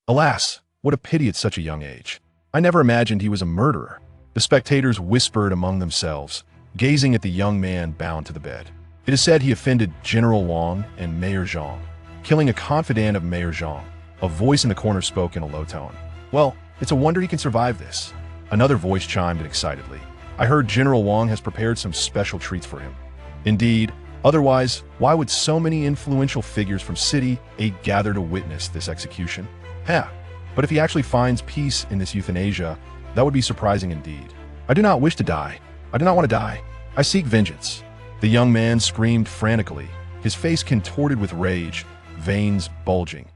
Alas, what a pity at such a young age. I never imagined he was a murderer. The spectators whispered among themselves, gazing at the young man bound to the bed. It is said he offended General Wang and Mayor Zhang, killing a confidant of Mayor Zhang. A voice in the corner spoke in a low tone. Well, it's a wonder he can survive this. Another voice chimed in excitedly. I heard General Wang has prepared some special treats for him. Indeed, otherwise, why would so many influential figures from City 8 gather to witness this execution? But if he actually finds peace in this euthanasia, that would be surprising indeed. I do not wish to die. I do not want to die. I seek vengeance. The young man screamed frantically, his face contorted with rage, veins bulging.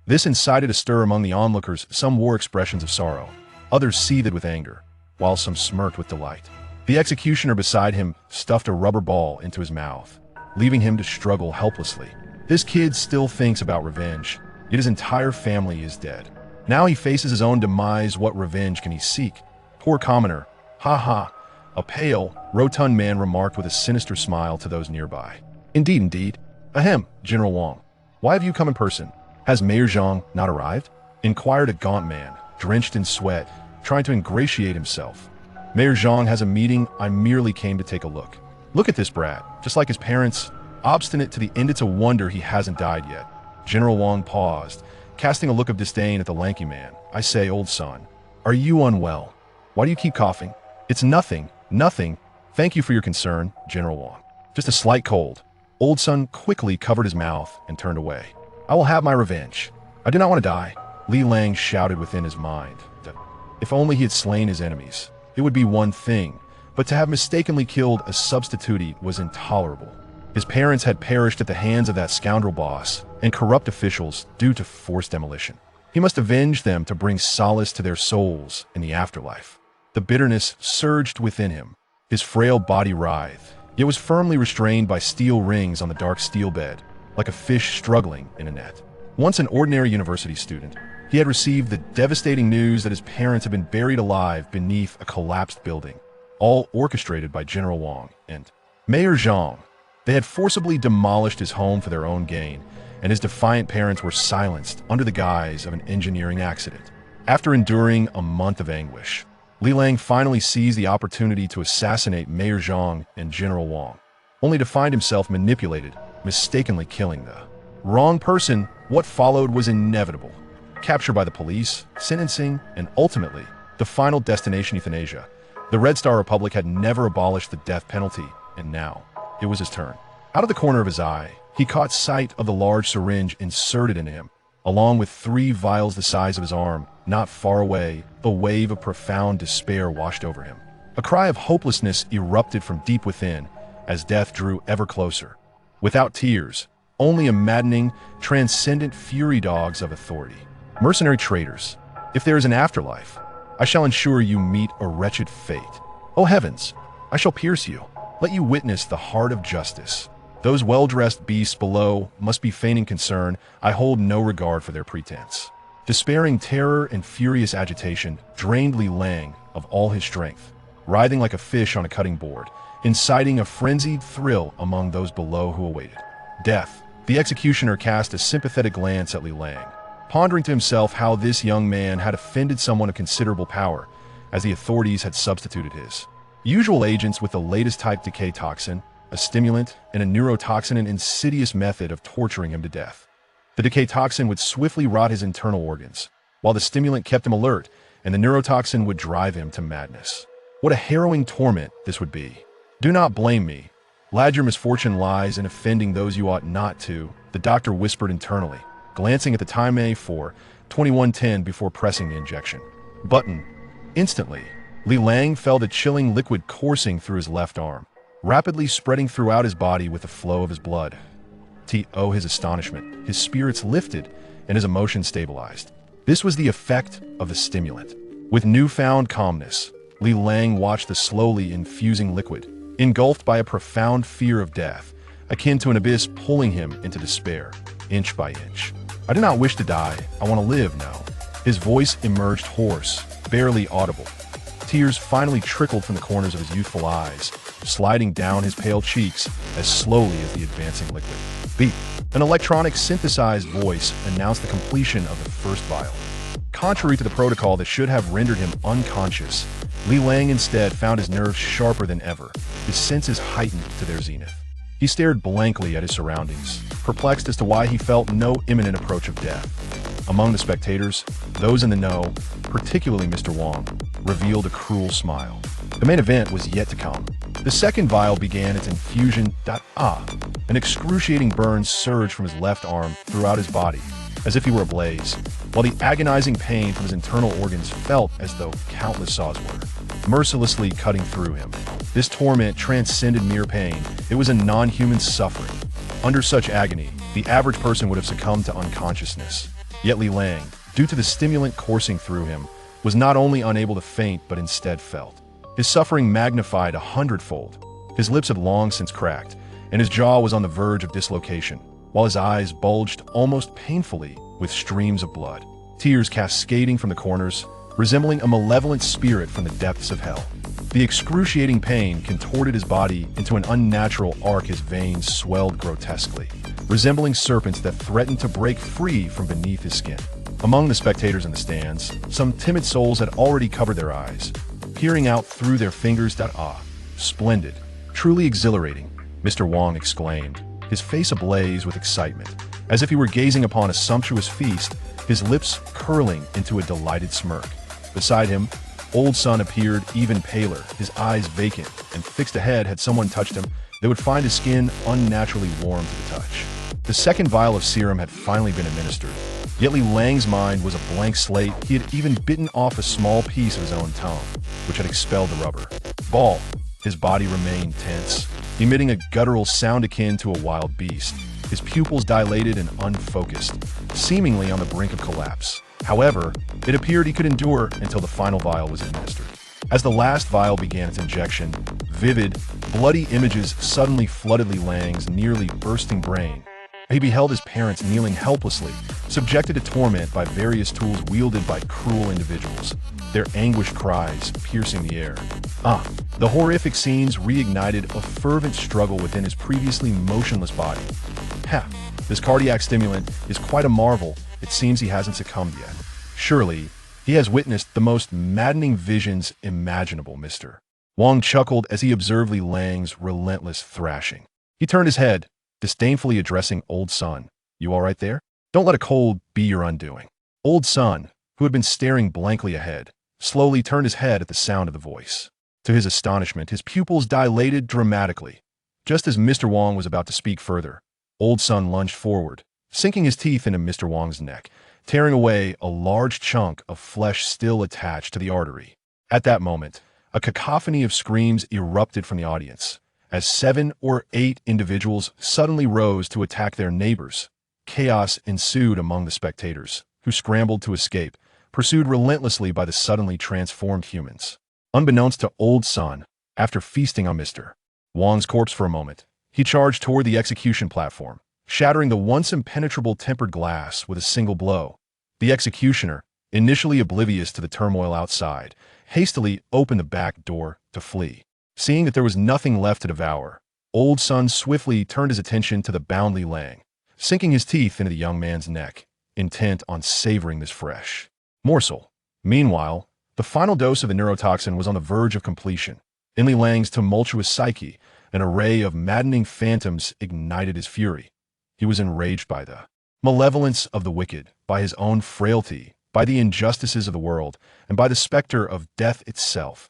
This incited a stir among the onlookers. Some wore expressions of sorrow, others seethed with anger, while some smirked with delight. The executioner beside him stuffed a rubber ball into his mouth, leaving him to struggle helplessly. This kid still thinks about revenge, yet his entire family is dead. Now he faces his own demise. What revenge can he seek? Poor commoner. Ha ha. A pale, rotund man remarked with a sinister smile to those nearby. Indeed. Ahem, General Wang. Why have you come in person? Has Mayor Zhang not arrived? Inquired a gaunt man, drenched in sweat, trying to ingratiate himself. Mayor Zhang has a meeting. I merely came to take a look. Look at this brat, just like his parents, obstinate to the end. It's a wonder he hasn't died yet. General Wang paused, casting a look of disdain at the lanky man. I say, old son, are you unwell? Why do you keep coughing? It's nothing. Thank you for your concern, General Wang. Just a slight cold. Old son quickly covered his mouth and turned away. I will have my revenge. I do not want to die. Li Lang shouted within his mind. If only he had slain his enemies, it would be one thing, but to have mistakenly killed a substitute was intolerable. His parents had perished at the hands of that scoundrel boss and corrupt officials due to forced demolition. He must avenge them to bring solace to their souls in the afterlife. The bitterness surged within him. His frail body writhed, yet was firmly restrained by steel rings on the dark steel bed, like a fish struggling in a net. Once an ordinary university student, he had received the devastating news that his parents had been buried alive beneath a collapsed building, all orchestrated by General Wang and Mayor Zhang. They had forcibly demolished his home for their own gain, and his defiant parents were silenced under the guise of an engineering accident. After enduring a month of anguish, Li Lang finally seized the opportunity to assassinate Mayor Zhang and General Wang, only to find himself manipulated, mistakenly killing the wrong person. What followed was inevitable. Capture by the police, sentencing, and ultimately, the final destination, euthanasia. The Red Star Republic had never abolished the death penalty, and now, it was his turn. Out of the corner of his eye, he caught sight of the large syringe inserted into him, along with 3 vials the size of his arm. Not far away, a wave of profound despair washed over him. A cry of hopelessness erupted from deep within as death drew ever closer. Without tears, only a maddening, transcendent fury. Dogs of authority, mercenary traitors, if there is an afterlife, I shall ensure you meet a wretched fate. Oh heavens, I shall pierce you, let you witness the heart of justice. Those well-dressed beasts below must be feigning concern. I hold no regard for their pretense. Despairing terror and furious agitation drained Li Lang of all his strength, writhing like a fish on a cutting board, inciting a frenzied thrill among those below who awaited death. The executioner cast a sympathetic glance at Li Lang, pondering to himself how this young man had offended someone of considerable power, as the authorities had substituted his usual agents with the latest type decay toxin, a stimulant, and a neurotoxin, an insidious method of torturing him to death. The decay toxin would swiftly rot his internal organs, while the stimulant kept him alert, and the neurotoxin would drive him to madness. What a harrowing torment this would be. Do not blame me. Lad, your misfortune lies in offending those you ought not to, the doctor whispered internally, glancing at the time for 21:10 before pressing the injection button. Instantly, Li Lang felt a chilling liquid coursing through his left arm, rapidly spreading throughout his body with the flow of his blood. To his astonishment, his spirits lifted and his emotions stabilized. This was the effect of the stimulant. With newfound calmness, Li Lang watched the slowly infusing liquid, engulfed by a profound fear of death, akin to an abyss pulling him into despair, inch by inch. I do not wish to die, I want to live now. His voice emerged hoarse, barely audible. Tears finally trickled from the corners of his youthful eyes, sliding down his pale cheeks as slowly as the advancing liquid. Beep! An electronic synthesized voice announced the completion of the first vial. contrary to the protocol that should have rendered him unconscious, Li Lang instead found his nerves sharper than ever, his senses heightened to their zenith. He stared blankly at his surroundings, perplexed as to why he felt no imminent approach of death. Among the spectators, those in the know, particularly Mr. Wong, revealed a cruel smile. The main event was yet to come. The second vial began its infusion. An excruciating burn surged from his left arm throughout his body, as if he were ablaze, while the agonizing pain from his internal organs felt as though countless saws were mercilessly cutting through him. This torment transcended mere pain. It was a non-human suffering. Under such agony, the average person would have succumbed to unconsciousness. Yet Li Lang, due to the stimulant coursing through him, was not only unable to faint but instead felt. His suffering magnified 100-fold. His lips had long since cracked, and his jaw was on the verge of dislocation, while his eyes bulged almost painfully with streams of blood, tears cascading from the corners, resembling a malevolent spirit from the depths of hell. The excruciating pain contorted his body into an unnatural arc. His veins swelled grotesquely, resembling serpents that threatened to break free from beneath his skin. Among the spectators in the stands, some timid souls had already covered their eyes, peering out through their fingers. Splendid, truly exhilarating, Mr. Wong exclaimed, his face ablaze with excitement, as if he were gazing upon a sumptuous feast, his lips curling into a delighted smirk. Beside him, Old Sun appeared even paler, his eyes vacant, and fixed ahead. Had someone touched him, they would find his skin unnaturally warm to the touch. The second vial of serum had finally been administered, yet Li Lang's mind was a blank slate. He had even bitten off a small piece of his own tongue, which had expelled the rubber. Ball. His body remained tense, emitting a guttural sound akin to a wild beast, his pupils dilated and unfocused, seemingly on the brink of collapse. However, it appeared he could endure until the final vial was administered. As the last vial began its injection, vivid, bloody images suddenly flooded Li Lang's nearly bursting brain. He beheld his parents kneeling helplessly, subjected to torment by various tools wielded by cruel individuals, their anguished cries piercing the air. The horrific scenes reignited a fervent struggle within his previously motionless body. This cardiac stimulant is quite a marvel. It seems he hasn't succumbed yet. Surely, he has witnessed the most maddening visions imaginable, Mr. Wong chuckled as he observed Li Lang's relentless thrashing. He turned his head, disdainfully addressing Old Sun. You all right there? Don't let a cold be your undoing. Old Sun, who had been staring blankly ahead, slowly turned his head at the sound of the voice. To his astonishment, his pupils dilated dramatically. Just as Mr. Wong was about to speak further, Old Sun lunged forward, sinking his teeth into Mr. Wong's neck, tearing away a large chunk of flesh still attached to the artery. At that moment, a cacophony of screams erupted from the audience, as 7 or 8 individuals suddenly rose to attack their neighbors. Chaos ensued among the spectators, who scrambled to escape, pursued relentlessly by the suddenly transformed humans. Unbeknownst to Old Sun, after feasting on Mr. Wong's corpse for a moment, he charged toward the execution platform, shattering the once impenetrable tempered glass with a single blow. The executioner, initially oblivious to the turmoil outside, hastily opened the back door to flee. Seeing that there was nothing left to devour, Old Sun swiftly turned his attention to the bound Li Lang, sinking his teeth into the young man's neck, intent on savoring this fresh morsel. Meanwhile, the final dose of the neurotoxin was on the verge of completion. In Li Lang's tumultuous psyche, an array of maddening phantoms ignited his fury. He was enraged by the malevolence of the wicked, by his own frailty, by the injustices of the world, and by the specter of death itself.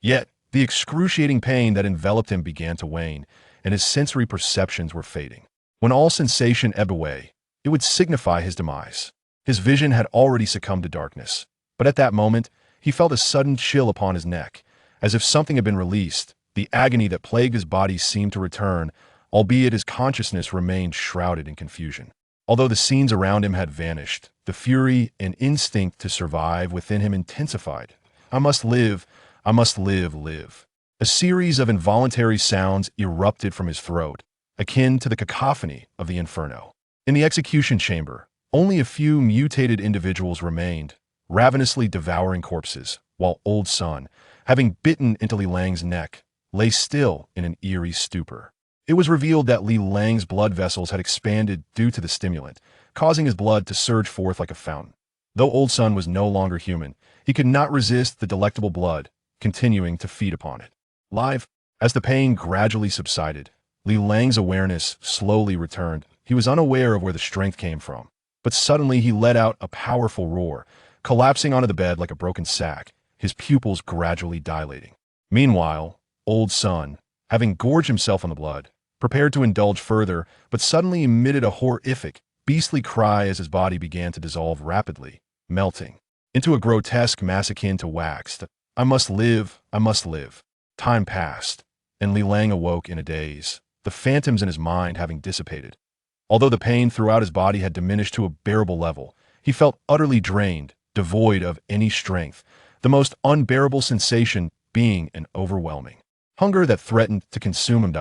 Yet, the excruciating pain that enveloped him began to wane, and his sensory perceptions were fading. When all sensation ebbed away, it would signify his demise. His vision had already succumbed to darkness, but at that moment, he felt a sudden chill upon his neck, as if something had been released. The agony that plagued his body seemed to return, albeit his consciousness remained shrouded in confusion. Although the scenes around him had vanished, the fury and instinct to survive within him intensified. I must live, live. A series of involuntary sounds erupted from his throat, akin to the cacophony of the inferno. In the execution chamber, only a few mutated individuals remained, ravenously devouring corpses, while Old Sun, having bitten into Li Lang's neck, lay still in an eerie stupor. It was revealed that Li Lang's blood vessels had expanded due to the stimulant, causing his blood to surge forth like a fountain. Though Old Sun was no longer human, he could not resist the delectable blood, continuing to feed upon it. Live, as the pain gradually subsided, Li Lang's awareness slowly returned. He was unaware of where the strength came from, but suddenly he let out a powerful roar, collapsing onto the bed like a broken sack, his pupils gradually dilating. Meanwhile, Old Sun, having gorged himself on the blood, prepared to indulge further, but suddenly emitted a horrific, beastly cry as his body began to dissolve rapidly, melting into a grotesque mass akin to wax. I must live, I must live. Time passed, and Li Lang awoke in a daze, the phantoms in his mind having dissipated. Although the pain throughout his body had diminished to a bearable level, he felt utterly drained, devoid of any strength, the most unbearable sensation being an overwhelming hunger that threatened to consume him.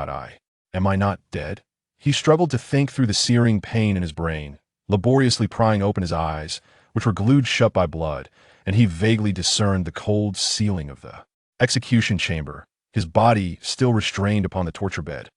Am I not dead? He struggled to think through the searing pain in his brain, laboriously prying open his eyes, which were glued shut by blood, and he vaguely discerned the cold ceiling of the execution chamber, his body still restrained upon the torture bed.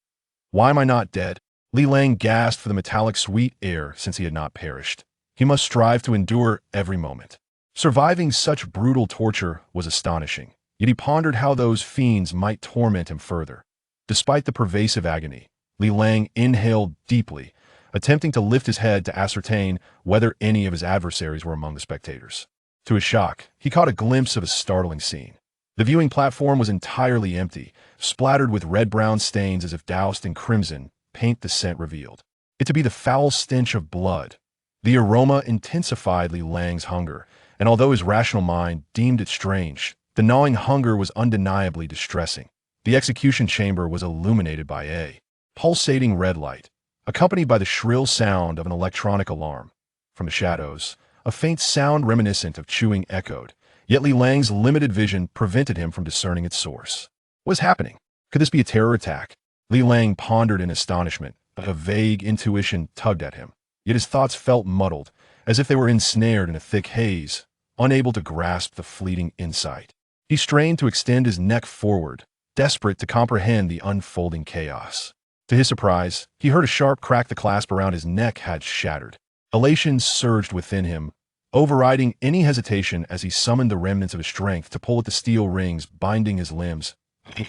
Why am I not dead? Li Lang gasped for the metallic sweet air since he had not perished. He must strive to endure every moment. Surviving such brutal torture was astonishing, yet he pondered how those fiends might torment him further. Despite the pervasive agony, Li Lang inhaled deeply, attempting to lift his head to ascertain whether any of his adversaries were among the spectators. To his shock, he caught a glimpse of a startling scene. The viewing platform was entirely empty, splattered with red-brown stains as if doused in crimson paint. The scent revealed it to be the foul stench of blood. The aroma intensified Li Lang's hunger, and although his rational mind deemed it strange, the gnawing hunger was undeniably distressing. The execution chamber was illuminated by a pulsating red light, accompanied by the shrill sound of an electronic alarm. From the shadows, a faint sound reminiscent of chewing echoed, yet Li Lang's limited vision prevented him from discerning its source. What was happening? Could this be a terror attack? Li Lang pondered in astonishment, but a vague intuition tugged at him. Yet his thoughts felt muddled, as if they were ensnared in a thick haze, unable to grasp the fleeting insight. He strained to extend his neck forward, desperate to comprehend the unfolding chaos. To his surprise, he heard a sharp crack. The clasp around his neck had shattered. Elation surged within him, overriding any hesitation as he summoned the remnants of his strength to pull at the steel rings binding his limbs.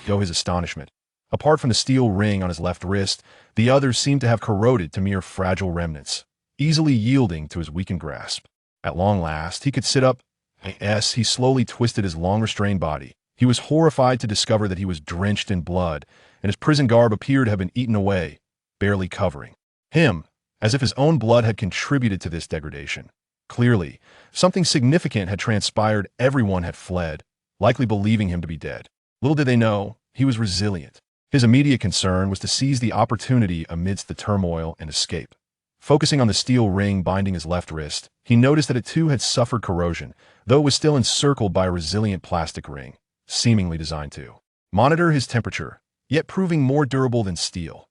Though his astonishment, apart from the steel ring on his left wrist, the others seemed to have corroded to mere fragile remnants, easily yielding to his weakened grasp. At long last, he could sit up. He slowly twisted his long-restrained body. He was horrified to discover that he was drenched in blood, and his prison garb appeared to have been eaten away, barely covering him, as if his own blood had contributed to this degradation. Clearly, something significant had transpired. Everyone had fled, likely believing him to be dead. Little did they know, he was resilient. His immediate concern was to seize the opportunity amidst the turmoil and escape. Focusing on the steel ring binding his left wrist, he noticed that it too had suffered corrosion, though it was still encircled by a resilient plastic ring, seemingly designed to monitor his temperature, yet proving more durable than steel.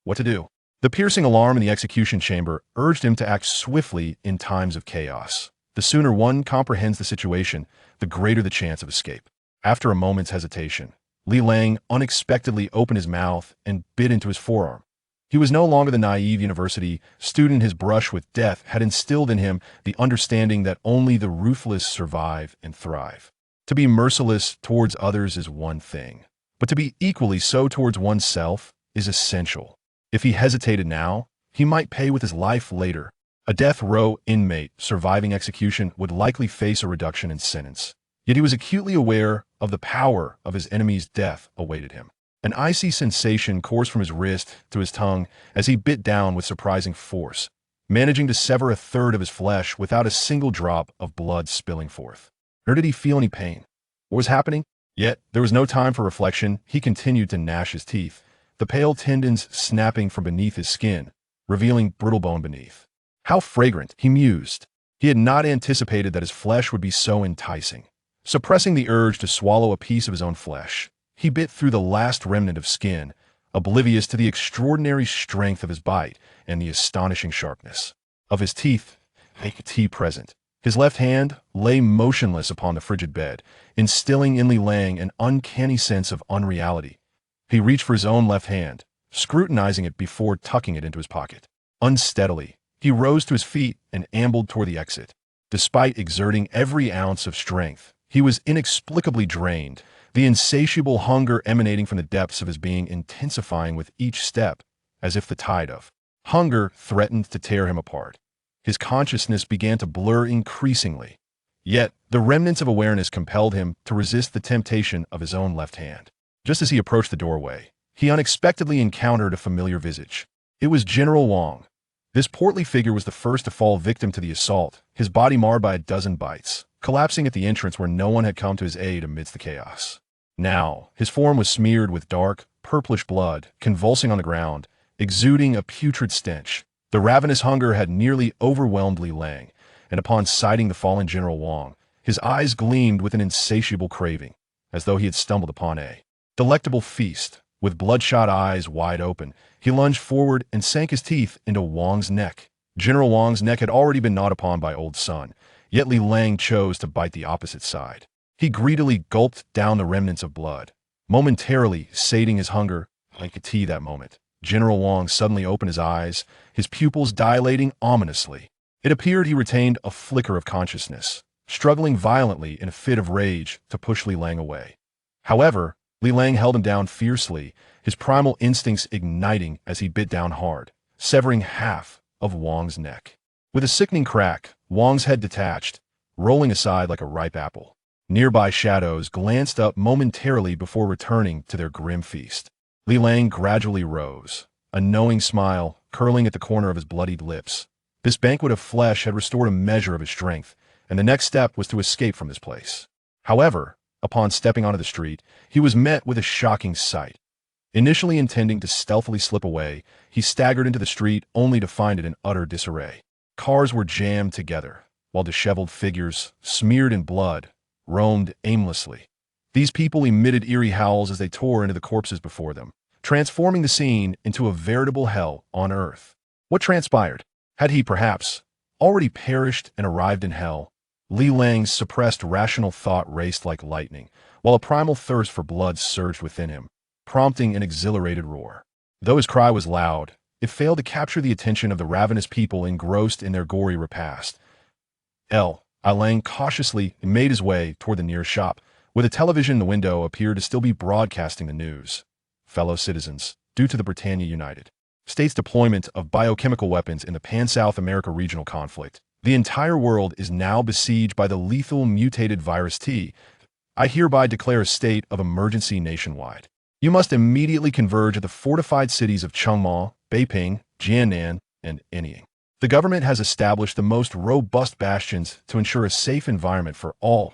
What to do? The piercing alarm in the execution chamber urged him to act swiftly in times of chaos. The sooner one comprehends the situation, the greater the chance of escape. After a moment's hesitation, Li Lang unexpectedly opened his mouth and bit into his forearm. He was no longer the naive university student. His brush with death had instilled in him the understanding that only the ruthless survive and thrive. To be merciless towards others is one thing, but to be equally so towards oneself is essential. If he hesitated now, he might pay with his life later. A death row inmate surviving execution would likely face a reduction in sentence. Yet he was acutely aware of the power of his enemy's death awaited him. An icy sensation coursed from his wrist to his tongue as he bit down with surprising force, managing to sever a third of his flesh without a single drop of blood spilling forth. Nor did he feel any pain. What was happening? Yet there was no time for reflection. He continued to gnash his teeth, the pale tendons snapping from beneath his skin, revealing brittle bone beneath. How fragrant, he mused. He had not anticipated that his flesh would be so enticing. Suppressing the urge to swallow a piece of his own flesh, he bit through the last remnant of skin, oblivious to the extraordinary strength of his bite and the astonishing sharpness of his teeth. Present. His left hand lay motionless upon the frigid bed, instilling in Li Lang an uncanny sense of unreality. He reached for his own left hand, scrutinizing it before tucking it into his pocket. Unsteadily, he rose to his feet and ambled toward the exit. Despite exerting every ounce of strength, he was inexplicably drained, the insatiable hunger emanating from the depths of his being intensifying with each step, as if the tide of hunger threatened to tear him apart. His consciousness began to blur increasingly. Yet, the remnants of awareness compelled him to resist the temptation of his own left hand. Just as he approached the doorway, he unexpectedly encountered a familiar visage. It was General Wang. This portly figure was the first to fall victim to the assault, his body marred by a dozen bites, collapsing at the entrance where no one had come to his aid amidst the chaos. Now, his form was smeared with dark, purplish blood, convulsing on the ground, exuding a putrid stench. The ravenous hunger had nearly overwhelmed Li Lang, and upon sighting the fallen General Wang, his eyes gleamed with an insatiable craving, as though he had stumbled upon a delectable feast. With bloodshot eyes wide open, he lunged forward and sank his teeth into Wang's neck. General Wang's neck had already been gnawed upon by Old Sun, yet Li Lang chose to bite the opposite side. He greedily gulped down the remnants of blood, momentarily sating his hunger like a tea that moment. General Wang suddenly opened his eyes, his pupils dilating ominously. It appeared he retained a flicker of consciousness, struggling violently in a fit of rage to push Li Lang away. However, Li Lang held him down fiercely, his primal instincts igniting as he bit down hard, severing half of Wang's neck. With a sickening crack, Wang's head detached, rolling aside like a ripe apple. Nearby shadows glanced up momentarily before returning to their grim feast. Li Lang gradually rose, a knowing smile curling at the corner of his bloodied lips. This banquet of flesh had restored a measure of his strength, and the next step was to escape from this place. However, upon stepping onto the street, he was met with a shocking sight. Initially intending to stealthily slip away, he staggered into the street only to find it in utter disarray. Cars were jammed together, while disheveled figures, smeared in blood, roamed aimlessly. These people emitted eerie howls as they tore into the corpses before them, transforming the scene into a veritable hell on earth. What transpired? Had he, perhaps, already perished and arrived in hell? Li Lang's suppressed rational thought raced like lightning, while a primal thirst for blood surged within him, prompting an exhilarated roar. Though his cry was loud, it failed to capture the attention of the ravenous people engrossed in their gory repast. Lang cautiously made his way toward the nearest shop, where the television in the window appeared to still be broadcasting the news. Fellow citizens, due to the Britannia United States deployment of biochemical weapons in the Pan-South America regional conflict, the entire world is now besieged by the lethal mutated virus T. I hereby declare a state of emergency nationwide. You must immediately converge at the fortified cities of Chengma, Beiping, Jiannan, and Anying. The government has established the most robust bastions to ensure a safe environment for all.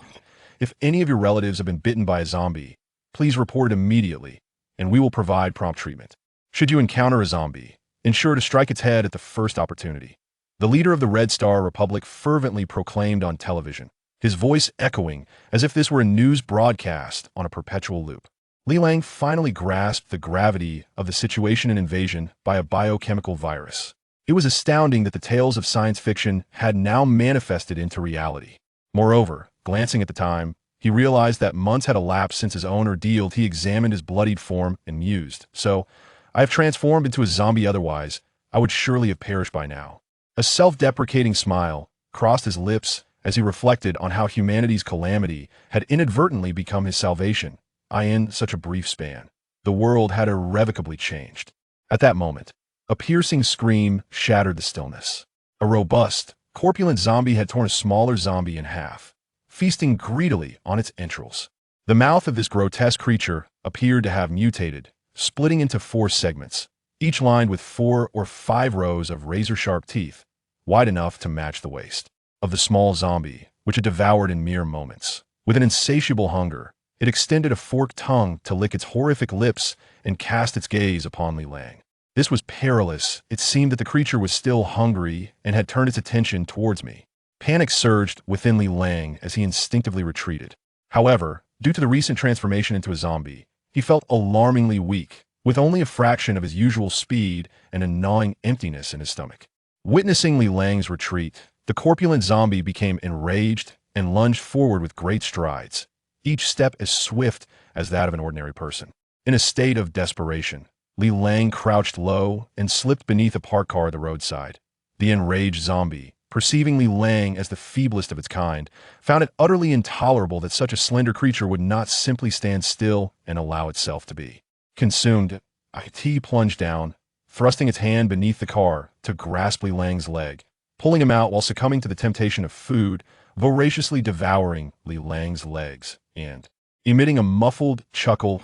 If any of your relatives have been bitten by a zombie, please report it immediately, and we will provide prompt treatment. Should you encounter a zombie, ensure to strike its head at the first opportunity. The leader of the Red Star Republic fervently proclaimed on television, his voice echoing as if this were a news broadcast on a perpetual loop. Li Lang finally grasped the gravity of the situation and invasion by a biochemical virus. It was astounding that the tales of science fiction had now manifested into reality. Moreover, glancing at the time, he realized that months had elapsed since his own ordeal. He examined his bloodied form and mused, "So, I have transformed into a zombie, otherwise I would surely have perished by now." A self-deprecating smile crossed his lips as he reflected on how humanity's calamity had inadvertently become his salvation. In such a brief span, the world had irrevocably changed. At that moment, a piercing scream shattered the stillness. A robust, corpulent zombie had torn a smaller zombie in half, feasting greedily on its entrails. The mouth of this grotesque creature appeared to have mutated, splitting into 4 segments, each lined with 4 or 5 rows of razor-sharp teeth, wide enough to match the waist of the small zombie, which it devoured in mere moments. With an insatiable hunger, it extended a forked tongue to lick its horrific lips and cast its gaze upon Li Lang. This was perilous. It seemed that the creature was still hungry and had turned its attention towards me. Panic surged within Li Lang as he instinctively retreated. However, due to the recent transformation into a zombie, he felt alarmingly weak, with only a fraction of his usual speed and a gnawing emptiness in his stomach. Witnessing Li Lang's retreat, the corpulent zombie became enraged and lunged forward with great strides, each step as swift as that of an ordinary person. In a state of desperation, Li Lang crouched low and slipped beneath a parked car at the roadside. The enraged zombie, perceiving Li Lang as the feeblest of its kind, found it utterly intolerable that such a slender creature would not simply stand still and allow itself to be consumed. It plunged down, thrusting its hand beneath the car to grasp Li Lang's leg, pulling him out while succumbing to the temptation of food, voraciously devouring Li Lang's legs, and emitting a muffled chuckle.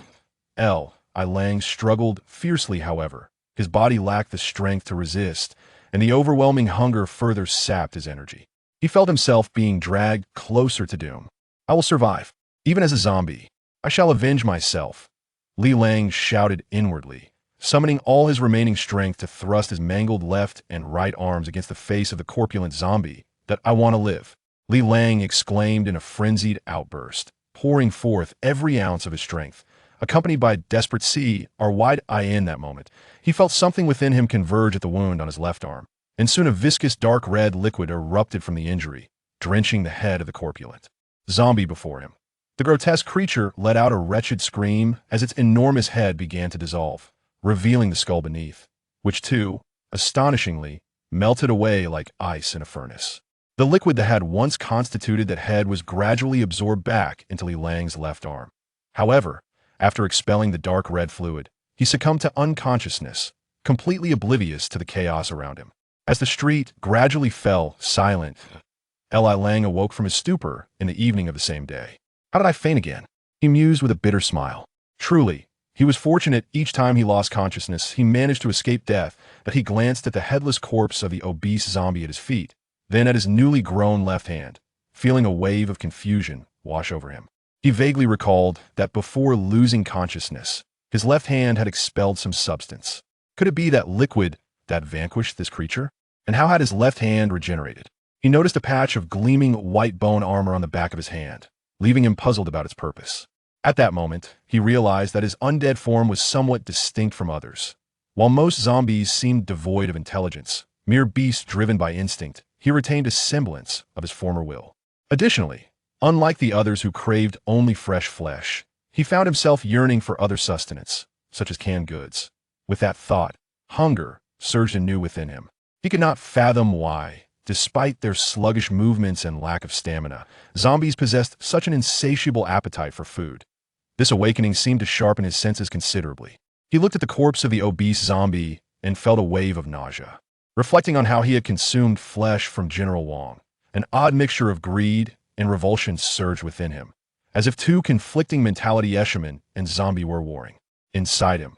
Li Lang struggled fiercely, however. His body lacked the strength to resist, and the overwhelming hunger further sapped his energy. He felt himself being dragged closer to doom. I will survive, even as a zombie. I shall avenge myself, Li Lang shouted inwardly, summoning all his remaining strength to thrust his mangled left and right arms against the face of the corpulent zombie. That I want to live, Li Lang exclaimed in a frenzied outburst, pouring forth every ounce of his strength. Accompanied by a desperate wide eye in that moment, he felt something within him converge at the wound on his left arm, and soon a viscous dark red liquid erupted from the injury, drenching the head of the corpulent zombie before him. The grotesque creature let out a wretched scream as its enormous head began to dissolve, revealing the skull beneath, which too, astonishingly, melted away like ice in a furnace. The liquid that had once constituted that head was gradually absorbed back into Li Lang's left arm. However, after expelling the dark red fluid, he succumbed to unconsciousness, completely oblivious to the chaos around him. As the street gradually fell silent, Li Lang awoke from his stupor in the evening of the same day. How did I faint again? He mused with a bitter smile. Truly, he was fortunate each time he lost consciousness he managed to escape death, that he glanced at the headless corpse of the obese zombie at his feet, then at his newly grown left hand, feeling a wave of confusion wash over him. He vaguely recalled that before losing consciousness, his left hand had expelled some substance. Could it be that liquid that vanquished this creature? And how had his left hand regenerated? He noticed a patch of gleaming white bone armor on the back of his hand, leaving him puzzled about its purpose. At that moment, he realized that his undead form was somewhat distinct from others. While most zombies seemed devoid of intelligence, mere beasts driven by instinct, he retained a semblance of his former will. Additionally, unlike the others who craved only fresh flesh, he found himself yearning for other sustenance, such as canned goods. With that thought, hunger surged anew within him. He could not fathom why, despite their sluggish movements and lack of stamina, zombies possessed such an insatiable appetite for food. This awakening seemed to sharpen his senses considerably. He looked at the corpse of the obese zombie and felt a wave of nausea. Reflecting on how he had consumed flesh from General Wong, an odd mixture of greed and revulsion surged within him, as if two conflicting mentality Eshelman and zombie were warring. Inside him,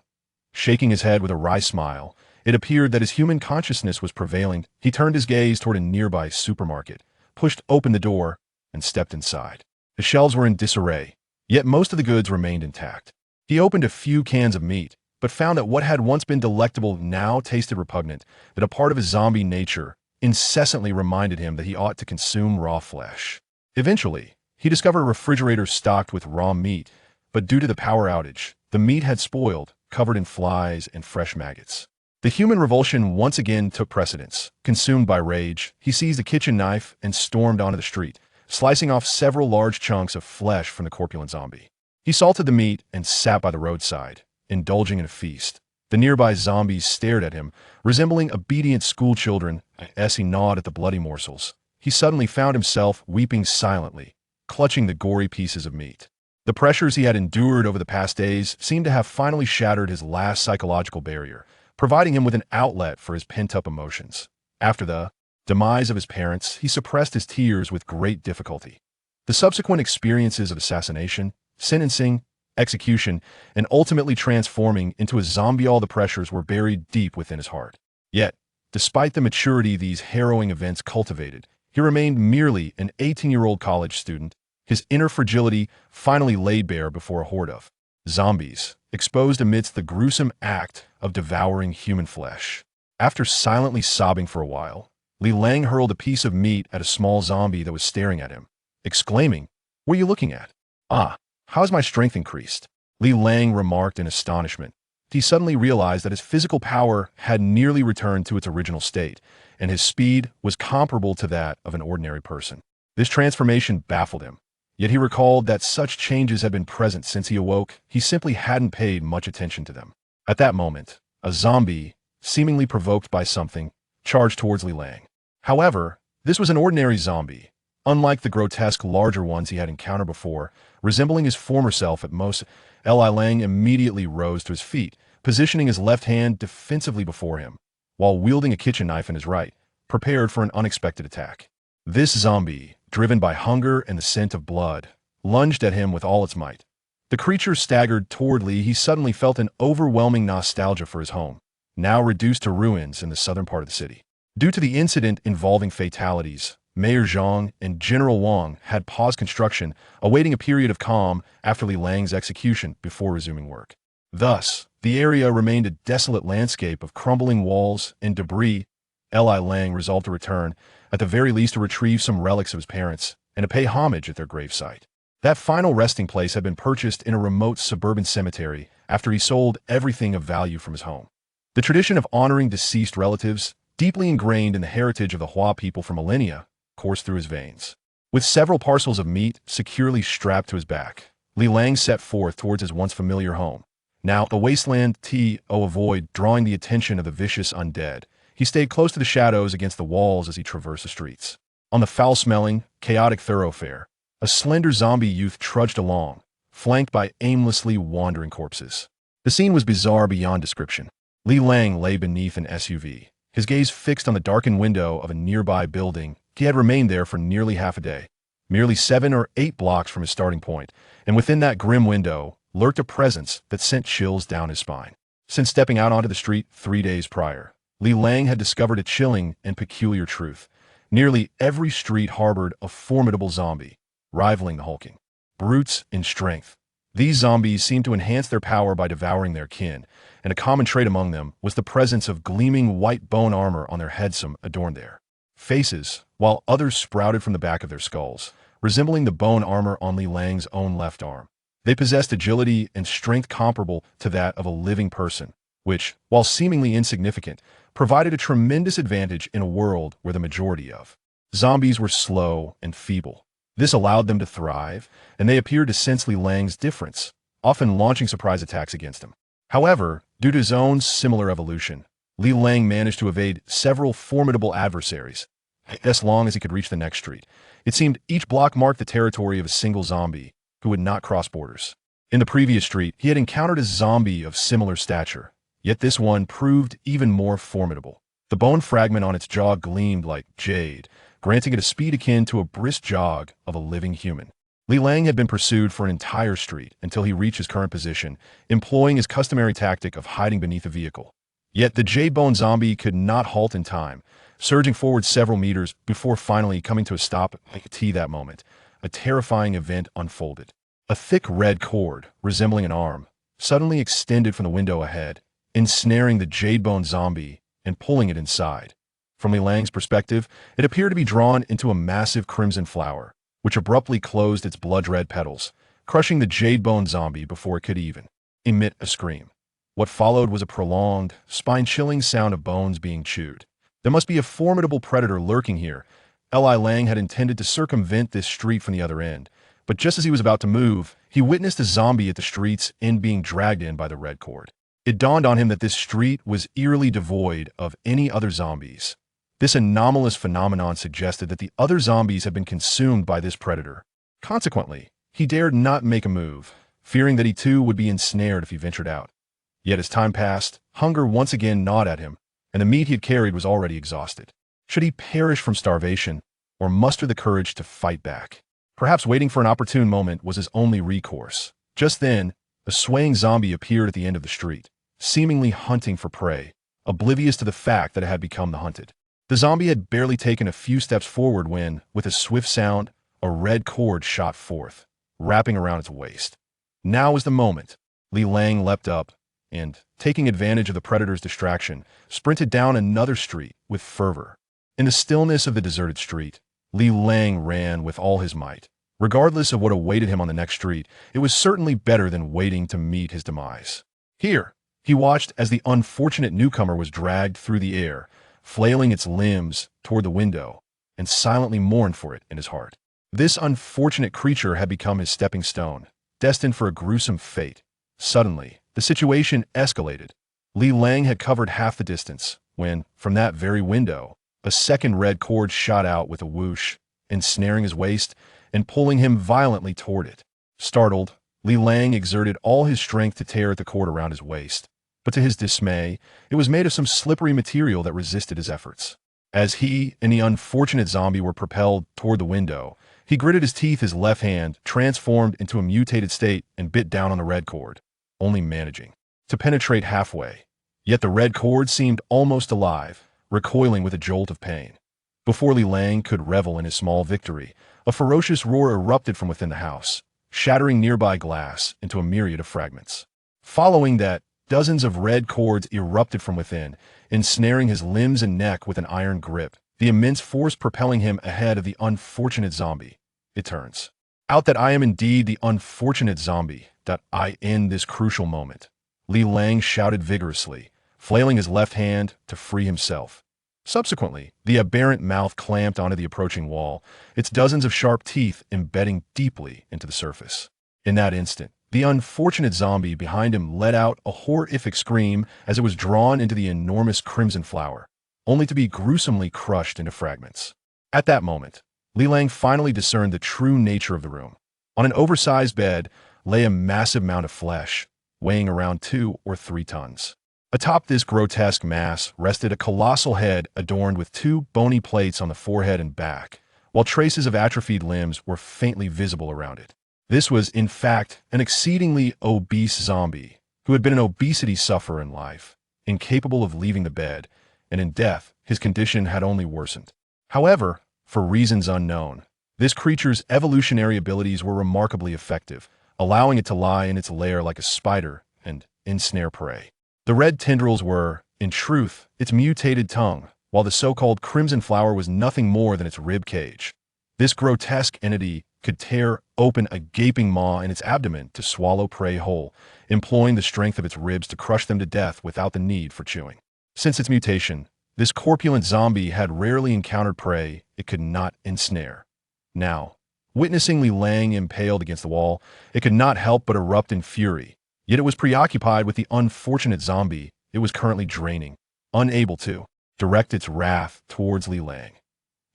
shaking his head with a wry smile, it appeared that his human consciousness was prevailing. He turned his gaze toward a nearby supermarket, pushed open the door, and stepped inside. The shelves were in disarray, yet most of the goods remained intact. He opened a few cans of meat, but found that what had once been delectable now tasted repugnant, that a part of his zombie nature incessantly reminded him that he ought to consume raw flesh. Eventually, he discovered a refrigerator stocked with raw meat, but due to the power outage, the meat had spoiled, covered in flies and fresh maggots. The human revulsion once again took precedence. Consumed by rage, he seized a kitchen knife and stormed onto the street, slicing off several large chunks of flesh from the corpulent zombie. He salted the meat and sat by the roadside, indulging in a feast. The nearby zombies stared at him, resembling obedient schoolchildren, as he gnawed at the bloody morsels. He suddenly found himself weeping silently, clutching the gory pieces of meat. The pressures he had endured over the past days seemed to have finally shattered his last psychological barrier, providing him with an outlet for his pent-up emotions. After the demise of his parents, he suppressed his tears with great difficulty. The subsequent experiences of assassination, sentencing, execution, and ultimately transforming into a zombie, all the pressures were buried deep within his heart. Yet, despite the maturity these harrowing events cultivated, he remained merely an 18-year-old college student, his inner fragility finally laid bare before a horde of zombies, exposed amidst the gruesome act of devouring human flesh. After silently sobbing for a while, Li Lang hurled a piece of meat at a small zombie that was staring at him, exclaiming, "What are you looking at?" "Ah, how has my strength increased?" Li Lang remarked in astonishment. He suddenly realized that his physical power had nearly returned to its original state, and his speed was comparable to that of an ordinary person. This transformation baffled him, yet he recalled that such changes had been present since he awoke. He simply hadn't paid much attention to them. At that moment, a zombie, seemingly provoked by something, charged towards Li Lang. However, This was an ordinary zombie, unlike the grotesque larger ones he had encountered before, resembling his former self at most. Li Lang immediately rose to his feet, positioning his left hand defensively before him, while wielding a kitchen knife in his right, prepared for an unexpected attack. This zombie, driven by hunger and the scent of blood, lunged at him with all its might. The creature staggered toward Li. He suddenly felt an overwhelming nostalgia for his home, now reduced to ruins in the southern part of the city. Due to the incident involving fatalities, Mayor Zhang and General Wang had paused construction, awaiting a period of calm after Li Lang's execution before resuming work. Thus, the area remained a desolate landscape of crumbling walls and debris. Li Lang resolved to return, at the very least to retrieve some relics of his parents, and to pay homage at their gravesite. That final resting place had been purchased in a remote suburban cemetery after he sold everything of value from his home. The tradition of honoring deceased relatives, deeply ingrained in the heritage of the Hua people for millennia, coursed through his veins. With several parcels of meat securely strapped to his back, Li Lang set forth towards his once familiar home. Now, the wasteland to avoid drawing the attention of the vicious undead, he stayed close to the shadows against the walls as he traversed the streets. On the foul-smelling, chaotic thoroughfare, a slender zombie youth trudged along, flanked by aimlessly wandering corpses. The scene was bizarre beyond description. Li Lang lay beneath an SUV, his gaze fixed on the darkened window of a nearby building. He had remained there for nearly half a day, merely 7 or 8 blocks from his starting point, and within that grim window lurked a presence that sent chills down his spine. Since stepping out onto the street 3 days prior, Li Lang had discovered a chilling and peculiar truth. Nearly every street harbored a formidable zombie, rivaling the hulking brutes in strength. These zombies seemed to enhance their power by devouring their kin, and a common trait among them was the presence of gleaming white bone armor on their heads, some adorned their faces, while others sprouted from the back of their skulls, resembling the bone armor on Li Lang's own left arm. They possessed agility and strength comparable to that of a living person, which, while seemingly insignificant, provided a tremendous advantage in a world where the majority of zombies were slow and feeble. This allowed them to thrive, and they appeared to sense Li Lang's difference, often launching surprise attacks against him. However, due to his own similar evolution, Li Lang managed to evade several formidable adversaries, as long as he could reach the next street. It seemed each block marked the territory of a single zombie who would not cross borders. In the previous street, he had encountered a zombie of similar stature, yet this one proved even more formidable. The bone fragment on its jaw gleamed like jade, granting it a speed akin to a brisk jog of a living human. Li Lang had been pursued for an entire street until he reached his current position, employing his customary tactic of hiding beneath a vehicle. Yet the jade-bone zombie could not halt in time, surging forward several meters before finally coming to a stop at that moment. A terrifying event unfolded. A thick red cord, resembling an arm, suddenly extended from the window ahead, ensnaring the jade-bone zombie and pulling it inside. From Li Lang's perspective, it appeared to be drawn into a massive crimson flower, which abruptly closed its blood-red petals, crushing the jade-bone zombie before it could even emit a scream. What followed was a prolonged, spine-chilling sound of bones being chewed. There must be a formidable predator lurking here. Li Lang had intended to circumvent this street from the other end, but just as he was about to move, he witnessed a zombie at the street's end being dragged in by the red cord. It dawned on him that this street was eerily devoid of any other zombies. This anomalous phenomenon suggested that the other zombies had been consumed by this predator. Consequently, he dared not make a move, fearing that he too would be ensnared if he ventured out. Yet as time passed, hunger once again gnawed at him, and the meat he had carried was already exhausted. Should he perish from starvation, or muster the courage to fight back? Perhaps waiting for an opportune moment was his only recourse. Just then, a swaying zombie appeared at the end of the street, seemingly hunting for prey, oblivious to the fact that it had become the hunted. The zombie had barely taken a few steps forward when, with a swift sound, a red cord shot forth, wrapping around its waist. Now was the moment. Li Lang leapt up and, taking advantage of the predator's distraction, sprinted down another street with fervor. In the stillness of the deserted street, Li Lang ran with all his might. Regardless of what awaited him on the next street, it was certainly better than waiting to meet his demise. Here, he watched as the unfortunate newcomer was dragged through the air, flailing its limbs toward the window, and silently mourned for it in his heart. This unfortunate creature had become his stepping stone, destined for a gruesome fate. Suddenly, the situation escalated. Li Lang had covered half the distance when, from that very window, a second red cord shot out with a whoosh, ensnaring his waist and pulling him violently toward it. Startled, Li Lang exerted all his strength to tear at the cord around his waist, but to his dismay, it was made of some slippery material that resisted his efforts. As he and the unfortunate zombie were propelled toward the window, he gritted his teeth, his left hand transformed into a mutated state and bit down on the red cord, only managing to penetrate halfway. Yet the red cord seemed almost alive, recoiling with a jolt of pain. Before Li Lang could revel in his small victory, a ferocious roar erupted from within the house, shattering nearby glass into a myriad of fragments. Following that, dozens of red cords erupted from within, ensnaring his limbs and neck with an iron grip, the immense force propelling him ahead of the unfortunate zombie. It turns out that I am indeed the unfortunate zombie, that I end this crucial moment. Li Lang shouted vigorously, flailing his left hand to free himself. Subsequently, the aberrant mouth clamped onto the approaching wall, its dozens of sharp teeth embedding deeply into the surface. In that instant, the unfortunate zombie behind him let out a horrific scream as it was drawn into the enormous crimson flower, only to be gruesomely crushed into fragments. At that moment, Li Lang finally discerned the true nature of the room. On an oversized bed lay a massive mound of flesh, weighing around 2 or 3 tons. Atop this grotesque mass rested a colossal head adorned with 2 bony plates on the forehead and back, while traces of atrophied limbs were faintly visible around it. This was, in fact, an exceedingly obese zombie who had been an obesity sufferer in life, incapable of leaving the bed, and in death his condition had only worsened. However, for reasons unknown, this creature's evolutionary abilities were remarkably effective, allowing it to lie in its lair like a spider and ensnare prey. The red tendrils were, in truth, its mutated tongue, while the so-called crimson flower was nothing more than its rib cage. This grotesque entity could tear open a gaping maw in its abdomen to swallow prey whole, employing the strength of its ribs to crush them to death without the need for chewing. Since its mutation, this corpulent zombie had rarely encountered prey it could not ensnare. Now, witnessing Li Lang impaled against the wall, it could not help but erupt in fury. Yet it was preoccupied with the unfortunate zombie it was currently draining, unable to direct its wrath towards Li Lang.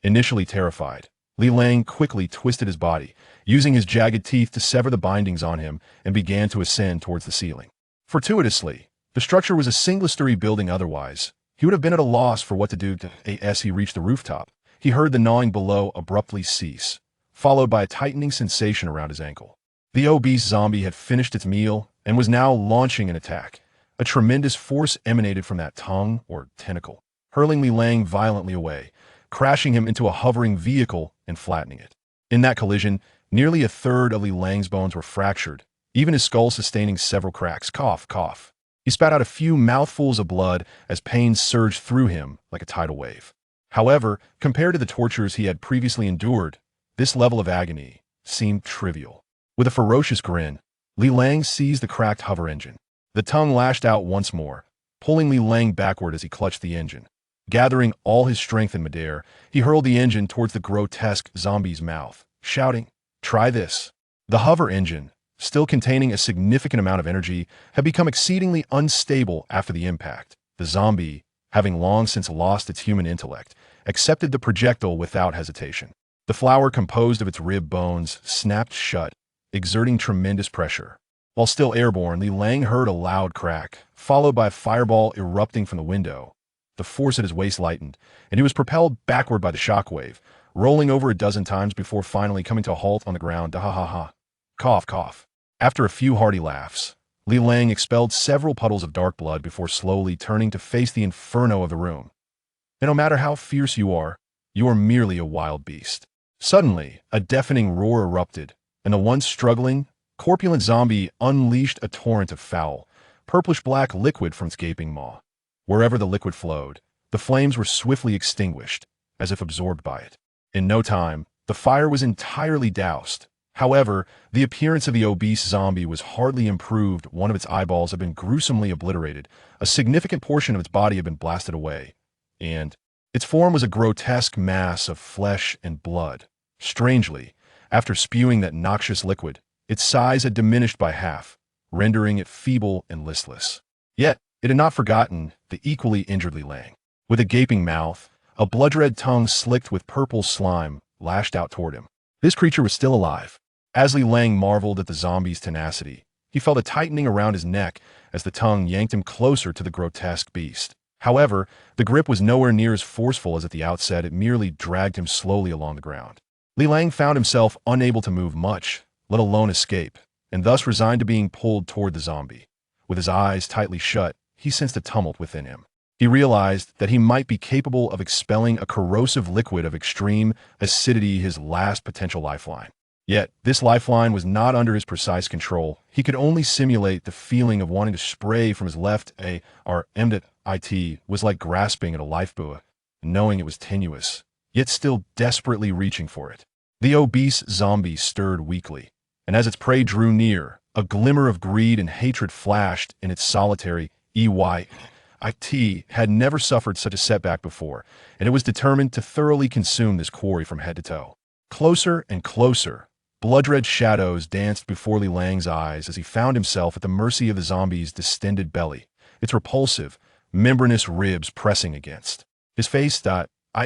Initially terrified, Li Lang quickly twisted his body, using his jagged teeth to sever the bindings on him, and began to ascend towards the ceiling. Fortuitously, the structure was a single-story building otherwise. He would have been at a loss for what to do as he reached the rooftop. He heard the gnawing below abruptly cease, followed by a tightening sensation around his ankle. The obese zombie had finished its meal and was now launching an attack. A tremendous force emanated from that tongue or tentacle, hurling Li Lang violently away, crashing him into a hovering vehicle and flattening it. In that collision, nearly a third of Li Lang's bones were fractured, even his skull sustaining several cracks. Cough, cough. He spat out a few mouthfuls of blood as pain surged through him like a tidal wave. However, compared to the tortures he had previously endured, this level of agony seemed trivial. With a ferocious grin, Li Lang seized the cracked hover engine. The tongue lashed out once more, pulling Li Lang backward as he clutched the engine. Gathering all his strength in midair, he hurled the engine towards the grotesque zombie's mouth, shouting, "Try this." The hover engine, still containing a significant amount of energy, had become exceedingly unstable after the impact. The zombie, having long since lost its human intellect, accepted the projectile without hesitation. The flower composed of its rib bones snapped shut, exerting tremendous pressure. While still airborne, Li Lang heard a loud crack, followed by a fireball erupting from the window. The force at his waist lightened, and he was propelled backward by the shockwave, rolling over a dozen times before finally coming to a halt on the ground. Ha ha ha. Cough, cough. After a few hearty laughs, Li Lang expelled several puddles of dark blood before slowly turning to face the inferno of the room. And no matter how fierce you are merely a wild beast. Suddenly, a deafening roar erupted, and the once struggling, corpulent zombie unleashed a torrent of foul, purplish-black liquid from its gaping maw. Wherever the liquid flowed, the flames were swiftly extinguished, as if absorbed by it. In no time, the fire was entirely doused. However, the appearance of the obese zombie was hardly improved. One of its eyeballs had been gruesomely obliterated, a significant portion of its body had been blasted away, and its form was a grotesque mass of flesh and blood. Strangely, after spewing that noxious liquid, its size had diminished by half, rendering it feeble and listless. Yet, it had not forgotten the equally injured Li Lang. With a gaping mouth, A blood-red tongue slicked with purple slime lashed out toward him. This creature was still alive. As Li Lang marveled at the zombie's tenacity, he felt a tightening around his neck as the tongue yanked him closer to the grotesque beast. However, the grip was nowhere near as forceful as at the outset. It merely dragged him slowly along the ground. Li Lang found himself unable to move much, let alone escape, and thus resigned to being pulled toward the zombie. With his eyes tightly shut, he sensed a tumult within him. He realized that he might be capable of expelling a corrosive liquid of extreme acidity, his last potential lifeline. Yet, this lifeline was not under his precise control. He could only simulate the feeling of wanting to spray from his left arm. It was like grasping at a lifebuoy, knowing it was tenuous, yet still desperately reaching for it. The obese zombie stirred weakly, and as its prey drew near, a glimmer of greed and hatred flashed in its solitary It had never suffered such a setback before, and it was determined to thoroughly consume this quarry from head to toe. Closer and closer, blood-red shadows danced before Li Lang's eyes as he found himself at the mercy of the zombie's distended belly, its repulsive, membranous ribs pressing against his face.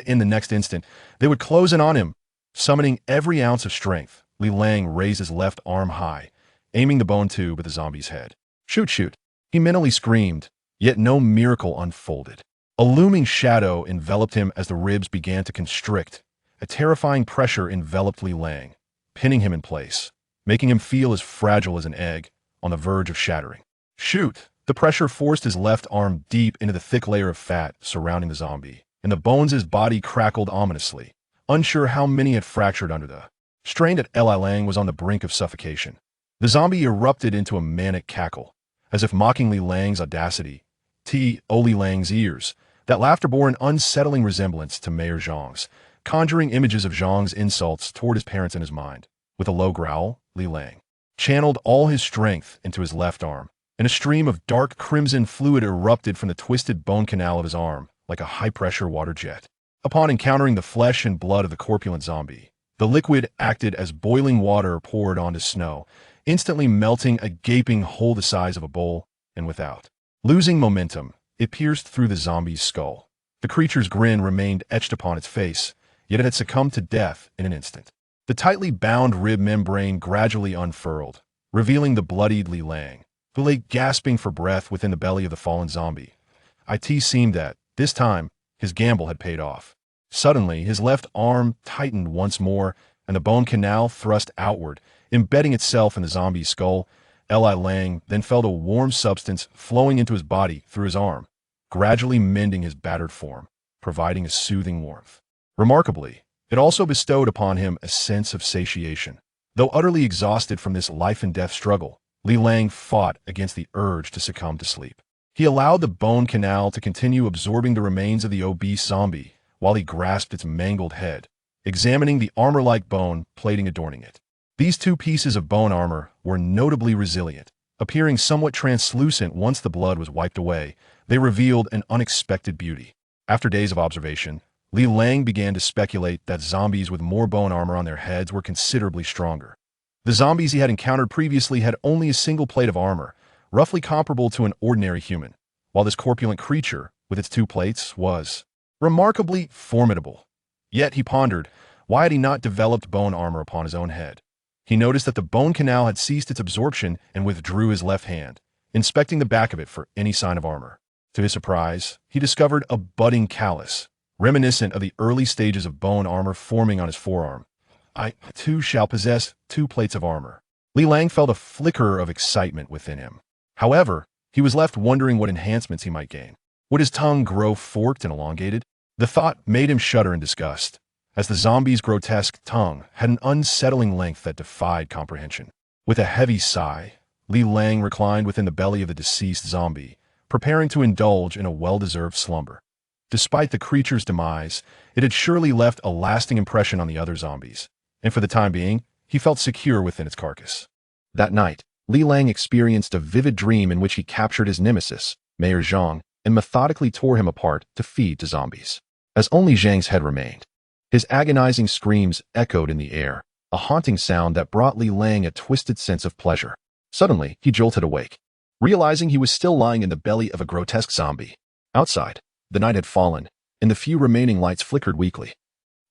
In the next instant, they would close in on him. Summoning every ounce of strength, Li Lang raised his left arm high, aiming the bone tube at the zombie's head. Shoot, shoot! He mentally screamed, yet no miracle unfolded. A looming shadow enveloped him as the ribs began to constrict. A terrifying pressure enveloped Li Lang, pinning him in place, making him feel as fragile as an egg, on the verge of shattering. Shoot! The pressure forced his left arm deep into the thick layer of fat surrounding the zombie, and the bones of his body crackled ominously, unsure how many had fractured under the strain. Li Lang was on the brink of suffocation. The zombie erupted into a manic cackle, as if mocking Li Lang's audacity. Li Lang's ears. That laughter bore an unsettling resemblance to Mayor Zhang's, conjuring images of Zhang's insults toward his parents in his mind. With a low growl, Li Lang channeled all his strength into his left arm, and a stream of dark crimson fluid erupted from the twisted bone canal of his arm like a high-pressure water jet. Upon encountering the flesh and blood of the corpulent zombie, the liquid acted as boiling water poured onto snow, instantly melting a gaping hole the size of a bowl, and without losing momentum, it pierced through the zombie's skull. The creature's grin remained etched upon its face, yet it had succumbed to death in an instant. The tightly bound rib membrane gradually unfurled, revealing the bloodied Li Lang, who lay gasping for breath within the belly of the fallen zombie. It seemed that, this time, his gamble had paid off. Suddenly, his left arm tightened once more, and the bone canal thrust outward, embedding itself in the zombie's skull. Li Lang then felt a warm substance flowing into his body through his arm, gradually mending his battered form, providing a soothing warmth. Remarkably, it also bestowed upon him a sense of satiation. Though utterly exhausted from this life-and-death struggle, Li Lang fought against the urge to succumb to sleep. He allowed the bone canal to continue absorbing the remains of the obese zombie while he grasped its mangled head, examining the armor-like bone plating adorning it. These two pieces of bone armor were notably resilient. Appearing somewhat translucent once the blood was wiped away, they revealed an unexpected beauty. After days of observation, Li Lang began to speculate that zombies with more bone armor on their heads were considerably stronger. The zombies he had encountered previously had only a single plate of armor, roughly comparable to an ordinary human, while this corpulent creature, with its two plates, was remarkably formidable. Yet, he pondered, why had he not developed bone armor upon his own head? He noticed that the bone canal had ceased its absorption and withdrew his left hand, inspecting the back of it for any sign of armor. To his surprise, he discovered a budding callus, reminiscent of the early stages of bone armor forming on his forearm. I, too, shall possess 2 plates of armor. Li Lang felt a flicker of excitement within him. However, he was left wondering what enhancements he might gain. Would his tongue grow forked and elongated? The thought made him shudder in disgust, as the zombie's grotesque tongue had an unsettling length that defied comprehension. With a heavy sigh, Li Lang reclined within the belly of the deceased zombie, preparing to indulge in a well-deserved slumber. Despite the creature's demise, it had surely left a lasting impression on the other zombies, and for the time being, he felt secure within its carcass. That night, Li Lang experienced a vivid dream in which he captured his nemesis, Mayor Zhang, and methodically tore him apart to feed to zombies. As only Zhang's head remained, his agonizing screams echoed in the air, a haunting sound that brought Li Lang a twisted sense of pleasure. Suddenly, he jolted awake, realizing he was still lying in the belly of a grotesque zombie. Outside, the night had fallen, and the few remaining lights flickered weakly,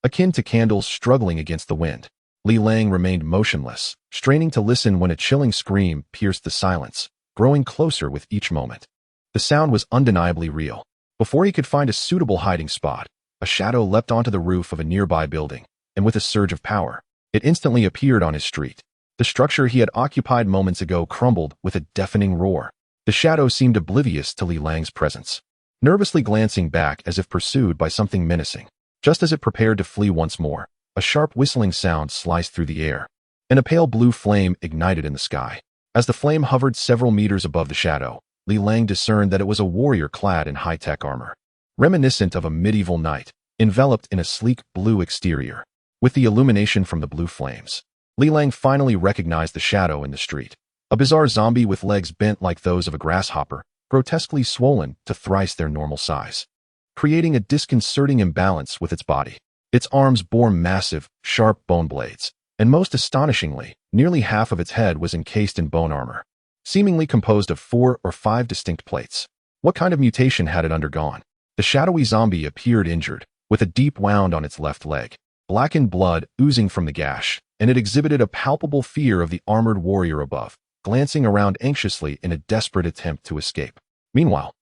akin to candles struggling against the wind. Li Lang remained motionless, straining to listen when a chilling scream pierced the silence, growing closer with each moment. The sound was undeniably real. Before he could find a suitable hiding spot, a shadow leapt onto the roof of a nearby building, and with a surge of power, it instantly appeared on his street. The structure he had occupied moments ago crumbled with a deafening roar. The shadow seemed oblivious to Li Lang's presence, nervously glancing back as if pursued by something menacing. Just as it prepared to flee once more, a sharp whistling sound sliced through the air, and a pale blue flame ignited in the sky. As the flame hovered several meters above the shadow, Li Lang discerned that it was a warrior clad in high-tech armor, reminiscent of a medieval knight, enveloped in a sleek blue exterior. With the illumination from the blue flames, Li Lang finally recognized the shadow in the street. A bizarre zombie with legs bent like those of a grasshopper, grotesquely swollen to thrice their normal size, creating a disconcerting imbalance with its body. Its arms bore massive, sharp bone blades, and most astonishingly, nearly half of its head was encased in bone armor, seemingly composed of 4 or 5 distinct plates. What kind of mutation had it undergone? The shadowy zombie appeared injured, with a deep wound on its left leg, blackened blood oozing from the gash, and it exhibited a palpable fear of the armored warrior above, glancing around anxiously in a desperate attempt to escape. Meanwhile,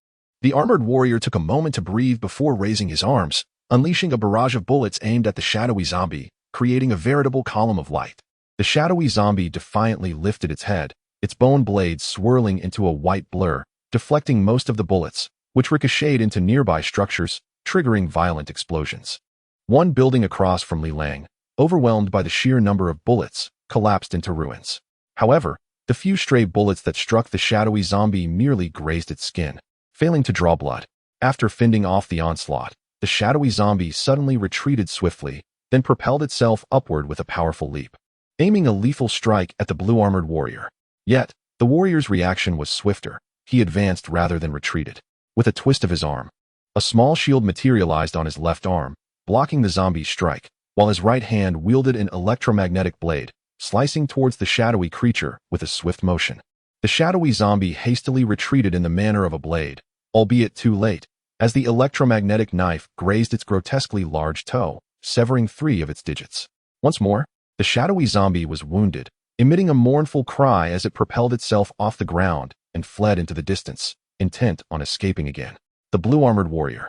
the armored warrior took a moment to breathe before raising his arms, unleashing a barrage of bullets aimed at the shadowy zombie, creating a veritable column of light. The shadowy zombie defiantly lifted its head, its bone blades swirling into a white blur, deflecting most of the bullets, which ricocheted into nearby structures, triggering violent explosions. One building across from Li Lang, overwhelmed by the sheer number of bullets, collapsed into ruins. However, the few stray bullets that struck the shadowy zombie merely grazed its skin, failing to draw blood. After fending off the onslaught, the shadowy zombie suddenly retreated swiftly, then propelled itself upward with a powerful leap, aiming a lethal strike at the blue-armored warrior. Yet, the warrior's reaction was swifter. He advanced rather than retreated. With a twist of his arm, a small shield materialized on his left arm, blocking the zombie's strike, while his right hand wielded an electromagnetic blade, slicing towards the shadowy creature with a swift motion. The shadowy zombie hastily retreated in the manner of a blade, albeit too late, as the electromagnetic knife grazed its grotesquely large toe, severing 3 of its digits. Once more, the shadowy zombie was wounded, emitting a mournful cry as it propelled itself off the ground and fled into the distance, intent on escaping again. The blue-armored warrior,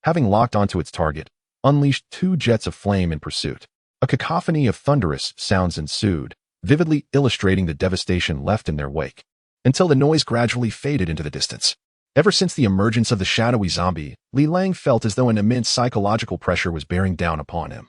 having locked onto its target, unleashed 2 jets of flame in pursuit. A cacophony of thunderous sounds ensued, vividly illustrating the devastation left in their wake, until the noise gradually faded into the distance. Ever since the emergence of the shadowy zombie, Li Lang felt as though an immense psychological pressure was bearing down upon him,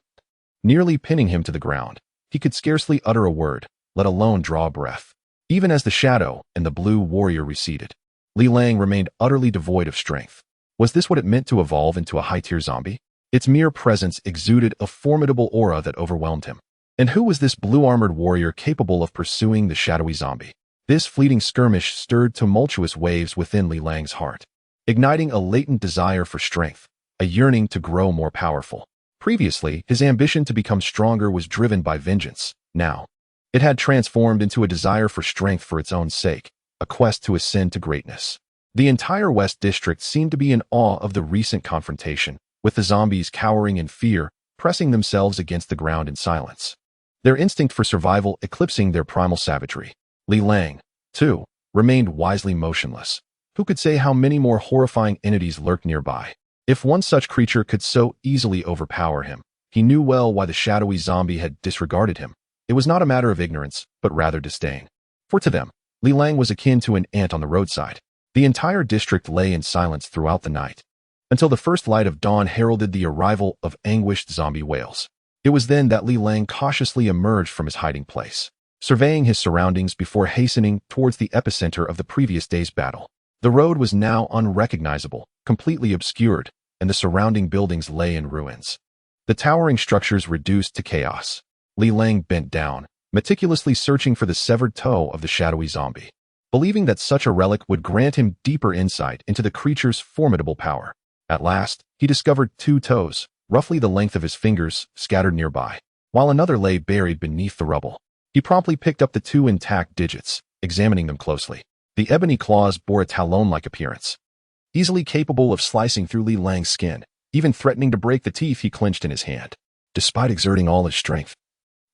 nearly pinning him to the ground. He could scarcely utter a word, let alone draw a breath. Even as the shadow and the blue warrior receded, Li Lang remained utterly devoid of strength. Was this what it meant to evolve into a high-tier zombie? Its mere presence exuded a formidable aura that overwhelmed him. And who was this blue-armored warrior capable of pursuing the shadowy zombie? This fleeting skirmish stirred tumultuous waves within Li Lang's heart, igniting a latent desire for strength, a yearning to grow more powerful. Previously, his ambition to become stronger was driven by vengeance. Now, it had transformed into a desire for strength for its own sake, a quest to ascend to greatness. The entire West District seemed to be in awe of the recent confrontation, with the zombies cowering in fear, pressing themselves against the ground in silence, their instinct for survival eclipsing their primal savagery. Li Lang, too, remained wisely motionless. Who could say how many more horrifying entities lurked nearby? If one such creature could so easily overpower him, he knew well why the shadowy zombie had disregarded him. It was not a matter of ignorance, but rather disdain. For to them, Li Lang was akin to an ant on the roadside. The entire district lay in silence throughout the night, until the first light of dawn heralded the arrival of anguished zombie wails. It was then that Li Lang cautiously emerged from his hiding place, surveying his surroundings before hastening towards the epicenter of the previous day's battle. The road was now unrecognizable, completely obscured, and the surrounding buildings lay in ruins, the towering structures reduced to chaos. Li Lang bent down, meticulously searching for the severed toe of the shadowy zombie, believing that such a relic would grant him deeper insight into the creature's formidable power. At last, he discovered 2 toes, roughly the length of his fingers, scattered nearby, while another lay buried beneath the rubble. He promptly picked up the 2 intact digits, examining them closely. The ebony claws bore a talon-like appearance, easily capable of slicing through Li Lang's skin. even threatening to break the teeth he clenched in his hand. Despite exerting all his strength,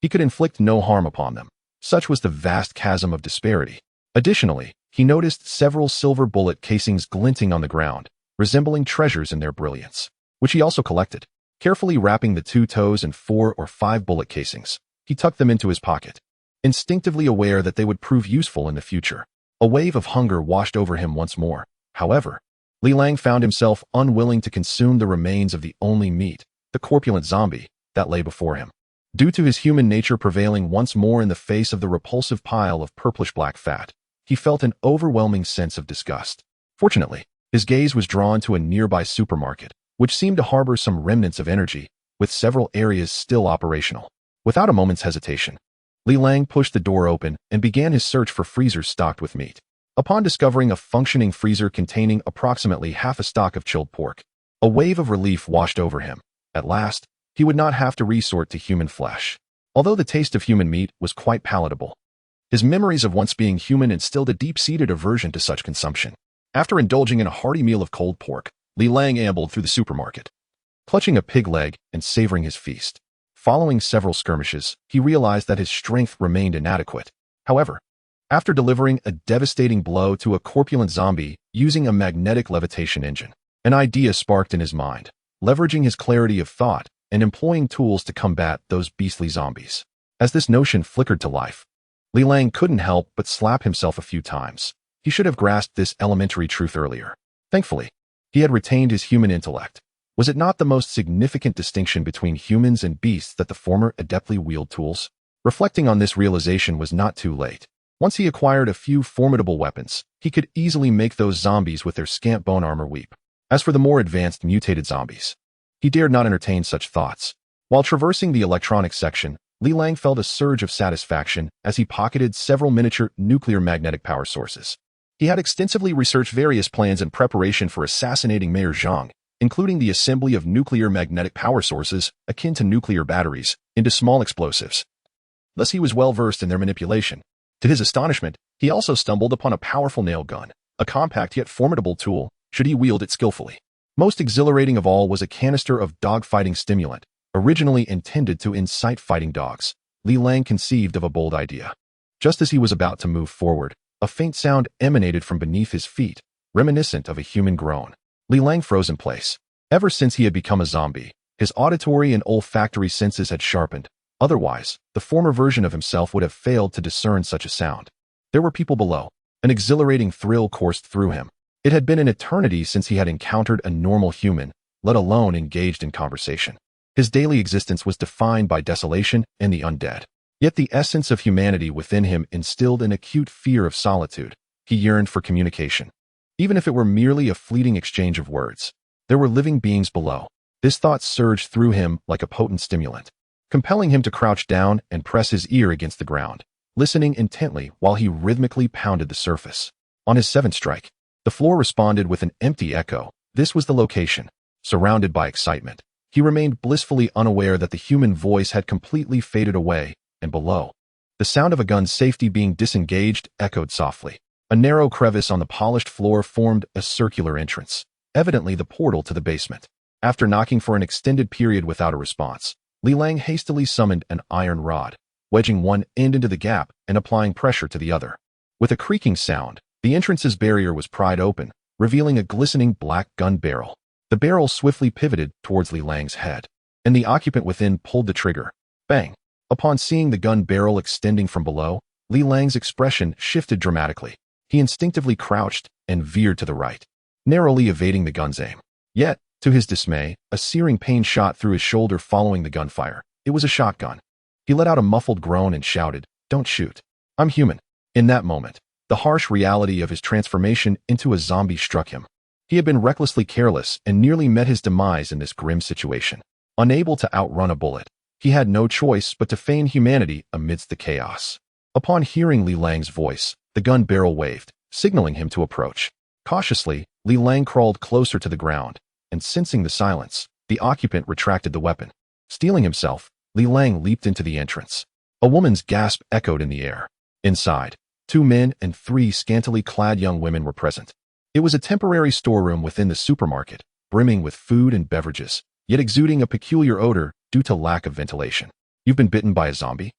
he could inflict no harm upon them. Such was the vast chasm of disparity. Additionally, he noticed several silver bullet casings glinting on the ground, resembling treasures in their brilliance, which he also collected. Carefully wrapping the 2 toes and 4 or 5 bullet casings, he tucked them into his pocket, instinctively aware that they would prove useful in the future. A wave of hunger washed over him once more. However, Li Lang found himself unwilling to consume the remains of the only meat, the corpulent zombie, that lay before him. Due to his human nature prevailing once more in the face of the repulsive pile of purplish-black fat, he felt an overwhelming sense of disgust. Fortunately, his gaze was drawn to a nearby supermarket, which seemed to harbor some remnants of energy, with several areas still operational. Without a moment's hesitation, Li Lang pushed the door open and began his search for freezers stocked with meat. Upon discovering a functioning freezer containing approximately half a stock of chilled pork, a wave of relief washed over him. At last, he would not have to resort to human flesh. Although the taste of human meat was quite palatable, his memories of once being human instilled a deep-seated aversion to such consumption. After indulging in a hearty meal of cold pork, Li Lang ambled through the supermarket, clutching a pig leg and savoring his feast. Following several skirmishes, he realized that his strength remained inadequate. However, after delivering a devastating blow to a corpulent zombie using a magnetic levitation engine, an idea sparked in his mind, leveraging his clarity of thought and employing tools to combat those beastly zombies. As this notion flickered to life, Li Lang couldn't help but slap himself a few times. He should have grasped this elementary truth earlier. Thankfully, he had retained his human intellect. Was it not the most significant distinction between humans and beasts that the former adeptly wield tools? Reflecting on this realization was not too late. Once he acquired a few formidable weapons, he could easily make those zombies with their scant bone armor weep. As for the more advanced mutated zombies, he dared not entertain such thoughts. While traversing the electronics section, Li Lang felt a surge of satisfaction as he pocketed several miniature nuclear magnetic power sources. He had extensively researched various plans in preparation for assassinating Mayor Zhang, including the assembly of nuclear magnetic power sources, akin to nuclear batteries, into small explosives. Thus he was well versed in their manipulation. To his astonishment, he also stumbled upon a powerful nail gun, a compact yet formidable tool, should he wield it skillfully. Most exhilarating of all was a canister of dog-fighting stimulant, originally intended to incite fighting dogs. Li Lang conceived of a bold idea. Just as he was about to move forward, a faint sound emanated from beneath his feet, reminiscent of a human groan. Li Lang froze in place. Ever since he had become a zombie, his auditory and olfactory senses had sharpened. Otherwise, the former version of himself would have failed to discern such a sound. There were people below. An exhilarating thrill coursed through him. It had been an eternity since he had encountered a normal human, let alone engaged in conversation. His daily existence was defined by desolation and the undead. Yet the essence of humanity within him instilled an acute fear of solitude. He yearned for communication. Even if it were merely a fleeting exchange of words, there were living beings below. This thought surged through him like a potent stimulant, compelling him to crouch down and press his ear against the ground, listening intently while he rhythmically pounded the surface. On his 7th strike, the floor responded with an empty echo. This was the location. Surrounded by excitement, he remained blissfully unaware that the human voice had completely faded away, and below, the sound of a gun's safety being disengaged echoed softly. A narrow crevice on the polished floor formed a circular entrance, evidently the portal to the basement. After knocking for an extended period without a response, Li Lang hastily summoned an iron rod, wedging one end into the gap and applying pressure to the other. With a creaking sound, the entrance's barrier was pried open, revealing a glistening black gun barrel. The barrel swiftly pivoted towards Li Lang's head, and the occupant within pulled the trigger. Bang! Upon seeing the gun barrel extending from below, Li Lang's expression shifted dramatically. He instinctively crouched and veered to the right, narrowly evading the gun's aim. Yet, to his dismay, a searing pain shot through his shoulder following the gunfire. It was a shotgun. He let out a muffled groan and shouted, "Don't shoot. I'm human." In that moment, the harsh reality of his transformation into a zombie struck him. He had been recklessly careless and nearly met his demise in this grim situation. Unable to outrun a bullet, he had no choice but to feign humanity amidst the chaos. Upon hearing Li Lang's voice, the gun barrel waved, signaling him to approach. Cautiously, Li Lang crawled closer to the ground, and sensing the silence, the occupant retracted the weapon. Steeling himself, Li Lang leaped into the entrance. A woman's gasp echoed in the air. Inside, 2 men and 3 scantily clad young women were present. It was a temporary storeroom within the supermarket, brimming with food and beverages, yet exuding a peculiar odor due to lack of ventilation. You've been bitten by a zombie?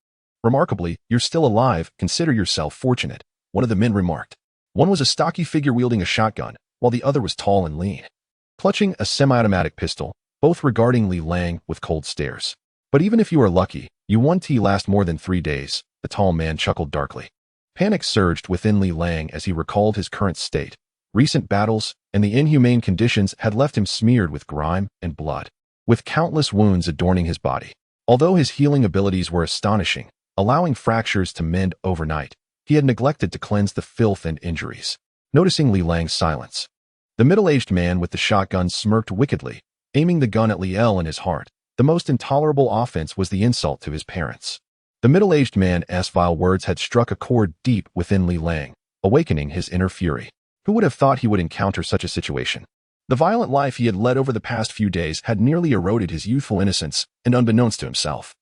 Remarkably, you're still alive. Consider yourself fortunate, one of the men remarked. One was a stocky figure wielding a shotgun, while the other was tall and lean, clutching a semi-automatic pistol, both regarding Li Lang with cold stares. But even if you are lucky, you won't last more than 3 days, the tall man chuckled darkly. Panic surged within Li Lang as he recalled his current state. Recent battles and the inhumane conditions had left him smeared with grime and blood, with countless wounds adorning his body. Although his healing abilities were astonishing, allowing fractures to mend overnight, he had neglected to cleanse the filth and injuries. Noticing Li Lang's silence, the middle-aged man with the shotgun smirked wickedly, aiming the gun at Li L in his heart. The most intolerable offense was the insult to his parents. The middle-aged man's vile words had struck a chord deep within Li Lang, awakening his inner fury. Who would have thought he would encounter such a situation? The violent life he had led over the past few days had nearly eroded his youthful innocence, and unbeknownst to himself,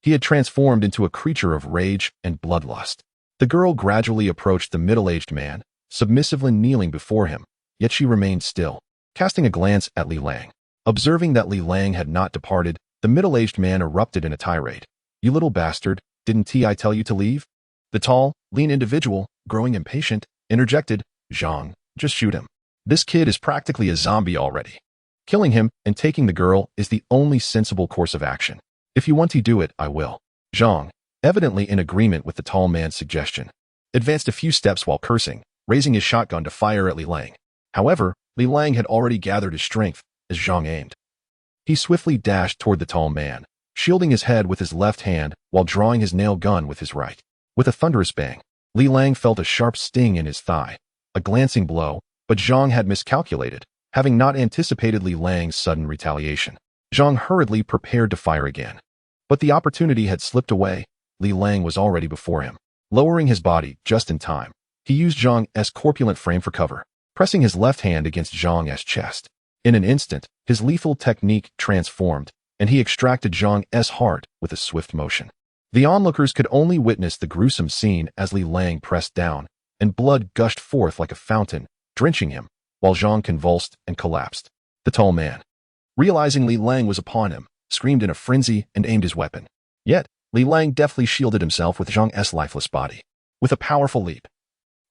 he had transformed into a creature of rage and bloodlust. The girl gradually approached the middle-aged man, submissively kneeling before him, yet she remained still, casting a glance at Li Lang. Observing that Li Lang had not departed, the middle-aged man erupted in a tirade. You little bastard, didn't I tell you to leave? The tall, lean individual, growing impatient, interjected, Zhang, just shoot him. This kid is practically a zombie already. Killing him and taking the girl is the only sensible course of action. If you want to do it, I will. Zhang, evidently in agreement with the tall man's suggestion, advanced a few steps while cursing, raising his shotgun to fire at Li Lang. However, Li Lang had already gathered his strength as Zhang aimed. He swiftly dashed toward the tall man, shielding his head with his left hand while drawing his nail gun with his right. With a thunderous bang, Li Lang felt a sharp sting in his thigh, a glancing blow, but Zhang had miscalculated, having not anticipated Li Lang's sudden retaliation. Zhang hurriedly prepared to fire again. But the opportunity had slipped away. Li Lang was already before him. Lowering his body just in time, he used Zhang's corpulent frame for cover, pressing his left hand against Zhang's chest. In an instant, his lethal technique transformed, and he extracted Zhang's heart with a swift motion. The onlookers could only witness the gruesome scene as Li Lang pressed down, and blood gushed forth like a fountain, drenching him, while Zhang convulsed and collapsed. The tall man, realizing Li Lang was upon him, screamed in a frenzy and aimed his weapon. Yet, Li Lang deftly shielded himself with Zhang's lifeless body. With a powerful leap,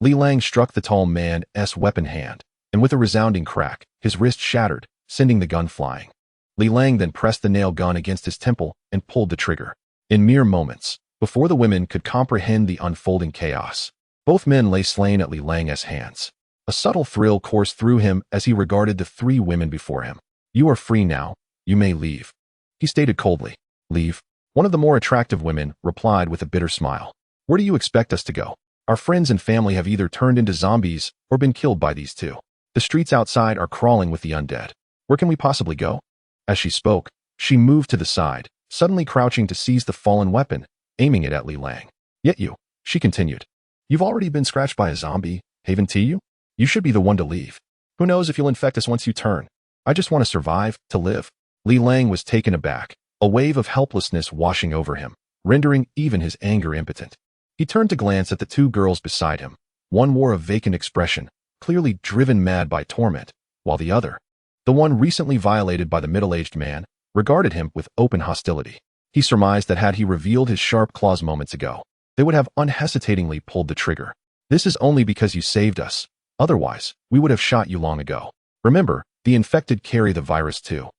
Li Lang struck the tall man's weapon hand, and with a resounding crack, his wrist shattered, sending the gun flying. Li Lang then pressed the nail gun against his temple and pulled the trigger. In mere moments, before the women could comprehend the unfolding chaos, both men lay slain at Li Lang's hands. A subtle thrill coursed through him as he regarded the 3 women before him. You are free now. You may leave, he stated coldly. Leave? One of the more attractive women replied with a bitter smile. Where do you expect us to go? Our friends and family have either turned into zombies or been killed by these 2. The streets outside are crawling with the undead. Where can we possibly go? As she spoke, she moved to the side, suddenly crouching to seize the fallen weapon, aiming it at Li Lang. Yet you, she continued. You've already been scratched by a zombie, haven't you? You should be the one to leave. Who knows if you'll infect us once you turn. I just want to survive, to live. Li Lang was taken aback, a wave of helplessness washing over him, rendering even his anger impotent. He turned to glance at the 2 girls beside him. One wore a vacant expression, clearly driven mad by torment, while the other, the one recently violated by the middle-aged man, regarded him with open hostility. He surmised that had he revealed his sharp claws moments ago, they would have unhesitatingly pulled the trigger. This is only because you saved us. Otherwise, we would have shot you long ago. Remember, the infected carry the virus too.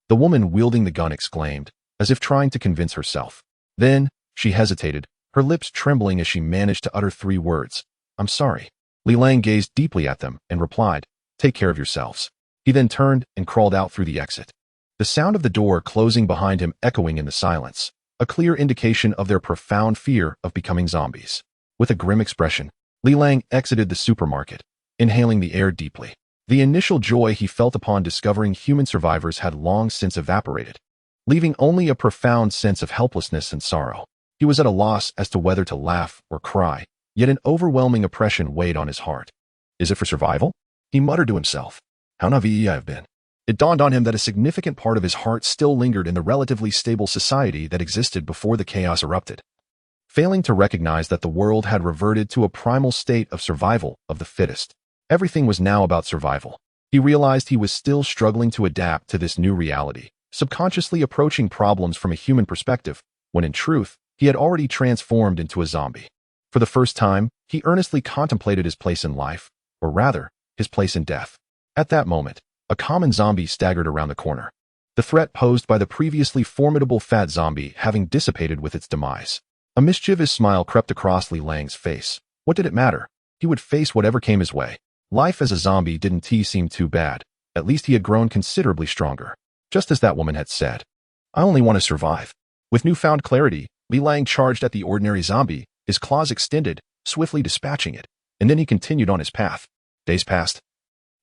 The woman wielding the gun exclaimed, as if trying to convince herself. Then, she hesitated, her lips trembling as she managed to utter 3 words. I'm sorry. Li Lang gazed deeply at them and replied, Take care of yourselves. He then turned and crawled out through the exit. The sound of the door closing behind him echoing in the silence, a clear indication of their profound fear of becoming zombies. With a grim expression, Li Lang exited the supermarket, inhaling the air deeply. The initial joy he felt upon discovering human survivors had long since evaporated, leaving only a profound sense of helplessness and sorrow. He was at a loss as to whether to laugh or cry, yet an overwhelming oppression weighed on his heart. Is it for survival? He muttered to himself. How naive I have been. It dawned on him that a significant part of his heart still lingered in the relatively stable society that existed before the chaos erupted. Failing to recognize that the world had reverted to a primal state of survival of the fittest. Everything was now about survival. He realized he was still struggling to adapt to this new reality, subconsciously approaching problems from a human perspective, when in truth, he had already transformed into a zombie. For the first time, he earnestly contemplated his place in life, or rather, his place in death. At that moment, a common zombie staggered around the corner, the threat posed by the previously formidable fat zombie having dissipated with its demise. A mischievous smile crept across Li Lang's face. What did it matter? He would face whatever came his way. Life as a zombie didn't seem too bad. At least he had grown considerably stronger. Just as that woman had said. I only want to survive. With newfound clarity, Li Lang charged at the ordinary zombie, his claws extended, swiftly dispatching it, and then he continued on his path. Days passed,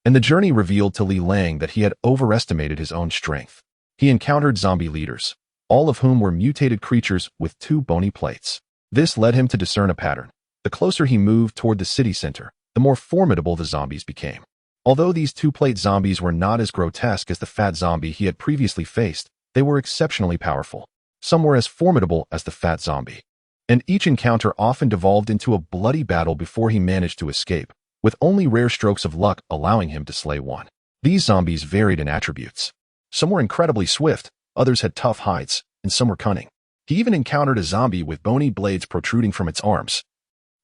and the journey revealed to Li Lang that he had overestimated his own strength. He encountered zombie leaders, all of whom were mutated creatures with 2 bony plates. This led him to discern a pattern. The closer he moved toward the city center, the more formidable the zombies became. Although these 2-plate zombies were not as grotesque as the fat zombie he had previously faced, they were exceptionally powerful. Some were as formidable as the fat zombie. And each encounter often devolved into a bloody battle before he managed to escape, with only rare strokes of luck allowing him to slay one. These zombies varied in attributes. Some were incredibly swift, others had tough hides, and some were cunning. He even encountered a zombie with bony blades protruding from its arms,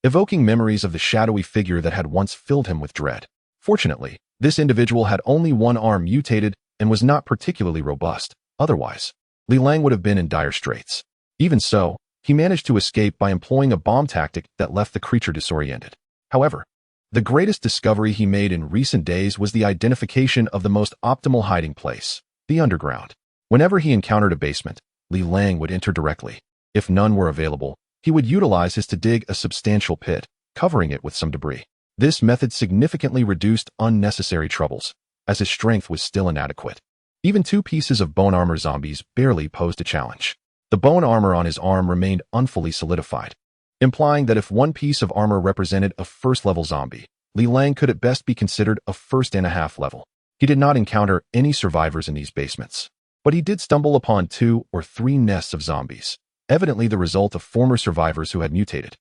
evoking memories of the shadowy figure that had once filled him with dread. Fortunately, this individual had only one arm mutated and was not particularly robust. Otherwise, Li Lang would have been in dire straits. Even so, he managed to escape by employing a bomb tactic that left the creature disoriented. However, the greatest discovery he made in recent days was the identification of the most optimal hiding place, the underground. Whenever he encountered a basement, Li Lang would enter directly. If none were available, he would utilize his to dig a substantial pit, covering it with some debris. This method significantly reduced unnecessary troubles, as his strength was still inadequate. Even 2 pieces of bone armor zombies barely posed a challenge. The bone armor on his arm remained unfully solidified, implying that if one piece of armor represented a first-level zombie, Li Lang could at best be considered a first-and-a-half level. He did not encounter any survivors in these basements, but he did stumble upon 2 or 3 nests of zombies, evidently the result of former survivors who had mutated.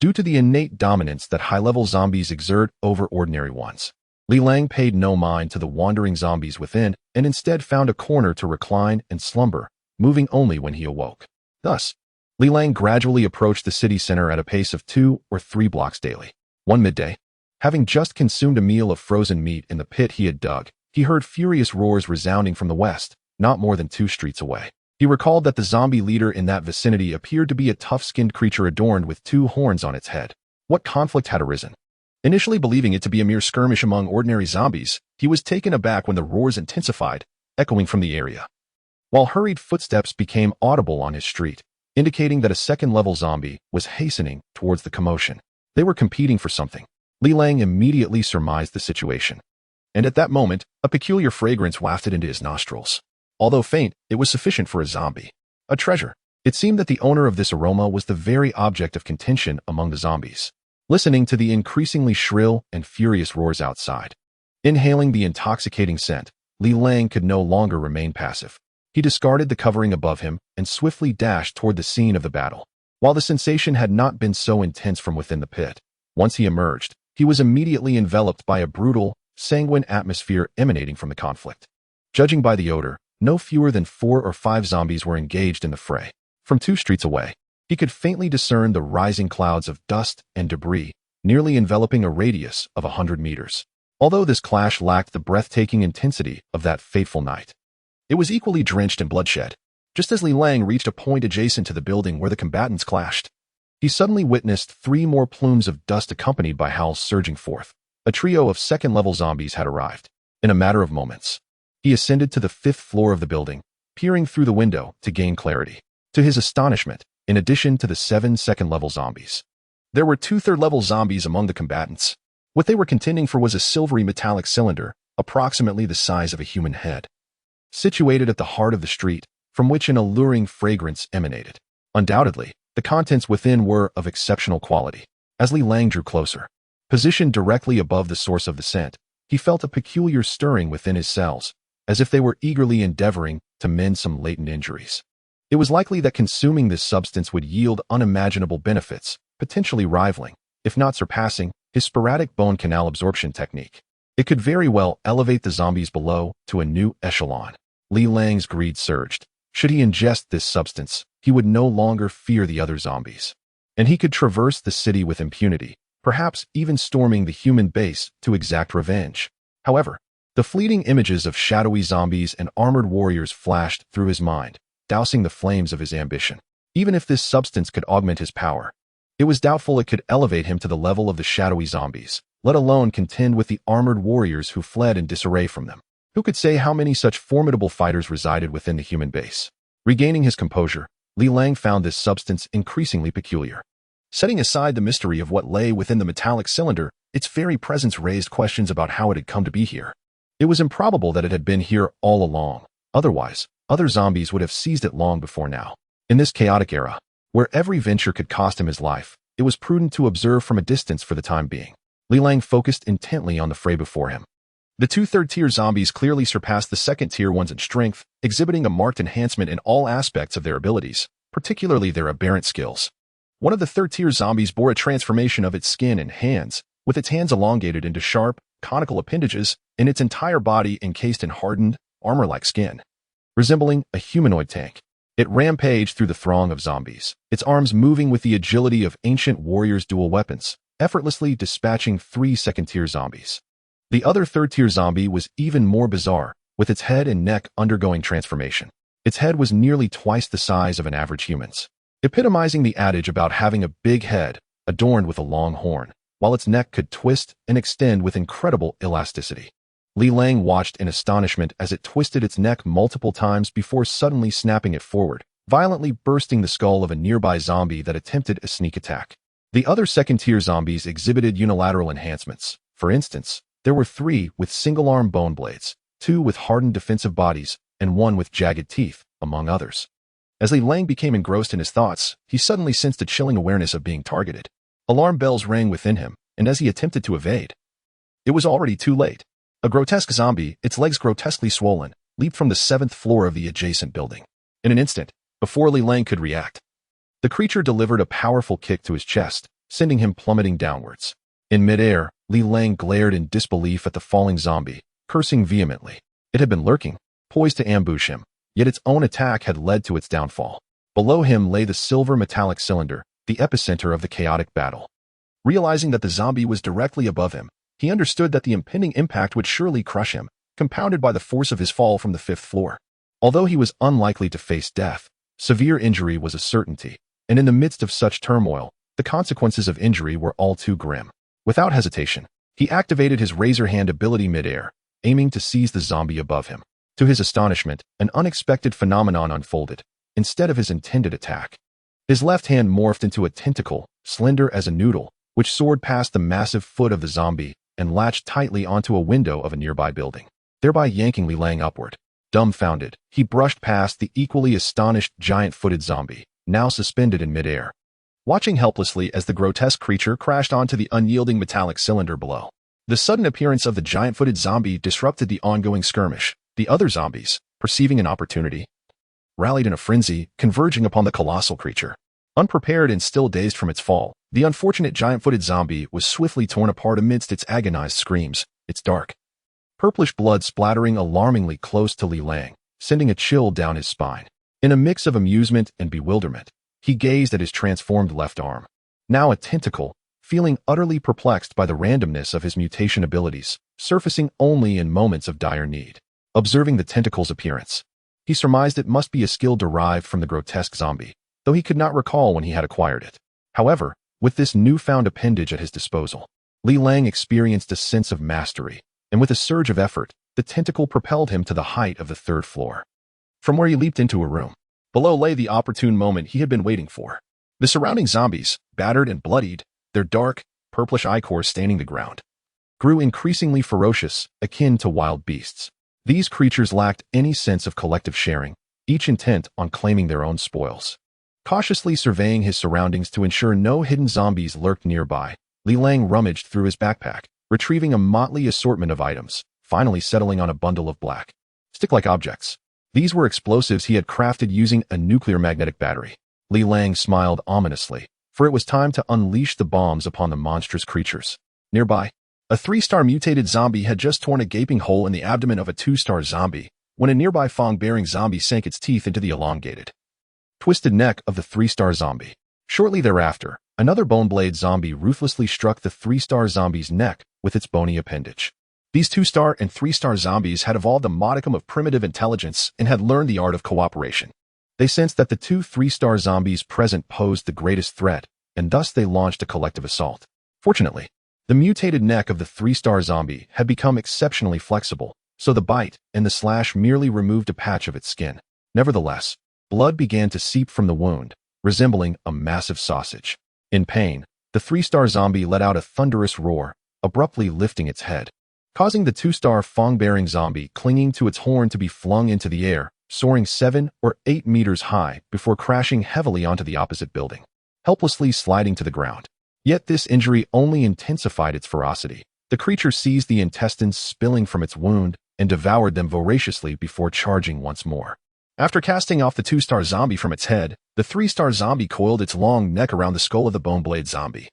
Due to the innate dominance that high-level zombies exert over ordinary ones, Li Lang paid no mind to the wandering zombies within and instead found a corner to recline and slumber, moving only when he awoke. Thus, Li Lang gradually approached the city center at a pace of 2 or 3 blocks daily. One midday, having just consumed a meal of frozen meat in the pit he had dug, he heard furious roars resounding from the west, not more than 2 streets away. He recalled that the zombie leader in that vicinity appeared to be a tough-skinned creature adorned with 2 horns on its head. What conflict had arisen? Initially believing it to be a mere skirmish among ordinary zombies, he was taken aback when the roars intensified, echoing from the area, while hurried footsteps became audible on his street, indicating that a second-level zombie was hastening towards the commotion. They were competing for something. Li Lang immediately surmised the situation. And at that moment, a peculiar fragrance wafted into his nostrils. Although faint, it was sufficient for a zombie. A treasure. It seemed that the owner of this aroma was the very object of contention among the zombies. Listening to the increasingly shrill and furious roars outside, inhaling the intoxicating scent, Li Lang could no longer remain passive. He discarded the covering above him and swiftly dashed toward the scene of the battle. While the sensation had not been so intense from within the pit, once he emerged, he was immediately enveloped by a brutal, sanguine atmosphere emanating from the conflict. Judging by the odor, no fewer than 4 or 5 zombies were engaged in the fray. From 2 streets away, he could faintly discern the rising clouds of dust and debris, nearly enveloping a radius of 100 meters. Although this clash lacked the breathtaking intensity of that fateful night, it was equally drenched in bloodshed. Just as Li Lang reached a point adjacent to the building where the combatants clashed, he suddenly witnessed 3 more plumes of dust accompanied by howls surging forth. A trio of second-level zombies had arrived. In a matter of moments, he ascended to the 5th floor of the building, peering through the window to gain clarity. To his astonishment, in addition to the 7 second-level zombies, there were 2 third-level zombies among the combatants. What they were contending for was a silvery metallic cylinder, approximately the size of a human head, situated at the heart of the street, from which an alluring fragrance emanated. Undoubtedly, the contents within were of exceptional quality. As Li Lang drew closer, positioned directly above the source of the scent, he felt a peculiar stirring within his cells, as if they were eagerly endeavoring to mend some latent injuries. It was likely that consuming this substance would yield unimaginable benefits, potentially rivaling, if not surpassing, his sporadic bone canal absorption technique. It could very well elevate the zombies below to a new echelon. Li Lang's greed surged. Should he ingest this substance, he would no longer fear the other zombies. And he could traverse the city with impunity, perhaps even storming the human base to exact revenge. However, the fleeting images of shadowy zombies and armored warriors flashed through his mind, dousing the flames of his ambition. Even if this substance could augment his power, it was doubtful it could elevate him to the level of the shadowy zombies, let alone contend with the armored warriors who fled in disarray from them. Who could say how many such formidable fighters resided within the human base? Regaining his composure, Li Lang found this substance increasingly peculiar. Setting aside the mystery of what lay within the metallic cylinder, its very presence raised questions about how it had come to be here. It was improbable that it had been here all along. Otherwise, other zombies would have seized it long before now. In this chaotic era, where every venture could cost him his life, it was prudent to observe from a distance for the time being. Li Lang focused intently on the fray before him. The two third-tier zombies clearly surpassed the second-tier ones in strength, exhibiting a marked enhancement in all aspects of their abilities, particularly their aberrant skills. One of the third-tier zombies bore a transformation of its skin and hands, with its hands elongated into sharp, conical appendages, and its entire body encased in hardened, armor-like skin. Resembling a humanoid tank, it rampaged through the throng of zombies, its arms moving with the agility of ancient warriors' dual weapons, effortlessly dispatching 3 second-tier zombies. The other third-tier zombie was even more bizarre, with its head and neck undergoing transformation. Its head was nearly twice the size of an average human's, epitomizing the adage about having a big head adorned with a long horn, while its neck could twist and extend with incredible elasticity. Li Lang watched in astonishment as it twisted its neck multiple times before suddenly snapping it forward, violently bursting the skull of a nearby zombie that attempted a sneak attack. The other second-tier zombies exhibited unilateral enhancements. For instance, there were 3 with single-arm bone blades, 2 with hardened defensive bodies, and 1 with jagged teeth, among others. As Li Lang became engrossed in his thoughts, he suddenly sensed a chilling awareness of being targeted. Alarm bells rang within him, and as he attempted to evade, it was already too late. A grotesque zombie, its legs grotesquely swollen, leaped from the 7th floor of the adjacent building. In an instant, before Li Lang could react, the creature delivered a powerful kick to his chest, sending him plummeting downwards. In midair, Li Lang glared in disbelief at the falling zombie, cursing vehemently. It had been lurking, poised to ambush him, yet its own attack had led to its downfall. Below him lay the silver metallic cylinder, the epicenter of the chaotic battle. Realizing that the zombie was directly above him, he understood that the impending impact would surely crush him, compounded by the force of his fall from the 5th floor. Although he was unlikely to face death, severe injury was a certainty, and in the midst of such turmoil, the consequences of injury were all too grim. Without hesitation, he activated his razor hand ability midair, aiming to seize the zombie above him. To his astonishment, an unexpected phenomenon unfolded. Instead of his intended attack, his left hand morphed into a tentacle, slender as a noodle, which soared past the massive foot of the zombie and latched tightly onto a window of a nearby building, thereby yanking Li Lang upward. Dumbfounded, he brushed past the equally astonished giant-footed zombie, now suspended in midair, watching helplessly as the grotesque creature crashed onto the unyielding metallic cylinder below. The sudden appearance of the giant-footed zombie disrupted the ongoing skirmish. The other zombies, perceiving an opportunity, rallied in a frenzy, converging upon the colossal creature. Unprepared and still dazed from its fall, the unfortunate giant-footed zombie was swiftly torn apart amidst its agonized screams, its dark, purplish blood splattering alarmingly close to Li Lang, sending a chill down his spine. In a mix of amusement and bewilderment, he gazed at his transformed left arm, now a tentacle, feeling utterly perplexed by the randomness of his mutation abilities, surfacing only in moments of dire need. Observing the tentacle's appearance, he surmised it must be a skill derived from the grotesque zombie, though he could not recall when he had acquired it. However, with this newfound appendage at his disposal, Li Lang experienced a sense of mastery, and with a surge of effort, the tentacle propelled him to the height of the 3rd floor, from where he leaped into a room. Below lay the opportune moment he had been waiting for. The surrounding zombies, battered and bloodied, their dark, purplish ichors staining the ground, grew increasingly ferocious, akin to wild beasts. These creatures lacked any sense of collective sharing, each intent on claiming their own spoils. Cautiously surveying his surroundings to ensure no hidden zombies lurked nearby, Li Lang rummaged through his backpack, retrieving a motley assortment of items, finally settling on a bundle of black, stick-like objects. These were explosives he had crafted using a nuclear magnetic battery. Li Lang smiled ominously, for it was time to unleash the bombs upon the monstrous creatures. Nearby, A 3-star mutated zombie had just torn a gaping hole in the abdomen of a 2-star zombie when a nearby fang-bearing zombie sank its teeth into the elongated, twisted neck of the 3-star zombie. Shortly thereafter, another bone-blade zombie ruthlessly struck the 3-star zombie's neck with its bony appendage. These 2-star and 3-star zombies had evolved a modicum of primitive intelligence and had learned the art of cooperation. They sensed that the two 3-star zombies present posed the greatest threat, and thus they launched a collective assault. Fortunately, the mutated neck of the 3-star zombie had become exceptionally flexible, so the bite and the slash merely removed a patch of its skin. Nevertheless, blood began to seep from the wound, resembling a massive sausage. In pain, the 3-star zombie let out a thunderous roar, abruptly lifting its head, causing the 2-star fang-bearing zombie clinging to its horn to be flung into the air, soaring 7 or 8 meters high before crashing heavily onto the opposite building, helplessly sliding to the ground. Yet this injury only intensified its ferocity. The creature seized the intestines spilling from its wound and devoured them voraciously before charging once more. After casting off the 2-star zombie from its head, the 3-star zombie coiled its long neck around the skull of the bone-blade zombie,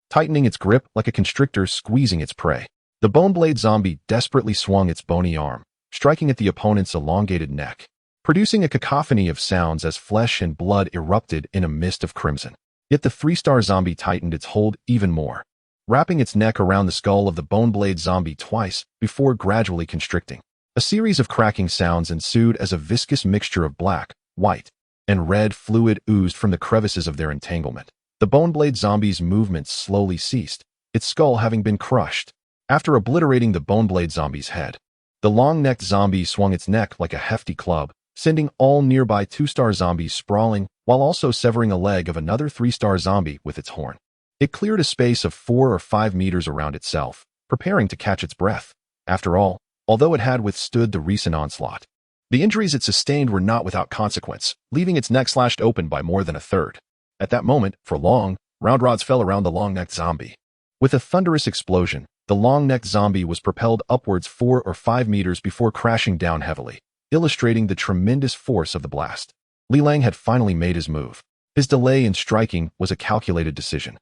tightening its grip like a constrictor squeezing its prey. The bone-blade zombie desperately swung its bony arm, striking at the opponent's elongated neck, producing a cacophony of sounds as flesh and blood erupted in a mist of crimson. Yet the 3-star zombie tightened its hold even more, wrapping its neck around the skull of the bone-blade zombie twice before gradually constricting. A series of cracking sounds ensued as a viscous mixture of black, white, and red fluid oozed from the crevices of their entanglement. The bone-blade zombie's movements slowly ceased, its skull having been crushed. After obliterating the bone-blade zombie's head, the long-necked zombie swung its neck like a hefty club, sending all nearby 2-star zombies sprawling while also severing a leg of another 3-star zombie with its horn. It cleared a space of 4 or 5 meters around itself, preparing to catch its breath. After all, although it had withstood the recent onslaught, the injuries it sustained were not without consequence, leaving its neck slashed open by more than a third. At that moment, for long, round rods fell around the long-necked zombie. With a thunderous explosion, the long-necked zombie was propelled upwards 4 or 5 meters before crashing down heavily, illustrating the tremendous force of the blast. Li Lang had finally made his move. His delay in striking was a calculated decision,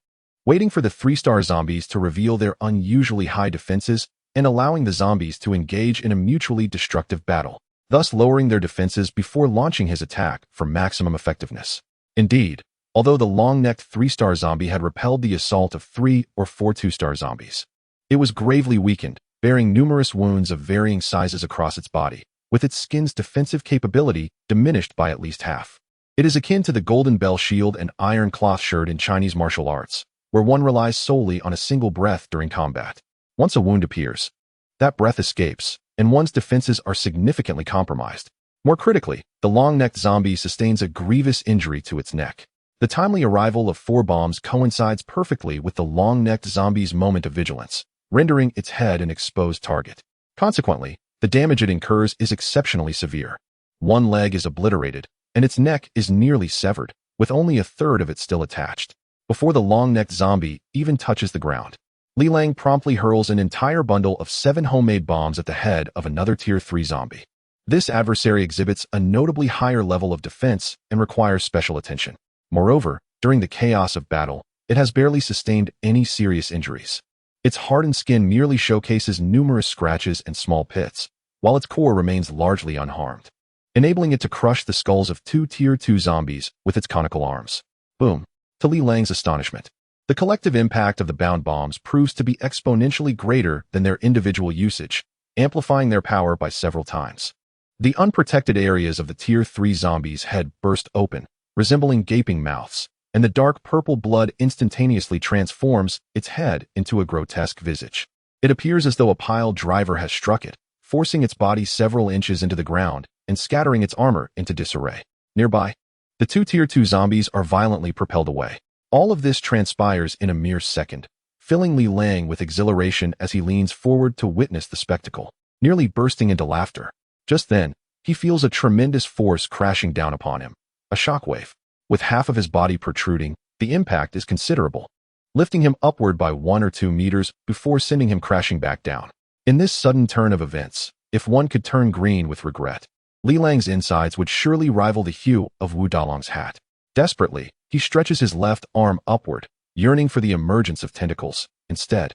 waiting for the 3-star zombies to reveal their unusually high defenses and allowing the zombies to engage in a mutually destructive battle, thus lowering their defenses before launching his attack for maximum effectiveness. Indeed, although the long-necked 3-star zombie had repelled the assault of 3 or 4 2-star zombies, it was gravely weakened, bearing numerous wounds of varying sizes across its body, with its skin's defensive capability diminished by at least half. It is akin to the golden bell shield and iron cloth shirt in Chinese martial arts, where one relies solely on a single breath during combat. Once a wound appears, that breath escapes, and one's defenses are significantly compromised. More critically, the long-necked zombie sustains a grievous injury to its neck. The timely arrival of 4 bombs coincides perfectly with the long-necked zombie's moment of vigilance, rendering its head an exposed target. Consequently, the damage it incurs is exceptionally severe. One leg is obliterated, and its neck is nearly severed, with only a third of it still attached. Before the long-necked zombie even touches the ground, Li Lang promptly hurls an entire bundle of 7 homemade bombs at the head of another Tier 3 zombie. This adversary exhibits a notably higher level of defense and requires special attention. Moreover, during the chaos of battle, it has barely sustained any serious injuries. Its hardened skin merely showcases numerous scratches and small pits, while its core remains largely unharmed, enabling it to crush the skulls of 2 Tier 2 zombies with its conical arms. Boom! To Li Lang's astonishment, the collective impact of the bound bombs proves to be exponentially greater than their individual usage, amplifying their power by several times. The unprotected areas of the Tier 3 zombies' head burst open, resembling gaping mouths, and the dark purple blood instantaneously transforms its head into a grotesque visage. It appears as though a pile driver has struck it, forcing its body several inches into the ground and scattering its armor into disarray. Nearby, the 2 Tier 2 zombies are violently propelled away. All of this transpires in a mere second, filling Li Lang with exhilaration as he leans forward to witness the spectacle, nearly bursting into laughter. Just then, he feels a tremendous force crashing down upon him, a shockwave. With half of his body protruding, the impact is considerable, lifting him upward by 1 or 2 meters before sending him crashing back down. In this sudden turn of events, if one could turn green with regret, Li Lang's insides would surely rival the hue of Wu Dalong's hat. Desperately, he stretches his left arm upward, yearning for the emergence of tentacles. Instead,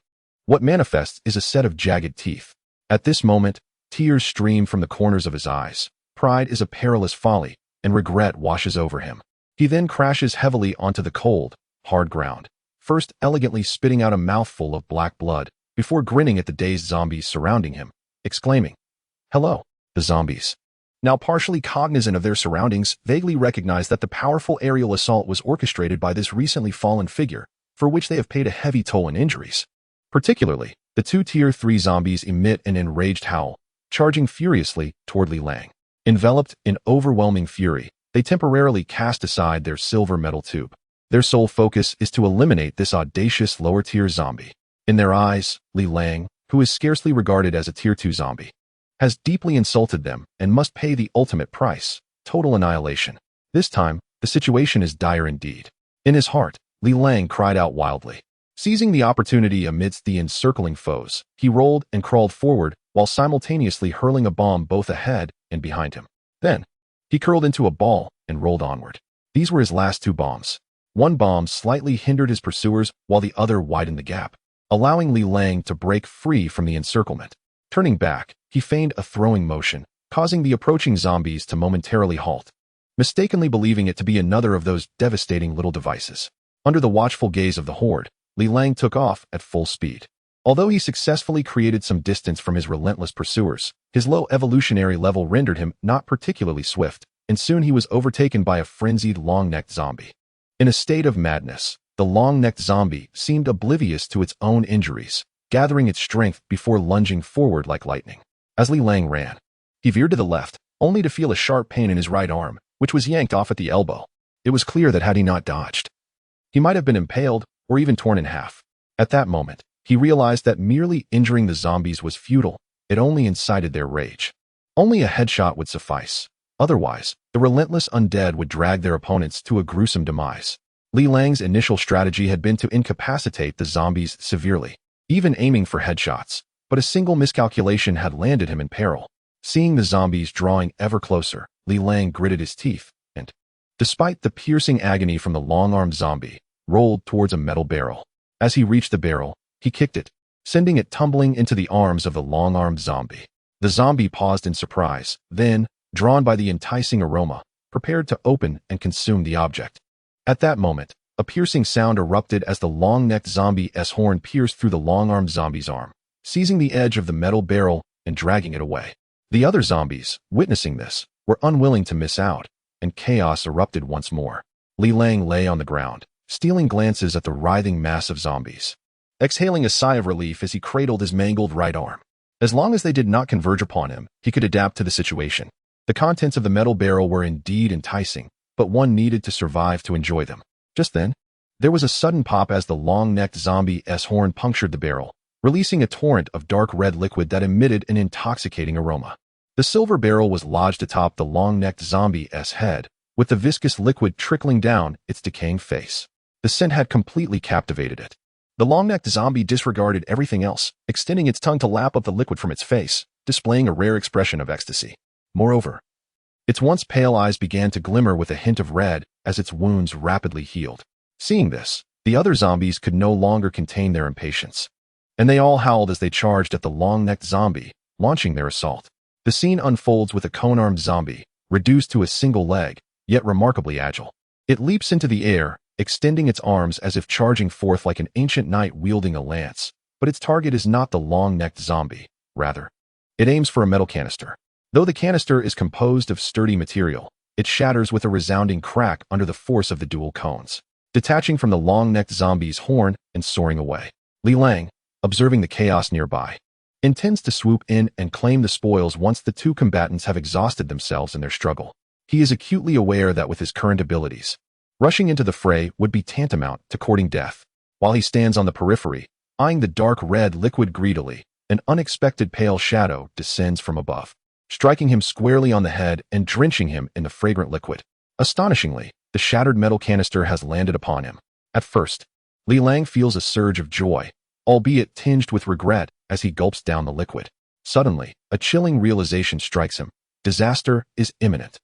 What manifests is a set of jagged teeth. At this moment, tears stream from the corners of his eyes. Pride is a perilous folly, and regret washes over him. He then crashes heavily onto the cold, hard ground, first elegantly spitting out a mouthful of black blood, before grinning at the dazed zombies surrounding him, exclaiming, "Hello." The zombies, now partially cognizant of their surroundings, vaguely recognize that the powerful aerial assault was orchestrated by this recently fallen figure, for which they have paid a heavy toll in injuries. Particularly, the two Tier 3 zombies emit an enraged howl, charging furiously toward Li Lang. Enveloped in overwhelming fury, they temporarily cast aside their silver metal tube. Their sole focus is to eliminate this audacious lower-tier zombie. In their eyes, Li Lang, who is scarcely regarded as a Tier 2 zombie, has deeply insulted them and must pay the ultimate price, total annihilation. This time, the situation is dire indeed. In his heart, Li Lang cried out wildly. Seizing the opportunity amidst the encircling foes, he rolled and crawled forward while simultaneously hurling a bomb both ahead and behind him. Then, he curled into a ball and rolled onward. These were his last two bombs. One bomb slightly hindered his pursuers while the other widened the gap, allowing Li Lang to break free from the encirclement. Turning back, he feigned a throwing motion, causing the approaching zombies to momentarily halt, mistakenly believing it to be another of those devastating little devices. Under the watchful gaze of the horde, Li Lang took off at full speed. Although he successfully created some distance from his relentless pursuers, his low evolutionary level rendered him not particularly swift, and soon he was overtaken by a frenzied long-necked zombie. In a state of madness, the long-necked zombie seemed oblivious to its own injuries, gathering its strength before lunging forward like lightning. As Li Lang ran, he veered to the left, only to feel a sharp pain in his right arm, which was yanked off at the elbow. It was clear that had he not dodged, he might have been impaled or even torn in half. At that moment, he realized that merely injuring the zombies was futile. It only incited their rage. Only a headshot would suffice. Otherwise, the relentless undead would drag their opponents to a gruesome demise. Li Lang's initial strategy had been to incapacitate the zombies severely, even aiming for headshots, but a single miscalculation had landed him in peril. Seeing the zombies drawing ever closer, Li Lang gritted his teeth and, despite the piercing agony from the long-armed zombie, rolled towards a metal barrel. As he reached the barrel, he kicked it, sending it tumbling into the arms of the long-armed zombie. The zombie paused in surprise, then, drawn by the enticing aroma, prepared to open and consume the object. At that moment, a piercing sound erupted as the long-necked zombie's horn pierced through the long-armed zombie's arm, seizing the edge of the metal barrel and dragging it away. The other zombies, witnessing this, were unwilling to miss out, and chaos erupted once more. Li Lang lay on the ground, stealing glances at the writhing mass of zombies, exhaling a sigh of relief as he cradled his mangled right arm. As long as they did not converge upon him, he could adapt to the situation. The contents of the metal barrel were indeed enticing, but one needed to survive to enjoy them. Just then, there was a sudden pop as the long-necked zombie's horn punctured the barrel, releasing a torrent of dark red liquid that emitted an intoxicating aroma. The silver barrel was lodged atop the long-necked zombie's head, with the viscous liquid trickling down its decaying face. The scent had completely captivated it. The long-necked zombie disregarded everything else, extending its tongue to lap up the liquid from its face, displaying a rare expression of ecstasy. Moreover, its once pale eyes began to glimmer with a hint of red as its wounds rapidly healed. Seeing this, the other zombies could no longer contain their impatience, and they all howled as they charged at the long-necked zombie, launching their assault. The scene unfolds with a cone-armed zombie, reduced to a single leg, yet remarkably agile. It leaps into the air, extending its arms as if charging forth like an ancient knight wielding a lance, but its target is not the long-necked zombie. Rather, it aims for a metal canister. Though the canister is composed of sturdy material, it shatters with a resounding crack under the force of the dual cones, detaching from the long-necked zombie's horn and soaring away. Li Lang, observing the chaos nearby, intends to swoop in and claim the spoils once the two combatants have exhausted themselves in their struggle. He is acutely aware that with his current abilities, rushing into the fray would be tantamount to courting death. While he stands on the periphery, eyeing the dark red liquid greedily, an unexpected pale shadow descends from above, striking him squarely on the head and drenching him in the fragrant liquid. Astonishingly, the shattered metal canister has landed upon him. At first, Li Lang feels a surge of joy, albeit tinged with regret, as he gulps down the liquid. Suddenly, a chilling realization strikes him. Disaster is imminent.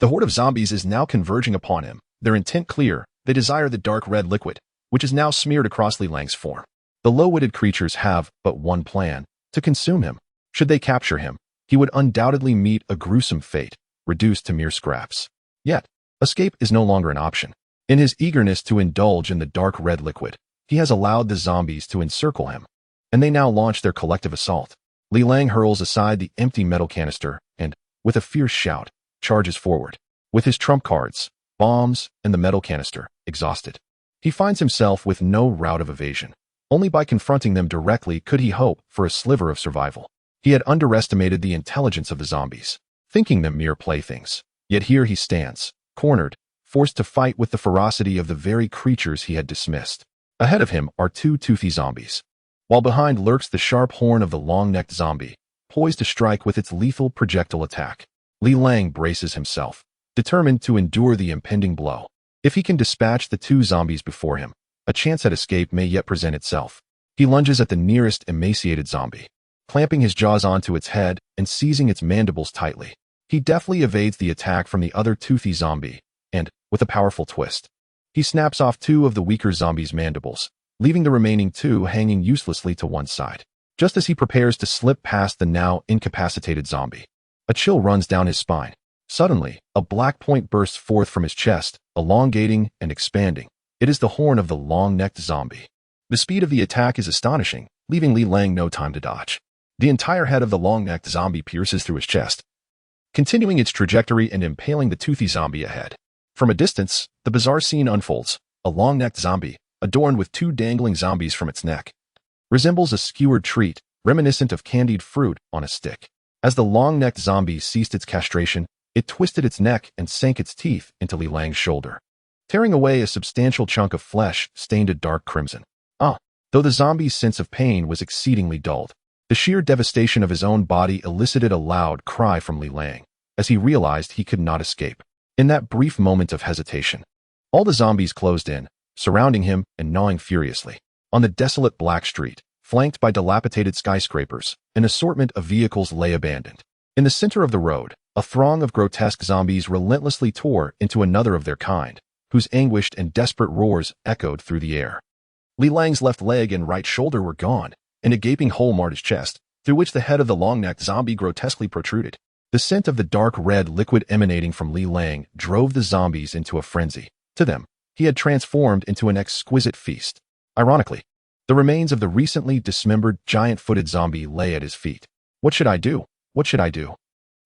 The horde of zombies is now converging upon him, their intent clear. They desire the dark red liquid, which is now smeared across Li Lang's form. The low-witted creatures have but one plan: to consume him. Should they capture him, he would undoubtedly meet a gruesome fate, reduced to mere scraps. Yet, escape is no longer an option. In his eagerness to indulge in the dark red liquid, he has allowed the zombies to encircle him, and they now launch their collective assault. Li Lang hurls aside the empty metal canister and, with a fierce shout, charges forward. With his trump cards, bombs, and the metal canister, exhausted, he finds himself with no route of evasion. Only by confronting them directly could he hope for a sliver of survival. He had underestimated the intelligence of the zombies, thinking them mere playthings. Yet here he stands, cornered, forced to fight with the ferocity of the very creatures he had dismissed. Ahead of him are two toothy zombies, while behind lurks the sharp horn of the long-necked zombie, poised to strike with its lethal projectile attack. Li Lang braces himself, determined to endure the impending blow. If he can dispatch the two zombies before him, a chance at escape may yet present itself. He lunges at the nearest emaciated zombie, clamping his jaws onto its head and seizing its mandibles tightly. He deftly evades the attack from the other toothy zombie, and, with a powerful twist, he snaps off two of the weaker zombie's mandibles, leaving the remaining two hanging uselessly to one side. Just as he prepares to slip past the now incapacitated zombie, a chill runs down his spine. Suddenly, a black point bursts forth from his chest, elongating and expanding. It is the horn of the long-necked zombie. The speed of the attack is astonishing, leaving Li Lang no time to dodge. The entire head of the long-necked zombie pierces through his chest, continuing its trajectory and impaling the toothy zombie ahead. From a distance, the bizarre scene unfolds. A long-necked zombie, adorned with two dangling zombies from its neck, resembles a skewered treat, reminiscent of candied fruit on a stick. As the long-necked zombie ceased its castration, it twisted its neck and sank its teeth into Li Lang's shoulder, tearing away a substantial chunk of flesh stained a dark crimson. Though the zombie's sense of pain was exceedingly dulled, the sheer devastation of his own body elicited a loud cry from Li Lang, as he realized he could not escape. In that brief moment of hesitation, all the zombies closed in, surrounding him and gnawing furiously. On the desolate black street, flanked by dilapidated skyscrapers, an assortment of vehicles lay abandoned. In the center of the road, a throng of grotesque zombies relentlessly tore into another of their kind, whose anguished and desperate roars echoed through the air. Li Lang's left leg and right shoulder were gone, and a gaping hole marred his chest, through which the head of the long-necked zombie grotesquely protruded. The scent of the dark red liquid emanating from Li Lang drove the zombies into a frenzy. To them, he had transformed into an exquisite feast. Ironically, the remains of the recently dismembered giant-footed zombie lay at his feet. What should I do? What should I do?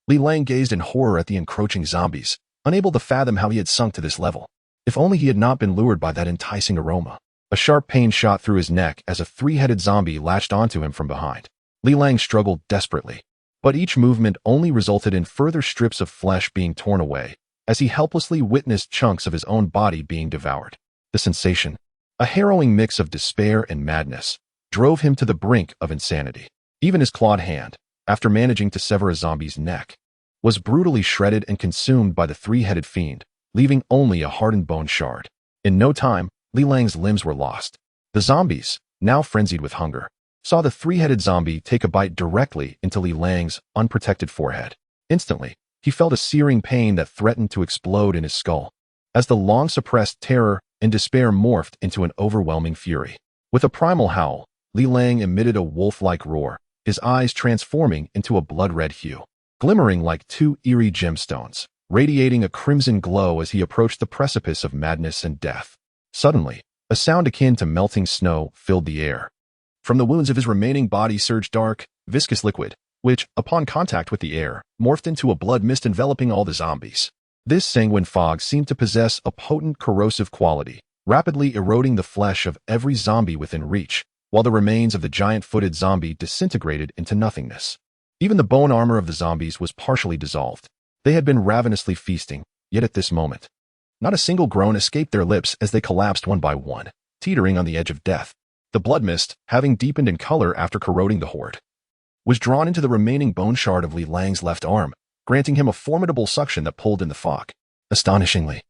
Li Lang gazed in horror at the encroaching zombies, unable to fathom how he had sunk to this level. If only he had not been lured by that enticing aroma. A sharp pain shot through his neck as a three-headed zombie latched onto him from behind. Li Lang struggled desperately, but each movement only resulted in further strips of flesh being torn away, as he helplessly witnessed chunks of his own body being devoured. The sensation, a harrowing mix of despair and madness, drove him to the brink of insanity. Even his clawed hand, after managing to sever a zombie's neck, was brutally shredded and consumed by the three-headed fiend, leaving only a hardened bone shard. In no time, Li Lang's limbs were lost. The zombies, now frenzied with hunger, saw the three-headed zombie take a bite directly into Li Lang's unprotected forehead. Instantly, he felt a searing pain that threatened to explode in his skull, as the long-suppressed terror and despair morphed into an overwhelming fury. With a primal howl, Li Lang emitted a wolf-like roar, his eyes transforming into a blood-red hue, glimmering like two eerie gemstones, radiating a crimson glow as he approached the precipice of madness and death. Suddenly, a sound akin to melting snow filled the air. From the wounds of his remaining body surged dark, viscous liquid, which, upon contact with the air, morphed into a blood mist enveloping all the zombies. This sanguine fog seemed to possess a potent corrosive quality, rapidly eroding the flesh of every zombie within reach, while the remains of the giant-footed zombie disintegrated into nothingness. Even the bone armor of the zombies was partially dissolved. They had been ravenously feasting, yet at this moment, not a single groan escaped their lips as they collapsed one by one, teetering on the edge of death. The blood mist, having deepened in color after corroding the horde, was drawn into the remaining bone shard of Li Lang's left arm, granting him a formidable suction that pulled in the fog. Astonishingly,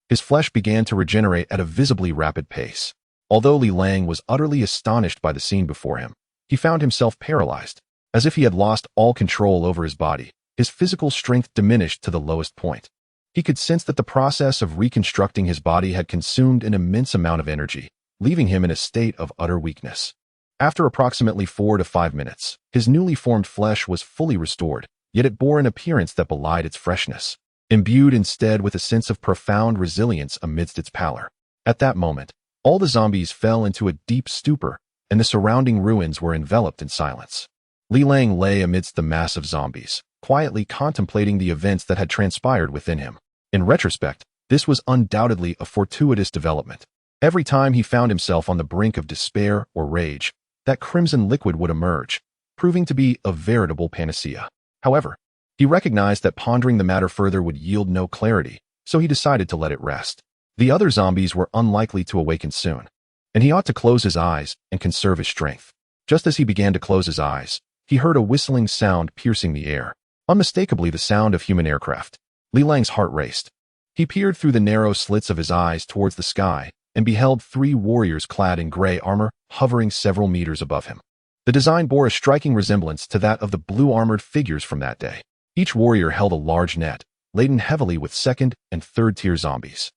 his flesh began to regenerate at a visibly rapid pace. Although Li Lang was utterly astonished by the scene before him, he found himself paralyzed. As if he had lost all control over his body, his physical strength diminished to the lowest point. He could sense that the process of reconstructing his body had consumed an immense amount of energy, leaving him in a state of utter weakness. After approximately 4 to 5 minutes, his newly formed flesh was fully restored, yet it bore an appearance that belied its freshness, imbued instead with a sense of profound resilience amidst its pallor. At that moment, all the zombies fell into a deep stupor, and the surrounding ruins were enveloped in silence. Li Lang lay amidst the mass of zombies, quietly contemplating the events that had transpired within him. In retrospect, this was undoubtedly a fortuitous development. Every time he found himself on the brink of despair or rage, that crimson liquid would emerge, proving to be a veritable panacea. However, he recognized that pondering the matter further would yield no clarity, so he decided to let it rest. The other zombies were unlikely to awaken soon, and he ought to close his eyes and conserve his strength. Just as he began to close his eyes, he heard a whistling sound piercing the air, unmistakably the sound of human aircraft. Li Lang's heart raced. He peered through the narrow slits of his eyes towards the sky and beheld 3 warriors clad in gray armor hovering several meters above him. The design bore a striking resemblance to that of the blue-armored figures from that day. Each warrior held a large net, laden heavily with second- and third-tier zombies.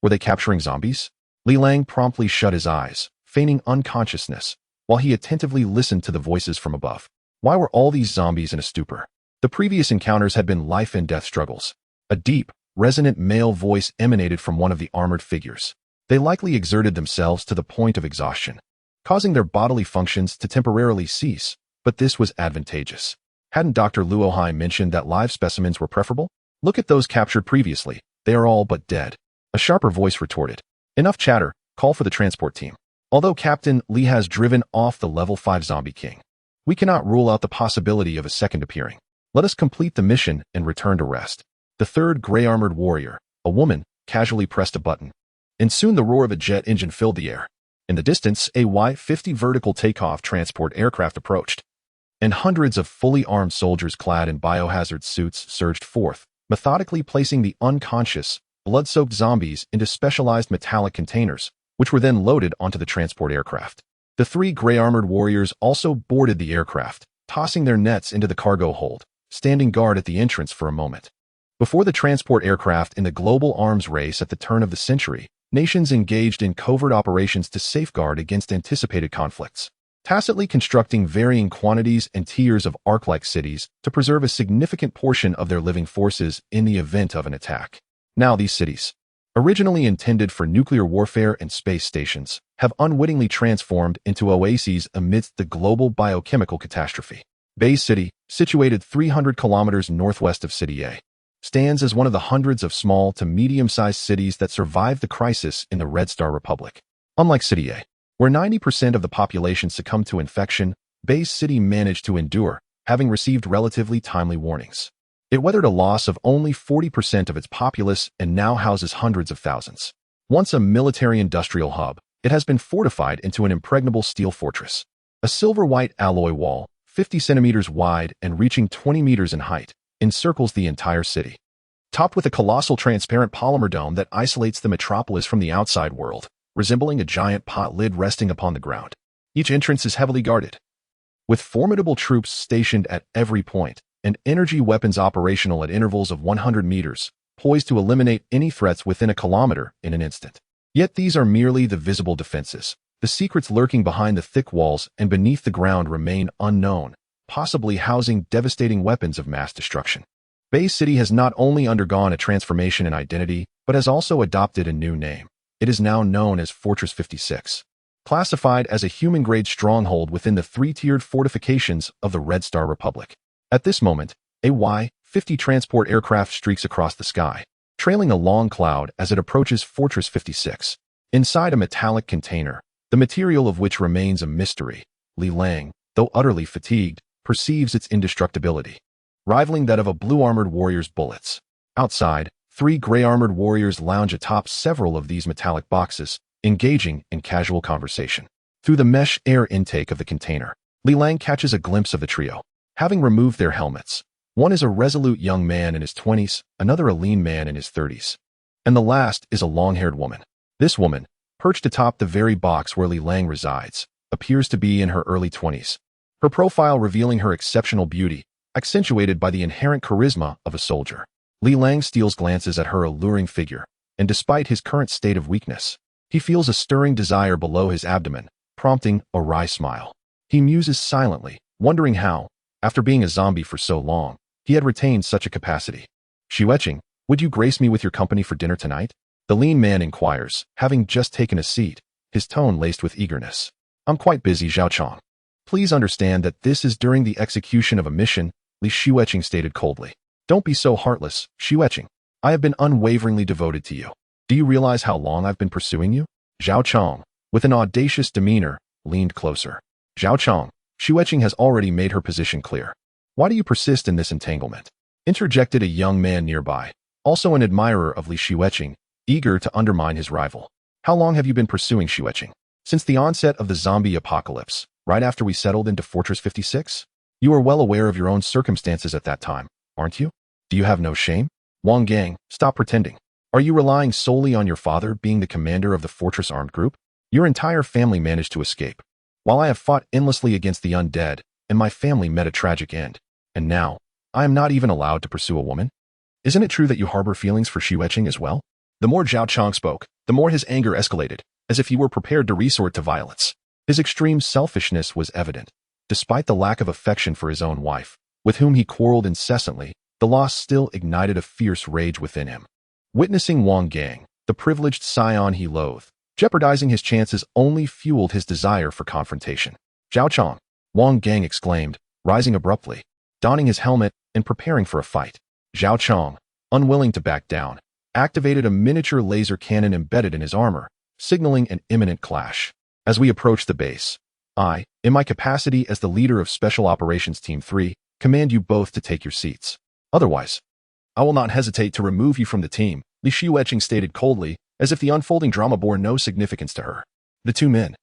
Were they capturing zombies? Li Lang promptly shut his eyes, feigning unconsciousness, while he attentively listened to the voices from above. Why were all these zombies in a stupor? The previous encounters had been life-and-death struggles. A deep, resonant male voice emanated from one of the armored figures. They likely exerted themselves to the point of exhaustion, causing their bodily functions to temporarily cease, but this was advantageous. Hadn't Dr. Luohai mentioned that live specimens were preferable? Look at those captured previously. They are all but dead. A sharper voice retorted. Enough chatter, call for the transport team. Although Captain Li has driven off the level 5 zombie king, we cannot rule out the possibility of a second appearing. Let us complete the mission and return to rest. The third gray-armored warrior, a woman, casually pressed a button, and soon the roar of a jet engine filled the air. In the distance, a Y-50 vertical takeoff transport aircraft approached, and hundreds of fully armed soldiers clad in biohazard suits surged forth, methodically placing the unconscious, blood-soaked zombies into specialized metallic containers, which were then loaded onto the transport aircraft. The 3 gray-armored warriors also boarded the aircraft, tossing their nets into the cargo hold, standing guard at the entrance for a moment. Before the transport aircraft in the global arms race at the turn of the century, nations engaged in covert operations to safeguard against anticipated conflicts, tacitly constructing varying quantities and tiers of ark-like cities to preserve a significant portion of their living forces in the event of an attack. Now these cities, originally intended for nuclear warfare and space stations, have unwittingly transformed into oases amidst the global biochemical catastrophe. Bay City, situated 300 kilometers northwest of City A, stands as one of the hundreds of small to medium-sized cities that survived the crisis in the Red Star Republic. Unlike City A, where 90% of the population succumbed to infection, Bay City managed to endure, having received relatively timely warnings. It weathered a loss of only 40% of its populace and now houses hundreds of thousands. Once a military-industrial hub, it has been fortified into an impregnable steel fortress. A silver-white alloy wall, 50 centimeters wide and reaching 20 meters in height, encircles the entire city, topped with a colossal transparent polymer dome that isolates the metropolis from the outside world, resembling a giant pot lid resting upon the ground. Each entrance is heavily guarded, with formidable troops stationed at every point, and energy weapons operational at intervals of 100 meters, poised to eliminate any threats within a kilometer in an instant. Yet these are merely the visible defenses. The secrets lurking behind the thick walls and beneath the ground remain unknown, possibly housing devastating weapons of mass destruction. Bay City has not only undergone a transformation in identity, but has also adopted a new name. It is now known as Fortress 56, classified as a human-grade stronghold within the 3-tiered fortifications of the Red Star Republic. At this moment, a Y-50 transport aircraft streaks across the sky, trailing a long cloud as it approaches Fortress 56. Inside a metallic container, the material of which remains a mystery, Li Lang, though utterly fatigued, perceives its indestructibility, rivaling that of a blue-armored warrior's bullets. Outside, 3 gray-armored warriors lounge atop several of these metallic boxes, engaging in casual conversation. Through the mesh air intake of the container, Li Lang catches a glimpse of the trio. Having removed their helmets, one is a resolute young man in his 20s, another a lean man in his 30s, and the last is a long-haired woman. This woman, perched atop the very box where Li Lang resides, appears to be in her early 20s. Her profile revealing her exceptional beauty, accentuated by the inherent charisma of a soldier. Li Lang steals glances at her alluring figure, and despite his current state of weakness, he feels a stirring desire below his abdomen, prompting a wry smile. He muses silently, wondering how, after being a zombie for so long, he had retained such a capacity. Xueqing, would you grace me with your company for dinner tonight? The lean man inquires, having just taken a seat, his tone laced with eagerness. I'm quite busy, Zhao Chong. Please understand that this is during the execution of a mission, Li Xueqing stated coldly. Don't be so heartless, Xueqing. I have been unwaveringly devoted to you. Do you realize how long I've been pursuing you? Zhao Chong, with an audacious demeanor, leaned closer. Zhao Chong, Xueqing has already made her position clear. Why do you persist in this entanglement? Interjected a young man nearby, also an admirer of Li Xueqing, eager to undermine his rival. How long have you been pursuing Xueqing? Since the onset of the zombie apocalypse, right after we settled into Fortress 56? You are well aware of your own circumstances at that time, aren't you? Do you have no shame? Wang Gang, stop pretending. Are you relying solely on your father being the commander of the Fortress armed group? Your entire family managed to escape. While I have fought endlessly against the undead, and my family met a tragic end, and now, I am not even allowed to pursue a woman? Isn't it true that you harbor feelings for Xueqing as well? The more Zhao Chong spoke, the more his anger escalated, as if he were prepared to resort to violence. His extreme selfishness was evident. Despite the lack of affection for his own wife, with whom he quarreled incessantly, the loss still ignited a fierce rage within him. Witnessing Wang Gang, the privileged scion he loathed, jeopardizing his chances only fueled his desire for confrontation. Zhao Chong, Wang Gang exclaimed, rising abruptly, donning his helmet and preparing for a fight. Zhao Chong, unwilling to back down, activated a miniature laser cannon embedded in his armor, signaling an imminent clash. As we approach the base, I, in my capacity as the leader of Special Operations Team 3, command you both to take your seats. Otherwise, I will not hesitate to remove you from the team, Li Xueqing stated coldly, as if the unfolding drama bore no significance to her. The two men,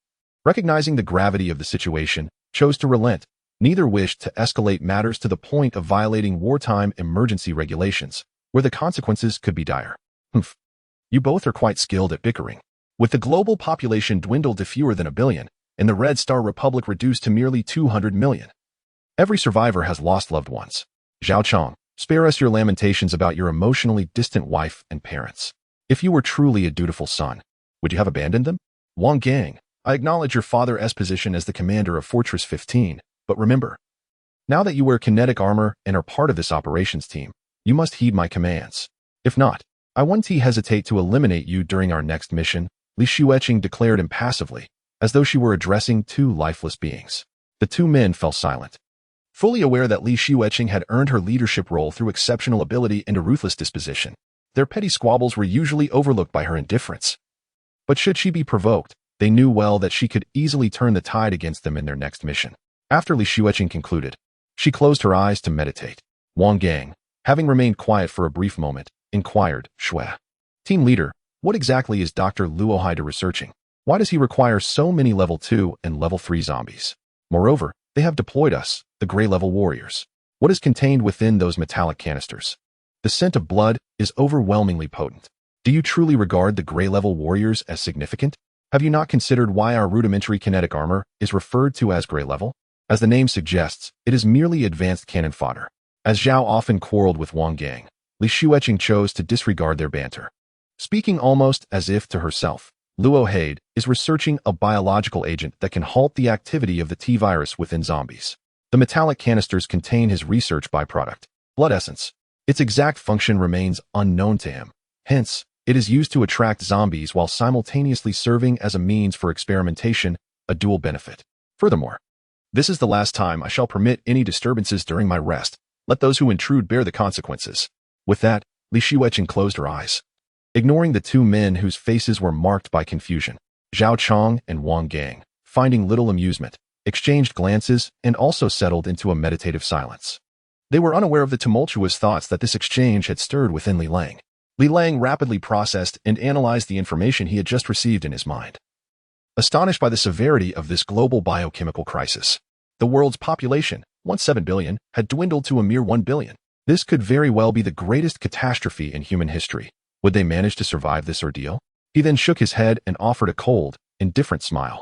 recognizing the gravity of the situation, chose to relent. Neither wished to escalate matters to the point of violating wartime emergency regulations, where the consequences could be dire. Humph. You both are quite skilled at bickering. With the global population dwindled to fewer than 1 billion, and the Red Star Republic reduced to merely 200 million. Every survivor has lost loved ones. Zhao Chong, spare us your lamentations about your emotionally distant wife and parents. If you were truly a dutiful son, would you have abandoned them? Wang Gang, I acknowledge your father's position as the commander of Fortress 15, but remember, now that you wear kinetic armor and are part of this operations team, you must heed my commands. If not, I won't hesitate to eliminate you during our next mission, Li Xueqing declared impassively, as though she were addressing two lifeless beings. The two men fell silent. Fully aware that Li Xueqing had earned her leadership role through exceptional ability and a ruthless disposition, their petty squabbles were usually overlooked by her indifference. But should she be provoked, they knew well that she could easily turn the tide against them in their next mission. After Li Xueqing concluded, she closed her eyes to meditate. Wang Gang, having remained quiet for a brief moment, inquired, Shui, Team Leader, what exactly is Dr. Luo Haida researching? Why does he require so many level 2 and level 3 zombies? Moreover, they have deployed us, the gray-level warriors. What is contained within those metallic canisters? The scent of blood is overwhelmingly potent. Do you truly regard the gray-level warriors as significant? Have you not considered why our rudimentary kinetic armor is referred to as gray-level? As the name suggests, it is merely advanced cannon fodder. As Zhao often quarreled with Wang Gang, Li Xueqing chose to disregard their banter. Speaking almost as if to herself, Luo Haida is researching a biological agent that can halt the activity of the T-virus within zombies. The metallic canisters contain his research byproduct, blood essence. Its exact function remains unknown to him. Hence, it is used to attract zombies while simultaneously serving as a means for experimentation, a dual benefit. Furthermore, this is the last time I shall permit any disturbances during my rest. Let those who intrude bear the consequences. With that, Li Xueqing closed her eyes. Ignoring the two men whose faces were marked by confusion, Zhao Chong and Wang Gang, finding little amusement, exchanged glances and also settled into a meditative silence. They were unaware of the tumultuous thoughts that this exchange had stirred within Li Lang. Li Lang rapidly processed and analyzed the information he had just received in his mind. Astonished by the severity of this global biochemical crisis, the world's population, once 7 billion, had dwindled to a mere 1 billion. This could very well be the greatest catastrophe in human history. Would they manage to survive this ordeal? He then shook his head and offered a cold, indifferent smile.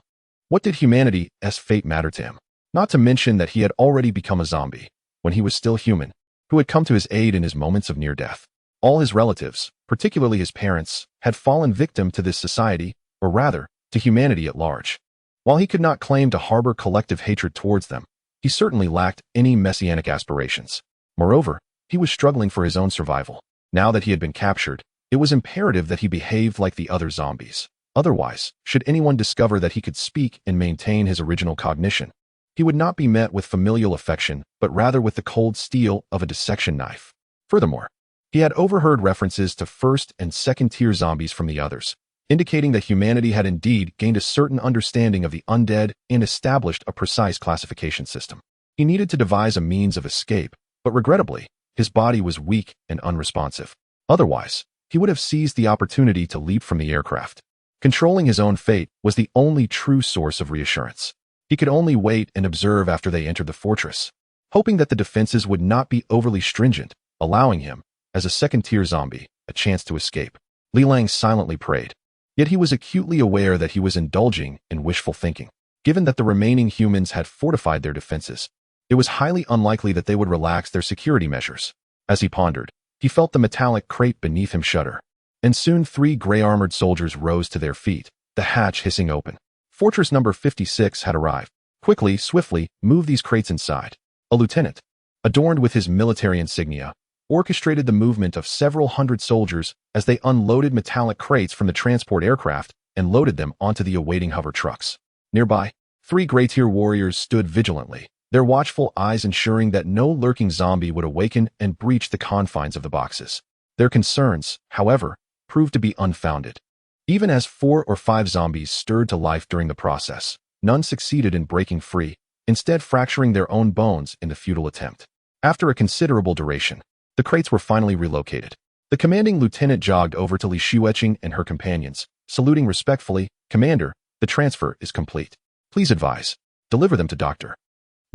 What did humanity's fate matter to him? Not to mention that he had already become a zombie, when he was still human, who had come to his aid in his moments of near death. All his relatives, particularly his parents, had fallen victim to this society, or rather, to humanity at large. While he could not claim to harbor collective hatred towards them, he certainly lacked any messianic aspirations. Moreover, he was struggling for his own survival. Now that he had been captured, it was imperative that he behaved like the other zombies. Otherwise, should anyone discover that he could speak and maintain his original cognition, he would not be met with familial affection, but rather with the cold steel of a dissection knife. Furthermore, he had overheard references to first- and second-tier zombies from the others, indicating that humanity had indeed gained a certain understanding of the undead and established a precise classification system. He needed to devise a means of escape, but regrettably, his body was weak and unresponsive. Otherwise, he would have seized the opportunity to leap from the aircraft. Controlling his own fate was the only true source of reassurance. He could only wait and observe after they entered the fortress, hoping that the defenses would not be overly stringent, allowing him, as a second-tier zombie, a chance to escape. Li Lang silently prayed. Yet he was acutely aware that he was indulging in wishful thinking. Given that the remaining humans had fortified their defenses, it was highly unlikely that they would relax their security measures. As he pondered, he felt the metallic crate beneath him shudder. And soon 3 gray-armored soldiers rose to their feet, the hatch hissing open. Fortress number 56 had arrived. Quickly, swiftly, move these crates inside. A lieutenant, adorned with his military insignia, orchestrated the movement of several hundred soldiers as they unloaded metallic crates from the transport aircraft and loaded them onto the awaiting hover trucks. Nearby, 3 gray-tier warriors stood vigilantly, their watchful eyes ensuring that no lurking zombie would awaken and breach the confines of the boxes. Their concerns, however, proved to be unfounded. Even as 4 or 5 zombies stirred to life during the process, none succeeded in breaking free, instead fracturing their own bones in the futile attempt. After a considerable duration, the crates were finally relocated. The commanding lieutenant jogged over to Li Lang and her companions, saluting respectfully. "Commander, the transfer is complete. Please advise. Deliver them to Dr.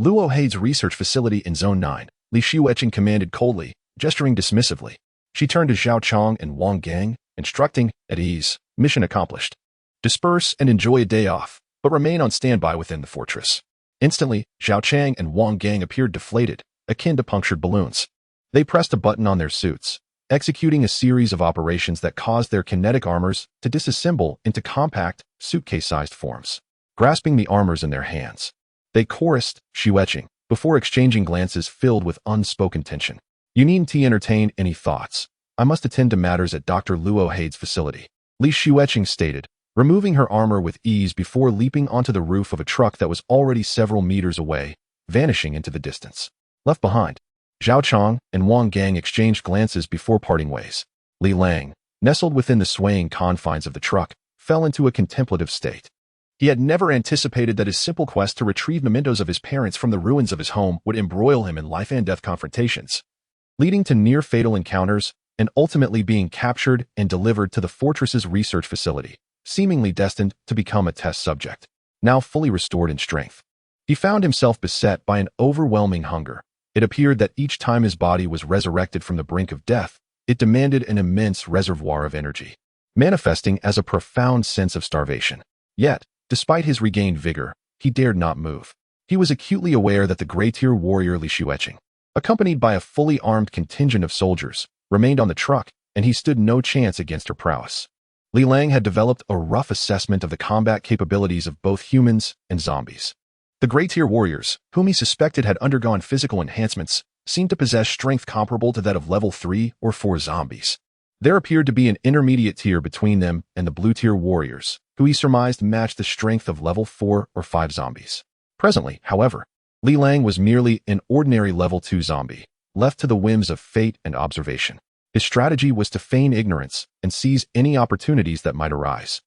Luo Hei's research facility in Zone 9, Li Lang commanded coldly, gesturing dismissively. She turned to Zhao Chang and Wang Gang, instructing, "At ease. Mission accomplished. Disperse and enjoy a day off, but remain on standby within the fortress." Instantly, Zhao Chang and Wang Gang appeared deflated, akin to punctured balloons. They pressed a button on their suits, executing a series of operations that caused their kinetic armors to disassemble into compact, suitcase-sized forms. Grasping the armors in their hands, they chorused, "Xueching," before exchanging glances filled with unspoken tension. "You needn't entertain any thoughts. I must attend to matters at Dr. Luo Hei's facility," Li Lang stated, removing her armor with ease before leaping onto the roof of a truck that was already several meters away, vanishing into the distance. Left behind, Zhao Chang and Wang Gang exchanged glances before parting ways. Li Lang, nestled within the swaying confines of the truck, fell into a contemplative state. He had never anticipated that his simple quest to retrieve mementos of his parents from the ruins of his home would embroil him in life-and-death confrontations, leading to near-fatal encounters and ultimately being captured and delivered to the fortress's research facility, seemingly destined to become a test subject. Now fully restored in strength, he found himself beset by an overwhelming hunger. It appeared that each time his body was resurrected from the brink of death, it demanded an immense reservoir of energy, manifesting as a profound sense of starvation. Yet, despite his regained vigor, he dared not move. He was acutely aware that the gray-tier warrior Li Lang, accompanied by a fully armed contingent of soldiers, remained on the truck, and he stood no chance against her prowess. Li Lang had developed a rough assessment of the combat capabilities of both humans and zombies. The gray-tier warriors, whom he suspected had undergone physical enhancements, seemed to possess strength comparable to that of level 3 or 4 zombies. There appeared to be an intermediate tier between them and the blue-tier warriors, who he surmised matched the strength of level 4 or 5 zombies. Presently, however, Li Lang was merely an ordinary level 2 zombie, left to the whims of fate and observation. His strategy was to feign ignorance and seize any opportunities that might arise.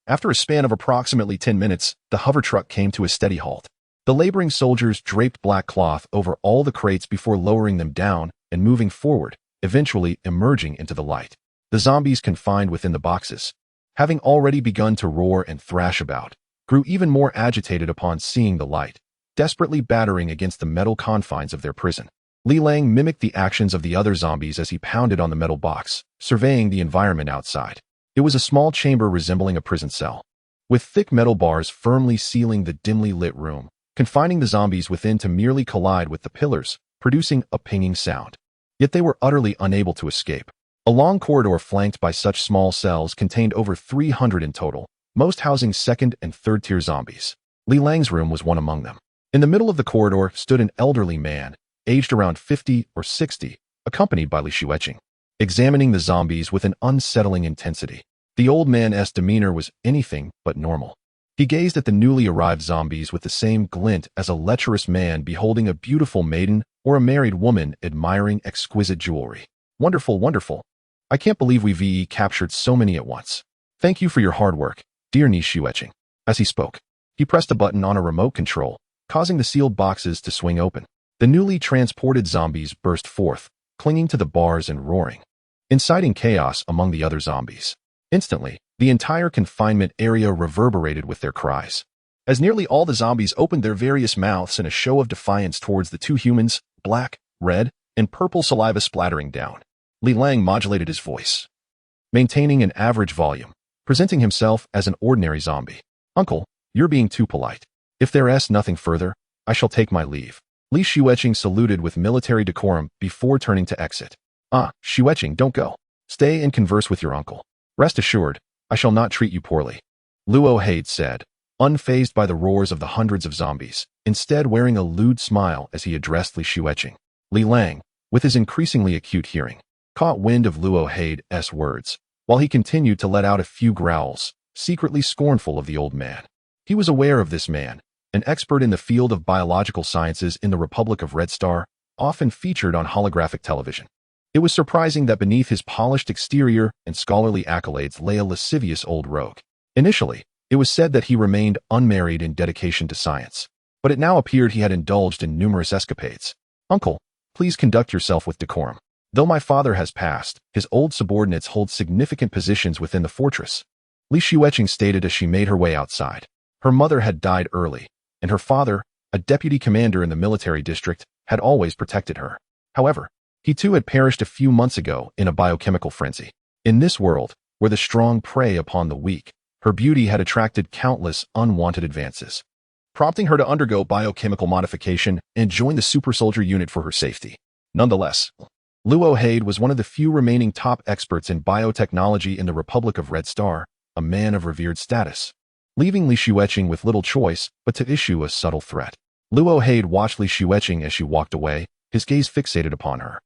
After a span of approximately 10 minutes, the hover truck came to a steady halt. The laboring soldiers draped black cloth over all the crates before lowering them down and moving forward, eventually emerging into the light. The zombies confined within the boxes, having already begun to roar and thrash about, grew even more agitated upon seeing the light, desperately battering against the metal confines of their prison. Li Lang mimicked the actions of the other zombies as he pounded on the metal box, surveying the environment outside. It was a small chamber resembling a prison cell, with thick metal bars firmly sealing the dimly lit room, confining the zombies within to merely collide with the pillars, producing a pinging sound. Yet they were utterly unable to escape. A long corridor flanked by such small cells contained over 300 in total, most housing second and third tier zombies. Li Lang's room was one among them. In the middle of the corridor stood an elderly man, aged around 50 or 60, accompanied by Li Xueqing, examining the zombies with an unsettling intensity. The old man's demeanor was anything but normal. He gazed at the newly arrived zombies with the same glint as a lecherous man beholding a beautiful maiden or a married woman admiring exquisite jewelry. Wonderful, wonderful. I can't believe we've captured so many at once. Thank you for your hard work, dear Li Xueqing. As he spoke, he pressed a button on a remote control, causing the sealed boxes to swing open. The newly transported zombies burst forth, clinging to the bars and roaring, inciting chaos among the other zombies. Instantly, the entire confinement area reverberated with their cries. As nearly all the zombies opened their various mouths in a show of defiance towards the two humans, black, red, and purple saliva splattering down, Li Lang modulated his voice, maintaining an average volume, presenting himself as an ordinary zombie. Uncle, you're being too polite. If there's nothing further, I shall take my leave. Li Xueqing saluted with military decorum before turning to exit. Xueqing, don't go. Stay and converse with your uncle. Rest assured, I shall not treat you poorly. Luo Hade said, unfazed by the roars of the hundreds of zombies, instead wearing a lewd smile as he addressed Li Xueqing. Li Lang, with his increasingly acute hearing, caught wind of Luo Hade's words, while he continued to let out a few growls, secretly scornful of the old man. He was aware of this man, an expert in the field of biological sciences in the Republic of Red Star, often featured on holographic television. It was surprising that beneath his polished exterior and scholarly accolades lay a lascivious old rogue. Initially, it was said that he remained unmarried in dedication to science, but it now appeared he had indulged in numerous escapades. Uncle, please conduct yourself with decorum. Though my father has passed, his old subordinates hold significant positions within the fortress. Li Xueqing stated as she made her way outside. Her mother had died early, and her father, a deputy commander in the military district, had always protected her. However, he too had perished a few months ago in a biochemical frenzy. In this world, where the strong prey upon the weak, her beauty had attracted countless unwanted advances, prompting her to undergo biochemical modification and join the super soldier unit for her safety. Nonetheless, Luo Hade was one of the few remaining top experts in biotechnology in the Republic of Red Star, a man of revered status, leaving Li Xueqing with little choice but to issue a subtle threat. Luo Hade watched Li Xueqing as she walked away, his gaze fixated upon her,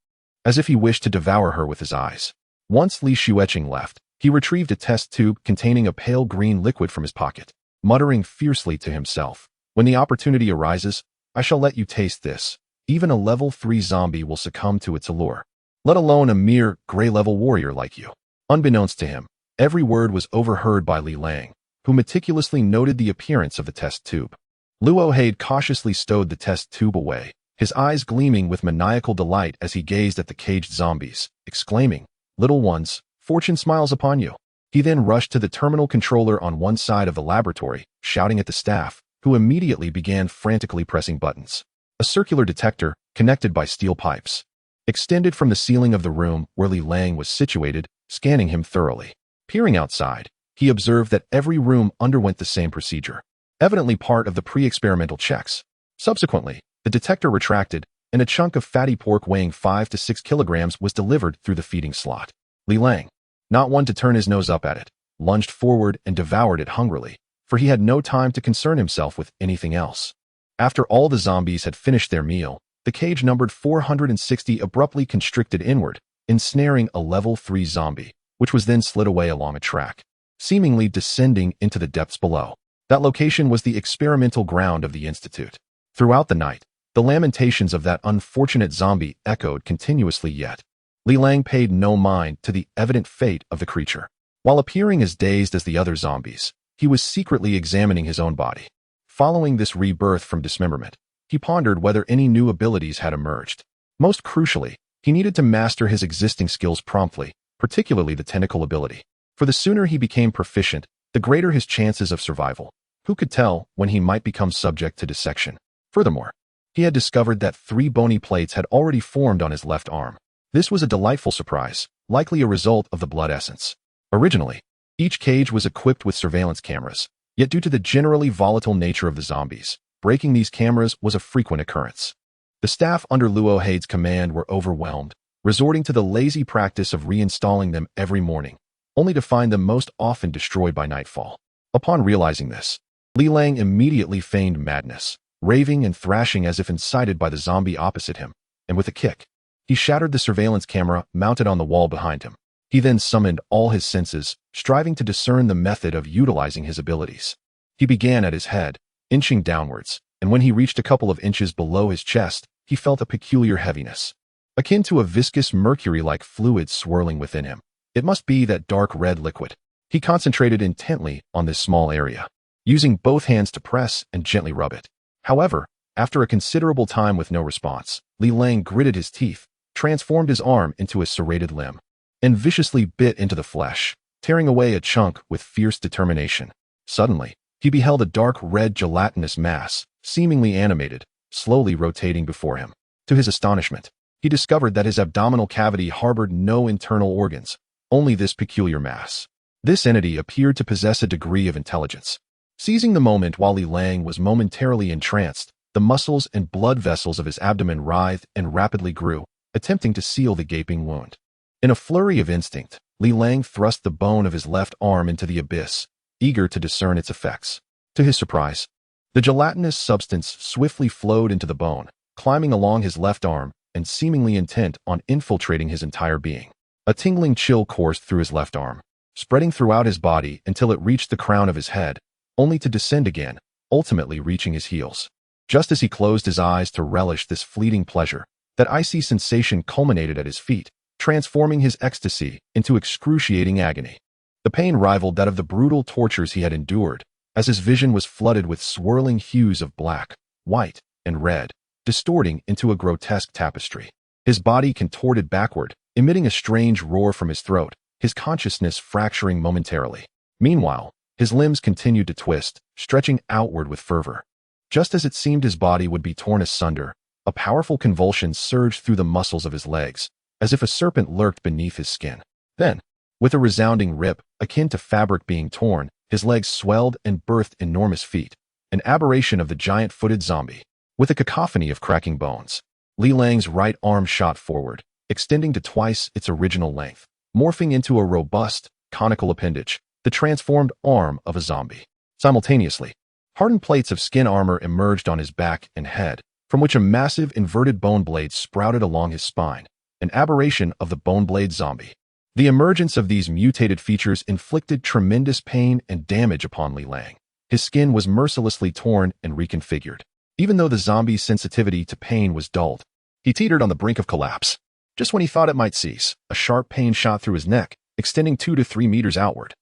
as if he wished to devour her with his eyes. Once Li Xueqing left, he retrieved a test tube containing a pale green liquid from his pocket, muttering fiercely to himself, "When the opportunity arises, I shall let you taste this. Even a level 3 zombie will succumb to its allure, let alone a mere gray-level warrior like you." Unbeknownst to him, every word was overheard by Li Lang, who meticulously noted the appearance of the test tube. Luo Hade cautiously stowed the test tube away, his eyes gleaming with maniacal delight as he gazed at the caged zombies, exclaiming, "Little ones, fortune smiles upon you." He then rushed to the terminal controller on one side of the laboratory, shouting at the staff, who immediately began frantically pressing buttons. A circular detector, connected by steel pipes, extended from the ceiling of the room where Li Lang was situated, scanning him thoroughly. Peering outside, he observed that every room underwent the same procedure, evidently part of the pre-experimental checks. Subsequently, the detector retracted, and a chunk of fatty pork weighing 5 to 6 kilograms was delivered through the feeding slot. Li Lang, not one to turn his nose up at it, lunged forward and devoured it hungrily, for he had no time to concern himself with anything else. After all the zombies had finished their meal, the cage numbered 460 abruptly constricted inward, ensnaring a level 3 zombie, which was then slid away along a track, seemingly descending into the depths below. That location was the experimental ground of the Institute. Throughout the night, the lamentations of that unfortunate zombie echoed continuously, yet Li Lang paid no mind to the evident fate of the creature. While appearing as dazed as the other zombies, he was secretly examining his own body. Following this rebirth from dismemberment, he pondered whether any new abilities had emerged. Most crucially, he needed to master his existing skills promptly, particularly the tentacle ability. For the sooner he became proficient, the greater his chances of survival. Who could tell when he might become subject to dissection? Furthermore, he had discovered that 3 bony plates had already formed on his left arm. This was a delightful surprise, likely a result of the blood essence. Originally, each cage was equipped with surveillance cameras, yet due to the generally volatile nature of the zombies, breaking these cameras was a frequent occurrence. The staff under Luo Hade's command were overwhelmed, resorting to the lazy practice of reinstalling them every morning, only to find them most often destroyed by nightfall. Upon realizing this, Li Lang immediately feigned madness, raving and thrashing as if incited by the zombie opposite him, and with a kick, he shattered the surveillance camera mounted on the wall behind him. He then summoned all his senses, striving to discern the method of utilizing his abilities. He began at his head, inching downwards, and when he reached a couple of inches below his chest, he felt a peculiar heaviness, akin to a viscous mercury-like fluid swirling within him. It must be that dark red liquid. He concentrated intently on this small area, using both hands to press and gently rub it. However, after a considerable time with no response, Li Lang gritted his teeth, transformed his arm into a serrated limb, and viciously bit into the flesh, tearing away a chunk with fierce determination. Suddenly, he beheld a dark red gelatinous mass, seemingly animated, slowly rotating before him. To his astonishment, he discovered that his abdominal cavity harbored no internal organs, only this peculiar mass. This entity appeared to possess a degree of intelligence. Seizing the moment while Li Lang was momentarily entranced, the muscles and blood vessels of his abdomen writhed and rapidly grew, attempting to seal the gaping wound. In a flurry of instinct, Li Lang thrust the bone of his left arm into the abyss, eager to discern its effects. To his surprise, the gelatinous substance swiftly flowed into the bone, climbing along his left arm and seemingly intent on infiltrating his entire being. A tingling chill coursed through his left arm, spreading throughout his body until it reached the crown of his head, only to descend again, ultimately reaching his heels. Just as he closed his eyes to relish this fleeting pleasure, that icy sensation culminated at his feet, transforming his ecstasy into excruciating agony. The pain rivaled that of the brutal tortures he had endured, as his vision was flooded with swirling hues of black, white, and red, distorting into a grotesque tapestry. His body contorted backward, emitting a strange roar from his throat, his consciousness fracturing momentarily. Meanwhile, his limbs continued to twist, stretching outward with fervor. Just as it seemed his body would be torn asunder, a powerful convulsion surged through the muscles of his legs, as if a serpent lurked beneath his skin. Then, with a resounding rip, akin to fabric being torn, his legs swelled and birthed enormous feet, an aberration of the giant-footed zombie. With a cacophony of cracking bones, Li Lang's right arm shot forward, extending to twice its original length, morphing into a robust, conical appendage, the transformed arm of a zombie. Simultaneously, hardened plates of skin armor emerged on his back and head, from which a massive inverted bone blade sprouted along his spine, an aberration of the bone blade zombie. The emergence of these mutated features inflicted tremendous pain and damage upon Li Lang. His skin was mercilessly torn and reconfigured. Even though the zombie's sensitivity to pain was dulled, he teetered on the brink of collapse. Just when he thought it might cease, a sharp pain shot through his neck, extending 2 to 3 meters outward,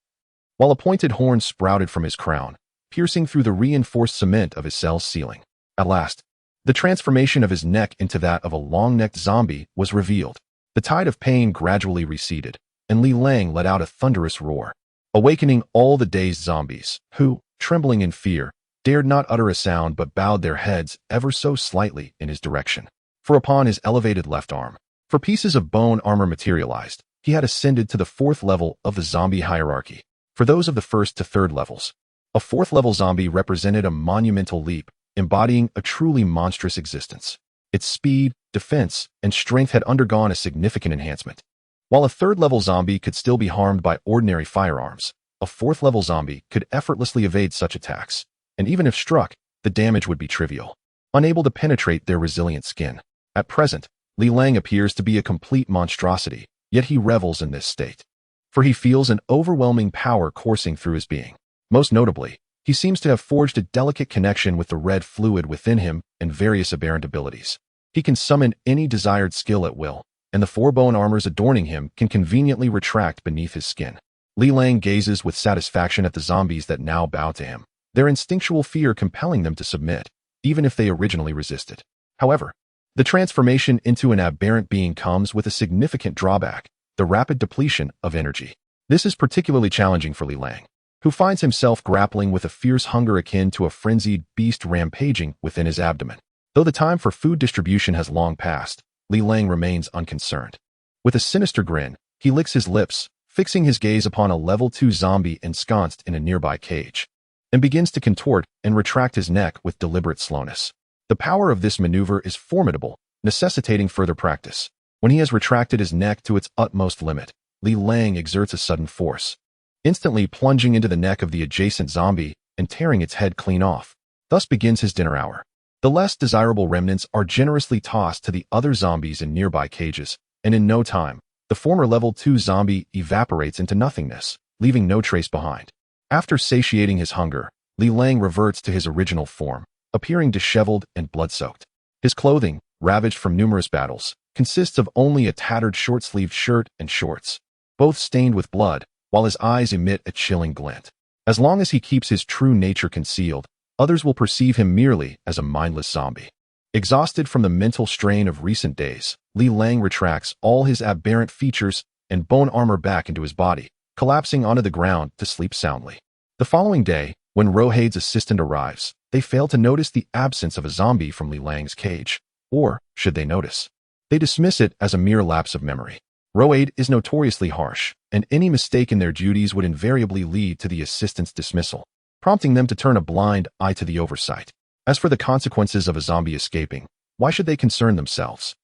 while a pointed horn sprouted from his crown, piercing through the reinforced cement of his cell's ceiling. At last, the transformation of his neck into that of a long-necked zombie was revealed. The tide of pain gradually receded, and Li Lang let out a thunderous roar, awakening all the dazed zombies, who, trembling in fear, dared not utter a sound but bowed their heads ever so slightly in his direction. For upon his elevated left arm, for pieces of bone armor materialized, he had ascended to the 4th level of the zombie hierarchy. For those of the 1st to 3rd levels, a 4th-level zombie represented a monumental leap, embodying a truly monstrous existence. Its speed, defense, and strength had undergone a significant enhancement. While a 3rd-level zombie could still be harmed by ordinary firearms, a 4th-level zombie could effortlessly evade such attacks, and even if struck, the damage would be trivial, unable to penetrate their resilient skin. At present, Li Lang appears to be a complete monstrosity, yet he revels in this state, for he feels an overwhelming power coursing through his being. Most notably, he seems to have forged a delicate connection with the red fluid within him and various aberrant abilities. He can summon any desired skill at will, and the 4 bone armors adorning him can conveniently retract beneath his skin. Li Lang gazes with satisfaction at the zombies that now bow to him, their instinctual fear compelling them to submit, even if they originally resisted. However, the transformation into an aberrant being comes with a significant drawback: the rapid depletion of energy. This is particularly challenging for Li Lang, who finds himself grappling with a fierce hunger akin to a frenzied beast rampaging within his abdomen. Though the time for food distribution has long passed, Li Lang remains unconcerned. With a sinister grin, he licks his lips, fixing his gaze upon a level 2 zombie ensconced in a nearby cage, and begins to contort and retract his neck with deliberate slowness. The power of this maneuver is formidable, necessitating further practice. When he has retracted his neck to its utmost limit, Li Lang exerts a sudden force, instantly plunging into the neck of the adjacent zombie and tearing its head clean off. Thus begins his dinner hour. The less desirable remnants are generously tossed to the other zombies in nearby cages, and in no time, the former level 2 zombie evaporates into nothingness, leaving no trace behind. After satiating his hunger, Li Lang reverts to his original form, appearing disheveled and blood-soaked. His clothing, ravaged from numerous battles, consists of only a tattered short-sleeved shirt and shorts, both stained with blood, while his eyes emit a chilling glint. As long as he keeps his true nature concealed, others will perceive him merely as a mindless zombie. Exhausted from the mental strain of recent days, Li Lang retracts all his aberrant features and bone armor back into his body, collapsing onto the ground to sleep soundly. The following day, when Rohade's assistant arrives, they fail to notice the absence of a zombie from Li Lang's cage. Or, should they notice, they dismiss it as a mere lapse of memory. Rohade is notoriously harsh, and any mistake in their duties would invariably lead to the assistant's dismissal, prompting them to turn a blind eye to the oversight. As for the consequences of a zombie escaping, why should they concern themselves?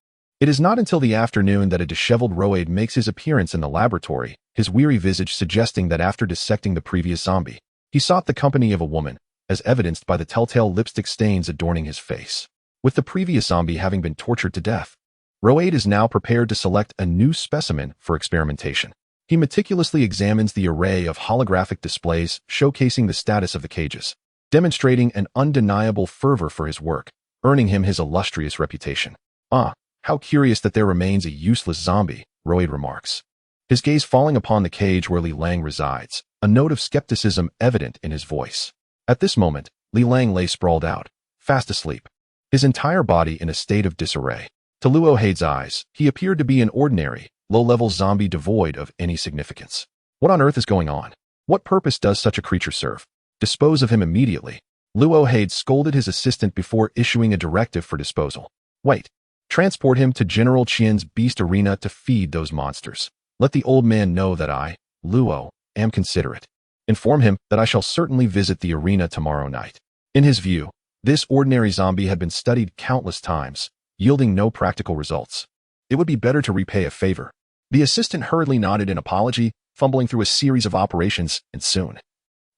It is not until the afternoon that a disheveled Rohade makes his appearance in the laboratory, his weary visage suggesting that after dissecting the previous zombie, he sought the company of a woman, as evidenced by the telltale lipstick stains adorning his face. With the previous zombie having been tortured to death, Rohade is now prepared to select a new specimen for experimentation. He meticulously examines the array of holographic displays showcasing the status of the cages, demonstrating an undeniable fervor for his work, earning him his illustrious reputation. "Ah, how curious that there remains a useless zombie," Rohade remarks, his gaze falling upon the cage where Li Lang resides, a note of skepticism evident in his voice. At this moment, Li Lang lay sprawled out, fast asleep, his entire body in a state of disarray. To Rohade's eyes, he appeared to be an ordinary, low-level zombie devoid of any significance. What on earth is going on? What purpose does such a creature serve? Dispose of him immediately. Rohade scolded his assistant before issuing a directive for disposal. Wait. Transport him to General Qian's beast arena to feed those monsters. Let the old man know that I, Luo, am considerate. Inform him that I shall certainly visit the arena tomorrow night. In his view, this ordinary zombie had been studied countless times, yielding no practical results. It would be better to repay a favor. The assistant hurriedly nodded in apology, fumbling through a series of operations, and soon.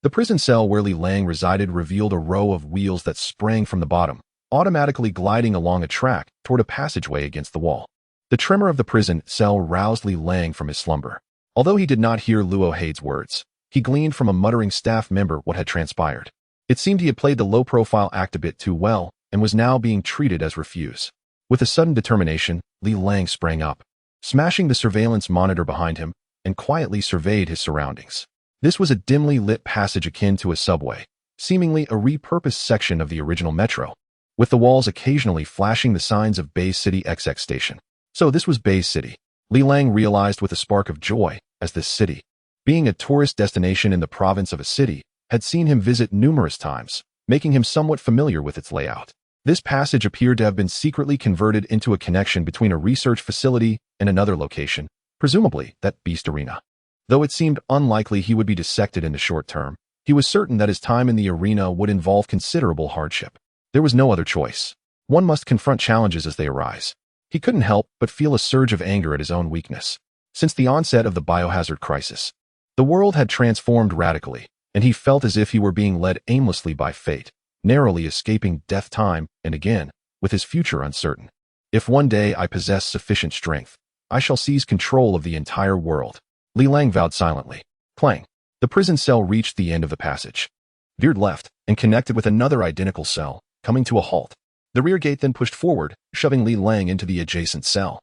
The prison cell where Li Lang resided revealed a row of wheels that sprang from the bottom, automatically gliding along a track toward a passageway against the wall. The tremor of the prison cell roused Li Lang from his slumber. Although he did not hear Rohade's words, he gleaned from a muttering staff member what had transpired. It seemed he had played the low-profile act a bit too well and was now being treated as refuse. With a sudden determination, Li Lang sprang up, smashing the surveillance monitor behind him, and quietly surveyed his surroundings. This was a dimly lit passage akin to a subway, seemingly a repurposed section of the original metro, with the walls occasionally flashing the signs of Bay City XX station. So this was Bay City. Li Lang realized with a spark of joy, as this city, being a tourist destination in the province of a city, had seen him visit numerous times, making him somewhat familiar with its layout. This passage appeared to have been secretly converted into a connection between a research facility and another location, presumably that beast arena. Though it seemed unlikely he would be dissected in the short term, he was certain that his time in the arena would involve considerable hardship. There was no other choice. One must confront challenges as they arise. He couldn't help but feel a surge of anger at his own weakness. Since the onset of the biohazard crisis, the world had transformed radically, and he felt as if he were being led aimlessly by fate, narrowly escaping death time and again, with his future uncertain. If one day I possess sufficient strength, I shall seize control of the entire world, Li Lang vowed silently. Clang. The prison cell reached the end of the passage, veered left, and connected with another identical cell, coming to a halt. The rear gate then pushed forward, shoving Li Lang into the adjacent cell,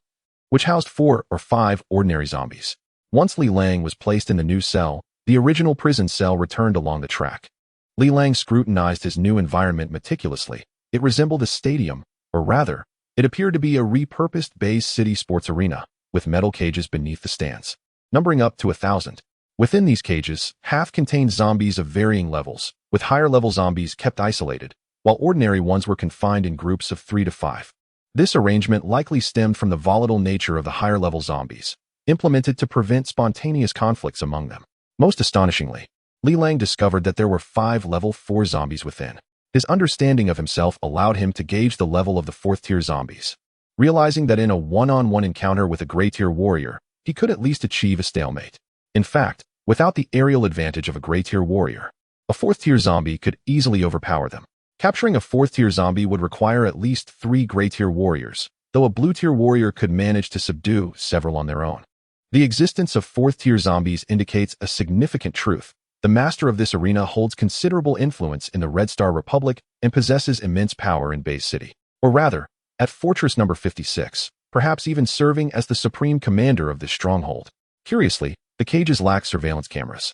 which housed 4 or 5 ordinary zombies. Once Li Lang was placed in the new cell, the original prison cell returned along the track. Li Lang scrutinized his new environment meticulously. It resembled a stadium, or rather, it appeared to be a repurposed Bay City sports arena, with metal cages beneath the stands, numbering up to 1,000. Within these cages, half contained zombies of varying levels, with higher-level zombies kept isolated, while ordinary ones were confined in groups of 3 to 5. This arrangement likely stemmed from the volatile nature of the higher-level zombies, implemented to prevent spontaneous conflicts among them. Most astonishingly, Li Lang discovered that there were 5 level 4 zombies within. His understanding of himself allowed him to gauge the level of the 4th-tier zombies, realizing that in a one-on-one encounter with a gray-tier warrior, he could at least achieve a stalemate. In fact, without the aerial advantage of a gray-tier warrior, A fourth-tier zombie could easily overpower them. Capturing a fourth-tier zombie would require at least 3 gray-tier warriors, though a blue-tier warrior could manage to subdue several on their own. The existence of fourth-tier zombies indicates a significant truth. The master of this arena holds considerable influence in the Red Star Republic and possesses immense power in Bay City. Or rather, at Fortress number 56, perhaps even serving as the supreme commander of this stronghold. Curiously, the cages lack surveillance cameras,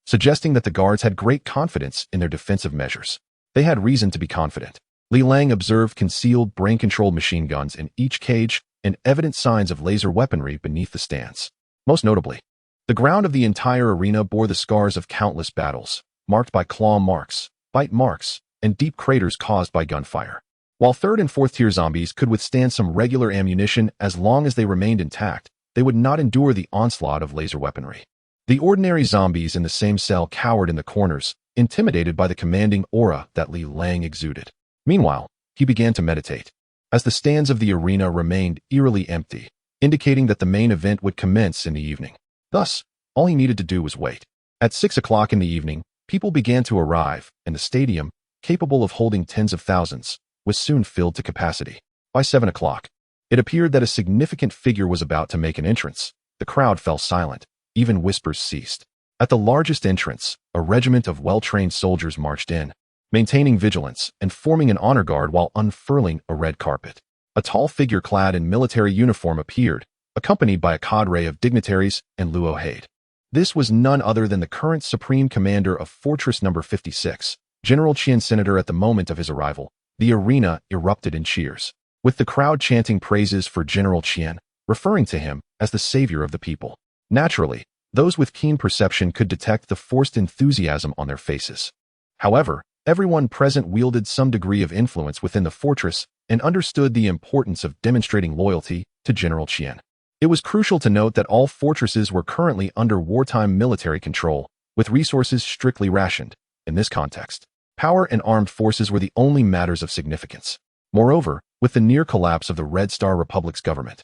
suggesting that the guards had great confidence in their defensive measures. They had reason to be confident. Li Lang observed concealed brain-controlled machine guns in each cage and evident signs of laser weaponry beneath the stands. Most notably, the ground of the entire arena bore the scars of countless battles, marked by claw marks, bite marks, and deep craters caused by gunfire. While third and fourth-tier zombies could withstand some regular ammunition as long as they remained intact, they would not endure the onslaught of laser weaponry. The ordinary zombies in the same cell cowered in the corners, intimidated by the commanding aura that Li Lang exuded. Meanwhile, he began to meditate, as the stands of the arena remained eerily empty, indicating that the main event would commence in the evening. Thus, all he needed to do was wait. At 6 o'clock in the evening, people began to arrive, and the stadium, capable of holding tens of thousands, was soon filled to capacity. By 7 o'clock, it appeared that a significant figure was about to make an entrance. The crowd fell silent. Even whispers ceased. At the largest entrance, a regiment of well-trained soldiers marched in, maintaining vigilance and forming an honor guard while unfurling a red carpet. A tall figure clad in military uniform appeared, accompanied by a cadre of dignitaries and Luo Haid. This was none other than the current supreme commander of Fortress number 56, General Qian. Senator. At the moment of his arrival, the arena erupted in cheers, with the crowd chanting praises for General Qian, referring to him as the savior of the people. Naturally, those with keen perception could detect the forced enthusiasm on their faces. However, everyone present wielded some degree of influence within the fortress and understood the importance of demonstrating loyalty to General Qian. It was crucial to note that all fortresses were currently under wartime military control, with resources strictly rationed. In this context, power and armed forces were the only matters of significance. Moreover, with the near collapse of the Red Star Republic's government,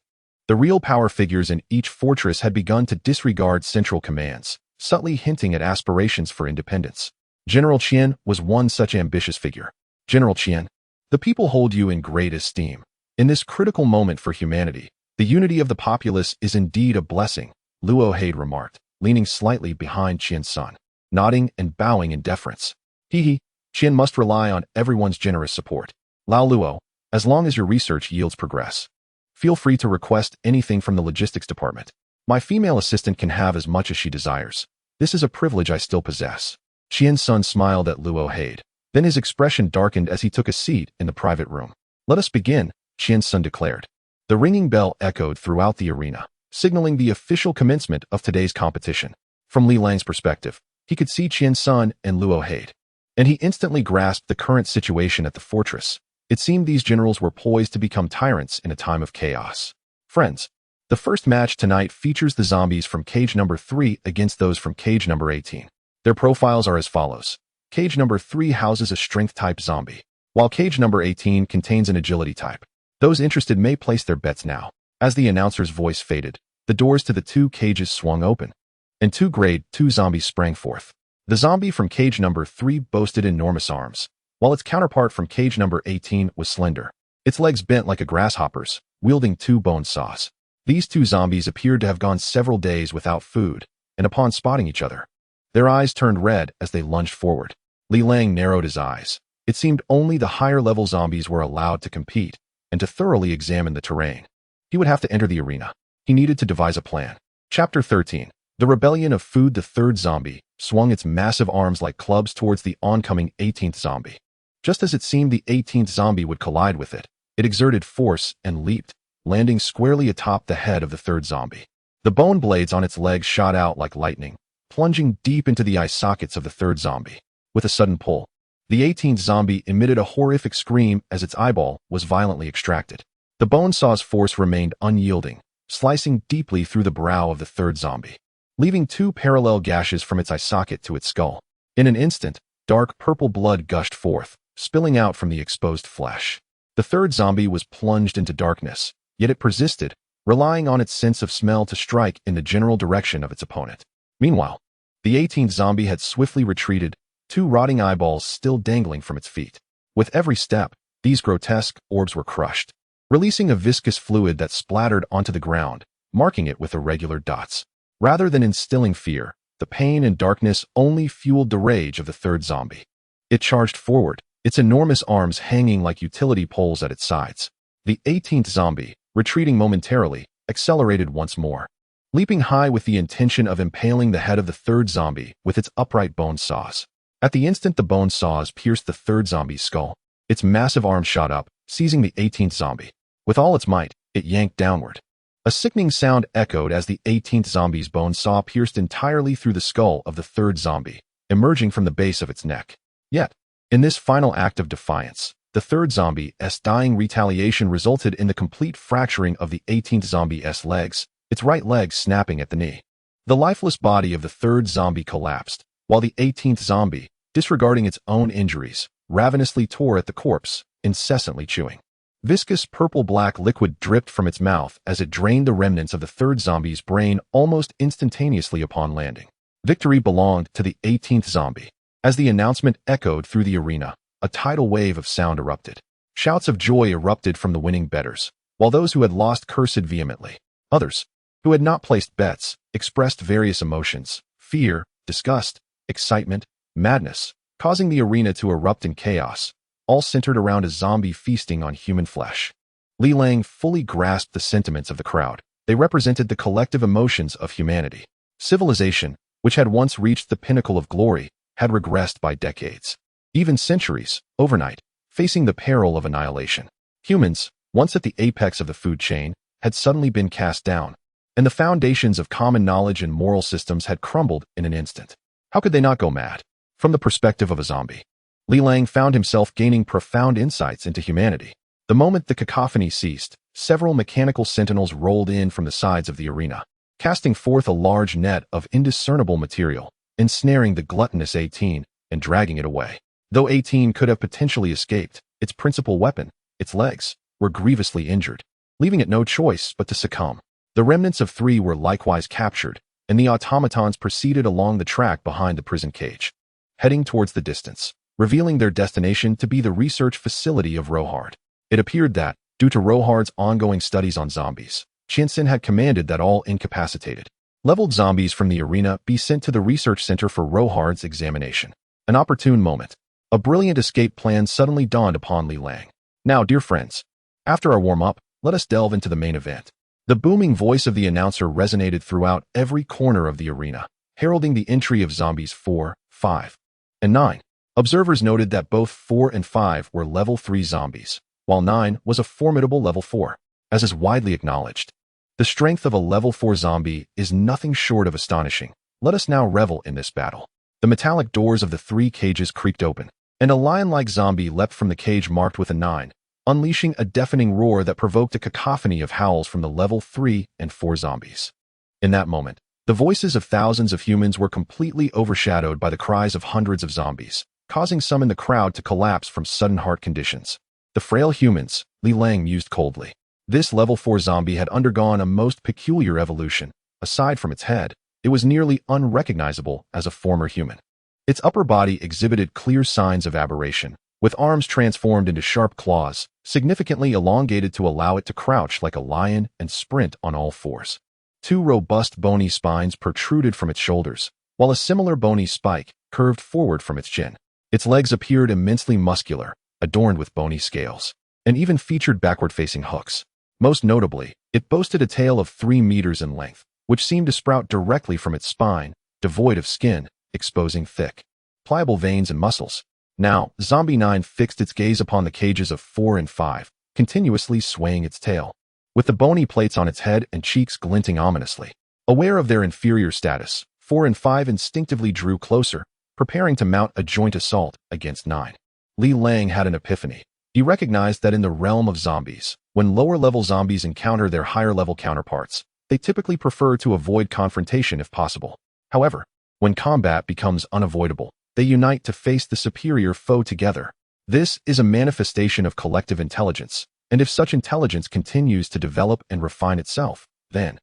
the real power figures in each fortress had begun to disregard central commands, subtly hinting at aspirations for independence. General Qian was one such ambitious figure. General Qian, the people hold you in great esteem. In this critical moment for humanity, the unity of the populace is indeed a blessing, Luo Haid remarked, leaning slightly behind Qian's son, nodding and bowing in deference. Qian must rely on everyone's generous support. Lao Luo, as long as your research yields progress, feel free to request anything from the logistics department. My female assistant can have as much as she desires. This is a privilege I still possess. Qian's son smiled at Luo Haid. Then his expression darkened as he took a seat in the private room. Let us begin, Qian's son declared. The ringing bell echoed throughout the arena, signaling the official commencement of today's competition. From Li Lang's perspective, he could see Qian's son and Luo Haid, and he instantly grasped the current situation at the fortress. It seemed these generals were poised to become tyrants in a time of chaos. Friends, the first match tonight features the zombies from cage number 3 against those from cage number 18. Their profiles are as follows. Cage number 3 houses a strength-type zombie, while cage number 18 contains an agility type. Those interested may place their bets now. As the announcer's voice faded, the doors to the 2 cages swung open, and 2 grade 2 zombies sprang forth. The zombie from cage number 3 boasted enormous arms, while its counterpart from cage number 18 was slender, its legs bent like a grasshopper's, wielding 2 bone saws. These 2 zombies appeared to have gone several days without food, and upon spotting each other, their eyes turned red as they lunged forward. Li Lang narrowed his eyes. It seemed only the higher-level zombies were allowed to compete and to thoroughly examine the terrain. He would have to enter the arena. He needed to devise a plan. Chapter 13. The Rebellion of Food. The third zombie swung its massive arms like clubs towards the oncoming 18th zombie. Just as it seemed the 18th zombie would collide with it, it exerted force and leaped, landing squarely atop the head of the third zombie. The bone blades on its legs shot out like lightning, plunging deep into the eye sockets of the third zombie. With a sudden pull, the 18th zombie emitted a horrific scream as its eyeball was violently extracted. The bone saw's force remained unyielding, slicing deeply through the brow of the third zombie, leaving 2 parallel gashes from its eye socket to its skull. In an instant, dark purple blood gushed forth, spilling out from the exposed flesh. The third zombie was plunged into darkness, yet it persisted, relying on its sense of smell to strike in the general direction of its opponent. Meanwhile, the 18th zombie had swiftly retreated, two rotting eyeballs still dangling from its feet. With every step, these grotesque orbs were crushed, releasing a viscous fluid that splattered onto the ground, marking it with irregular dots. Rather than instilling fear, the pain and darkness only fueled the rage of the third zombie. It charged forward, its enormous arms hanging like utility poles at its sides. The 18th zombie, retreating momentarily, accelerated once more, leaping high with the intention of impaling the head of the third zombie with its upright bone saws. At the instant the bone saws pierced the third zombie's skull, its massive arm shot up, seizing the 18th zombie. With all its might, it yanked downward. A sickening sound echoed as the 18th zombie's bone saw pierced entirely through the skull of the third zombie, emerging from the base of its neck. Yet, in this final act of defiance, the third zombie's dying retaliation resulted in the complete fracturing of the 18th zombie's legs, its right leg snapping at the knee. The lifeless body of the third zombie collapsed, while the 18th zombie, disregarding its own injuries, ravenously tore at the corpse, incessantly chewing. Viscous purple-black liquid dripped from its mouth as it drained the remnants of the third zombie's brain almost instantaneously upon landing. Victory belonged to the 18th zombie. As the announcement echoed through the arena, a tidal wave of sound erupted. Shouts of joy erupted from the winning bettors, while those who had lost cursed vehemently. Others, who had not placed bets, expressed various emotions: fear, disgust, excitement, madness, causing the arena to erupt in chaos, all centered around a zombie feasting on human flesh. Li Lang fully grasped the sentiments of the crowd. They represented the collective emotions of humanity. Civilization, which had once reached the pinnacle of glory, had regressed by decades, even centuries, overnight, facing the peril of annihilation. Humans, once at the apex of the food chain, had suddenly been cast down, and the foundations of common knowledge and moral systems had crumbled in an instant. How could they not go mad? From the perspective of a zombie, Li Lang found himself gaining profound insights into humanity. The moment the cacophony ceased, several mechanical sentinels rolled in from the sides of the arena, casting forth a large net of indiscernible material, ensnaring the gluttonous 18 and dragging it away. Though 18 could have potentially escaped, its principal weapon, its legs, were grievously injured, leaving it no choice but to succumb. The remnants of 3 were likewise captured, and the automatons proceeded along the track behind the prison cage, heading towards the distance, revealing their destination to be the research facility of Rohard. It appeared that, due to Rohard's ongoing studies on zombies, Chinsen had commanded that all incapacitated, leveled zombies from the arena be sent to the research center for Rohard's examination. An opportune moment. A brilliant escape plan suddenly dawned upon Li Lang. Now, dear friends, after our warm-up, let us delve into the main event. The booming voice of the announcer resonated throughout every corner of the arena, heralding the entry of zombies 4, 5, and 9. Observers noted that both 4 and 5 were level 3 zombies, while 9 was a formidable level 4. As is widely acknowledged, the strength of a level 4 zombie is nothing short of astonishing. Let us now revel in this battle. The metallic doors of the 3 cages creaked open, and a lion-like zombie leapt from the cage marked with a 9, unleashing a deafening roar that provoked a cacophony of howls from the level 3 and 4 zombies. In that moment, the voices of thousands of humans were completely overshadowed by the cries of hundreds of zombies, causing some in the crowd to collapse from sudden heart conditions. The frail humans, Li Lang mused coldly. This level 4 zombie had undergone a most peculiar evolution. Aside from its head, it was nearly unrecognizable as a former human. Its upper body exhibited clear signs of aberration, with arms transformed into sharp claws, significantly elongated to allow it to crouch like a lion and sprint on all fours. 2 robust bony spines protruded from its shoulders, while a similar bony spike curved forward from its chin. Its legs appeared immensely muscular, adorned with bony scales, and even featured backward-facing hooks. Most notably, it boasted a tail of 3 meters in length, which seemed to sprout directly from its spine, devoid of skin, exposing thick, pliable veins and muscles. Now, Zombie 9 fixed its gaze upon the cages of 4 and 5, continuously swaying its tail, with the bony plates on its head and cheeks glinting ominously. Aware of their inferior status, 4 and 5 instinctively drew closer, preparing to mount a joint assault against 9. Li Lang had an epiphany. He recognized that in the realm of zombies, when lower-level zombies encounter their higher-level counterparts, they typically prefer to avoid confrontation if possible. However, when combat becomes unavoidable, they unite to face the superior foe together. This is a manifestation of collective intelligence, and if such intelligence continues to develop and refine itself, then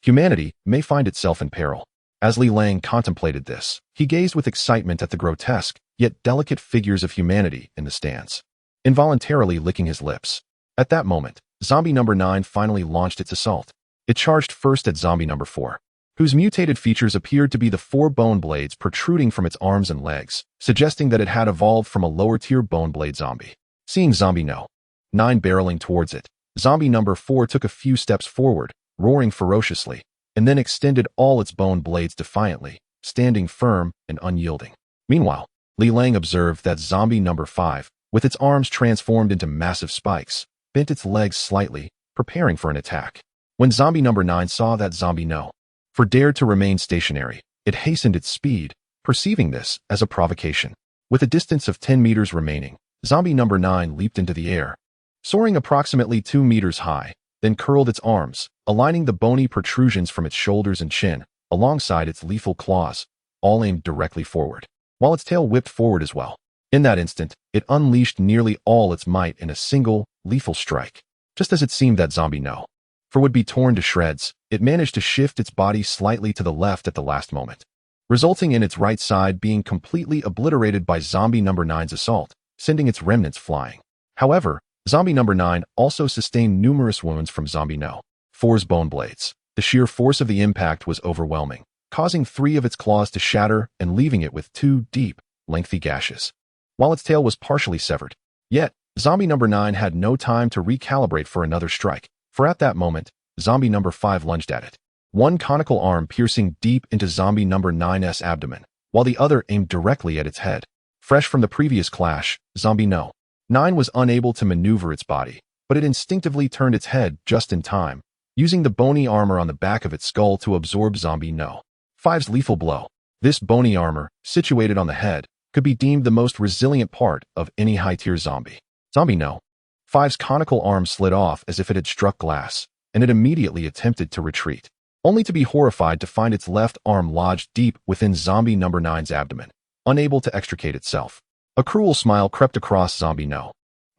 humanity may find itself in peril. As Li Lang contemplated this, he gazed with excitement at the grotesque, yet delicate figures of humanity in the stands, involuntarily licking his lips. At that moment, zombie number 9 finally launched its assault. It charged first at zombie number 4, whose mutated features appeared to be the 4 bone blades protruding from its arms and legs, suggesting that it had evolved from a lower-tier bone blade zombie. Seeing zombie no. 9 barreling towards it, zombie number 4 took a few steps forward, roaring ferociously, and then extended all its bone blades defiantly, standing firm and unyielding. Meanwhile, Li Lang observed that zombie number 5, with its arms transformed into massive spikes, bent its legs slightly, preparing for an attack. When zombie number 9 saw that zombie no. 4 dared to remain stationary, it hastened its speed, perceiving this as a provocation. With a distance of 10 meters remaining, zombie number 9 leaped into the air, soaring approximately 2 meters high, then curled its arms, aligning the bony protrusions from its shoulders and chin, alongside its lethal claws, all aimed directly forward, while its tail whipped forward as well. In that instant, it unleashed nearly all its might in a single, lethal strike. Just as it seemed that zombie no. 4 would be torn to shreds, it managed to shift its body slightly to the left at the last moment, resulting in its right side being completely obliterated by zombie number 9's assault, sending its remnants flying. However, zombie number 9 also sustained numerous wounds from zombie no. 4's bone blades. The sheer force of the impact was overwhelming, causing 3 of its claws to shatter and leaving it with 2 deep, lengthy gashes, while its tail was partially severed. Yet, zombie number 9 had no time to recalibrate for another strike, for at that moment, zombie number 5 lunged at it, one conical arm piercing deep into zombie number 9's abdomen, while the other aimed directly at its head. Fresh from the previous clash, zombie no. 9 was unable to maneuver its body, but it instinctively turned its head just in time, using the bony armor on the back of its skull to absorb zombie no. 5's lethal blow. This bony armor, situated on the head, could be deemed the most resilient part of any high-tier zombie. Zombie no. 5's conical arm slid off as if it had struck glass, and it immediately attempted to retreat, only to be horrified to find its left arm lodged deep within zombie number 9's abdomen, unable to extricate itself. A cruel smile crept across zombie no.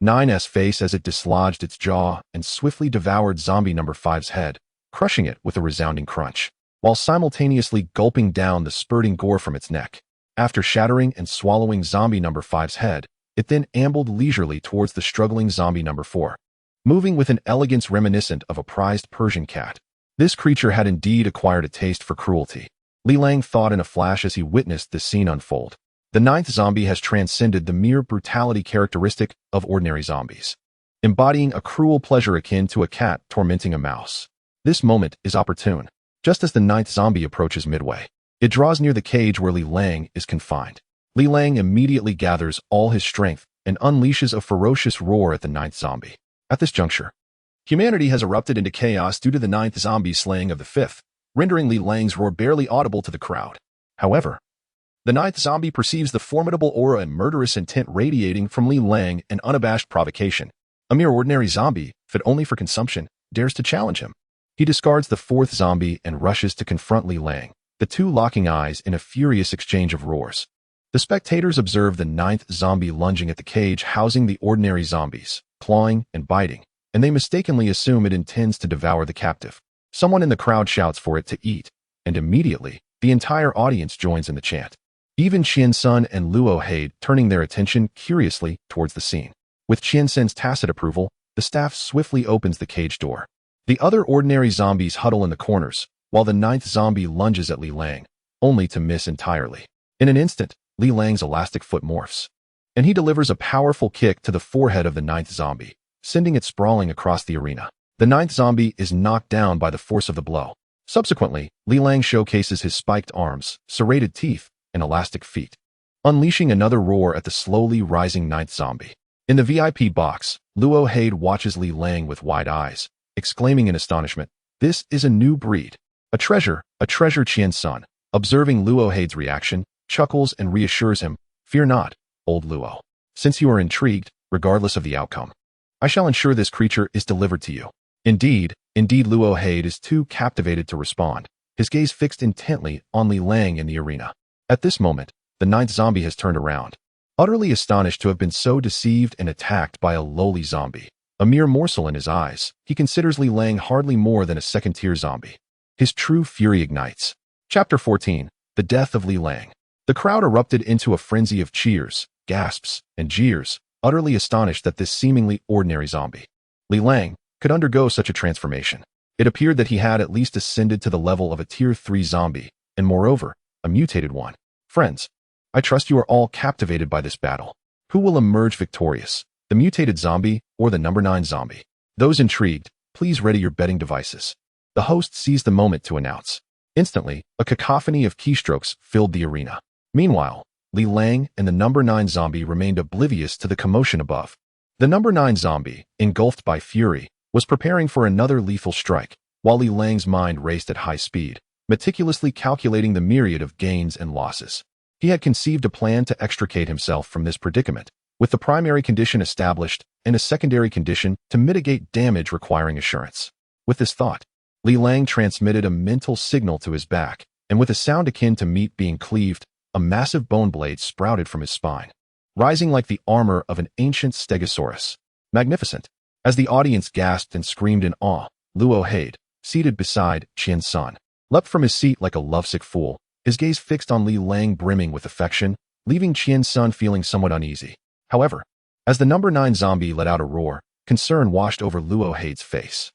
9's face as it dislodged its jaw and swiftly devoured zombie number 5's head, crushing it with a resounding crunch, while simultaneously gulping down the spurting gore from its neck. After shattering and swallowing zombie number 5's head, it then ambled leisurely towards the struggling zombie number 4, moving with an elegance reminiscent of a prized Persian cat. This creature had indeed acquired a taste for cruelty. Li Lang thought in a flash as he witnessed this scene unfold. The 9th zombie has transcended the mere brutality characteristic of ordinary zombies, embodying a cruel pleasure akin to a cat tormenting a mouse. This moment is opportune. Just as the 9th zombie approaches midway, it draws near the cage where Li Lang is confined. Li Lang immediately gathers all his strength and unleashes a ferocious roar at the 9th zombie. At this juncture, humanity has erupted into chaos due to the 9th zombie slaying of the 5th, rendering Li Lang's roar barely audible to the crowd. However, the 9th zombie perceives the formidable aura and murderous intent radiating from Li Lang and unabashed provocation. A mere ordinary zombie, fit only for consumption, dares to challenge him. He discards the 4th zombie and rushes to confront Li Lang, the two locking eyes in a furious exchange of roars. The spectators observe the 9th zombie lunging at the cage housing the ordinary zombies, clawing and biting, and they mistakenly assume it intends to devour the captive. Someone in the crowd shouts for it to eat, and immediately, the entire audience joins in the chant. Even Qian Sun and Luo Haid turning their attention curiously towards the scene. With Qian Sun's tacit approval, the staff swiftly opens the cage door. The other ordinary zombies huddle in the corners, while the 9th zombie lunges at Li Lang, only to miss entirely. In an instant, Li Lang's elastic foot morphs, and he delivers a powerful kick to the forehead of the 9th zombie, sending it sprawling across the arena. The 9th zombie is knocked down by the force of the blow. Subsequently, Li Lang showcases his spiked arms, serrated teeth, and elastic feet, unleashing another roar at the slowly rising 9th zombie. In the VIP box, Luo Haid watches Li Lang with wide eyes, exclaiming in astonishment, "This is a new breed. A treasure, Qian Sun." Observing Luo Haid's reaction, chuckles and reassures him, "Fear not, old Luo. Since you are intrigued, regardless of the outcome, I shall ensure this creature is delivered to you." Indeed, Luo Haid is too captivated to respond, his gaze fixed intently on Li Lang in the arena. At this moment, the 9th zombie has turned around, utterly astonished to have been so deceived and attacked by a lowly zombie. A mere morsel in his eyes, he considers Li Lang hardly more than a second-tier zombie. His true fury ignites. Chapter 14. The Death of Li Lang. The crowd erupted into a frenzy of cheers, gasps, and jeers, utterly astonished that this seemingly ordinary zombie, Li Lang, could undergo such a transformation. It appeared that he had at least ascended to the level of a Tier 3 zombie, and moreover, a mutated one. Friends, I trust you are all captivated by this battle. Who will emerge victorious, the mutated zombie or the number 9 zombie? Those intrigued, please ready your betting devices. The host seized the moment to announce. Instantly, a cacophony of keystrokes filled the arena. Meanwhile, Li Lang and the number 9 zombie remained oblivious to the commotion above. The number 9 zombie, engulfed by fury, was preparing for another lethal strike, while Li Lang's mind raced at high speed, meticulously calculating the myriad of gains and losses. He had conceived a plan to extricate himself from this predicament, with the primary condition established and a secondary condition to mitigate damage requiring assurance. With this thought, Li Lang transmitted a mental signal to his back, and with a sound akin to meat being cleaved, a massive bone blade sprouted from his spine, rising like the armor of an ancient stegosaurus. Magnificent. As the audience gasped and screamed in awe, Luo Haid, seated beside Qian Sun, leapt from his seat like a lovesick fool, his gaze fixed on Li Lang brimming with affection, leaving Qian Sun feeling somewhat uneasy. However, as the number 9 zombie let out a roar, concern washed over Luo Haid's face.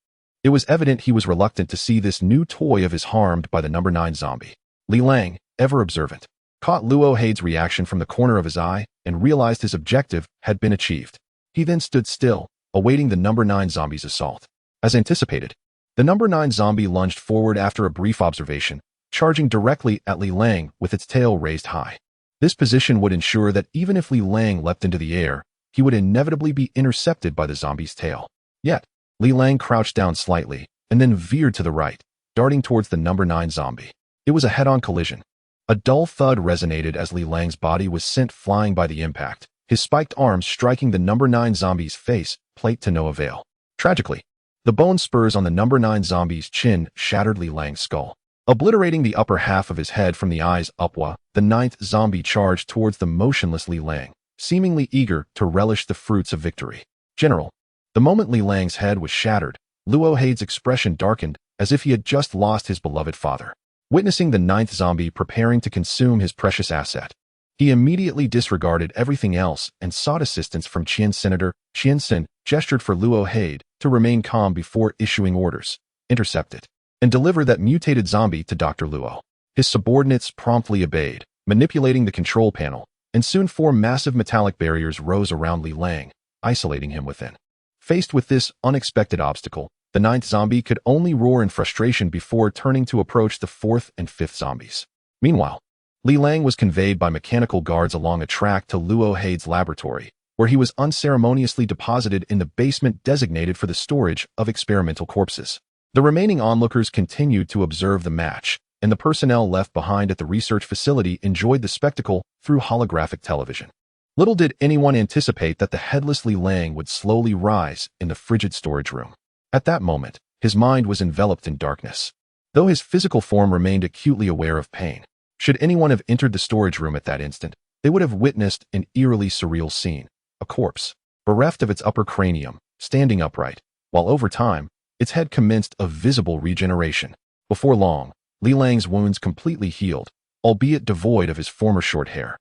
It was evident he was reluctant to see this new toy of his harmed by the number 9 zombie. Li Lang, ever observant, caught Luo Haid's reaction from the corner of his eye and realized his objective had been achieved. He then stood still, awaiting the number 9 zombie's assault. As anticipated, the number 9 zombie lunged forward after a brief observation, charging directly at Li Lang with its tail raised high. This position would ensure that even if Li Lang leapt into the air, he would inevitably be intercepted by the zombie's tail. Yet, Li Lang crouched down slightly and then veered to the right, darting towards the number 9 zombie. It was a head-on collision. A dull thud resonated as Li Lang's body was sent flying by the impact, his spiked arms striking the number 9 zombie's face plate to no avail. Tragically, the bone spurs on the number 9 zombie's chin shattered Li Lang's skull, obliterating the upper half of his head from the eyes upward. The 9th zombie charged towards the motionless Li Lang, seemingly eager to relish the fruits of victory. General, the moment Li Lang's head was shattered, Luo Haid's expression darkened as if he had just lost his beloved father. Witnessing the 9th zombie preparing to consume his precious asset, he immediately disregarded everything else and sought assistance from Qian Senator. Qian Sin gestured for Luo Haid to remain calm before issuing orders, intercept it, and deliver that mutated zombie to Dr. Luo. His subordinates promptly obeyed, manipulating the control panel, and soon 4 massive metallic barriers rose around Li Lang, isolating him within. Faced with this unexpected obstacle, the 9th zombie could only roar in frustration before turning to approach the 4th and 5th zombies. Meanwhile, Li Lang was conveyed by mechanical guards along a track to Luo Haid's laboratory, where he was unceremoniously deposited in the basement designated for the storage of experimental corpses. The remaining onlookers continued to observe the match, and the personnel left behind at the research facility enjoyed the spectacle through holographic television. Little did anyone anticipate that the headless Li Lang would slowly rise in the frigid storage room. At that moment, his mind was enveloped in darkness, though his physical form remained acutely aware of pain. Should anyone have entered the storage room at that instant, they would have witnessed an eerily surreal scene. A corpse, bereft of its upper cranium, standing upright, while over time, its head commenced a visible regeneration. Before long, Li Lang's wounds completely healed, albeit devoid of his former short hair.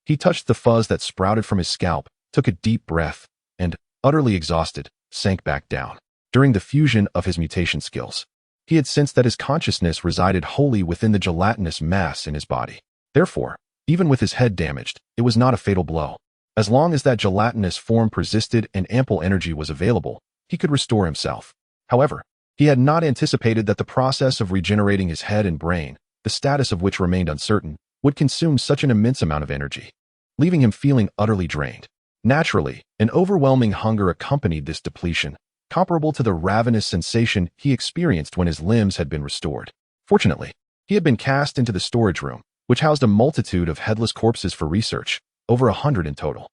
He touched the fuzz that sprouted from his scalp, took a deep breath, and, utterly exhausted, sank back down. During the fusion of his mutation skills, he had sensed that his consciousness resided wholly within the gelatinous mass in his body. Therefore, even with his head damaged, it was not a fatal blow. As long as that gelatinous form persisted and ample energy was available, he could restore himself. However, he had not anticipated that the process of regenerating his head and brain, the status of which remained uncertain, would consume such an immense amount of energy, leaving him feeling utterly drained. Naturally, an overwhelming hunger accompanied this depletion, comparable to the ravenous sensation he experienced when his limbs had been restored. Fortunately, he had been cast into the storage room, which housed a multitude of headless corpses for research, over 100 in total.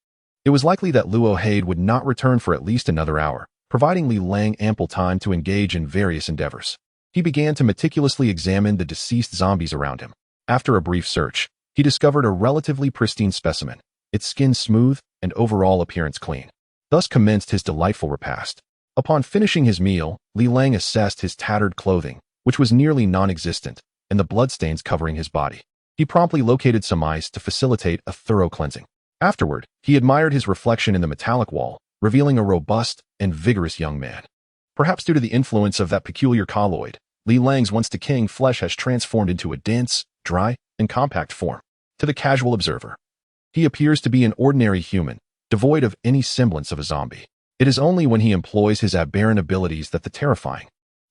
It was likely that Luo Haid would not return for at least another hour, providing Li Lang ample time to engage in various endeavors. He began to meticulously examine the deceased zombies around him. After a brief search, he discovered a relatively pristine specimen, its skin smooth and overall appearance clean. Thus commenced his delightful repast. Upon finishing his meal, Li Lang assessed his tattered clothing, which was nearly non-existent, and the bloodstains covering his body. He promptly located some ice to facilitate a thorough cleansing. Afterward, he admired his reflection in the metallic wall, revealing a robust and vigorous young man. Perhaps due to the influence of that peculiar colloid, Li Lang's once decaying flesh has transformed into a dense, dry, and compact form. To the casual observer, he appears to be an ordinary human, devoid of any semblance of a zombie. It is only when he employs his aberrant abilities that the terrifying,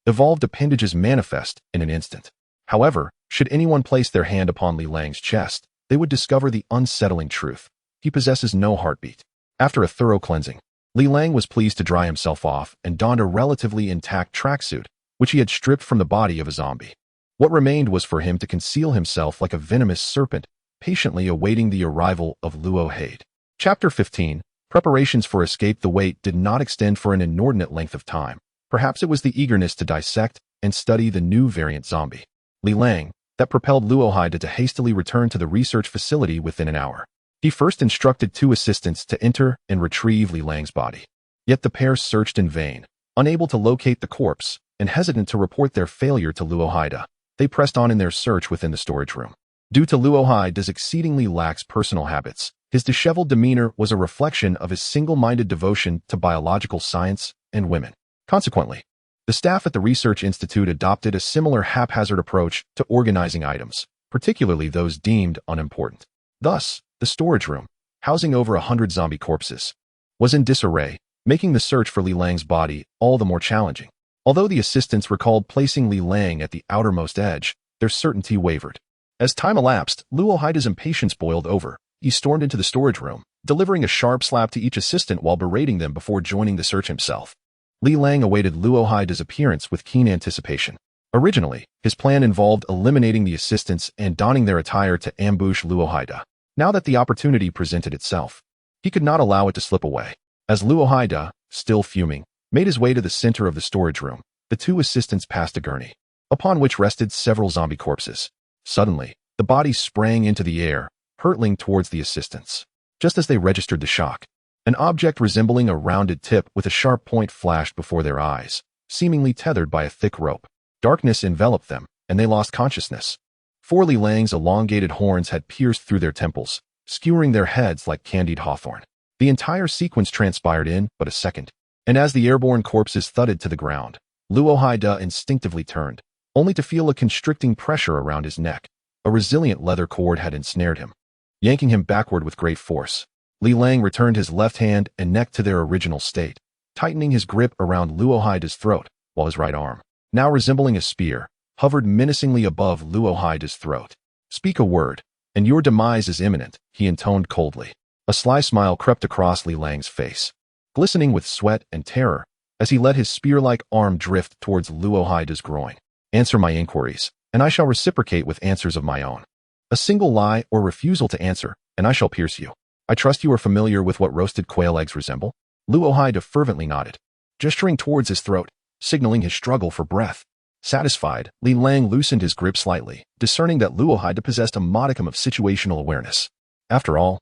evolved appendages manifest in an instant. However, should anyone place their hand upon Li Lang's chest, they would discover the unsettling truth. He possesses no heartbeat. After a thorough cleansing, Li Lang was pleased to dry himself off and donned a relatively intact tracksuit, which he had stripped from the body of a zombie. What remained was for him to conceal himself like a venomous serpent, patiently awaiting the arrival of Luo Haide. Chapter 15. Preparations for escape. The wait did not extend for an inordinate length of time. Perhaps it was the eagerness to dissect and study the new variant zombie, Li Lang, that propelled Luo Haide to hastily return to the research facility within an hour. He first instructed 2 assistants to enter and retrieve Li Lang's body. Yet the pair searched in vain, unable to locate the corpse, and hesitant to report their failure to Luo Haide. They pressed on in their search within the storage room. Due to Luo Haide's exceedingly lax personal habits, his disheveled demeanor was a reflection of his single-minded devotion to biological science and women. Consequently, the staff at the Research Institute adopted a similar haphazard approach to organizing items, particularly those deemed unimportant. Thus, the storage room, housing over 100 zombie corpses, was in disarray, making the search for Li Lang's body all the more challenging. Although the assistants recalled placing Li Lang at the outermost edge, their certainty wavered. As time elapsed, Luo Haide's impatience boiled over. He stormed into the storage room, delivering a sharp slap to each assistant while berating them before joining the search himself. Li Lang awaited Luo Haide's appearance with keen anticipation. Originally, his plan involved eliminating the assistants and donning their attire to ambush Luo Haide. Now that the opportunity presented itself, he could not allow it to slip away. As Luo Haide, still fuming, made his way to the center of the storage room, the 2 assistants passed a gurney, upon which rested several zombie corpses. Suddenly, the bodies sprang into the air, hurtling towards the assistants. Just as they registered the shock, an object resembling a rounded tip with a sharp point flashed before their eyes, seemingly tethered by a thick rope. Darkness enveloped them, and they lost consciousness. 4 Li Lang's elongated horns had pierced through their temples, skewering their heads like candied hawthorn. The entire sequence transpired in but a second, and as the airborne corpses thudded to the ground, Luo Haide instinctively turned, only to feel a constricting pressure around his neck. A resilient leather cord had ensnared him, yanking him backward with great force. Li Lang returned his left hand and neck to their original state, tightening his grip around Luo Haide's throat, while his right arm, now resembling a spear, hovered menacingly above Luo Haide's throat. "Speak a word, and your demise is imminent," he intoned coldly. A sly smile crept across Li Lang's face, glistening with sweat and terror, as he let his spear-like arm drift towards Luo Haide's groin. "Answer my inquiries, and I shall reciprocate with answers of my own. A single lie or refusal to answer, and I shall pierce you. I trust you are familiar with what roasted quail eggs resemble?" Luo Haide fervently nodded, gesturing towards his throat, signaling his struggle for breath. Satisfied, Li Lang loosened his grip slightly, discerning that Luo Haide possessed a modicum of situational awareness. After all,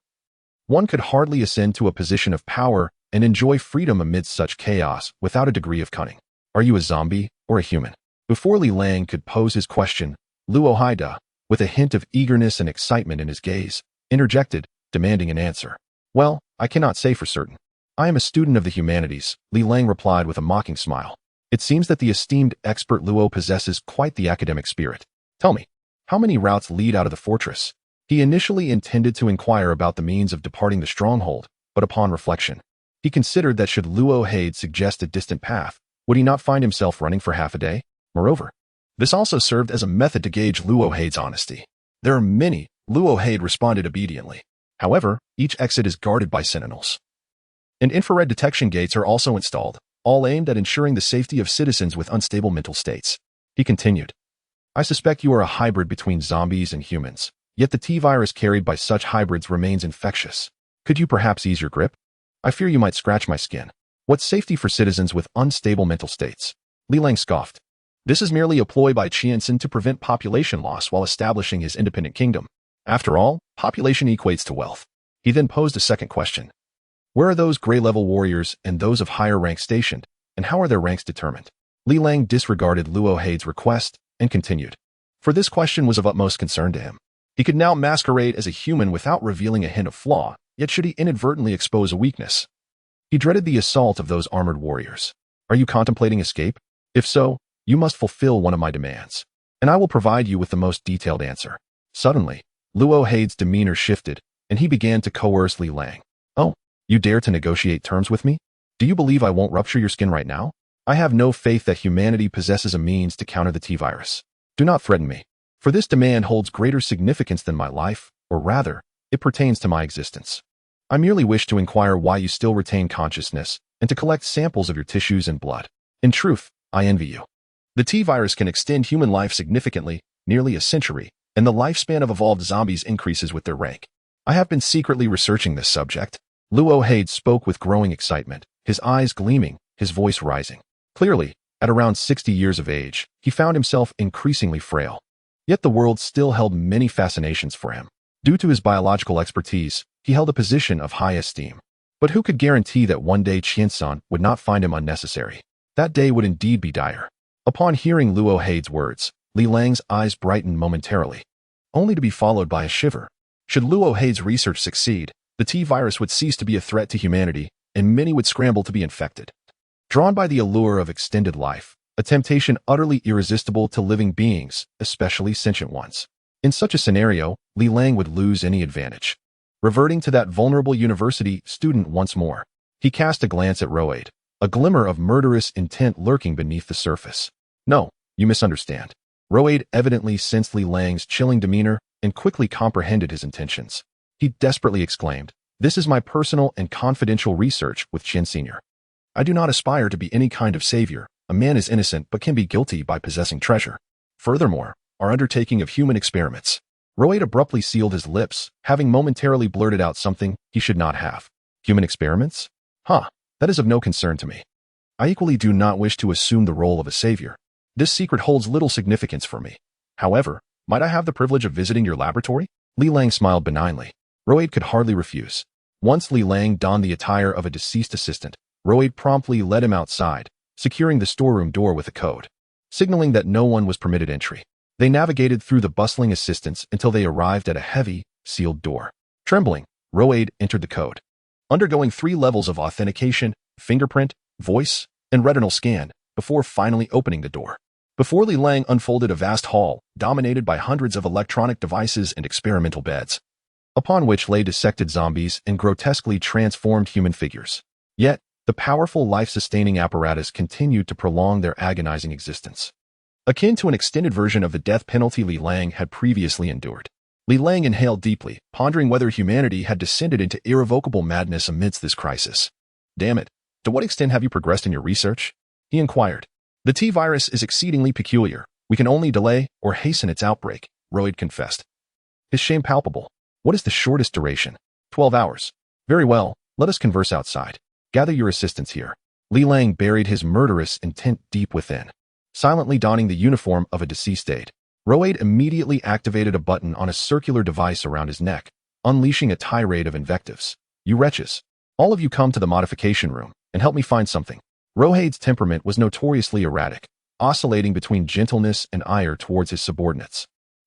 one could hardly ascend to a position of power and enjoy freedom amidst such chaos without a degree of cunning. "Are you a zombie or a human?" Before Li Lang could pose his question, Luo Haide, with a hint of eagerness and excitement in his gaze, interjected, demanding an answer. "Well, I cannot say for certain. I am a student of the humanities," Li Lang replied with a mocking smile. "It seems that the esteemed expert Luo possesses quite the academic spirit. Tell me, how many routes lead out of the fortress?" He initially intended to inquire about the means of departing the stronghold, but upon reflection, he considered that should Luo Haide suggest a distant path, would he not find himself running for half a day? Moreover, this also served as a method to gauge Luo Haide's honesty. "There are many," Luo Haide responded obediently. "However, each exit is guarded by sentinels, and infrared detection gates are also installed, all aimed at ensuring the safety of citizens with unstable mental states." He continued, "I suspect you are a hybrid between zombies and humans, yet the T-virus carried by such hybrids remains infectious. Could you perhaps ease your grip? I fear you might scratch my skin. What's safety for citizens with unstable mental states?" Li Lang scoffed. "This is merely a ploy by Qianxin to prevent population loss while establishing his independent kingdom. After all, population equates to wealth." He then posed a second question. "Where are those gray-level warriors and those of higher rank stationed, and how are their ranks determined?" Li Lang disregarded Luo Haide's request and continued, for this question was of utmost concern to him. He could now masquerade as a human without revealing a hint of flaw, yet should he inadvertently expose a weakness? He dreaded the assault of those armored warriors. Are you contemplating escape? If so, you must fulfill one of my demands, and I will provide you with the most detailed answer. Suddenly, Luo Hei's demeanor shifted, and he began to coerce Li Lang. Oh, you dare to negotiate terms with me? Do you believe I won't rupture your skin right now? I have no faith that humanity possesses a means to counter the T-virus. Do not threaten me, for this demand holds greater significance than my life, or rather, it pertains to my existence. I merely wish to inquire why you still retain consciousness and to collect samples of your tissues and blood. In truth, I envy you. The T-virus can extend human life significantly, nearly a century, and the lifespan of evolved zombies increases with their rank. I have been secretly researching this subject. Luo Hei spoke with growing excitement, his eyes gleaming, his voice rising. Clearly, at around 60 years of age, he found himself increasingly frail. Yet the world still held many fascinations for him. Due to his biological expertise, he held a position of high esteem. But who could guarantee that one day Qiansan would not find him unnecessary? That day would indeed be dire. Upon hearing Luo Hei's words, Li Lang's eyes brightened momentarily, only to be followed by a shiver. Should Luo Hei's research succeed, the T-virus would cease to be a threat to humanity, and many would scramble to be infected. Drawn by the allure of extended life, a temptation utterly irresistible to living beings, especially sentient ones. In such a scenario, Li Lang would lose any advantage. Reverting to that vulnerable university student once more, he cast a glance at Roaid, a glimmer of murderous intent lurking beneath the surface. No, you misunderstand. Roaid evidently sensed Li Lang's chilling demeanor and quickly comprehended his intentions. He desperately exclaimed, "This is my personal and confidential research with Qian Sr. I do not aspire to be any kind of savior. A man is innocent but can be guilty by possessing treasure. Furthermore, our undertaking of human experiments." Roaid abruptly sealed his lips, having momentarily blurted out something he should not have. Human experiments? That is of no concern to me. I equally do not wish to assume the role of a savior. This secret holds little significance for me. However, might I have the privilege of visiting your laboratory? Li Lang smiled benignly. Roaid could hardly refuse. Once Li Lang donned the attire of a deceased assistant, Roaid promptly led him outside, securing the storeroom door with a code, signaling that no one was permitted entry. They navigated through the bustling assistants until they arrived at a heavy, sealed door. Trembling, Roaid entered the code, undergoing 3 levels of authentication, fingerprint, voice, and retinal scan, before finally opening the door. Before Li Lang unfolded a vast hall, dominated by hundreds of electronic devices and experimental beds, upon which lay dissected zombies and grotesquely transformed human figures. Yet, the powerful life-sustaining apparatus continued to prolong their agonizing existence, akin to an extended version of the death penalty Li Lang had previously endured. Li Lang inhaled deeply, pondering whether humanity had descended into irrevocable madness amidst this crisis. Damn it, to what extent have you progressed in your research? He inquired. The T-virus is exceedingly peculiar. We can only delay or hasten its outbreak, Roaid confessed, his shame palpable. What is the shortest duration? 12 hours. Very well, let us converse outside. Gather your assistants here. Li Lang buried his murderous intent deep within, silently donning the uniform of a deceased aide. Roaid immediately activated a button on a circular device around his neck, unleashing a tirade of invectives. You wretches. All of you come to the modification room and help me find something. Roaid's temperament was notoriously erratic, oscillating between gentleness and ire towards his subordinates,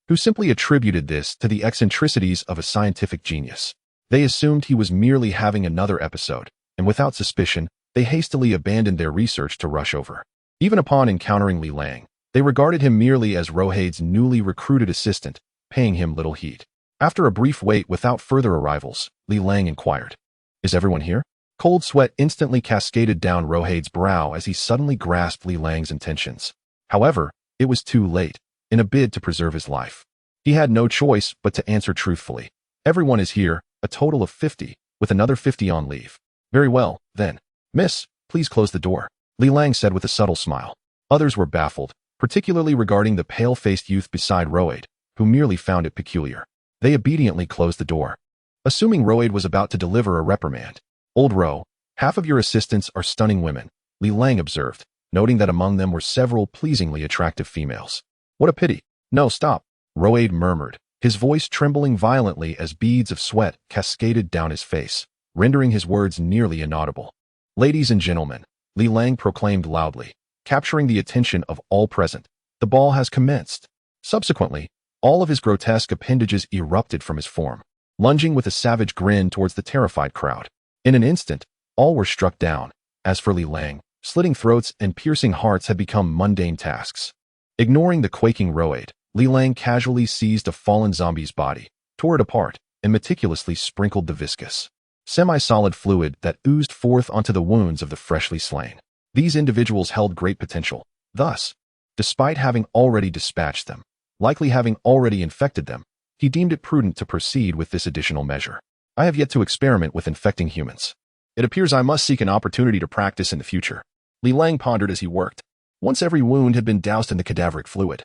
who simply attributed this to the eccentricities of a scientific genius. They assumed he was merely having another episode, and without suspicion, they hastily abandoned their research to rush over. Even upon encountering Li Lang, they regarded him merely as Roaid's newly recruited assistant, paying him little heed. After a brief wait without further arrivals, Li Lang inquired, "Is everyone here?" Cold sweat instantly cascaded down Roaid's brow as he suddenly grasped Li Lang's intentions. However, it was too late. In a bid to preserve his life, he had no choice but to answer truthfully. "Everyone is here, a total of 50, with another 50 on leave." "Very well, then. Miss, please close the door," Li Lang said with a subtle smile. Others were baffled, particularly regarding the pale-faced youth beside Roaid, who merely found it peculiar. They obediently closed the door, assuming Roaid was about to deliver a reprimand. "Old Ro, half of your assistants are stunning women," Li Lang observed, noting that among them were several pleasingly attractive females. "What a pity." "No, stop," Roaid murmured, his voice trembling violently as beads of sweat cascaded down his face, rendering his words nearly inaudible. "Ladies and gentlemen," Li Lang proclaimed loudly, capturing the attention of all present, "the ball has commenced." Subsequently, all of his grotesque appendages erupted from his form, lunging with a savage grin towards the terrified crowd. In an instant, all were struck down. As for Li Lang, slitting throats and piercing hearts had become mundane tasks. Ignoring the quaking Roaid, Li Lang casually seized a fallen zombie's body, tore it apart, and meticulously sprinkled the viscous, semi-solid fluid that oozed forth onto the wounds of the freshly slain. These individuals held great potential. Thus, despite having already dispatched them, likely having already infected them, he deemed it prudent to proceed with this additional measure. I have yet to experiment with infecting humans. It appears I must seek an opportunity to practice in the future. Li Lang pondered as he worked. Once every wound had been doused in the cadaveric fluid,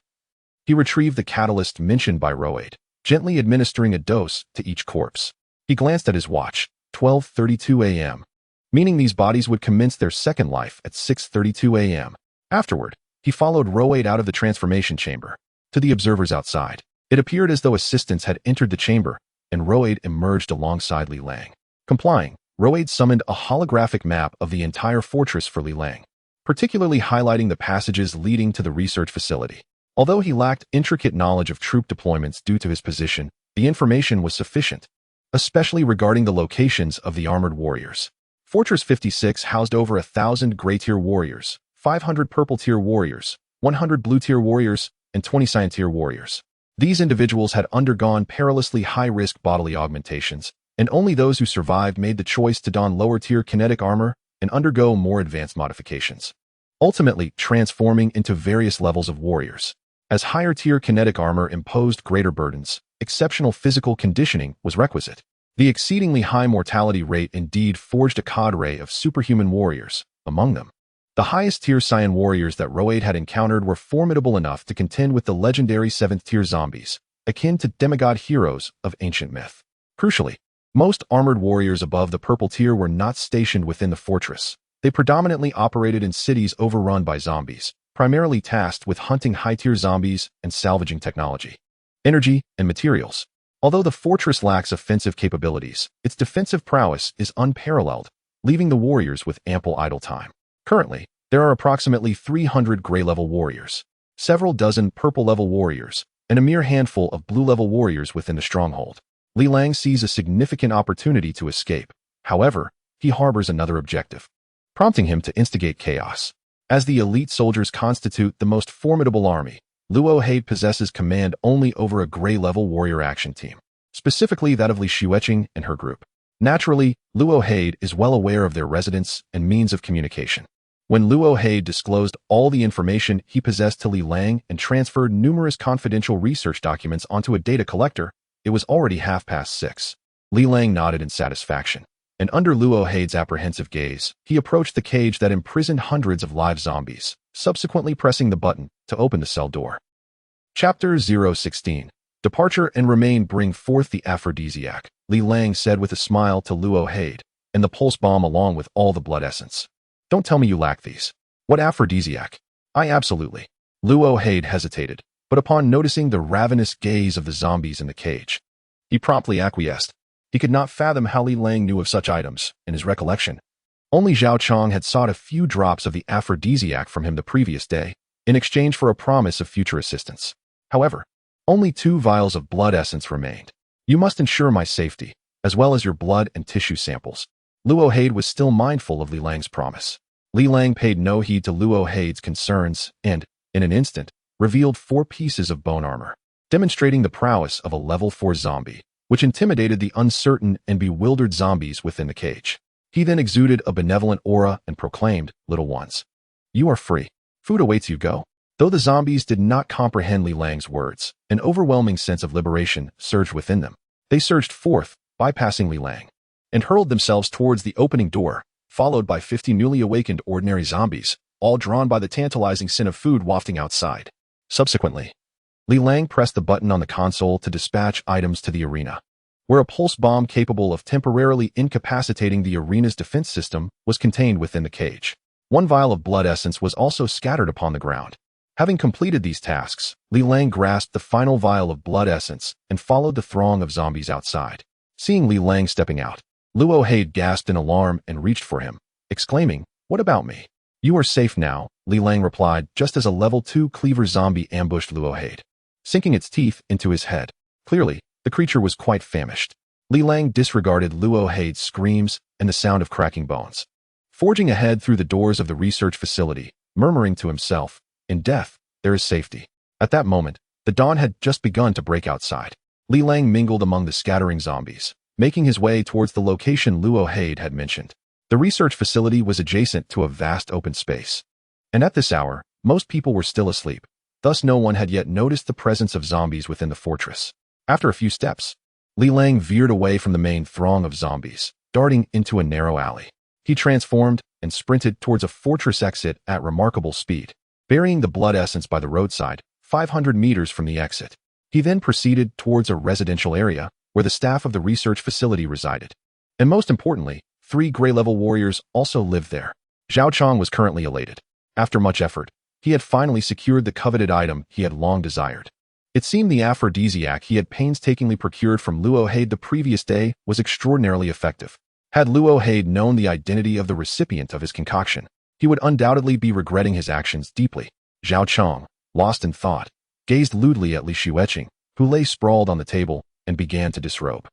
he retrieved the catalyst mentioned by Roaid, gently administering a dose to each corpse. He glanced at his watch, 12:32 a.m., meaning these bodies would commence their second life at 6:32 a.m. Afterward, he followed Roaid out of the transformation chamber. To the observers outside, it appeared as though assistants had entered the chamber, and Roaid emerged alongside Li Lang. Complying, Roaid summoned a holographic map of the entire fortress for Li Lang, particularly highlighting the passages leading to the research facility. Although he lacked intricate knowledge of troop deployments due to his position, the information was sufficient, especially regarding the locations of the armored warriors. Fortress 56 housed over 1,000 gray-tier warriors, 500 purple-tier warriors, 100 blue-tier warriors, and 20 cyan-tier warriors. These individuals had undergone perilously high-risk bodily augmentations, and only those who survived made the choice to don lower-tier kinetic armor and undergo more advanced modifications, ultimately transforming into various levels of warriors. As higher-tier kinetic armor imposed greater burdens, exceptional physical conditioning was requisite. The exceedingly high mortality rate indeed forged a cadre of superhuman warriors. Among them, the highest-tier Cyan warriors that Roaid had encountered were formidable enough to contend with the legendary 7th-tier zombies, akin to demigod heroes of ancient myth. Crucially, most armored warriors above the purple tier were not stationed within the fortress. They predominantly operated in cities overrun by zombies, primarily tasked with hunting high-tier zombies and salvaging technology, energy, and materials. Although the fortress lacks offensive capabilities, its defensive prowess is unparalleled, leaving the warriors with ample idle time. Currently, there are approximately 300 gray-level warriors, several dozen purple-level warriors, and a mere handful of blue-level warriors within the stronghold. Li Lang sees a significant opportunity to escape. However, he harbors another objective, prompting him to instigate chaos. As the elite soldiers constitute the most formidable army, Luo Haid possesses command only over a gray-level warrior action team, specifically that of Li Xueqing and her group. Naturally, Luo Haid is well aware of their residence and means of communication. When Luo Haid disclosed all the information he possessed to Li Lang and transferred numerous confidential research documents onto a data collector, it was already 6:30. Li Lang nodded in satisfaction, and under Luo Haid's apprehensive gaze, he approached the cage that imprisoned hundreds of live zombies, subsequently pressing the button to open the cell door. Chapter 016. Departure and Remain bring forth the aphrodisiac, Li Lang said with a smile to Luo Haid, and the pulse bomb along with all the blood essence. Don't tell me you lack these. What aphrodisiac? I absolutely. Luo Haid hesitated, but upon noticing the ravenous gaze of the zombies in the cage, he promptly acquiesced. He could not fathom how Li Lang knew of such items. In his recollection, only Zhao Chong had sought a few drops of the aphrodisiac from him the previous day, in exchange for a promise of future assistance. However, only 2 vials of blood essence remained. You must ensure my safety, as well as your blood and tissue samples. Luo Haid was still mindful of Li Lang's promise. Li Lang paid no heed to Luo Haid's concerns and, in an instant, revealed 4 pieces of bone armor, demonstrating the prowess of a level 4 zombie, which intimidated the uncertain and bewildered zombies within the cage. He then exuded a benevolent aura and proclaimed, "Little ones, you are free. Food awaits you, go." Though the zombies did not comprehend Li Lang's words, an overwhelming sense of liberation surged within them. They surged forth, bypassing Li Lang, and hurled themselves towards the opening door, followed by 50 newly awakened ordinary zombies, all drawn by the tantalizing scent of food wafting outside. Subsequently, Li Lang pressed the button on the console to dispatch items to the arena, where a pulse bomb capable of temporarily incapacitating the arena's defense system was contained within the cage. 1 vial of blood essence was also scattered upon the ground. Having completed these tasks, Li Lang grasped the final vial of blood essence and followed the throng of zombies outside. Seeing Li Lang stepping out, Luo Haid gasped in alarm and reached for him, exclaiming, "What about me?" "You are safe now," Li Lang replied, just as a level 2 cleaver zombie ambushed Luo Haid. sinking its teeth into his head. Clearly, the creature was quite famished. Li Lang disregarded Luo Hei's screams and the sound of cracking bones. Forging ahead through the doors of the research facility, murmuring to himself, "In death, there is safety." At that moment, the dawn had just begun to break outside. Li Lang mingled among the scattering zombies, making his way towards the location Luo Hei had mentioned. The research facility was adjacent to a vast open space. And at this hour, most people were still asleep, thus no one had yet noticed the presence of zombies within the fortress. After a few steps, Li Lang veered away from the main throng of zombies, darting into a narrow alley. He transformed and sprinted towards a fortress exit at remarkable speed, burying the blood essence by the roadside, 500 meters from the exit. He then proceeded towards a residential area where the staff of the research facility resided. And most importantly, 3 gray-level warriors also lived there. Zhao Chong was currently elated. After much effort, he had finally secured the coveted item he had long desired. It seemed the aphrodisiac he had painstakingly procured from Luo Hei the previous day was extraordinarily effective. Had Luo Hei known the identity of the recipient of his concoction, he would undoubtedly be regretting his actions deeply. Zhao Chong, lost in thought, gazed lewdly at Li Xueqing, who lay sprawled on the table, and began to disrobe.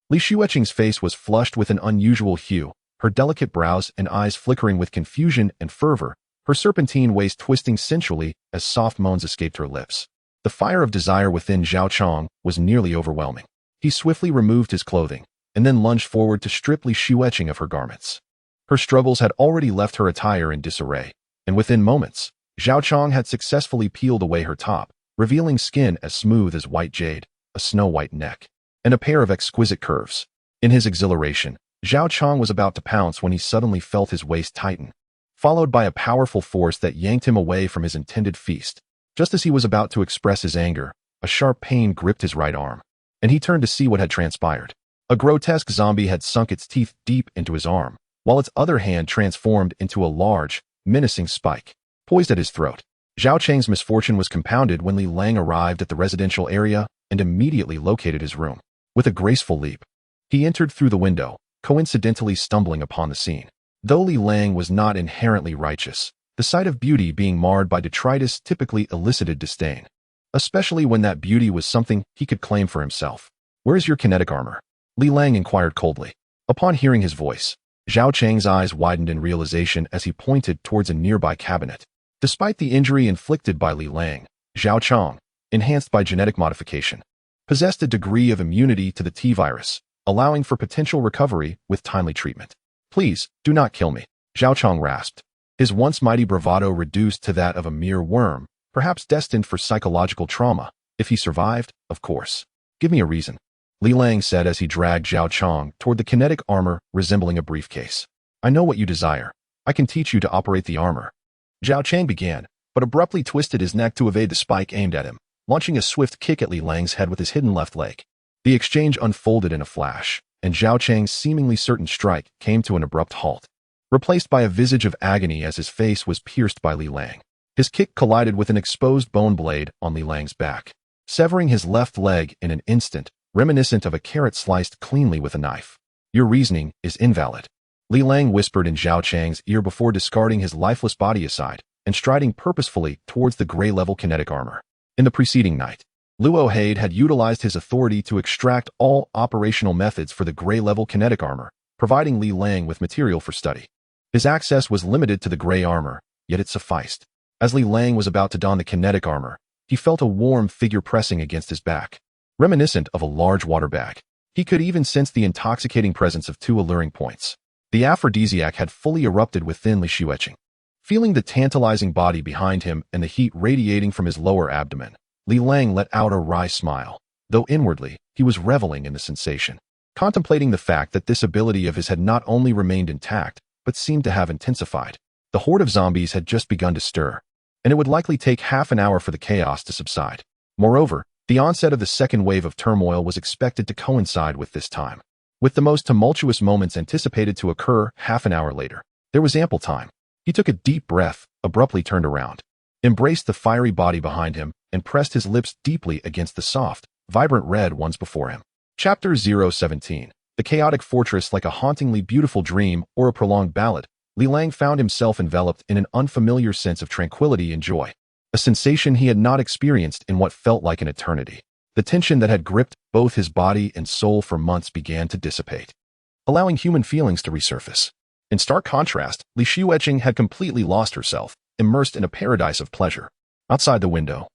Li Xueqing's face was flushed with an unusual hue, her delicate brows and eyes flickering with confusion and fervor, her serpentine waist twisting sensually as soft moans escaped her lips. The fire of desire within Zhao Chong was nearly overwhelming. He swiftly removed his clothing, and then lunged forward to strip Li Xueqing of her garments. Her struggles had already left her attire in disarray, and within moments, Zhao Chong had successfully peeled away her top, revealing skin as smooth as white jade, a snow-white neck, and a pair of exquisite curves. In his exhilaration, Zhao Chong was about to pounce when he suddenly felt his waist tighten, followed by a powerful force that yanked him away from his intended feast. Just as he was about to express his anger, a sharp pain gripped his right arm, and he turned to see what had transpired. A grotesque zombie had sunk its teeth deep into his arm, while its other hand transformed into a large, menacing spike, poised at his throat. Zhao Cheng's misfortune was compounded when Li Lang arrived at the residential area and immediately located his room. With a graceful leap, he entered through the window, coincidentally stumbling upon the scene. Though Li Lang was not inherently righteous, the sight of beauty being marred by detritus typically elicited disdain, especially when that beauty was something he could claim for himself. "Where is your kinetic armor?" Li Lang inquired coldly. Upon hearing his voice, Zhao Cheng's eyes widened in realization as he pointed towards a nearby cabinet. Despite the injury inflicted by Li Lang, Zhao Chong, enhanced by genetic modification, possessed a degree of immunity to the T-virus, allowing for potential recovery with timely treatment. "Please, do not kill me," Zhao Chong rasped, his once mighty bravado reduced to that of a mere worm, perhaps destined for psychological trauma, if he survived, of course. "Give me a reason," Li Lang said as he dragged Zhao Chong toward the kinetic armor resembling a briefcase. "I know what you desire. I can teach you to operate the armor." Zhao Chang began, but abruptly twisted his neck to evade the spike aimed at him, launching a swift kick at Li Lang's head with his hidden left leg. The exchange unfolded in a flash, and Zhao Chang's seemingly certain strike came to an abrupt halt, replaced by a visage of agony as his face was pierced by Li Lang. His kick collided with an exposed bone blade on Li Lang's back, severing his left leg in an instant, reminiscent of a carrot sliced cleanly with a knife. "Your reasoning is invalid," Li Lang whispered in Zhao Chang's ear before discarding his lifeless body aside and striding purposefully towards the gray-level kinetic armor. In the preceding night, Luo Hei had utilized his authority to extract all operational methods for the gray-level kinetic armor, providing Li Lang with material for study. His access was limited to the gray armor, yet it sufficed. As Li Lang was about to don the kinetic armor, he felt a warm figure pressing against his back, reminiscent of a large water bag. He could even sense the intoxicating presence of 2 alluring points. The aphrodisiac had fully erupted within Li Xueqing. Feeling the tantalizing body behind him and the heat radiating from his lower abdomen, Li Lang let out a wry smile, though inwardly, he was reveling in the sensation, contemplating the fact that this ability of his had not only remained intact, but seemed to have intensified. The horde of zombies had just begun to stir, and it would likely take half an hour for the chaos to subside. Moreover, the onset of the second wave of turmoil was expected to coincide with this time, with the most tumultuous moments anticipated to occur half an hour later. There was ample time. He took a deep breath, abruptly turned around, embraced the fiery body behind him, and pressed his lips deeply against the soft, vibrant red ones before him. Chapter 017. The chaotic fortress like a hauntingly beautiful dream or a prolonged ballad, Li Lang found himself enveloped in an unfamiliar sense of tranquility and joy. a sensation he had not experienced in what felt like an eternity. The tension that had gripped both his body and soul for months began to dissipate, allowing human feelings to resurface. In stark contrast, Li Lang had completely lost herself, immersed in a paradise of pleasure. Outside the window,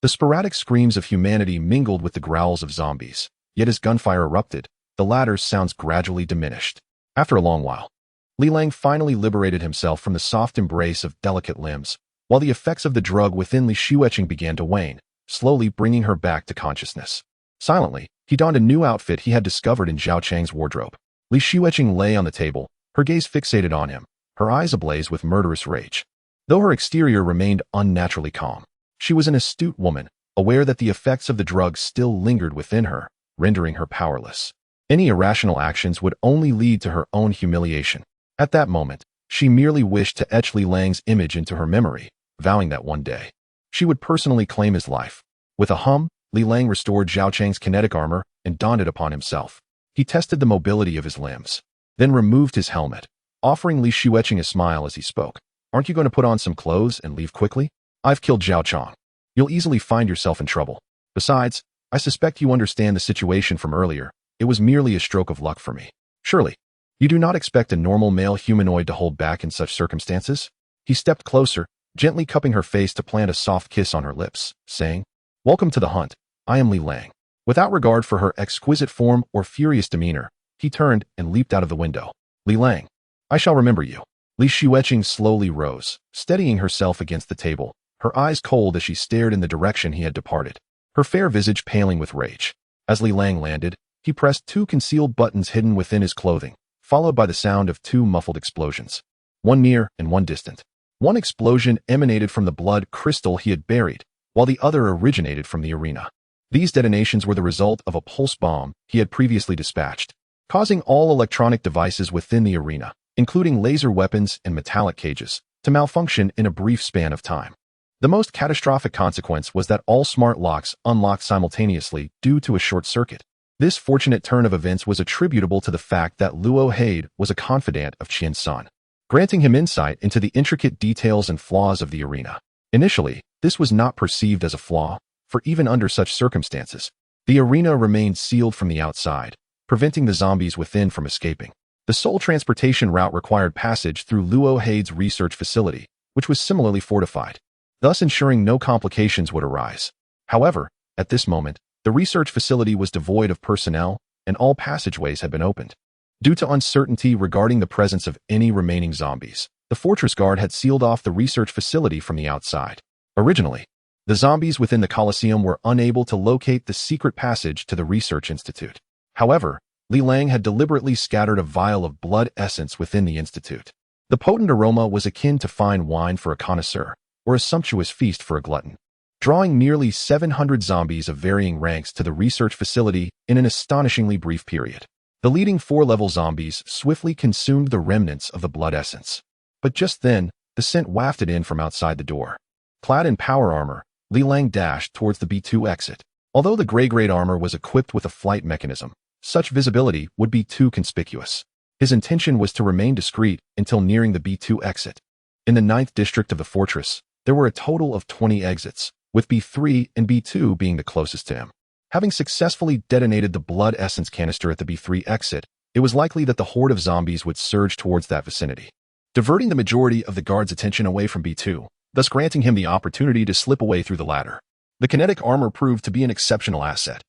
the sporadic screams of humanity mingled with the growls of zombies, yet as gunfire erupted, the latter's sounds gradually diminished. After a long while, Li Lang finally liberated himself from the soft embrace of delicate limbs, while the effects of the drug within Li Lang began to wane, slowly bringing her back to consciousness. Silently, he donned a new outfit he had discovered in Zhao Chang's wardrobe. Li Lang lay on the table, her gaze fixated on him, her eyes ablaze with murderous rage. Though her exterior remained unnaturally calm, she was an astute woman, aware that the effects of the drug still lingered within her, rendering her powerless. Any irrational actions would only lead to her own humiliation. At that moment, she merely wished to etch Li Lang's image into her memory, vowing that one day she would personally claim his life. With a hum, Li Lang restored Zhao Chang's kinetic armor and donned it upon himself. He tested the mobility of his limbs, then removed his helmet, offering Li Lang a smile as he spoke. "Aren't you going to put on some clothes and leave quickly? I've killed Zhao Chang. You'll easily find yourself in trouble. Besides, I suspect you understand the situation from earlier. It was merely a stroke of luck for me. Surely, you do not expect a normal male humanoid to hold back in such circumstances?" He stepped closer, gently cupping her face to plant a soft kiss on her lips, saying, "Welcome to the hunt. I am Li Lang." Without regard for her exquisite form or furious demeanor, he turned and leaped out of the window. "Li Lang, I shall remember you." Li Lang slowly rose, steadying herself against the table, her eyes cold as she stared in the direction he had departed, her fair visage paling with rage. As Li Lang landed, he pressed two concealed buttons hidden within his clothing, followed by the sound of two muffled explosions, one near and one distant. One explosion emanated from the blood crystal he had buried, while the other originated from the arena. These detonations were the result of a pulse bomb he had previously dispatched, causing all electronic devices within the arena, including laser weapons and metallic cages, to malfunction in a brief span of time. The most catastrophic consequence was that all smart locks unlocked simultaneously due to a short circuit. This fortunate turn of events was attributable to the fact that Luo Haid was a confidant of Qian San, granting him insight into the intricate details and flaws of the arena. Initially, this was not perceived as a flaw, for even under such circumstances, the arena remained sealed from the outside, preventing the zombies within from escaping. The sole transportation route required passage through Luo Haid's research facility, which was similarly fortified, thus ensuring no complications would arise. However, at this moment, the research facility was devoid of personnel, and all passageways had been opened. Due to uncertainty regarding the presence of any remaining zombies, the fortress guard had sealed off the research facility from the outside. Originally, the zombies within the Colosseum were unable to locate the secret passage to the research institute. However, Li Lang had deliberately scattered a vial of blood essence within the institute. The potent aroma was akin to fine wine for a connoisseur, or a sumptuous feast for a glutton, drawing nearly 700 zombies of varying ranks to the research facility in an astonishingly brief period. The leading 4-level zombies swiftly consumed the remnants of the blood essence. But just then, the scent wafted in from outside the door. Clad in power armor, Li Lang dashed towards the B2 exit. Although the gray-grade armor was equipped with a flight mechanism, such visibility would be too conspicuous. His intention was to remain discreet until nearing the B2 exit. In the 9th district of the fortress, there were a total of 20 exits, with B3 and B2 being the closest to him. Having successfully detonated the blood essence canister at the B3 exit, it was likely that the horde of zombies would surge towards that vicinity, diverting the majority of the guard's attention away from B2, thus granting him the opportunity to slip away through the ladder. The kinetic armor proved to be an exceptional asset.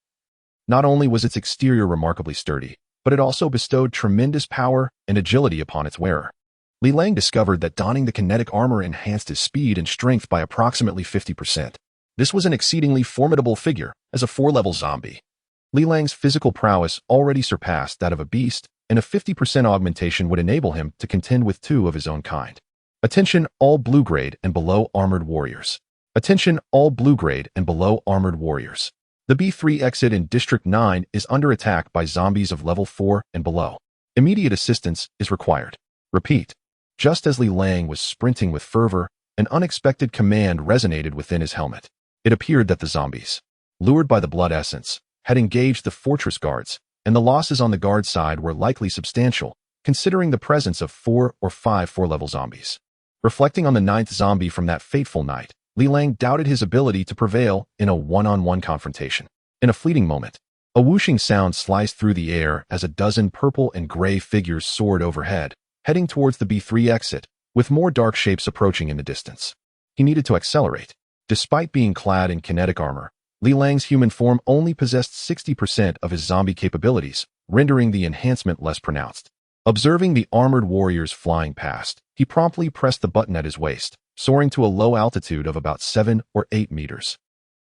Not only was its exterior remarkably sturdy, but it also bestowed tremendous power and agility upon its wearer. Li Lang discovered that donning the kinetic armor enhanced his speed and strength by approximately 50%. This was an exceedingly formidable figure as a 4-level zombie. Li Lang's physical prowess already surpassed that of a beast, and a 50% augmentation would enable him to contend with 2 of his own kind. Attention all blue grade and below armored warriors. Attention all blue grade and below armored warriors. The B3 exit in District 9 is under attack by zombies of level 4 and below. Immediate assistance is required. Repeat. Just as Li Lang was sprinting with fervor, an unexpected command resonated within his helmet. It appeared that the zombies, lured by the blood essence, had engaged the fortress guards, and the losses on the guard side were likely substantial, considering the presence of 4 or 5 4-level zombies. Reflecting on the 9th zombie from that fateful night, Li Lang doubted his ability to prevail in a one-on-one confrontation. In a fleeting moment, a whooshing sound sliced through the air as a dozen purple and gray figures soared overhead, heading towards the B3 exit, with more dark shapes approaching in the distance. He needed to accelerate. Despite being clad in kinetic armor, Li Lang's human form only possessed 60% of his zombie capabilities, rendering the enhancement less pronounced. Observing the armored warriors flying past, he promptly pressed the button at his waist, soaring to a low altitude of about 7 or 8 meters,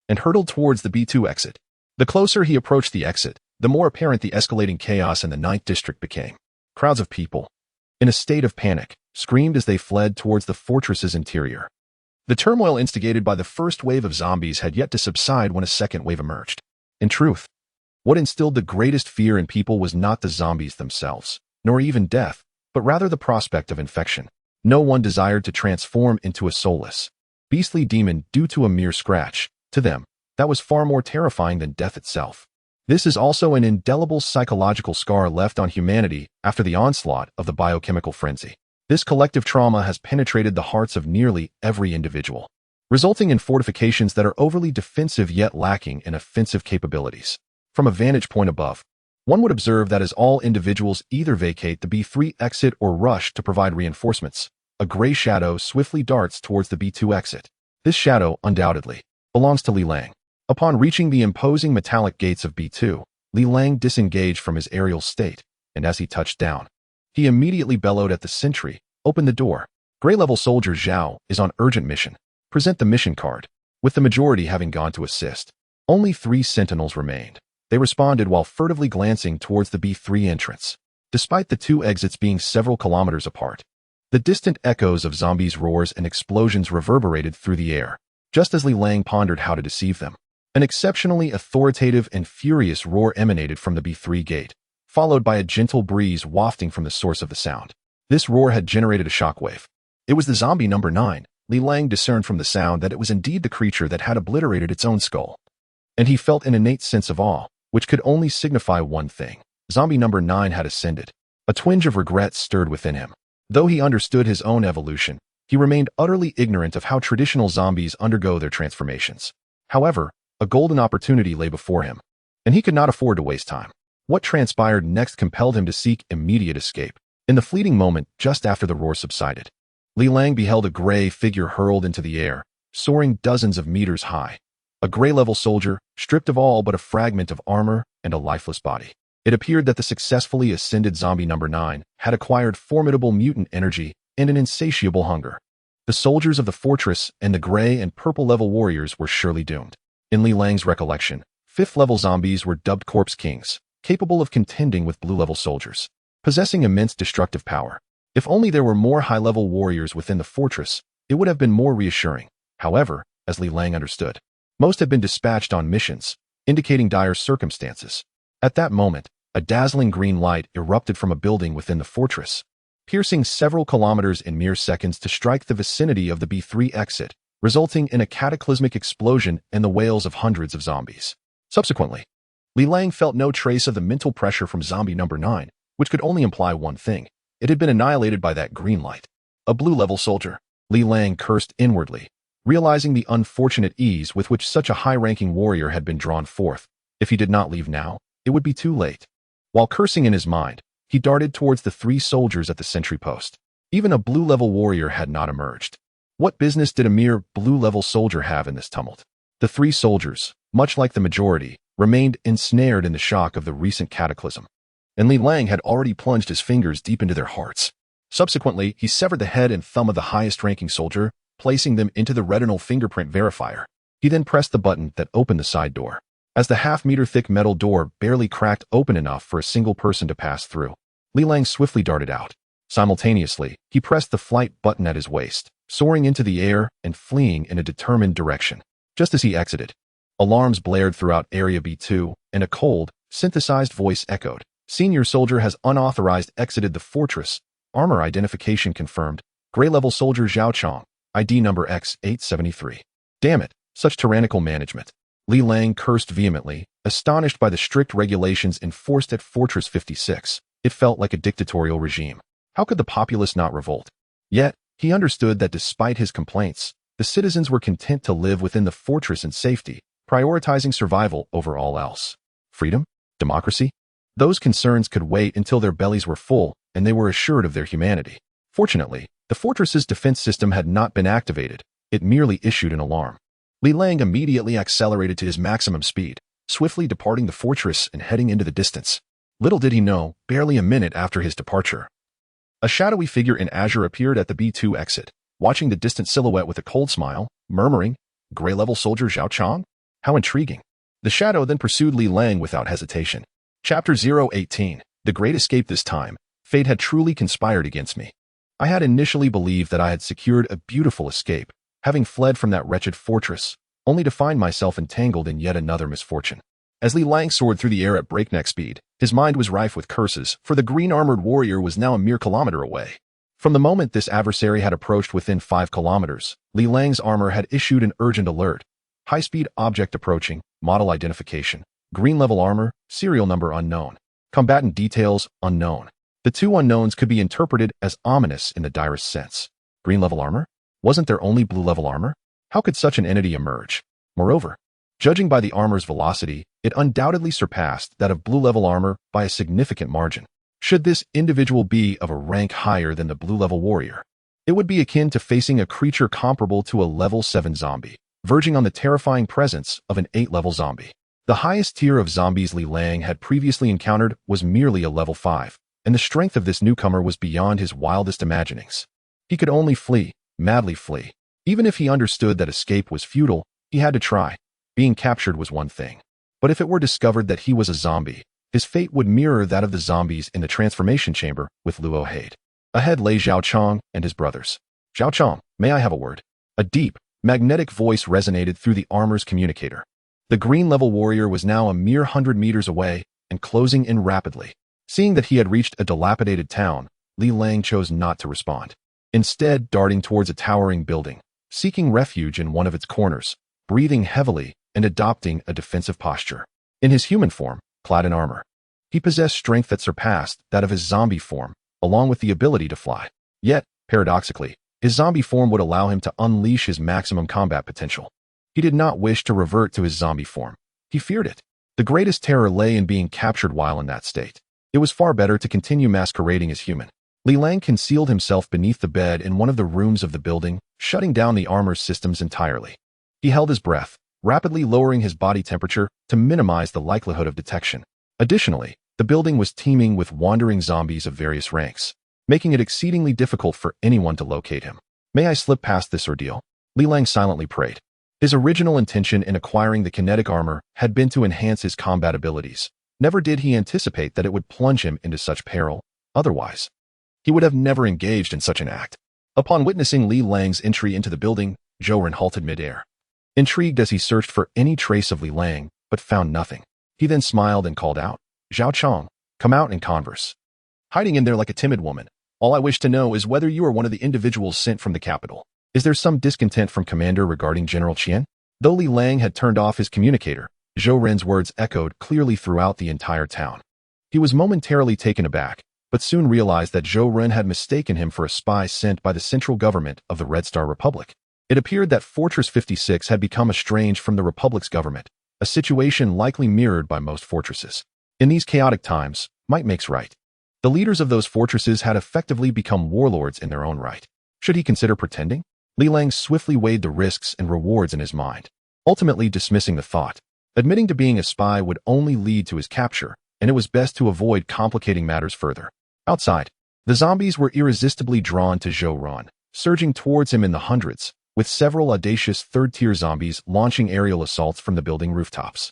and hurtled towards the B2 exit. The closer he approached the exit, the more apparent the escalating chaos in the 9th district became. Crowds of people, in a state of panic, screamed as they fled towards the fortress's interior. The turmoil instigated by the first wave of zombies had yet to subside when a second wave emerged. In truth, what instilled the greatest fear in people was not the zombies themselves, nor even death, but rather the prospect of infection. No one desired to transform into a soulless, beastly demon due to a mere scratch. To them, that was far more terrifying than death itself. This is also an indelible psychological scar left on humanity after the onslaught of the biochemical frenzy. This collective trauma has penetrated the hearts of nearly every individual, resulting in fortifications that are overly defensive yet lacking in offensive capabilities. From a vantage point above, one would observe that as all individuals either vacate the B3 exit or rush to provide reinforcements, a gray shadow swiftly darts towards the B2 exit. This shadow, undoubtedly, belongs to Li Lang. Upon reaching the imposing metallic gates of B2, Li Lang disengaged from his aerial state, and as he touched down, he immediately bellowed at the sentry, "Open the door." Gray-level soldier Zhao is on urgent mission. Present the mission card. With the majority having gone to assist, only 3 sentinels remained. They responded while furtively glancing towards the B3 entrance. Despite the 2 exits being several kilometers apart, the distant echoes of zombies' roars and explosions reverberated through the air, just as Li Lang pondered how to deceive them. An exceptionally authoritative and furious roar emanated from the B3 gate, followed by a gentle breeze wafting from the source of the sound. This roar had generated a shockwave. It was the zombie number 9. Li Lang discerned from the sound that it was indeed the creature that had obliterated its own skull. And he felt an innate sense of awe, which could only signify one thing. Zombie number 9 had ascended. A twinge of regret stirred within him. Though he understood his own evolution, he remained utterly ignorant of how traditional zombies undergo their transformations. However, a golden opportunity lay before him, and he could not afford to waste time. What transpired next compelled him to seek immediate escape. In the fleeting moment just after the roar subsided, Li Lang beheld a gray figure hurled into the air, soaring dozens of meters high. A gray-level soldier, stripped of all but a fragment of armor and a lifeless body. It appeared that the successfully ascended zombie number 9 had acquired formidable mutant energy and an insatiable hunger. The soldiers of the fortress and the gray and purple-level warriors were surely doomed. In Li Lang's recollection, 5th-level zombies were dubbed corpse kings, capable of contending with blue-level soldiers, possessing immense destructive power. If only there were more high-level warriors within the fortress, it would have been more reassuring. However, as Li Lang understood, most had been dispatched on missions, indicating dire circumstances. At that moment, a dazzling green light erupted from a building within the fortress, piercing several kilometers in mere seconds to strike the vicinity of the B3 exit, resulting in a cataclysmic explosion and the wails of hundreds of zombies. Subsequently, Li Lang felt no trace of the mental pressure from zombie number 9, which could only imply one thing. It had been annihilated by that green light. A blue-level soldier. Li Lang cursed inwardly, realizing the unfortunate ease with which such a high-ranking warrior had been drawn forth. If he did not leave now, it would be too late. While cursing in his mind, he darted towards the 3 soldiers at the sentry post. Even a blue-level warrior had not emerged. What business did a mere blue-level soldier have in this tumult? The 3 soldiers, much like the majority, remained ensnared in the shock of the recent cataclysm, and Li Lang had already plunged his fingers deep into their hearts. Subsequently, he severed the head and thumb of the highest-ranking soldier, placing them into the retinal fingerprint verifier. He then pressed the button that opened the side door. As the half-meter-thick metal door barely cracked open enough for a single person to pass through, Li Lang swiftly darted out. Simultaneously, he pressed the flight button at his waist, soaring into the air and fleeing in a determined direction. Just as he exited, alarms blared throughout Area B2, and a cold, synthesized voice echoed. Senior soldier has unauthorized exited the fortress. Armor identification confirmed. Gray-level soldier Zhao Chong, ID number X873. Damn it, such tyrannical management. Li Lang cursed vehemently, astonished by the strict regulations enforced at Fortress 56. It felt like a dictatorial regime. How could the populace not revolt? Yet, he understood that despite his complaints, the citizens were content to live within the fortress in safety, prioritizing survival over all else. Freedom? Democracy? Those concerns could wait until their bellies were full and they were assured of their humanity. Fortunately, the fortress's defense system had not been activated. It merely issued an alarm. Li Lang immediately accelerated to his maximum speed, swiftly departing the fortress and heading into the distance. Little did he know, barely a minute after his departure, a shadowy figure in azure appeared at the B2 exit, watching the distant silhouette with a cold smile, murmuring, "Gray-level soldier Zhao Chang? How intriguing." The shadow then pursued Li Lang without hesitation. Chapter 018. The Great Escape. This time, fate had truly conspired against me. I had initially believed that I had secured a beautiful escape, having fled from that wretched fortress, only to find myself entangled in yet another misfortune. As Li Lang soared through the air at breakneck speed, his mind was rife with curses, for the green-armored warrior was now a mere kilometer away. From the moment this adversary had approached within 5 kilometers, Li Lang's armor had issued an urgent alert. High-speed object approaching, model identification, green-level armor, serial number unknown, combatant details unknown. The two unknowns could be interpreted as ominous in the direst sense. Green-level armor? Wasn't there only blue-level armor? How could such an entity emerge? Moreover, judging by the armor's velocity, it undoubtedly surpassed that of blue-level armor by a significant margin. Should this individual be of a rank higher than the blue-level warrior, it would be akin to facing a creature comparable to a level 7 zombie, verging on the terrifying presence of an 8-level zombie. The highest tier of zombies Li Lang had previously encountered was merely a level 5, and the strength of this newcomer was beyond his wildest imaginings. He could only flee, madly flee. Even if he understood that escape was futile, he had to try. Being captured was one thing. But if it were discovered that he was a zombie, his fate would mirror that of the zombies in the transformation chamber with Luo Hade. Ahead lay Zhao Chang and his brothers. "Zhao Chang, may I have a word?" A deep, magnetic voice resonated through the armor's communicator. The green-level warrior was now a mere 100 meters away and closing in rapidly. Seeing that he had reached a dilapidated town, Li Lang chose not to respond. Instead, darting towards a towering building, seeking refuge in one of its corners, breathing heavily and adopting a defensive posture. In his human form, clad in armor, he possessed strength that surpassed that of his zombie form, along with the ability to fly. Yet, paradoxically, his zombie form would allow him to unleash his maximum combat potential. He did not wish to revert to his zombie form. He feared it. The greatest terror lay in being captured while in that state. It was far better to continue masquerading as human. Li Lang concealed himself beneath the bed in one of the rooms of the building, shutting down the armor's systems entirely. He held his breath, rapidly lowering his body temperature to minimize the likelihood of detection. Additionally, the building was teeming with wandering zombies of various ranks, making it exceedingly difficult for anyone to locate him. "May I slip past this ordeal?" Li Lang silently prayed. His original intention in acquiring the kinetic armor had been to enhance his combat abilities. Never did he anticipate that it would plunge him into such peril. Otherwise, he would have never engaged in such an act. Upon witnessing Li Lang's entry into the building, Zhou Ren halted midair, intrigued as he searched for any trace of Li Lang, but found nothing. He then smiled and called out, "Zhao Chang, come out and converse." Hiding in there like a timid woman, "All I wish to know is whether you are one of the individuals sent from the capital. Is there some discontent from Commander regarding General Qian?" Though Li Lang had turned off his communicator, Zhou Ren's words echoed clearly throughout the entire town. He was momentarily taken aback, but soon realized that Zhou Ren had mistaken him for a spy sent by the central government of the Red Star Republic. It appeared that Fortress 56 had become estranged from the Republic's government, a situation likely mirrored by most fortresses. In these chaotic times, might makes right. The leaders of those fortresses had effectively become warlords in their own right. Should he consider pretending? Li Lang swiftly weighed the risks and rewards in his mind, ultimately dismissing the thought. Admitting to being a spy would only lead to his capture, and it was best to avoid complicating matters further. Outside, the zombies were irresistibly drawn to Zhou Ren, surging towards him in the hundreds, with several audacious third-tier zombies launching aerial assaults from the building rooftops.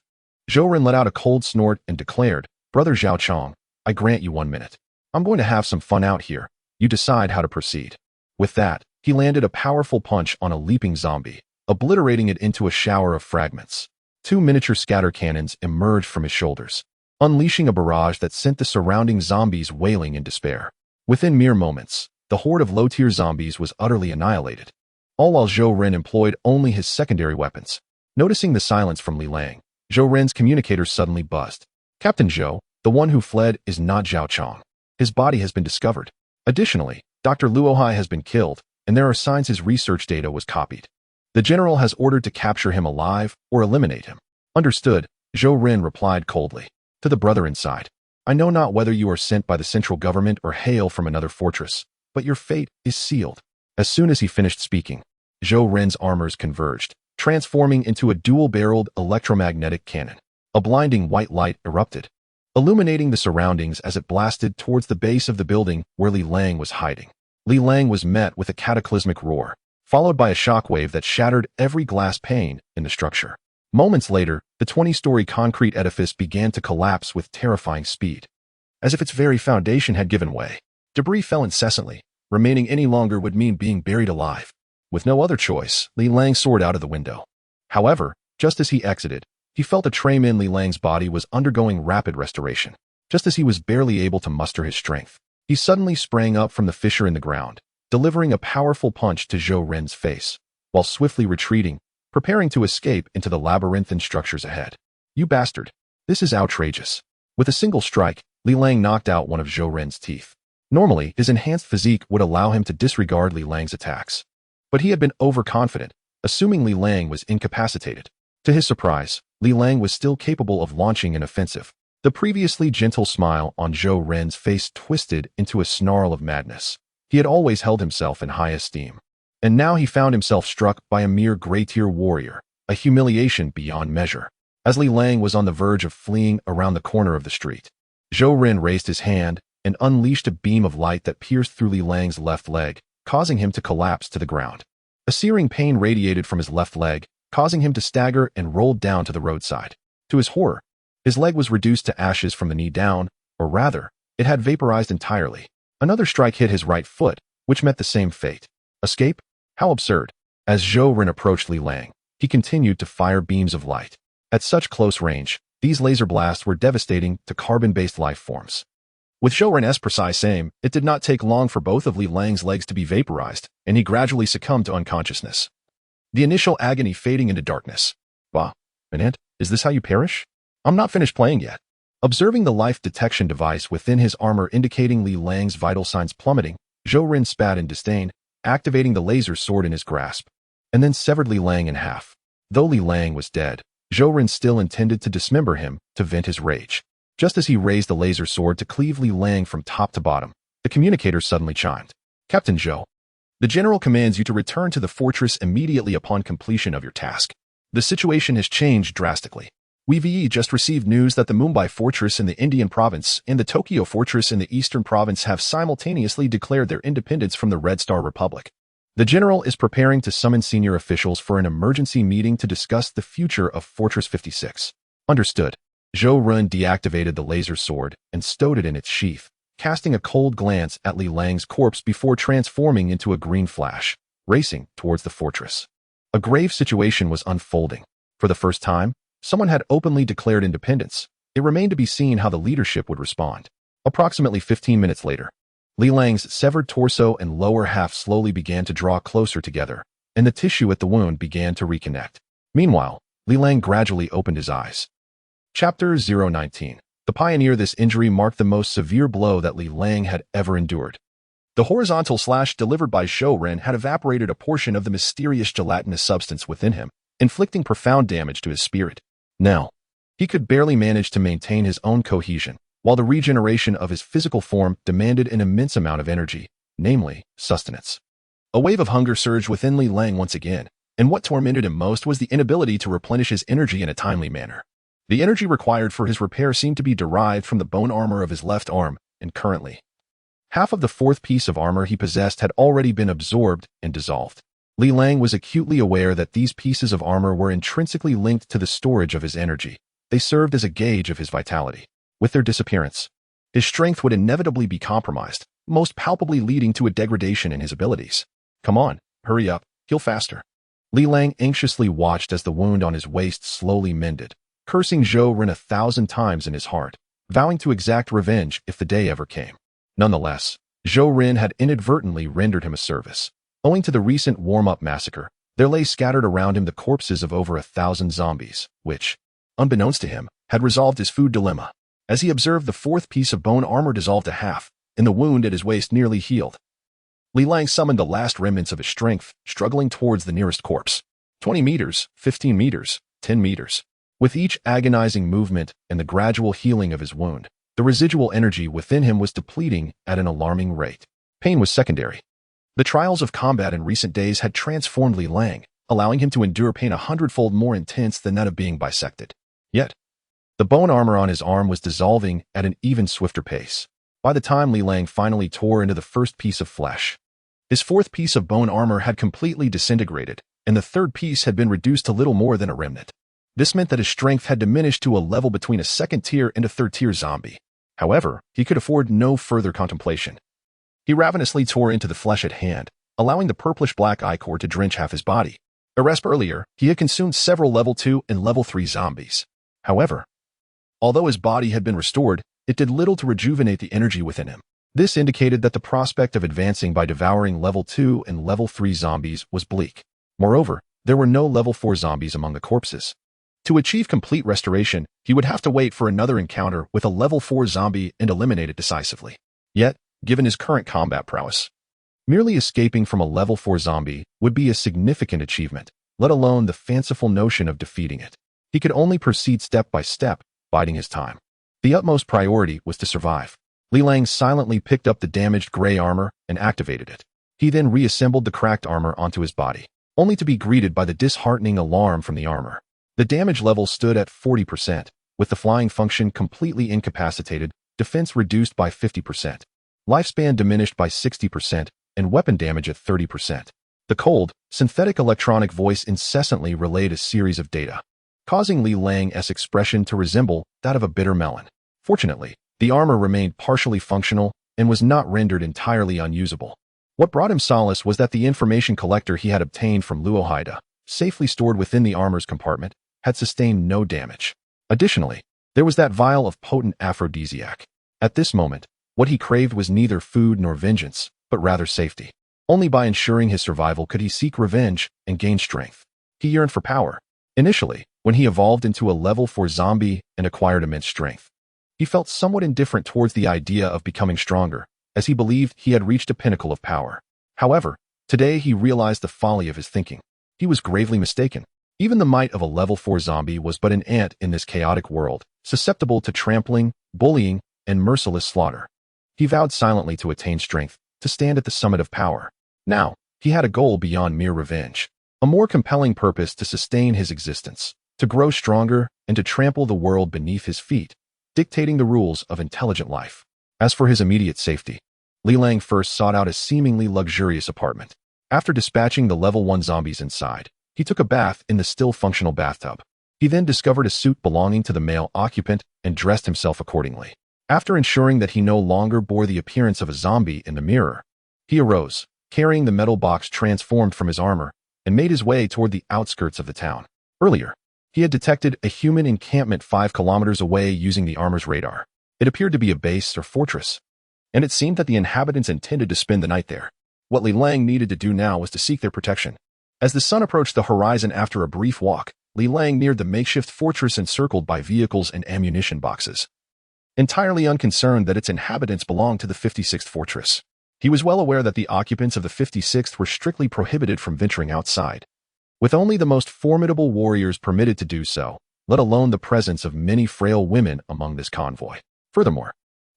Zhou Ren let out a cold snort and declared, "Brother Zhao Chang, I grant you 1 minute. I'm going to have some fun out here. You decide how to proceed." With that, he landed a powerful punch on a leaping zombie, obliterating it into a shower of fragments. 2 miniature scatter cannons emerged from his shoulders, unleashing a barrage that sent the surrounding zombies wailing in despair. Within mere moments, the horde of low-tier zombies was utterly annihilated, all while Zhou Ren employed only his secondary weapons. Noticing the silence from Li Lang, Zhou Ren's communicator suddenly buzzed. "Captain Zhou, the one who fled is not Zhao Chang. His body has been discovered. Additionally, Dr. Luohai has been killed, and there are signs his research data was copied." The general has ordered to capture him alive or eliminate him. Understood, Zhou Ren replied coldly. To the brother inside. I know not whether you are sent by the central government or hail from another fortress, but your fate is sealed. As soon as he finished speaking, Zhou Ren's armors converged, transforming into a dual-barreled electromagnetic cannon. A blinding white light erupted, illuminating the surroundings as it blasted towards the base of the building where Li Lang was hiding. Li Lang was met with a cataclysmic roar, followed by a shockwave that shattered every glass pane in the structure. Moments later, the 20-story concrete edifice began to collapse with terrifying speed. As if its very foundation had given way, debris fell incessantly. Remaining any longer would mean being buried alive. With no other choice, Li Lang soared out of the window. However, just as he exited, he felt a tremor in Li Lang's body was undergoing rapid restoration. Just as he was barely able to muster his strength, he suddenly sprang up from the fissure in the ground, delivering a powerful punch to Zhou Ren's face, while swiftly retreating, preparing to escape into the labyrinthine structures ahead. You bastard! This is outrageous. With a single strike, Li Lang knocked out one of Zhou Ren's teeth. Normally, his enhanced physique would allow him to disregard Li Lang's attacks. But he had been overconfident, assuming Li Lang was incapacitated. To his surprise, Li Lang was still capable of launching an offensive. The previously gentle smile on Zhou Ren's face twisted into a snarl of madness. He had always held himself in high esteem. And now he found himself struck by a mere gray-tier warrior, a humiliation beyond measure. As Li Lang was on the verge of fleeing around the corner of the street, Zhou Ren raised his hand and unleashed a beam of light that pierced through Li Lang's left leg, causing him to collapse to the ground. A searing pain radiated from his left leg, causing him to stagger and roll down to the roadside. To his horror, his leg was reduced to ashes from the knee down, or rather, it had vaporized entirely. Another strike hit his right foot, which met the same fate. Escape? How absurd. As Zhou Ren approached Li Lang, he continued to fire beams of light. At such close range, these laser blasts were devastating to carbon-based life forms. With Zhou Ren's precise aim, it did not take long for both of Li Lang's legs to be vaporized, and he gradually succumbed to unconsciousness. The initial agony fading into darkness. Bah, Manant, is this how you perish? I'm not finished playing yet. Observing the life detection device within his armor indicating Li Lang's vital signs plummeting, Zhou Ren spat in disdain, activating the laser sword in his grasp, and then severed Li Lang in half. Though Li Lang was dead, Zhou Ren still intended to dismember him to vent his rage. Just as he raised the laser sword to cleave Li Lang from top to bottom, the communicator suddenly chimed. Captain Zhou, the general commands you to return to the fortress immediately upon completion of your task. The situation has changed drastically. We've just received news that the Mumbai fortress in the Indian province and the Tokyo fortress in the eastern province have simultaneously declared their independence from the Red Star Republic. The general is preparing to summon senior officials for an emergency meeting to discuss the future of Fortress 56. Understood. Zhou Ren deactivated the laser sword and stowed it in its sheath, casting a cold glance at Li Lang's corpse before transforming into a green flash, racing towards the fortress. A grave situation was unfolding. For the first time, someone had openly declared independence. It remained to be seen how the leadership would respond. Approximately 15 minutes later, Li Lang's severed torso and lower half slowly began to draw closer together, and the tissue at the wound began to reconnect. Meanwhile, Li Lang gradually opened his eyes. Chapter 019. The Pioneer. This injury marked the most severe blow that Li Lang had ever endured. The horizontal slash delivered by Zhou Ren had evaporated a portion of the mysterious gelatinous substance within him, inflicting profound damage to his spirit. Now, he could barely manage to maintain his own cohesion, while the regeneration of his physical form demanded an immense amount of energy, namely, sustenance. A wave of hunger surged within Li Lang once again, and what tormented him most was the inability to replenish his energy in a timely manner. The energy required for his repair seemed to be derived from the bone armor of his left arm, and currently, half of the fourth piece of armor he possessed had already been absorbed and dissolved. Li Lang was acutely aware that these pieces of armor were intrinsically linked to the storage of his energy. They served as a gauge of his vitality. With their disappearance, his strength would inevitably be compromised, most palpably leading to a degradation in his abilities. Come on, hurry up, heal faster. Li Lang anxiously watched as the wound on his waist slowly mended, cursing Zhou Ren 1,000 times in his heart, vowing to exact revenge if the day ever came. Nonetheless, Zhou Ren had inadvertently rendered him a service. Owing to the recent warm-up massacre, there lay scattered around him the corpses of over 1,000 zombies, which, unbeknownst to him, had resolved his food dilemma. As he observed the fourth piece of bone armor dissolve to half, and the wound at his waist nearly healed, Li Lang summoned the last remnants of his strength, struggling towards the nearest corpse. 20 meters, 15 meters, 10 meters. With each agonizing movement and the gradual healing of his wound, the residual energy within him was depleting at an alarming rate. Pain was secondary. The trials of combat in recent days had transformed Li Lang, allowing him to endure pain 100-fold more intense than that of being bisected. Yet, the bone armor on his arm was dissolving at an even swifter pace. By the time Li Lang finally tore into the first piece of flesh, his fourth piece of bone armor had completely disintegrated, and the third piece had been reduced to little more than a remnant. This meant that his strength had diminished to a level between a second-tier and a third-tier zombie. However, he could afford no further contemplation. He ravenously tore into the flesh at hand, allowing the purplish-black ichor to drench half his body. A rasp earlier, he had consumed several level 2 and level 3 zombies. However, although his body had been restored, it did little to rejuvenate the energy within him. This indicated that the prospect of advancing by devouring level 2 and level 3 zombies was bleak. Moreover, there were no level 4 zombies among the corpses. To achieve complete restoration, he would have to wait for another encounter with a level 4 zombie and eliminate it decisively. Yet, given his current combat prowess, merely escaping from a level 4 zombie would be a significant achievement, let alone the fanciful notion of defeating it. He could only proceed step by step, biding his time. The utmost priority was to survive. Li Lang silently picked up the damaged gray armor and activated it. He then reassembled the cracked armor onto his body, only to be greeted by the disheartening alarm from the armor. The damage level stood at 40%, with the flying function completely incapacitated, defense reduced by 50%, lifespan diminished by 60%, and weapon damage at 30%. The cold, synthetic electronic voice incessantly relayed a series of data, causing Li Lang's expression to resemble that of a bitter melon. Fortunately, the armor remained partially functional and was not rendered entirely unusable. What brought him solace was that the information collector he had obtained from Luohaida, safely stored within the armor's compartment, had sustained no damage. Additionally, there was that vial of potent aphrodisiac. At this moment, what he craved was neither food nor vengeance, but rather safety. Only by ensuring his survival could he seek revenge and gain strength. He yearned for power. Initially, when he evolved into a level 4 zombie and acquired immense strength, he felt somewhat indifferent towards the idea of becoming stronger, as he believed he had reached a pinnacle of power. However, today he realized the folly of his thinking. He was gravely mistaken. Even the might of a level 4 zombie was but an ant in this chaotic world, susceptible to trampling, bullying, and merciless slaughter. He vowed silently to attain strength, to stand at the summit of power. Now, he had a goal beyond mere revenge, a more compelling purpose to sustain his existence, to grow stronger, and to trample the world beneath his feet, dictating the rules of intelligent life. As for his immediate safety, Li Lang first sought out a seemingly luxurious apartment. After dispatching the level 1 zombies inside, he took a bath in the still functional bathtub. He then discovered a suit belonging to the male occupant and dressed himself accordingly. After ensuring that he no longer bore the appearance of a zombie in the mirror, he arose, carrying the metal box transformed from his armor, and made his way toward the outskirts of the town. Earlier, he had detected a human encampment 5 kilometers away using the armor's radar. It appeared to be a base or fortress, and it seemed that the inhabitants intended to spend the night there. What Li Lang needed to do now was to seek their protection. As the sun approached the horizon after a brief walk, Li Lang neared the makeshift fortress encircled by vehicles and ammunition boxes. Entirely unconcerned that its inhabitants belonged to the 56th fortress, he was well aware that the occupants of the 56th were strictly prohibited from venturing outside, with only the most formidable warriors permitted to do so, let alone the presence of many frail women among this convoy. Furthermore,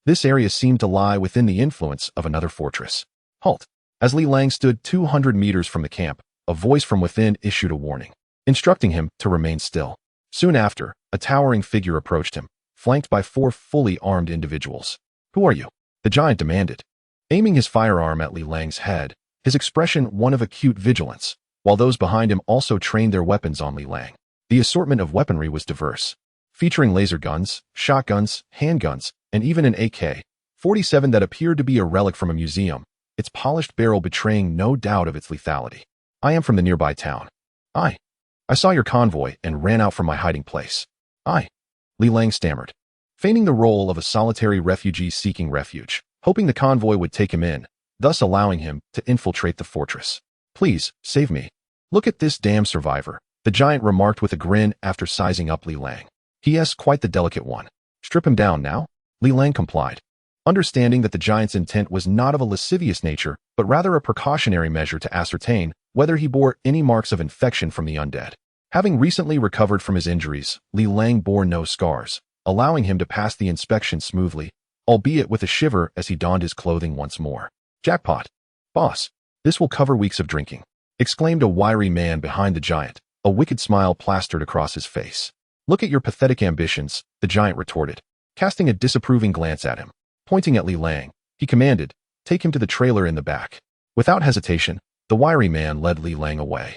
this area seemed to lie within the influence of another fortress. Halt! As Li Lang stood 200 meters from the camp, a voice from within issued a warning, instructing him to remain still. Soon after, a towering figure approached him, flanked by 4 fully armed individuals. "Who are you?" the giant demanded, aiming his firearm at Li Lang's head, his expression one of acute vigilance, while those behind him also trained their weapons on Li Lang. The assortment of weaponry was diverse, featuring laser guns, shotguns, handguns, and even an AK-47 that appeared to be a relic from a museum, its polished barrel betraying no doubt of its lethality. "I am from the nearby town. I saw your convoy and ran out from my hiding place. Li Lang stammered, feigning the role of a solitary refugee seeking refuge, hoping the convoy would take him in, thus allowing him to infiltrate the fortress. "Please, save me. Look at this damn survivor," the giant remarked with a grin after sizing up Li Lang. "He is quite the delicate one. Strip him down now?" Li Lang complied, understanding that the giant's intent was not of a lascivious nature, but rather a precautionary measure to ascertain whether he bore any marks of infection from the undead. Having recently recovered from his injuries, Li Lang bore no scars, allowing him to pass the inspection smoothly, albeit with a shiver as he donned his clothing once more. "Jackpot. Boss, this will cover weeks of drinking," exclaimed a wiry man behind the giant, a wicked smile plastered across his face. "Look at your pathetic ambitions," the giant retorted, casting a disapproving glance at him. Pointing at Li Lang, he commanded, "Take him to the trailer in the back." Without hesitation, the wiry man led Li Lang away,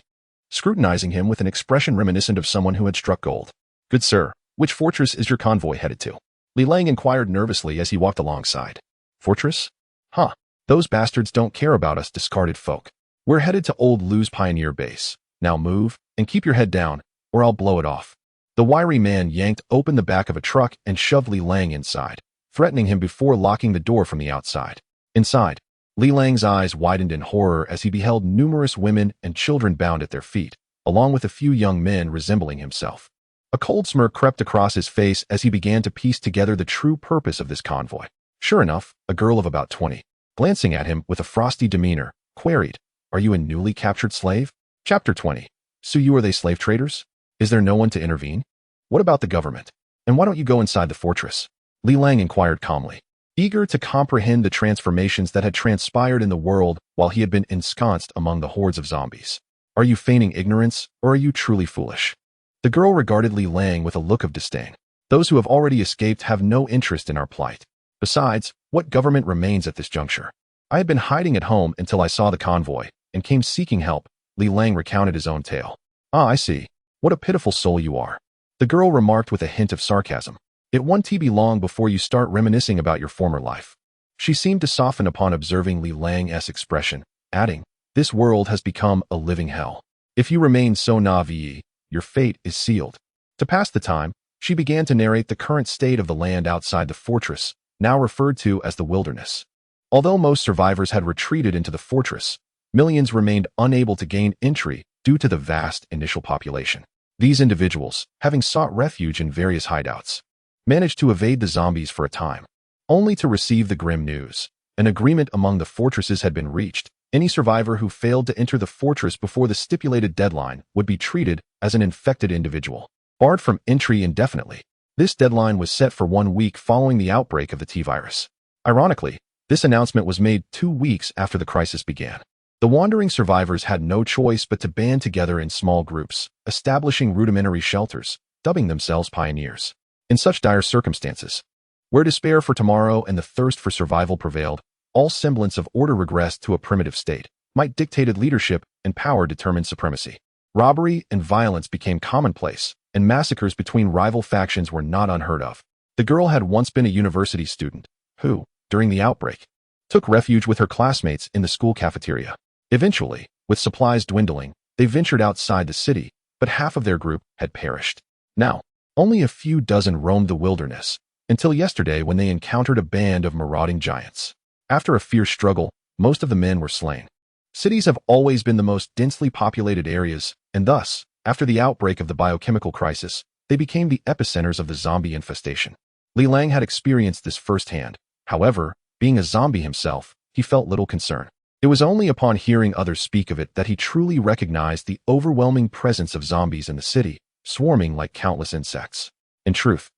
scrutinizing him with an expression reminiscent of someone who had struck gold. "Good sir, which fortress is your convoy headed to?" Li Lang inquired nervously as he walked alongside. "Fortress? Huh. Those bastards don't care about us discarded folk. We're headed to Old Lou's Pioneer Base. Now move, and keep your head down, or I'll blow it off." The wiry man yanked open the back of a truck and shoved Li Lang inside, threatening him before locking the door from the outside. Inside, Li Lang's eyes widened in horror as he beheld numerous women and children bound at their feet, along with a few young men resembling himself. A cold smirk crept across his face as he began to piece together the true purpose of this convoy. Sure enough, a girl of about 20, glancing at him with a frosty demeanor, queried, "Are you a newly captured slave?" Chapter 20. So you are they slave traders? Is there no one to intervene? What about the government? And why don't you go inside the fortress? Li Lang inquired calmly, eager to comprehend the transformations that had transpired in the world while he had been ensconced among the hordes of zombies. Are you feigning ignorance, or are you truly foolish? The girl regarded Li Lang with a look of disdain. Those who have already escaped have no interest in our plight. Besides, what government remains at this juncture? I had been hiding at home until I saw the convoy, and came seeking help. Li Lang recounted his own tale. "Ah, I see. What a pitiful soul you are," the girl remarked with a hint of sarcasm. "It won't be long before you start reminiscing about your former life." She seemed to soften upon observing Li Lang's expression, adding, "This world has become a living hell. If you remain so naive, your fate is sealed." To pass the time, she began to narrate the current state of the land outside the fortress, now referred to as the wilderness. Although most survivors had retreated into the fortress, millions remained unable to gain entry due to the vast initial population. These individuals, having sought refuge in various hideouts, managed to evade the zombies for a time, only to receive the grim news. An agreement among the fortresses had been reached. Any survivor who failed to enter the fortress before the stipulated deadline would be treated as an infected individual, barred from entry indefinitely. This deadline was set for 1 week following the outbreak of the T-virus. Ironically, this announcement was made 2 weeks after the crisis began. The wandering survivors had no choice but to band together in small groups, establishing rudimentary shelters, dubbing themselves pioneers. In such dire circumstances, where despair for tomorrow and the thirst for survival prevailed, all semblance of order regressed to a primitive state. Might dictated leadership and power determined supremacy. Robbery and violence became commonplace, and massacres between rival factions were not unheard of. The girl had once been a university student who, during the outbreak, took refuge with her classmates in the school cafeteria. Eventually, with supplies dwindling, they ventured outside the city, but half of their group had perished. Now, only a few dozen roamed the wilderness, until yesterday when they encountered a band of marauding giants. After a fierce struggle, most of the men were slain. Cities have always been the most densely populated areas, and thus, after the outbreak of the biochemical crisis, they became the epicenters of the zombie infestation. Li Lang had experienced this firsthand. However, being a zombie himself, he felt little concern. It was only upon hearing others speak of it that he truly recognized the overwhelming presence of zombies in the city, swarming like countless insects. In truth,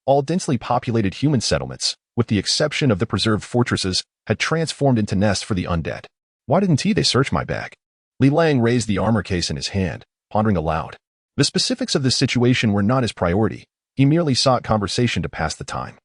all densely populated human settlements, with the exception of the preserved fortresses, had transformed into nests for the undead. Why didn't they search my bag? Li Lang raised the armor case in his hand, pondering aloud. The specifics of this situation were not his priority. He merely sought conversation to pass the time,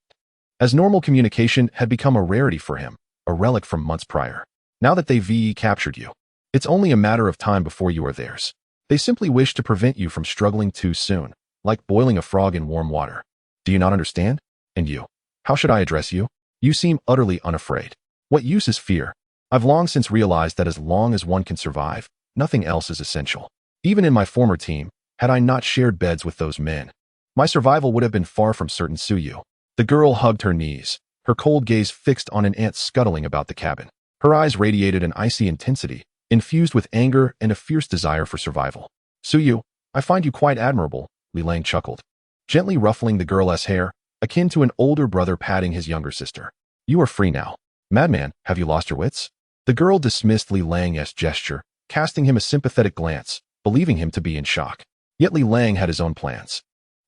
as normal communication had become a rarity for him, a relic from months prior. Now that they've captured you, it's only a matter of time before you are theirs. They simply wish to prevent you from struggling too soon, like boiling a frog in warm water. Do you not understand? And you? How should I address you? You seem utterly unafraid. What use is fear? I've long since realized that as long as one can survive, nothing else is essential. Even in my former team, had I not shared beds with those men, my survival would have been far from certain. Suyu. The girl hugged her knees, her cold gaze fixed on an ant scuttling about the cabin. Her eyes radiated an icy intensity, infused with anger and a fierce desire for survival. Suyu, I find you quite admirable, Li Lang chuckled, gently ruffling the girl's hair, akin to an older brother patting his younger sister. You are free now. Madman, have you lost your wits? The girl dismissed Li Lang's gesture, casting him a sympathetic glance, believing him to be in shock. Yet Li Lang had his own plans.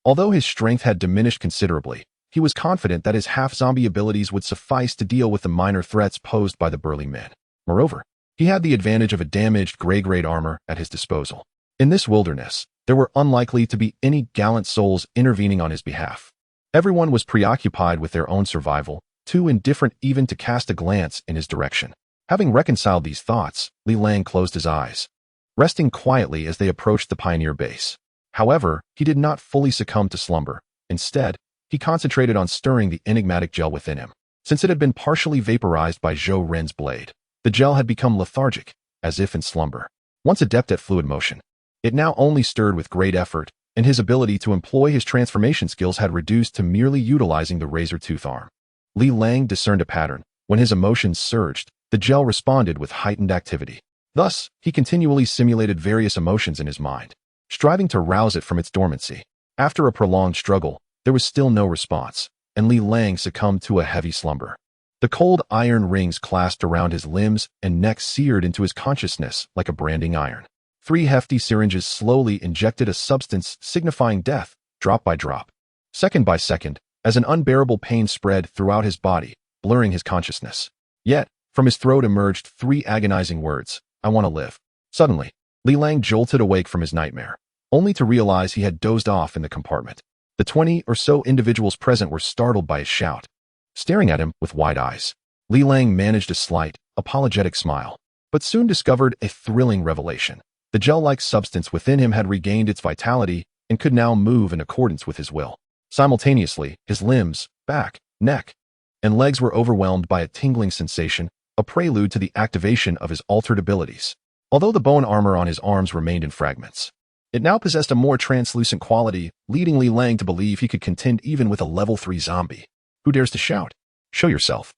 Although his strength had diminished considerably, he was confident that his half-zombie abilities would suffice to deal with the minor threats posed by the burly men. Moreover, he had the advantage of a damaged gray-grade armor at his disposal. In this wilderness, there were unlikely to be any gallant souls intervening on his behalf. Everyone was preoccupied with their own survival, too indifferent even to cast a glance in his direction. Having reconciled these thoughts, Li Lang closed his eyes, resting quietly as they approached the pioneer base. However, he did not fully succumb to slumber. Instead, he concentrated on stirring the enigmatic gel within him. Since it had been partially vaporized by Zhou Ren's blade, the gel had become lethargic, as if in slumber. Once adept at fluid motion, it now only stirred with great effort, and his ability to employ his transformation skills had reduced to merely utilizing the razor-tooth arm. Li Lang discerned a pattern. When his emotions surged, the gel responded with heightened activity. Thus, he continually simulated various emotions in his mind, striving to rouse it from its dormancy. After a prolonged struggle, there was still no response, and Li Lang succumbed to a heavy slumber. The cold iron rings clasped around his limbs and neck seared into his consciousness like a branding iron. 3 hefty syringes slowly injected a substance signifying death, drop by drop, second by second, as an unbearable pain spread throughout his body, blurring his consciousness. Yet, from his throat emerged 3 agonizing words, "I want to live." Suddenly, Li Lang jolted awake from his nightmare, only to realize he had dozed off in the compartment. The 20 or so individuals present were startled by his shout. Staring at him with wide eyes, Li Lang managed a slight, apologetic smile, but soon discovered a thrilling revelation. The gel-like substance within him had regained its vitality and could now move in accordance with his will. Simultaneously, his limbs, back, neck, and legs were overwhelmed by a tingling sensation, a prelude to the activation of his altered abilities. Although the bone armor on his arms remained in fragments, it now possessed a more translucent quality, leading Li Lang to believe he could contend even with a level 3 zombie. Who dares to shout? Show yourself,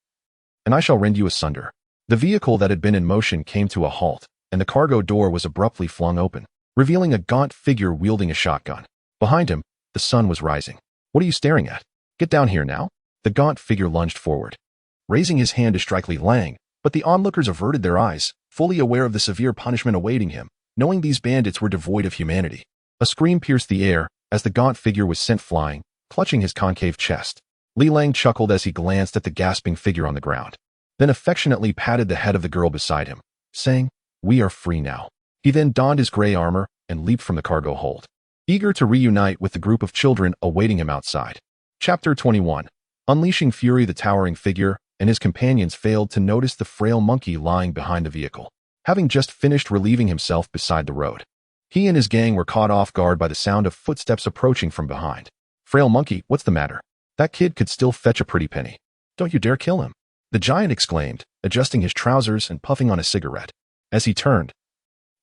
and I shall rend you asunder. The vehicle that had been in motion came to a halt, and the cargo door was abruptly flung open, revealing a gaunt figure wielding a shotgun. Behind him, the sun was rising. What are you staring at? Get down here now. The gaunt figure lunged forward, raising his hand to strike Li Lang, but the onlookers averted their eyes, fully aware of the severe punishment awaiting him, knowing these bandits were devoid of humanity. A scream pierced the air as the gaunt figure was sent flying, clutching his concave chest. Li Lang chuckled as he glanced at the gasping figure on the ground, then affectionately patted the head of the girl beside him, saying, "We are free now." He then donned his gray armor and leaped from the cargo hold, eager to reunite with the group of children awaiting him outside. Chapter 21. Unleashing fury. The towering figure and his companions failed to notice the frail monkey lying behind the vehicle, having just finished relieving himself beside the road. He and his gang were caught off guard by the sound of footsteps approaching from behind. "Frail monkey, what's the matter? That kid could still fetch a pretty penny. Don't you dare kill him," the giant exclaimed, adjusting his trousers and puffing on a cigarette. As he turned,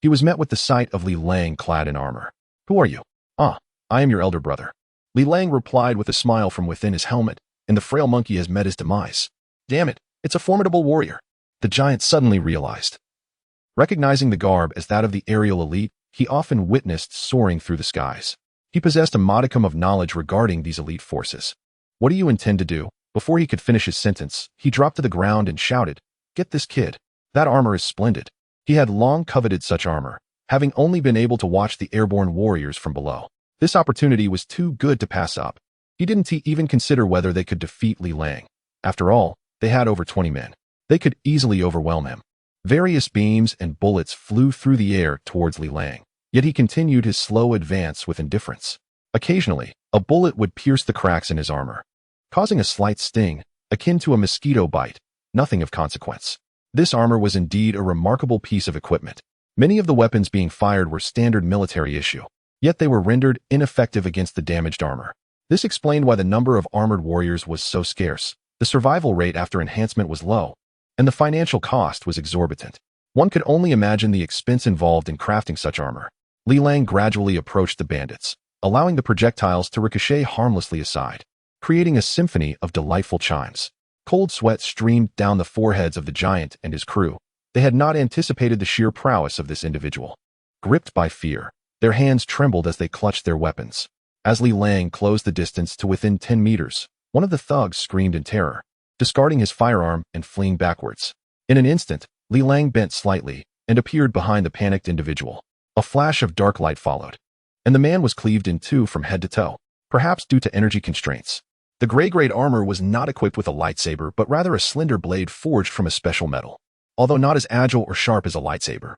he was met with the sight of Li Lang clad in armor. "Who are you?" "Ah, I am your elder brother." Li Lang replied with a smile from within his helmet, and the frail monkey has met his demise. "Damn it, it's a formidable warrior," the giant suddenly realized. Recognizing the garb as that of the aerial elite he often witnessed soaring through the skies, he possessed a modicum of knowledge regarding these elite forces. "What do you intend to do?" Before he could finish his sentence, he dropped to the ground and shouted, "Get this kid. That armor is splendid." He had long coveted such armor, having only been able to watch the airborne warriors from below. This opportunity was too good to pass up. He didn't even consider whether they could defeat Li Lang. After all, they had over 20 men. They could easily overwhelm him. Various beams and bullets flew through the air towards Li Lang, yet he continued his slow advance with indifference. Occasionally, a bullet would pierce the cracks in his armor, causing a slight sting, akin to a mosquito bite, nothing of consequence. This armor was indeed a remarkable piece of equipment. Many of the weapons being fired were standard military issue, yet they were rendered ineffective against the damaged armor. This explained why the number of armored warriors was so scarce. The survival rate after enhancement was low, and the financial cost was exorbitant. One could only imagine the expense involved in crafting such armor. Li Lang gradually approached the bandits, allowing the projectiles to ricochet harmlessly aside, creating a symphony of delightful chimes. Cold sweat streamed down the foreheads of the giant and his crew. They had not anticipated the sheer prowess of this individual. Gripped by fear, their hands trembled as they clutched their weapons. As Li Lang closed the distance to within 10 meters, one of the thugs screamed in terror, discarding his firearm and fleeing backwards. In an instant, Li Lang bent slightly, and appeared behind the panicked individual. A flash of dark light followed, and the man was cleaved in two from head to toe, perhaps due to energy constraints. The gray-grade armor was not equipped with a lightsaber, but rather a slender blade forged from a special metal. Although not as agile or sharp as a lightsaber,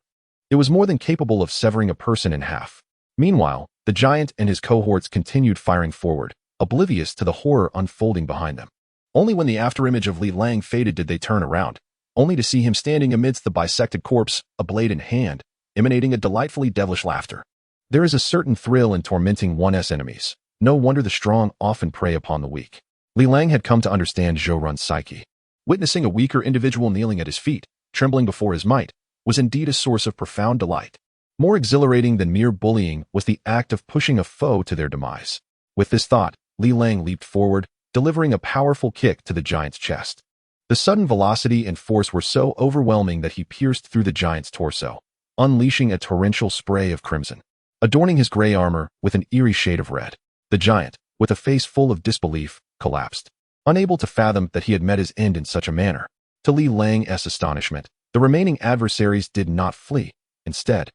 it was more than capable of severing a person in half. Meanwhile, the giant and his cohorts continued firing forward, oblivious to the horror unfolding behind them. Only when the afterimage of Li Lang faded did they turn around, only to see him standing amidst the bisected corpse, a blade in hand, emanating a delightfully devilish laughter. There is a certain thrill in tormenting one's enemies. No wonder the strong often prey upon the weak. Li Lang had come to understand Zhou Run's psyche. Witnessing a weaker individual kneeling at his feet, trembling before his might, was indeed a source of profound delight. More exhilarating than mere bullying was the act of pushing a foe to their demise. With this thought, Li Lang leaped forward, delivering a powerful kick to the giant's chest. The sudden velocity and force were so overwhelming that he pierced through the giant's torso, unleashing a torrential spray of crimson, adorning his gray armor with an eerie shade of red. The giant, with a face full of disbelief, collapsed, unable to fathom that he had met his end in such a manner. To Li Lang's astonishment, the remaining adversaries did not flee. Instead,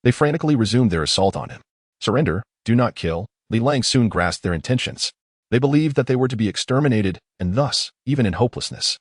they frantically resumed their assault on him. Surrender, do not kill. Li Lang soon grasped their intentions. They believed that they were to be exterminated, and thus, even in hopelessness,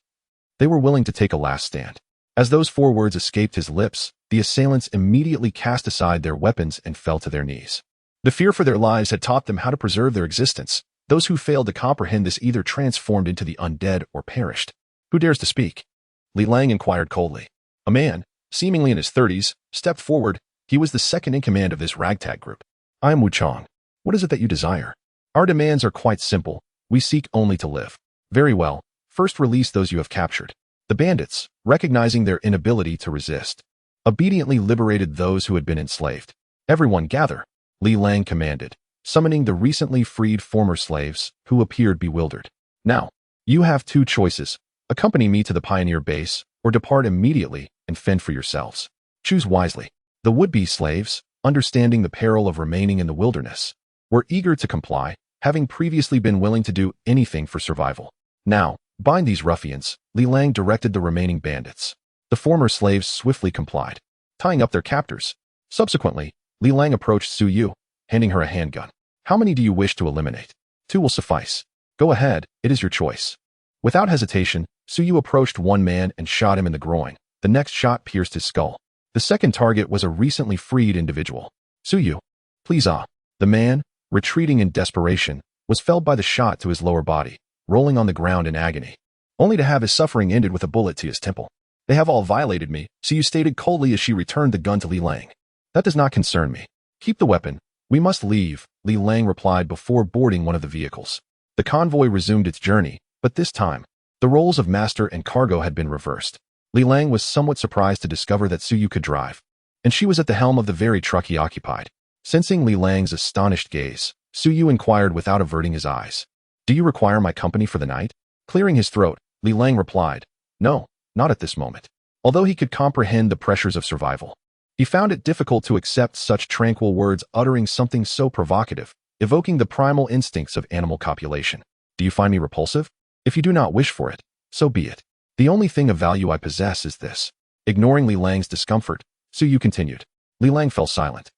they were willing to take a last stand. As those four words escaped his lips, the assailants immediately cast aside their weapons and fell to their knees. The fear for their lives had taught them how to preserve their existence. Those who failed to comprehend this either transformed into the undead or perished. Who dares to speak? Li Lang inquired coldly. A man, seemingly in his 30s, stepped forward. He was the second in command of this ragtag group. I am Wu Chong. What is it that you desire? Our demands are quite simple. We seek only to live. Very well. First release those you have captured. The bandits, recognizing their inability to resist, obediently liberated those who had been enslaved. Everyone gather, Li Lang commanded, summoning the recently freed former slaves, who appeared bewildered. Now, you have two choices. Accompany me to the pioneer base, or depart immediately and fend for yourselves. Choose wisely. The would-be slaves, understanding the peril of remaining in the wilderness, were eager to comply, having previously been willing to do anything for survival. Now, bind these ruffians, Li Lang directed the remaining bandits. The former slaves swiftly complied, tying up their captors. Subsequently, Li Lang approached Su Yu, handing her a handgun. How many do you wish to eliminate? 2 will suffice. Go ahead, it is your choice. Without hesitation, Su Yu approached one man and shot him in the groin. The next shot pierced his skull. The second target was a recently freed individual. Su Yu, please The man, retreating in desperation, was felled by the shot to his lower body, rolling on the ground in agony, only to have his suffering ended with a bullet to his temple. They have all violated me, Su Yu stated coldly as she returned the gun to Li Lang. That does not concern me. Keep the weapon. We must leave, Li Lang replied before boarding one of the vehicles. The convoy resumed its journey, but this time, the roles of master and cargo had been reversed. Li Lang was somewhat surprised to discover that Su Yu could drive, and she was at the helm of the very truck he occupied. Sensing Li Lang's astonished gaze, Su Yu inquired without averting his eyes. Do you require my company for the night? Clearing his throat, Li Lang replied, No, not at this moment. Although he could comprehend the pressures of survival, he found it difficult to accept such tranquil words uttering something so provocative, evoking the primal instincts of animal copulation. Do you find me repulsive? If you do not wish for it, so be it. The only thing of value I possess is this. Ignoring Li Lang's discomfort, Su Yu continued. Li Lang fell silent.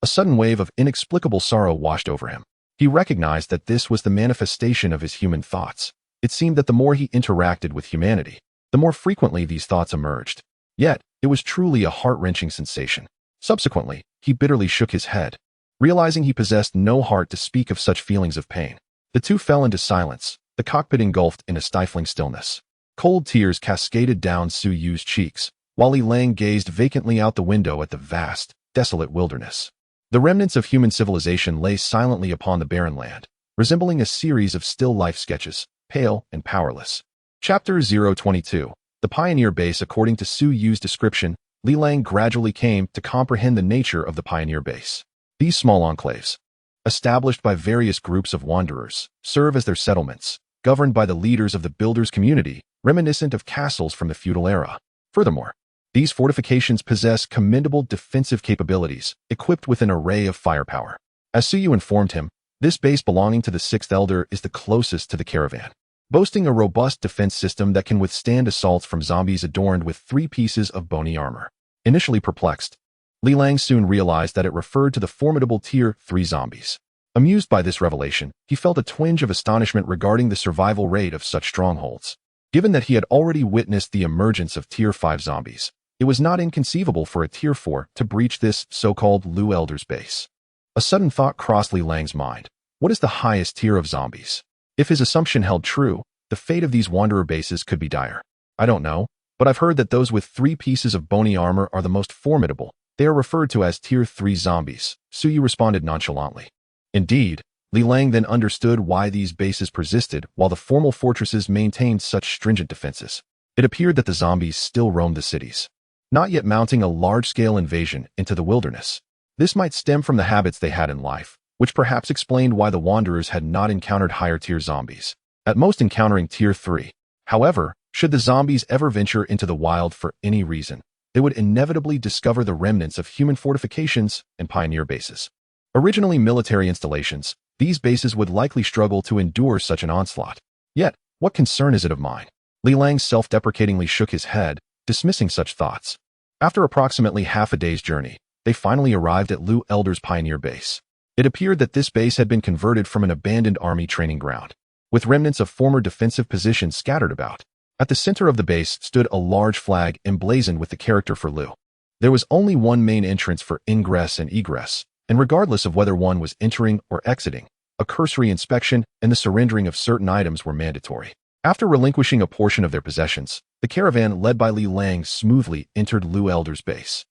A sudden wave of inexplicable sorrow washed over him. He recognized that this was the manifestation of his human thoughts. It seemed that the more he interacted with humanity, the more frequently these thoughts emerged. Yet, it was truly a heart-wrenching sensation. Subsequently, he bitterly shook his head, realizing he possessed no heart to speak of such feelings of pain. The two fell into silence, the cockpit engulfed in a stifling stillness. Cold tears cascaded down Su Yu's cheeks, while Li Lang gazed vacantly out the window at the vast, desolate wilderness. The remnants of human civilization lay silently upon the barren land, resembling a series of still life sketches, pale and powerless. Chapter 022. The Pioneer Base. According to Su Yu's description, Li Lang gradually came to comprehend the nature of the Pioneer Base. These small enclaves, established by various groups of wanderers, serve as their settlements, governed by the leaders of the builders' community, reminiscent of castles from the feudal era. Furthermore, these fortifications possess commendable defensive capabilities, equipped with an array of firepower. As Su Yu informed him, this base belonging to the Sixth Elder is the closest to the caravan, boasting a robust defense system that can withstand assaults from zombies adorned with 3 pieces of bony armor. Initially perplexed, Li Lang soon realized that it referred to the formidable Tier 3 zombies. Amused by this revelation, he felt a twinge of astonishment regarding the survival rate of such strongholds. Given that he had already witnessed the emergence of Tier 5 zombies, it was not inconceivable for a Tier 4 to breach this so-called Lu Elder's base. A sudden thought crossed Li Lang's mind. What is the highest tier of zombies? If his assumption held true, the fate of these wanderer bases could be dire. I don't know, but I've heard that those with 3 pieces of bony armor are the most formidable. They are referred to as Tier 3 zombies, Suyu responded nonchalantly. Indeed, Li Lang then understood why these bases persisted while the formal fortresses maintained such stringent defenses. It appeared that the zombies still roamed the cities, not yet mounting a large-scale invasion into the wilderness. This might stem from the habits they had in life, which perhaps explained why the Wanderers had not encountered higher-tier zombies, at most encountering Tier 3. However, should the zombies ever venture into the wild for any reason, they would inevitably discover the remnants of human fortifications and pioneer bases. Originally military installations, these bases would likely struggle to endure such an onslaught. Yet, what concern is it of mine? Li Lang self-deprecatingly shook his head, dismissing such thoughts. After approximately half a day's journey, they finally arrived at Lu Elder's pioneer base. It appeared that this base had been converted from an abandoned army training ground, with remnants of former defensive positions scattered about. At the center of the base stood a large flag emblazoned with the character for Lu. There was only one main entrance for ingress and egress, and regardless of whether one was entering or exiting, a cursory inspection and the surrendering of certain items were mandatory. After relinquishing a portion of their possessions, the caravan led by Li Lang smoothly entered Lu Elder's base.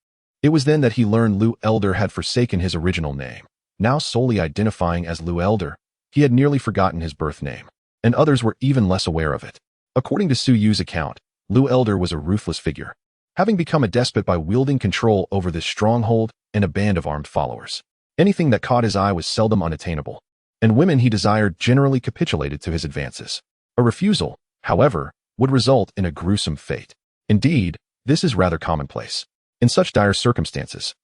It was then that he learned Lu Elder had forsaken his original name. Now solely identifying as Lu Elder, he had nearly forgotten his birth name, and others were even less aware of it. According to Su Yu's account, Lu Elder was a ruthless figure, having become a despot by wielding control over this stronghold and a band of armed followers. Anything that caught his eye was seldom unattainable, and women he desired generally capitulated to his advances. A refusal, however, would result in a gruesome fate. Indeed, this is rather commonplace. In such dire circumstances,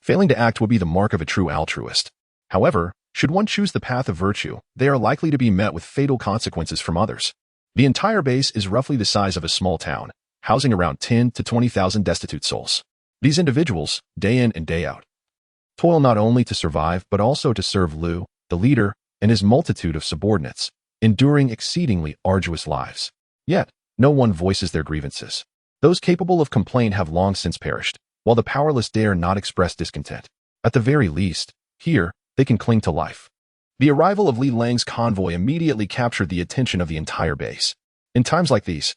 failing to act would be the mark of a true altruist. However, should one choose the path of virtue, they are likely to be met with fatal consequences from others. The entire base is roughly the size of a small town, housing around 10 to 20,000 destitute souls. These individuals, day in and day out, toil not only to survive but also to serve Lu, the leader, and his multitude of subordinates, enduring exceedingly arduous lives. Yet, no one voices their grievances. Those capable of complaint have long since perished, while the powerless dare not express discontent. At the very least, here, they can cling to life. The arrival of Li Lang's convoy immediately captured the attention of the entire base. In times like these,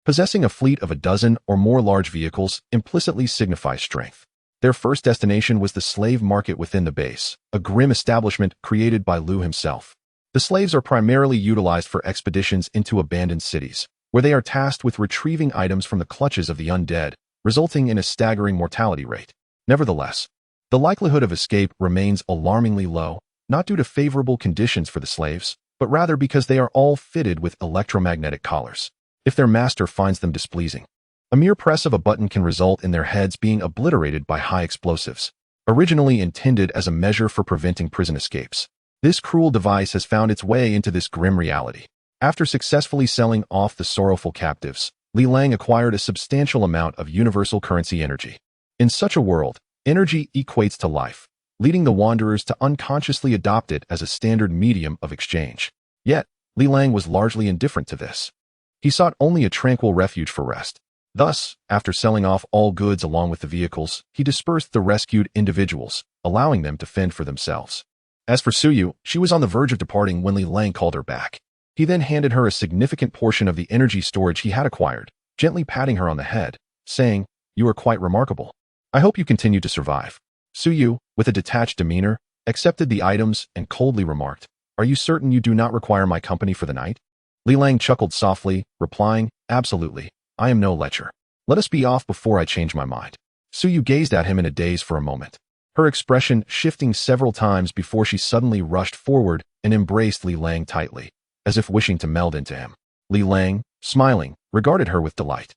possessing a fleet of a dozen or more large vehicles implicitly signifies strength. Their first destination was the slave market within the base, a grim establishment created by Lu himself. The slaves are primarily utilized for expeditions into abandoned cities, where they are tasked with retrieving items from the clutches of the undead, resulting in a staggering mortality rate. Nevertheless, the likelihood of escape remains alarmingly low, not due to favorable conditions for the slaves, but rather because they are all fitted with electromagnetic collars. If their master finds them displeasing, a mere press of a button can result in their heads being obliterated by high explosives. Originally intended as a measure for preventing prison escapes, this cruel device has found its way into this grim reality. After successfully selling off the sorrowful captives, Li Lang acquired a substantial amount of universal currency energy. In such a world, energy equates to life, leading the Wanderers to unconsciously adopt it as a standard medium of exchange. Yet, Li Lang was largely indifferent to this. He sought only a tranquil refuge for rest. Thus, after selling off all goods along with the vehicles, he dispersed the rescued individuals, allowing them to fend for themselves. As for Suyu, she was on the verge of departing when Li Lang called her back. He then handed her a significant portion of the energy storage he had acquired, gently patting her on the head, saying, "You are quite remarkable. I hope you continue to survive." Suyu, with a detached demeanor, accepted the items and coldly remarked, "Are you certain you do not require my company for the night?" Li Lang chuckled softly, replying, "Absolutely. I am no lecher. Let us be off before I change my mind." Suyu gazed at him in a daze for a moment, her expression shifting several times before she suddenly rushed forward and embraced Li Lang tightly, as if wishing to meld into him. Li Lang, smiling, regarded her with delight.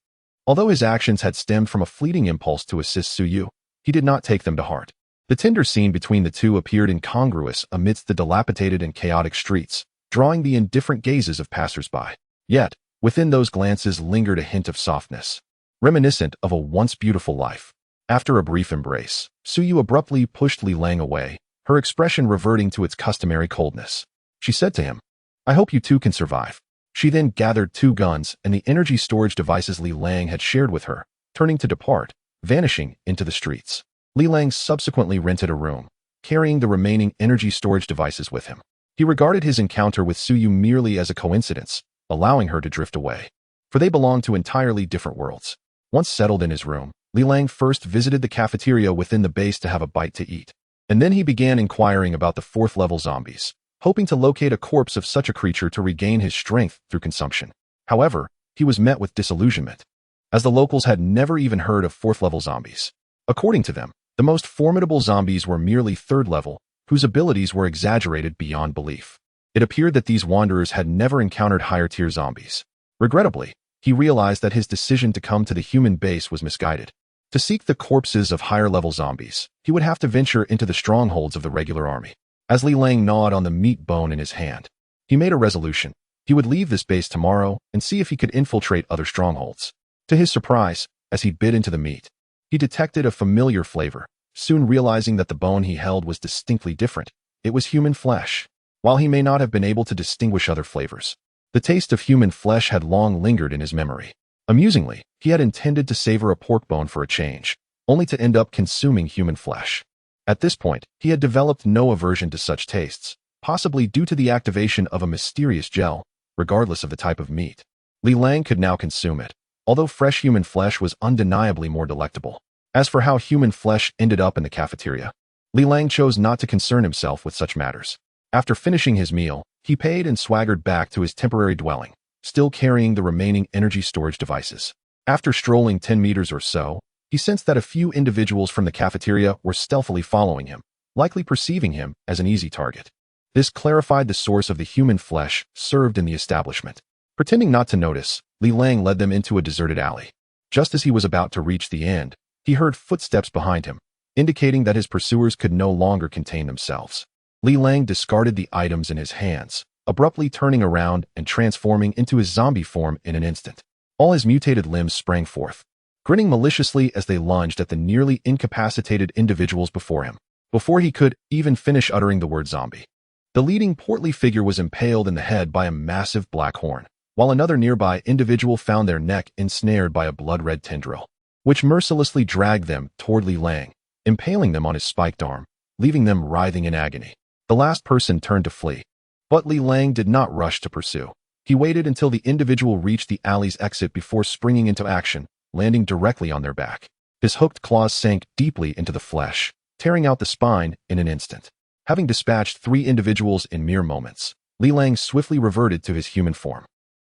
Although his actions had stemmed from a fleeting impulse to assist Suyu, he did not take them to heart. The tender scene between the two appeared incongruous amidst the dilapidated and chaotic streets, drawing the indifferent gazes of passers-by. Yet, within those glances lingered a hint of softness, reminiscent of a once beautiful life. After a brief embrace, Suyu abruptly pushed Li Lang away, her expression reverting to its customary coldness. She said to him, "I hope you too can survive." She then gathered 2 guns and the energy storage devices Li Lang had shared with her, turning to depart, vanishing into the streets. Li Lang subsequently rented a room, carrying the remaining energy storage devices with him. He regarded his encounter with Suyu merely as a coincidence, allowing her to drift away, for they belonged to entirely different worlds. Once settled in his room, Li Lang first visited the cafeteria within the base to have a bite to eat, and then he began inquiring about the 4th-level zombies, hoping to locate a corpse of such a creature to regain his strength through consumption. However, he was met with disillusionment, as the locals had never even heard of 4th-level zombies. According to them, the most formidable zombies were merely 3rd-level, whose abilities were exaggerated beyond belief. It appeared that these wanderers had never encountered higher-tier zombies. Regrettably, he realized that his decision to come to the human base was misguided. To seek the corpses of higher-level zombies, he would have to venture into the strongholds of the regular army. As Li Lang gnawed on the meat bone in his hand, he made a resolution. He would leave this base tomorrow and see if he could infiltrate other strongholds. To his surprise, as he bit into the meat, he detected a familiar flavor, soon realizing that the bone he held was distinctly different. It was human flesh. While he may not have been able to distinguish other flavors, the taste of human flesh had long lingered in his memory. Amusingly, he had intended to savor a pork bone for a change, only to end up consuming human flesh. At this point, he had developed no aversion to such tastes, possibly due to the activation of a mysterious gel, regardless of the type of meat. Li Lang could now consume it, although fresh human flesh was undeniably more delectable. As for how human flesh ended up in the cafeteria, Li Lang chose not to concern himself with such matters. After finishing his meal, he paid and swaggered back to his temporary dwelling, still carrying the remaining energy storage devices. After strolling 10 meters or so, he sensed that a few individuals from the cafeteria were stealthily following him, likely perceiving him as an easy target. This clarified the source of the human flesh served in the establishment. Pretending not to notice, Li Lang led them into a deserted alley. Just as he was about to reach the end, he heard footsteps behind him, indicating that his pursuers could no longer contain themselves. Li Lang discarded the items in his hands, abruptly turning around and transforming into his zombie form in an instant. All his mutated limbs sprang forth, grinning maliciously as they lunged at the nearly incapacitated individuals before him. Before he could even finish uttering the word zombie, the leading portly figure was impaled in the head by a massive black horn, while another nearby individual found their neck ensnared by a blood-red tendril, which mercilessly dragged them toward Li Lang, impaling them on his spiked arm, leaving them writhing in agony. The last person turned to flee, but Li Lang did not rush to pursue. He waited until the individual reached the alley's exit before springing into action, landing directly on their back. His hooked claws sank deeply into the flesh, tearing out the spine in an instant. Having dispatched 3 individuals in mere moments, Li Lang swiftly reverted to his human form.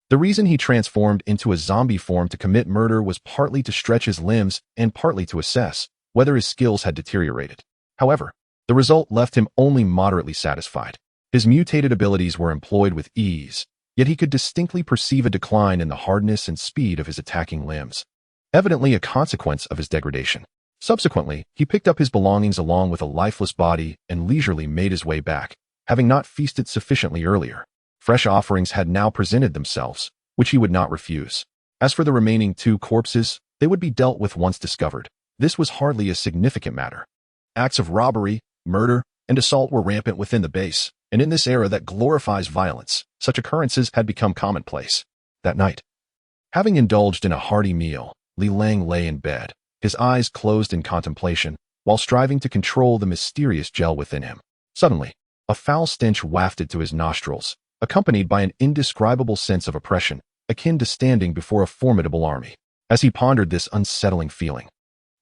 The reason he transformed into a zombie form to commit murder was partly to stretch his limbs and partly to assess whether his skills had deteriorated. However, the result left him only moderately satisfied. His mutated abilities were employed with ease, yet he could distinctly perceive a decline in the hardness and speed of his attacking limbs, evidently a consequence of his degradation. Subsequently, he picked up his belongings along with a lifeless body and leisurely made his way back, having not feasted sufficiently earlier. Fresh offerings had now presented themselves, which he would not refuse. As for the remaining 2 corpses, they would be dealt with once discovered. This was hardly a significant matter. Acts of robbery, murder, and assault were rampant within the base, and in this era that glorifies violence, such occurrences had become commonplace. That night, having indulged in a hearty meal, Li Lang lay in bed, his eyes closed in contemplation, while striving to control the mysterious gel within him. Suddenly, a foul stench wafted to his nostrils, accompanied by an indescribable sense of oppression, akin to standing before a formidable army. As he pondered this unsettling feeling,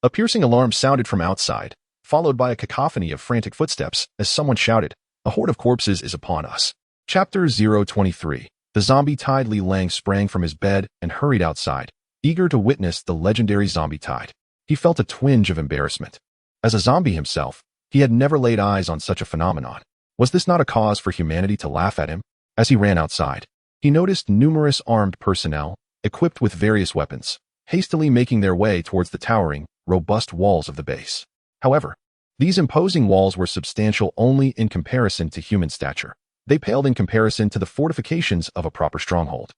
a piercing alarm sounded from outside, followed by a cacophony of frantic footsteps as someone shouted, "A horde of corpses is upon us." Chapter 023. The zombie tide. Li Lang sprang from his bed and hurried outside, eager to witness the legendary zombie tide. He felt a twinge of embarrassment. As a zombie himself, he had never laid eyes on such a phenomenon. Was this not a cause for humanity to laugh at him? As he ran outside, he noticed numerous armed personnel, equipped with various weapons, hastily making their way towards the towering, robust walls of the base. However, these imposing walls were substantial only in comparison to human stature. They paled in comparison to the fortifications of a proper stronghold.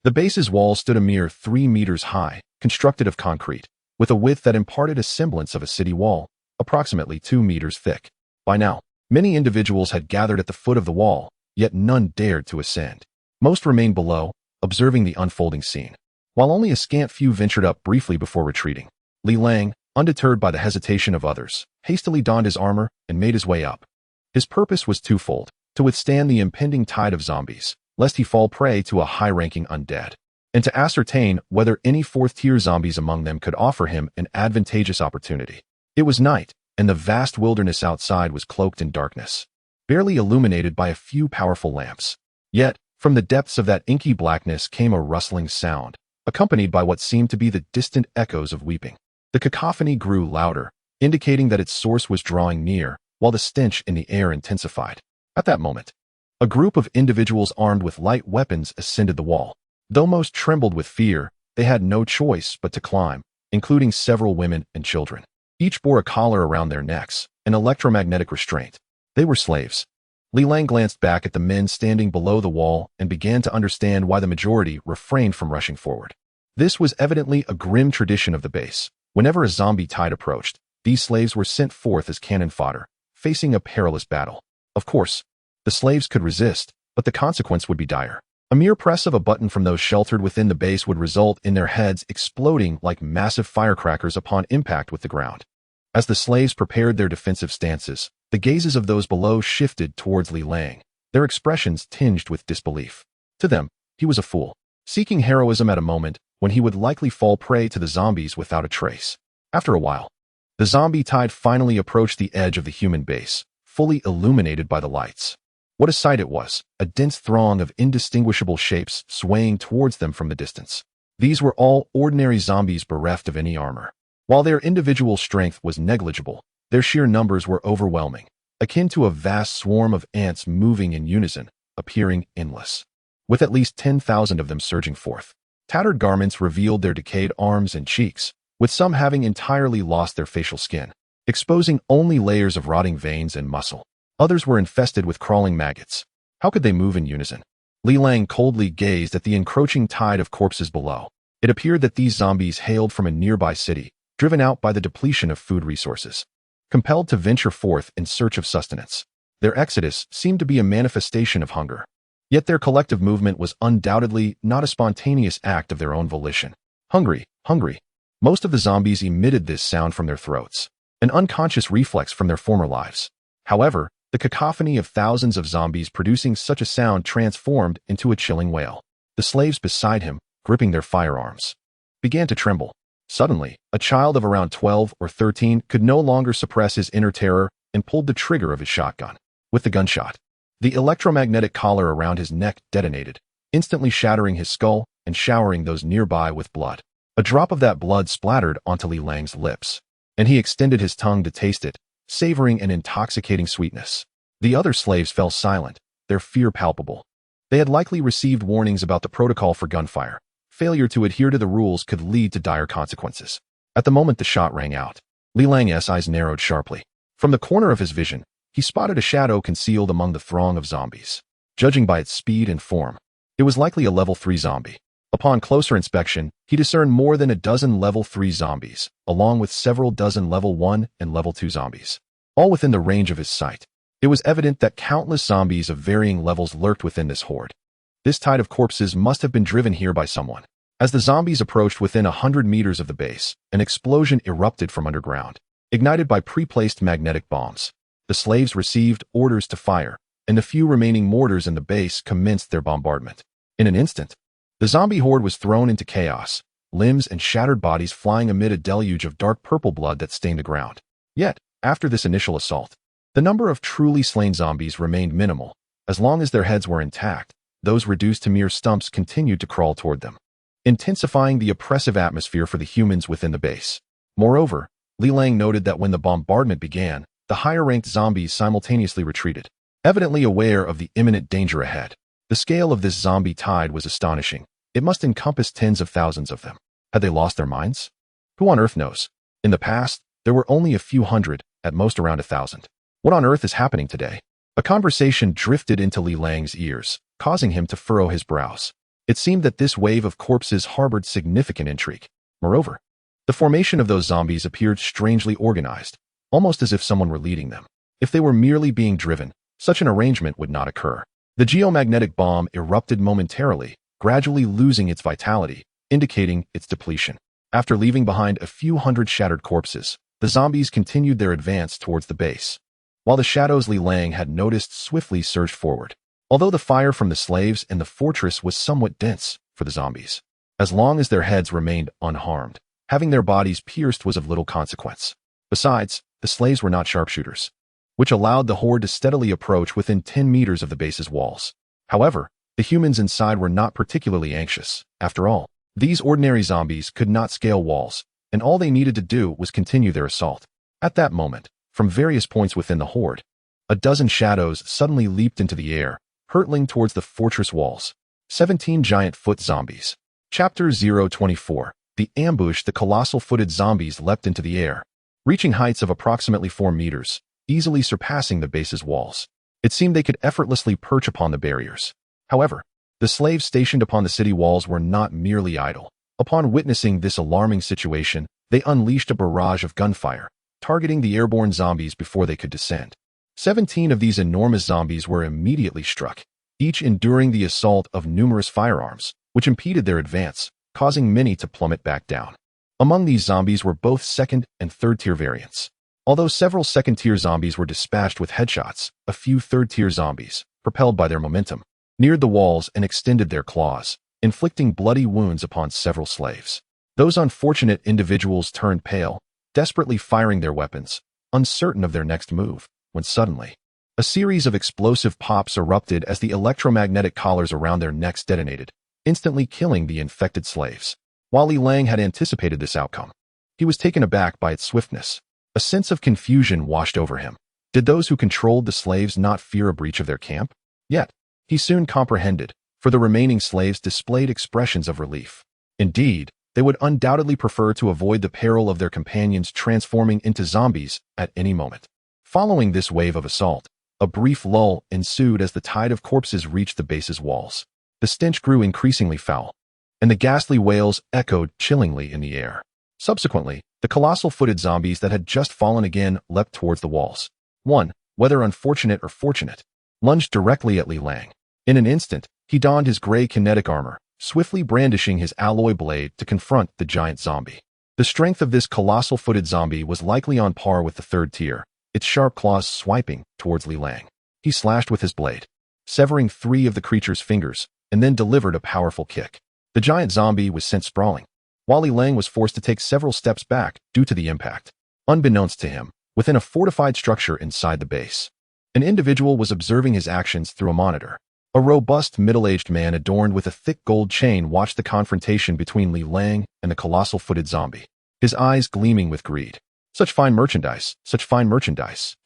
The base's walls stood a mere 3 meters high, constructed of concrete, with a width that imparted a semblance of a city wall, approximately 2 meters thick. By now, many individuals had gathered at the foot of the wall, yet none dared to ascend. Most remained below, observing the unfolding scene, while only a scant few ventured up briefly before retreating. Li Lang, undeterred by the hesitation of others, hastily donned his armor and made his way up. His purpose was twofold: to withstand the impending tide of zombies, lest he fall prey to a high-ranking undead, and to ascertain whether any fourth-tier zombies among them could offer him an advantageous opportunity. It was night, and the vast wilderness outside was cloaked in darkness, barely illuminated by a few powerful lamps. Yet, from the depths of that inky blackness came a rustling sound, accompanied by what seemed to be the distant echoes of weeping. The cacophony grew louder, indicating that its source was drawing near, while the stench in the air intensified. At that moment, a group of individuals armed with light weapons ascended the wall. Though most trembled with fear, they had no choice but to climb, including several women and children. Each bore a collar around their necks, an electromagnetic restraint. They were slaves. Li Lang glanced back at the men standing below the wall and began to understand why the majority refrained from rushing forward. This was evidently a grim tradition of the base. Whenever a zombie tide approached, these slaves were sent forth as cannon fodder, facing a perilous battle. Of course, the slaves could resist, but the consequence would be dire. A mere press of a button from those sheltered within the base would result in their heads exploding like massive firecrackers upon impact with the ground. As the slaves prepared their defensive stances, the gazes of those below shifted towards Li Lang, their expressions tinged with disbelief. To them, he was a fool, seeking heroism at a moment when he would likely fall prey to the zombies without a trace. After a while, the zombie tide finally approached the edge of the human base, fully illuminated by the lights. What a sight it was, a dense throng of indistinguishable shapes swaying towards them from the distance. These were all ordinary zombies bereft of any armor. While their individual strength was negligible, their sheer numbers were overwhelming, akin to a vast swarm of ants moving in unison, appearing endless, with at least 10,000 of them surging forth. Tattered garments revealed their decayed arms and cheeks, with some having entirely lost their facial skin, exposing only layers of rotting veins and muscle. Others were infested with crawling maggots. How could they move in unison? Li Lang coldly gazed at the encroaching tide of corpses below. It appeared that these zombies hailed from a nearby city, driven out by the depletion of food resources. Compelled to venture forth in search of sustenance, their exodus seemed to be a manifestation of hunger. Yet their collective movement was undoubtedly not a spontaneous act of their own volition. Hungry, hungry. Most of the zombies emitted this sound from their throats, an unconscious reflex from their former lives. However, the cacophony of thousands of zombies producing such a sound transformed into a chilling wail. The slaves beside him, gripping their firearms, began to tremble. Suddenly, a child of around 12 or 13 could no longer suppress his inner terror and pulled the trigger of his shotgun. With the gunshot, the electromagnetic collar around his neck detonated, instantly shattering his skull and showering those nearby with blood. A drop of that blood splattered onto Li Lang's lips, and he extended his tongue to taste it, savoring an intoxicating sweetness. The other slaves fell silent, their fear palpable. They had likely received warnings about the protocol for gunfire. Failure to adhere to the rules could lead to dire consequences. At the moment the shot rang out, Li Lang's eyes narrowed sharply. From the corner of his vision, he spotted a shadow concealed among the throng of zombies. Judging by its speed and form, it was likely a level 3 zombie. Upon closer inspection, he discerned more than a dozen level 3 zombies, along with several dozen level 1 and level 2 zombies, all within the range of his sight. It was evident that countless zombies of varying levels lurked within this horde. This tide of corpses must have been driven here by someone. As the zombies approached within 100 meters of the base, an explosion erupted from underground, ignited by pre-placed magnetic bombs. The slaves received orders to fire, and the few remaining mortars in the base commenced their bombardment. In an instant, the zombie horde was thrown into chaos, limbs and shattered bodies flying amid a deluge of dark purple blood that stained the ground. Yet, after this initial assault, the number of truly slain zombies remained minimal. As long as their heads were intact, those reduced to mere stumps continued to crawl toward them, intensifying the oppressive atmosphere for the humans within the base. Moreover, Li Lang noted that when the bombardment began, the higher-ranked zombies simultaneously retreated, evidently aware of the imminent danger ahead. The scale of this zombie tide was astonishing. It must encompass tens of thousands of them. Had they lost their minds? Who on earth knows? In the past, there were only a few hundred, at most around 1,000. What on earth is happening today? A conversation drifted into Li Lang's ears, causing him to furrow his brows. It seemed that this wave of corpses harbored significant intrigue. Moreover, The formation of those zombies appeared strangely organized, almost as if someone were leading them. If they were merely being driven, such an arrangement would not occur. The geomagnetic bomb erupted momentarily, gradually losing its vitality, indicating its depletion. After leaving behind a few hundred shattered corpses, the zombies continued their advance towards the base, while the shadows Li Lang had noticed swiftly surged forward. Although the fire from the slaves in the fortress was somewhat dense for the zombies, as long as their heads remained unharmed, having their bodies pierced was of little consequence. Besides, the slaves were not sharpshooters, which allowed the horde to steadily approach within 10 meters of the base's walls. However, the humans inside were not particularly anxious. After all, these ordinary zombies could not scale walls, and all they needed to do was continue their assault. At that moment, from various points within the horde, a dozen shadows suddenly leaped into the air, hurtling towards the fortress walls. 17 giant foot zombies. Chapter 024. The ambush. The colossal-footed zombies leapt into the air, reaching heights of approximately 4 meters, easily surpassing the base's walls. It seemed they could effortlessly perch upon the barriers. However, the slaves stationed upon the city walls were not merely idle. Upon witnessing this alarming situation, they unleashed a barrage of gunfire, targeting the airborne zombies before they could descend. 17 of these enormous zombies were immediately struck, each enduring the assault of numerous firearms, which impeded their advance, causing many to plummet back down. Among these zombies were both second and third-tier variants. Although several second-tier zombies were dispatched with headshots, a few third-tier zombies, propelled by their momentum, neared the walls and extended their claws, inflicting bloody wounds upon several slaves. Those unfortunate individuals turned pale, desperately firing their weapons, uncertain of their next move, when suddenly, a series of explosive pops erupted as the electromagnetic collars around their necks detonated, instantly killing the infected slaves. While Li Lang had anticipated this outcome, he was taken aback by its swiftness. A sense of confusion washed over him. Did those who controlled the slaves not fear a breach of their camp? Yet, he soon comprehended, for the remaining slaves displayed expressions of relief. Indeed, they would undoubtedly prefer to avoid the peril of their companions transforming into zombies at any moment. Following this wave of assault, a brief lull ensued as the tide of corpses reached the base's walls. The stench grew increasingly foul, and the ghastly wails echoed chillingly in the air. Subsequently, the colossal-footed zombies that had just fallen again leapt towards the walls. One, whether unfortunate or fortunate, lunged directly at Li Lang. In an instant, he donned his gray kinetic armor, swiftly brandishing his alloy blade to confront the giant zombie. The strength of this colossal-footed zombie was likely on par with the third tier, its sharp claws swiping towards Li Lang. He slashed with his blade, severing 3 of the creature's fingers, and then delivered a powerful kick. The giant zombie was sent sprawling, while Li Lang was forced to take several steps back due to the impact. Unbeknownst to him, within a fortified structure inside the base, an individual was observing his actions through a monitor. A robust, middle-aged man adorned with a thick gold chain watched the confrontation between Li Lang and the colossal-footed zombie, his eyes gleaming with greed. Such fine merchandise,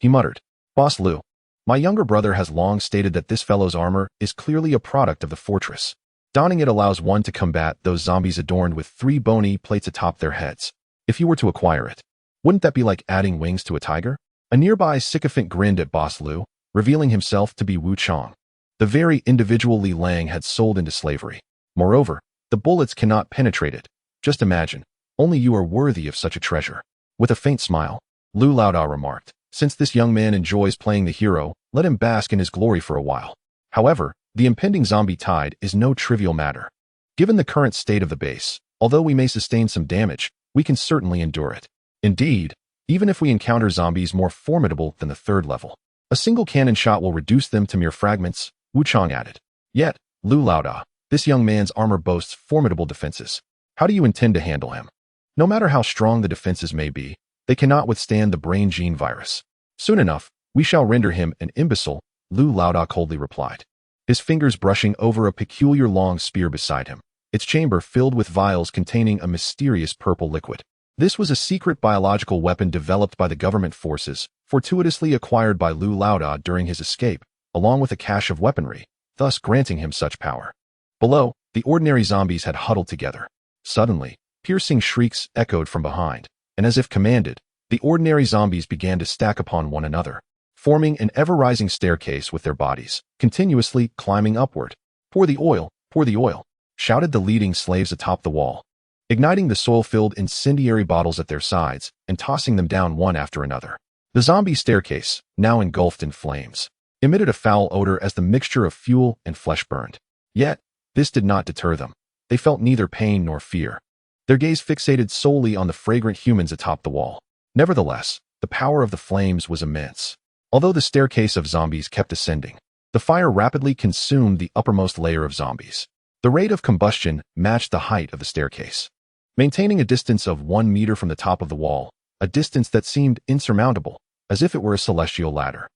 he muttered. Boss Liu, my younger brother has long stated that this fellow's armor is clearly a product of the fortress. Donning it allows one to combat those zombies adorned with 3 bony plates atop their heads. If you were to acquire it, wouldn't that be like adding wings to a tiger? A nearby sycophant grinned at Boss Liu, revealing himself to be Wu Chong, the very individual Li Lang had sold into slavery. Moreover, the bullets cannot penetrate it. Just imagine, only you are worthy of such a treasure. With a faint smile, Lu Laodao remarked, since this young man enjoys playing the hero, let him bask in his glory for a while. However, the impending zombie tide is no trivial matter. Given the current state of the base, although we may sustain some damage, we can certainly endure it. Indeed, even if we encounter zombies more formidable than the 3rd level, a single cannon shot will reduce them to mere fragments, Wu Chong added. Yet, Lu Laodao, this young man's armor boasts formidable defenses. How do you intend to handle him? No matter how strong the defenses may be, they cannot withstand the brain gene virus. Soon enough, we shall render him an imbecile, Lu Laodao coldly replied, his fingers brushing over a peculiar long spear beside him, its chamber filled with vials containing a mysterious purple liquid. This was a secret biological weapon developed by the government forces, fortuitously acquired by Lu Laodao during his escape, along with a cache of weaponry, thus granting him such power. Below, the ordinary zombies had huddled together. Suddenly, piercing shrieks echoed from behind, and as if commanded, the ordinary zombies began to stack upon one another, forming an ever-rising staircase with their bodies, continuously climbing upward. Pour the oil, shouted the leading slaves atop the wall. igniting the soil-filled incendiary bottles at their sides and tossing them down one after another. The zombie staircase, now engulfed in flames, emitted a foul odor as the mixture of fuel and flesh burned. Yet, this did not deter them. They felt neither pain nor fear. Their gaze fixated solely on the fragrant humans atop the wall. Nevertheless, the power of the flames was immense. Although the staircase of zombies kept ascending, the fire rapidly consumed the uppermost layer of zombies. The rate of combustion matched the height of the staircase. Maintaining a distance of 1 meter from the top of the wall, a distance that seemed insurmountable, as if it were a celestial ladder.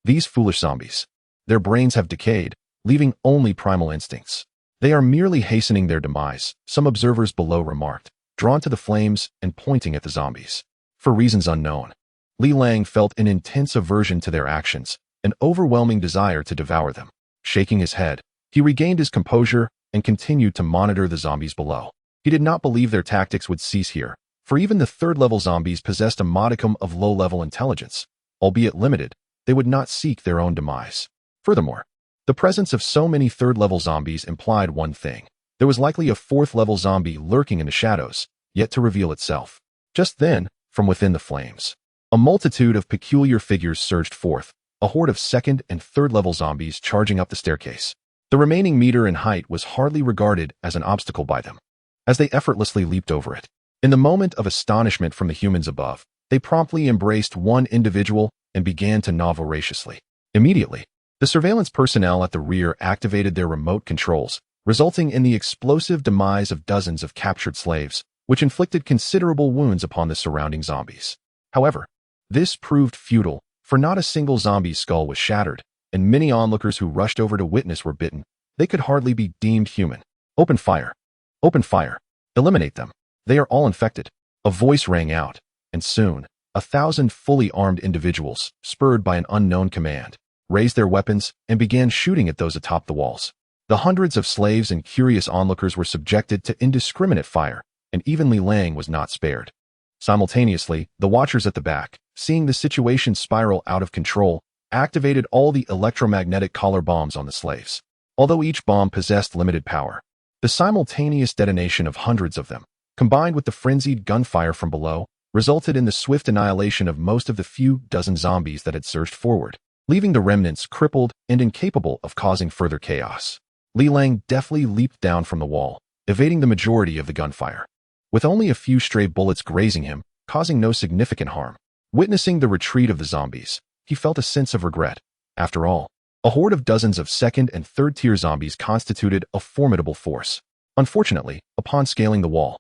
These foolish zombies. Their brains have decayed, leaving only primal instincts. They are merely hastening their demise, some observers below remarked, drawn to the flames and pointing at the zombies. For reasons unknown, Li Lang felt an intense aversion to their actions, an overwhelming desire to devour them. Shaking his head, he regained his composure and continued to monitor the zombies below. He did not believe their tactics would cease here, for even the third-level zombies possessed a modicum of low-level intelligence. Albeit limited, they would not seek their own demise. Furthermore, the presence of so many third-level zombies implied one thing. There was likely a fourth-level zombie lurking in the shadows, yet to reveal itself. Just then, from within the flames, a multitude of peculiar figures surged forth, a horde of second- and third-level zombies charging up the staircase. The remaining meter in height was hardly regarded as an obstacle by them, as they effortlessly leaped over it. In the moment of astonishment from the humans above, they promptly embraced one individual and began to gnaw voraciously. Immediately, the surveillance personnel at the rear activated their remote controls, resulting in the explosive demise of dozens of captured slaves, which inflicted considerable wounds upon the surrounding zombies. However, this proved futile, for not a single zombie's skull was shattered, and many onlookers who rushed over to witness were bitten. They could hardly be deemed human. Open fire! Open fire! Eliminate them! They are all infected! A voice rang out, and soon, 1,000 fully armed individuals, spurred by an unknown command, raised their weapons and began shooting at those atop the walls. The hundreds of slaves and curious onlookers were subjected to indiscriminate fire, and even Li Lang was not spared. Simultaneously, the watchers at the back, seeing the situation spiral out of control, activated all the electromagnetic collar bombs on the slaves. Although each bomb possessed limited power, the simultaneous detonation of hundreds of them, combined with the frenzied gunfire from below, resulted in the swift annihilation of most of the few dozen zombies that had surged forward, leaving the remnants crippled and incapable of causing further chaos. Li Lang deftly leaped down from the wall, evading the majority of the gunfire, with only a few stray bullets grazing him, causing no significant harm. Witnessing the retreat of the zombies, he felt a sense of regret. After all, a horde of dozens of second- and third-tier zombies constituted a formidable force. Unfortunately, upon scaling the wall,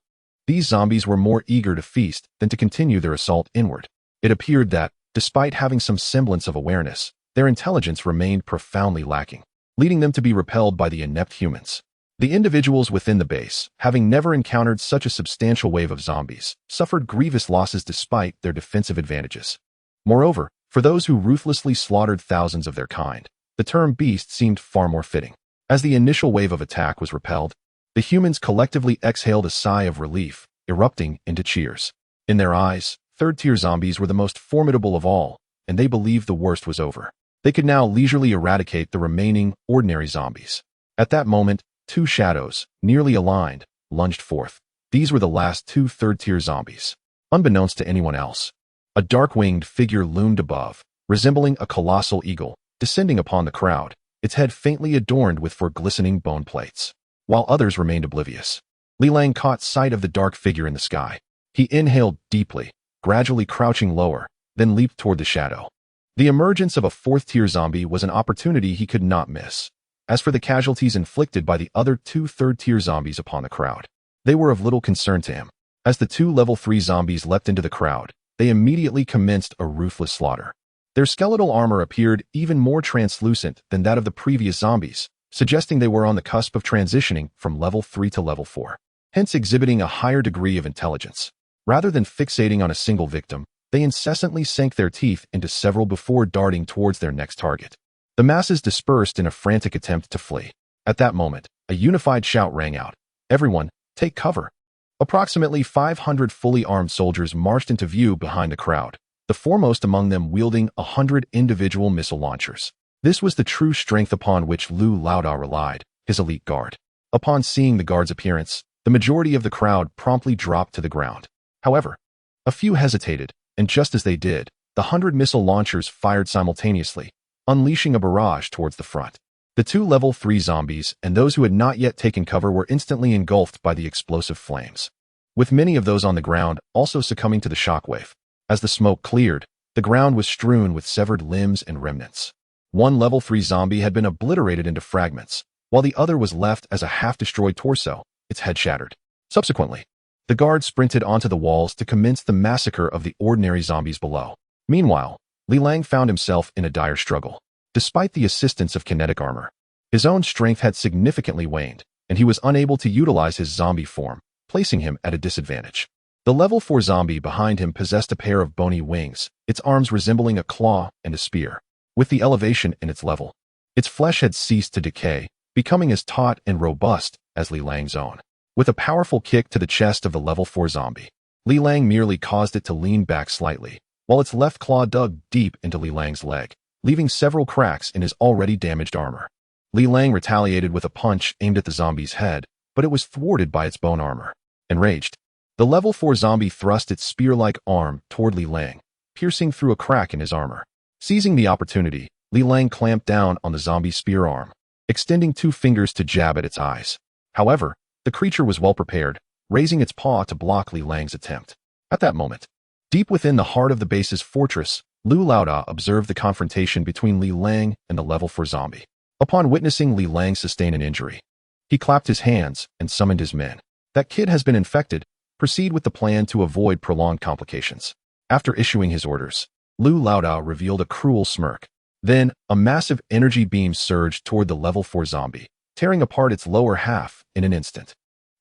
these zombies were more eager to feast than to continue their assault inward. It appeared that, despite having some semblance of awareness, their intelligence remained profoundly lacking, leading them to be repelled by the inept humans. The individuals within the base, having never encountered such a substantial wave of zombies, suffered grievous losses despite their defensive advantages. Moreover, for those who ruthlessly slaughtered thousands of their kind, the term beast seemed far more fitting. As the initial wave of attack was repelled, the humans collectively exhaled a sigh of relief, erupting into cheers. In their eyes, third-tier zombies were the most formidable of all, and they believed the worst was over. They could now leisurely eradicate the remaining, ordinary zombies. At that moment, two shadows, nearly aligned, lunged forth. These were the last two third-tier zombies. Unbeknownst to anyone else, a dark-winged figure loomed above, resembling a colossal eagle, descending upon the crowd, its head faintly adorned with four glistening bone plates. While others remained oblivious, Li Lang caught sight of the dark figure in the sky. He inhaled deeply, gradually crouching lower, then leaped toward the shadow. The emergence of a fourth-tier zombie was an opportunity he could not miss. As for the casualties inflicted by the other two third-tier zombies upon the crowd, they were of little concern to him. As the two level 3 zombies leapt into the crowd, they immediately commenced a ruthless slaughter. Their skeletal armor appeared even more translucent than that of the previous zombies, suggesting they were on the cusp of transitioning from level 3 to level 4, hence exhibiting a higher degree of intelligence. Rather than fixating on a single victim, they incessantly sank their teeth into several before darting towards their next target. The masses dispersed in a frantic attempt to flee. At that moment, a unified shout rang out. "Everyone, take cover!" Approximately 500 fully armed soldiers marched into view behind the crowd, the foremost among them wielding 100 individual missile launchers. This was the true strength upon which Lu Laoda relied, his elite guard. Upon seeing the guard's appearance, The majority of the crowd promptly dropped to the ground. However, a few hesitated, and just as they did, the 100 missile launchers fired simultaneously, unleashing a barrage towards the front. The two level 3 zombies and those who had not yet taken cover were instantly engulfed by the explosive flames, with many of those on the ground also succumbing to the shockwave. As the smoke cleared, the ground was strewn with severed limbs and remnants. One level 3 zombie had been obliterated into fragments, while the other was left as a half-destroyed torso, its head shattered. Subsequently, the guards sprinted onto the walls to commence the massacre of the ordinary zombies below. Meanwhile, Li Lang found himself in a dire struggle. Despite the assistance of kinetic armor, his own strength had significantly waned, and he was unable to utilize his zombie form, placing him at a disadvantage. The level 4 zombie behind him possessed a pair of bony wings, its arms resembling a claw and a spear. With the elevation in its level, its flesh had ceased to decay, becoming as taut and robust as Li Lang's own. With a powerful kick to the chest of the level 4 zombie, Li Lang merely caused it to lean back slightly, while its left claw dug deep into Li Lang's leg, leaving several cracks in his already damaged armor. Li Lang retaliated with a punch aimed at the zombie's head, but it was thwarted by its bone armor. Enraged, the level 4 zombie thrust its spear-like arm toward Li Lang, piercing through a crack in his armor. Seizing the opportunity, Li Lang clamped down on the zombie's spear arm, extending 2 fingers to jab at its eyes. However, the creature was well prepared, raising its paw to block Li Lang's attempt. At that moment, deep within the heart of the base's fortress, Lu Laoda observed the confrontation between Li Lang and the level 4 zombie. Upon witnessing Li Lang sustain an injury, he clapped his hands and summoned his men. That kid has been infected. Proceed with the plan to avoid prolonged complications. After issuing his orders, Lu Laoda revealed a cruel smirk. Then, a massive energy beam surged toward the level 4 zombie, tearing apart its lower half in an instant.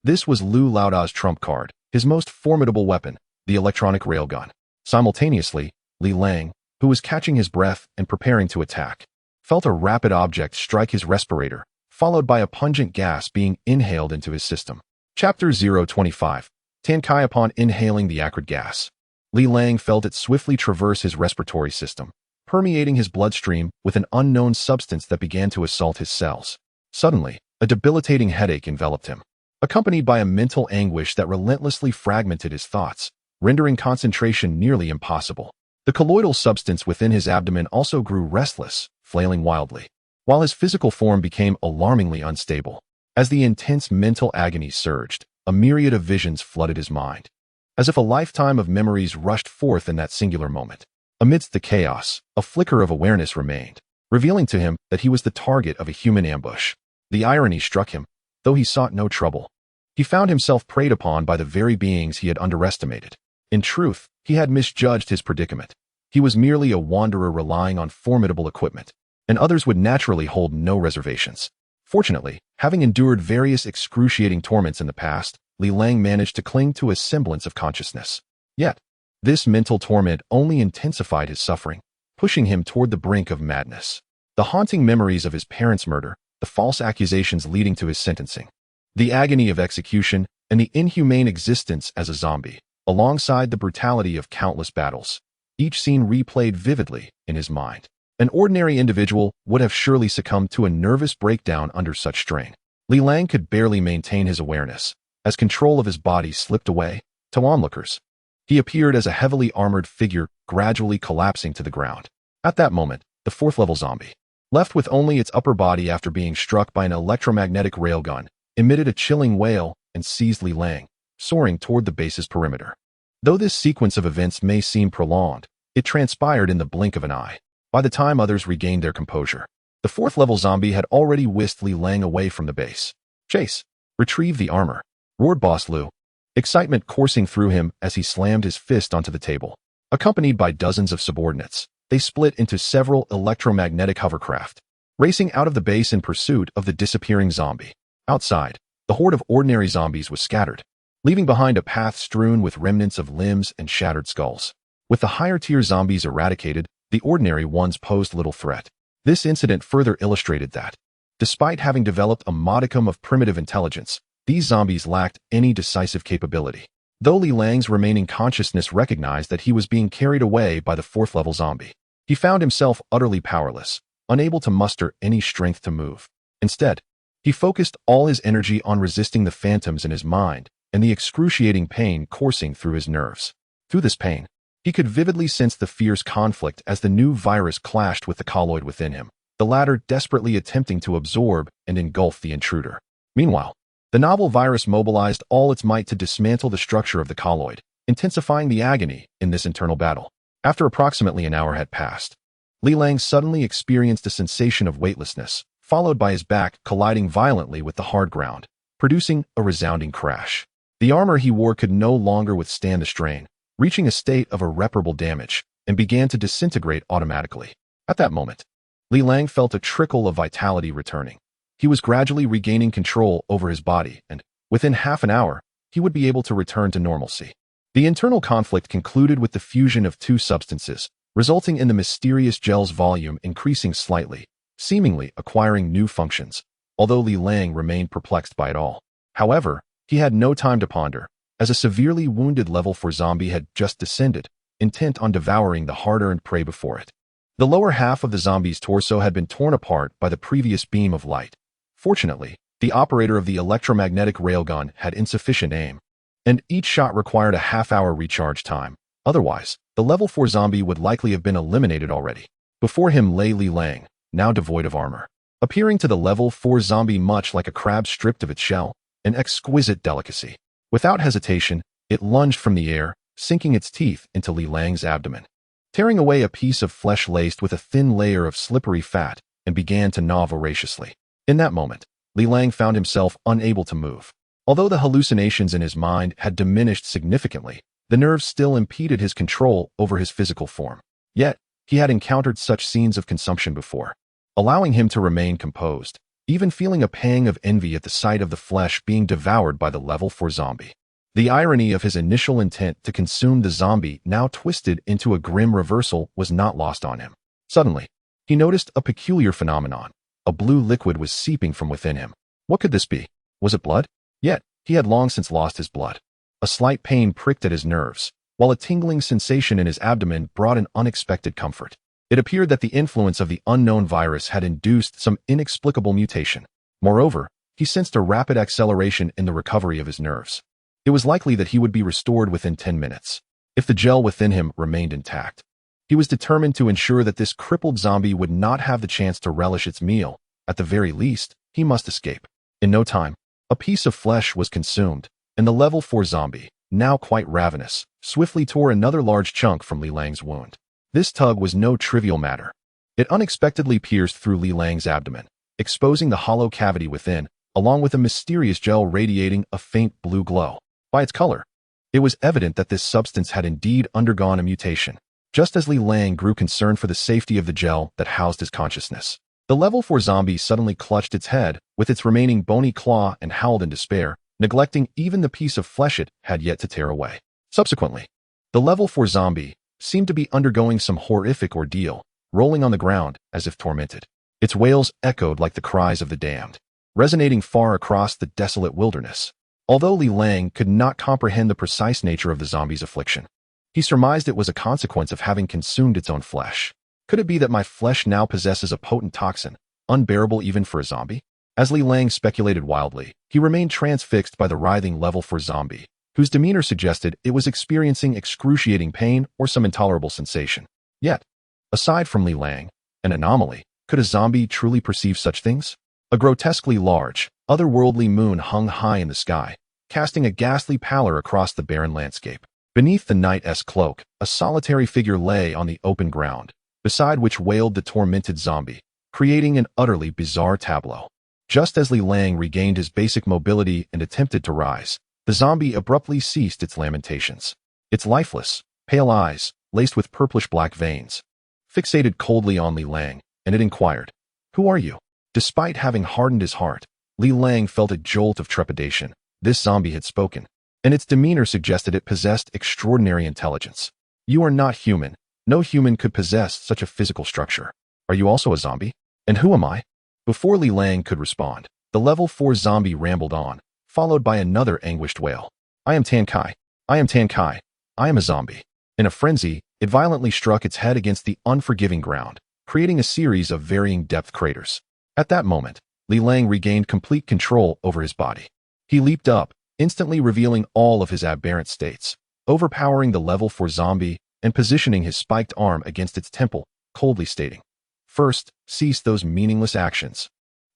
This was Lu Laoda's trump card, his most formidable weapon, the electronic railgun. Simultaneously, Li Lang, who was catching his breath and preparing to attack, felt a rapid object strike his respirator, followed by a pungent gas being inhaled into his system. Chapter 025. Tankai. Upon inhaling the acrid gas, Li Lang felt it swiftly traverse his respiratory system, permeating his bloodstream with an unknown substance that began to assault his cells. Suddenly, a debilitating headache enveloped him, accompanied by a mental anguish that relentlessly fragmented his thoughts, rendering concentration nearly impossible. The colloidal substance within his abdomen also grew restless, flailing wildly, while his physical form became alarmingly unstable. As the intense mental agony surged, a myriad of visions flooded his mind, as if a lifetime of memories rushed forth in that singular moment. Amidst the chaos, a flicker of awareness remained, revealing to him that he was the target of a human ambush. The irony struck him. Though he sought no trouble, he found himself preyed upon by the very beings he had underestimated. In truth, he had misjudged his predicament. He was merely a wanderer relying on formidable equipment, and others would naturally hold no reservations. Fortunately, having endured various excruciating torments in the past, Li Lang managed to cling to a semblance of consciousness. Yet, this mental torment only intensified his suffering, pushing him toward the brink of madness. The haunting memories of his parents' murder, the false accusations leading to his sentencing, the agony of execution, and the inhumane existence as a zombie, alongside the brutality of countless battles, each scene replayed vividly in his mind. An ordinary individual would have surely succumbed to a nervous breakdown under such strain. Li Lang could barely maintain his awareness, as control of his body slipped away. To onlookers, he appeared as a heavily armored figure gradually collapsing to the ground. At that moment, the 4th level zombie, left with only its upper body after being struck by an electromagnetic railgun, emitted a chilling wail and seized Li Lang, soaring toward the base's perimeter. Though this sequence of events may seem prolonged, it transpired in the blink of an eye. By the time others regained their composure, the 4th level zombie had already whisked Li Lang away from the base. "Chase! Retrieve the armor!" roared Boss Lu, excitement coursing through him as he slammed his fist onto the table. Accompanied by dozens of subordinates, they split into several electromagnetic hovercraft, racing out of the base in pursuit of the disappearing zombie. Outside, the horde of ordinary zombies was scattered, leaving behind a path strewn with remnants of limbs and shattered skulls. With the higher-tier zombies eradicated, the ordinary ones posed little threat. This incident further illustrated that, despite having developed a modicum of primitive intelligence, these zombies lacked any decisive capability. Though Li Lang's remaining consciousness recognized that he was being carried away by the 4th level zombie, he found himself utterly powerless, unable to muster any strength to move. Instead, He focused all his energy on resisting the phantoms in his mind and the excruciating pain coursing through his nerves. Through this pain, he could vividly sense the fierce conflict as the new virus clashed with the colloid within him, the latter desperately attempting to absorb and engulf the intruder. Meanwhile, the novel virus mobilized all its might to dismantle the structure of the colloid, intensifying the agony in this internal battle. After approximately an hour had passed, Li Lang suddenly experienced a sensation of weightlessness, followed by his back colliding violently with the hard ground, producing a resounding crash. The armor he wore could no longer withstand the strain, reaching a state of irreparable damage, and began to disintegrate automatically. At that moment, Li Lang felt a trickle of vitality returning. He was gradually regaining control over his body, and within half an hour, he would be able to return to normalcy. The internal conflict concluded with the fusion of two substances, resulting in the mysterious gel's volume increasing slightly, seemingly acquiring new functions, although Li Lang remained perplexed by it all. However, he had no time to ponder, as a severely wounded level 4 zombie had just descended, intent on devouring the hard-earned prey before it. The lower half of the zombie's torso had been torn apart by the previous beam of light. Fortunately, the operator of the electromagnetic railgun had insufficient aim, and each shot required a half-hour recharge time. Otherwise, the level 4 zombie would likely have been eliminated already. Before him lay Li Lang, now devoid of armor, appearing to the level 4 zombie much like a crab stripped of its shell, an exquisite delicacy. Without hesitation, it lunged from the air, sinking its teeth into Li Lang's abdomen, tearing away a piece of flesh laced with a thin layer of slippery fat, and began to gnaw voraciously. In that moment, Li Lang found himself unable to move. Although the hallucinations in his mind had diminished significantly, the nerves still impeded his control over his physical form. Yet, he had encountered such scenes of consumption before, allowing him to remain composed, even feeling a pang of envy at the sight of the flesh being devoured by the level 4 zombie. The irony of his initial intent to consume the zombie now twisted into a grim reversal was not lost on him. Suddenly, he noticed a peculiar phenomenon. A blue liquid was seeping from within him. What could this be? Was it blood? Yet, he had long since lost his blood. A slight pain pricked at his nerves, while a tingling sensation in his abdomen brought an unexpected comfort. It appeared that the influence of the unknown virus had induced some inexplicable mutation. Moreover, he sensed a rapid acceleration in the recovery of his nerves. It was likely that he would be restored within 10 minutes, if the gel within him remained intact. He was determined to ensure that this crippled zombie would not have the chance to relish its meal. At the very least, he must escape. In no time, a piece of flesh was consumed, and the level 4 zombie, now quite ravenous, swiftly tore another large chunk from Li Lang's wound. This tug was no trivial matter. It unexpectedly pierced through Li Lang's abdomen, exposing the hollow cavity within, along with a mysterious gel radiating a faint blue glow. By its color, it was evident that this substance had indeed undergone a mutation. Just as Li Lang grew concerned for the safety of the gel that housed his consciousness, the level 4 zombie suddenly clutched its head with its remaining bony claw and howled in despair, neglecting even the piece of flesh it had yet to tear away. Subsequently, the level 4 zombie seemed to be undergoing some horrific ordeal, rolling on the ground as if tormented. Its wails echoed like the cries of the damned, resonating far across the desolate wilderness. Although Li Lang could not comprehend the precise nature of the zombie's affliction, he surmised it was a consequence of having consumed its own flesh. Could it be that my flesh now possesses a potent toxin, unbearable even for a zombie? As Li Lang speculated wildly, he remained transfixed by the writhing level 4 zombie, whose demeanor suggested it was experiencing excruciating pain or some intolerable sensation. Yet, aside from Li Lang, an anomaly, could a zombie truly perceive such things? A grotesquely large, otherworldly moon hung high in the sky, casting a ghastly pallor across the barren landscape. Beneath the night's cloak, a solitary figure lay on the open ground, beside which wailed the tormented zombie, creating an utterly bizarre tableau. Just as Li Lang regained his basic mobility and attempted to rise, the zombie abruptly ceased its lamentations. Its lifeless, pale eyes, laced with purplish-black veins, fixated coldly on Li Lang, and it inquired, "Who are you?" Despite having hardened his heart, Li Lang felt a jolt of trepidation. This zombie had spoken, and its demeanor suggested it possessed extraordinary intelligence. "You are not human. No human could possess such a physical structure. Are you also a zombie? And who am I?" Before Li Lang could respond, the level 4 zombie rambled on, followed by another anguished wail. "I am Tan Kai. I am Tan Kai. I am a zombie." In a frenzy, it violently struck its head against the unforgiving ground, creating a series of varying depth craters. At that moment, Li Lang regained complete control over his body. He leaped up, instantly revealing all of his aberrant states, overpowering the level 4 zombie and positioning his spiked arm against its temple, coldly stating, "First, cease those meaningless actions,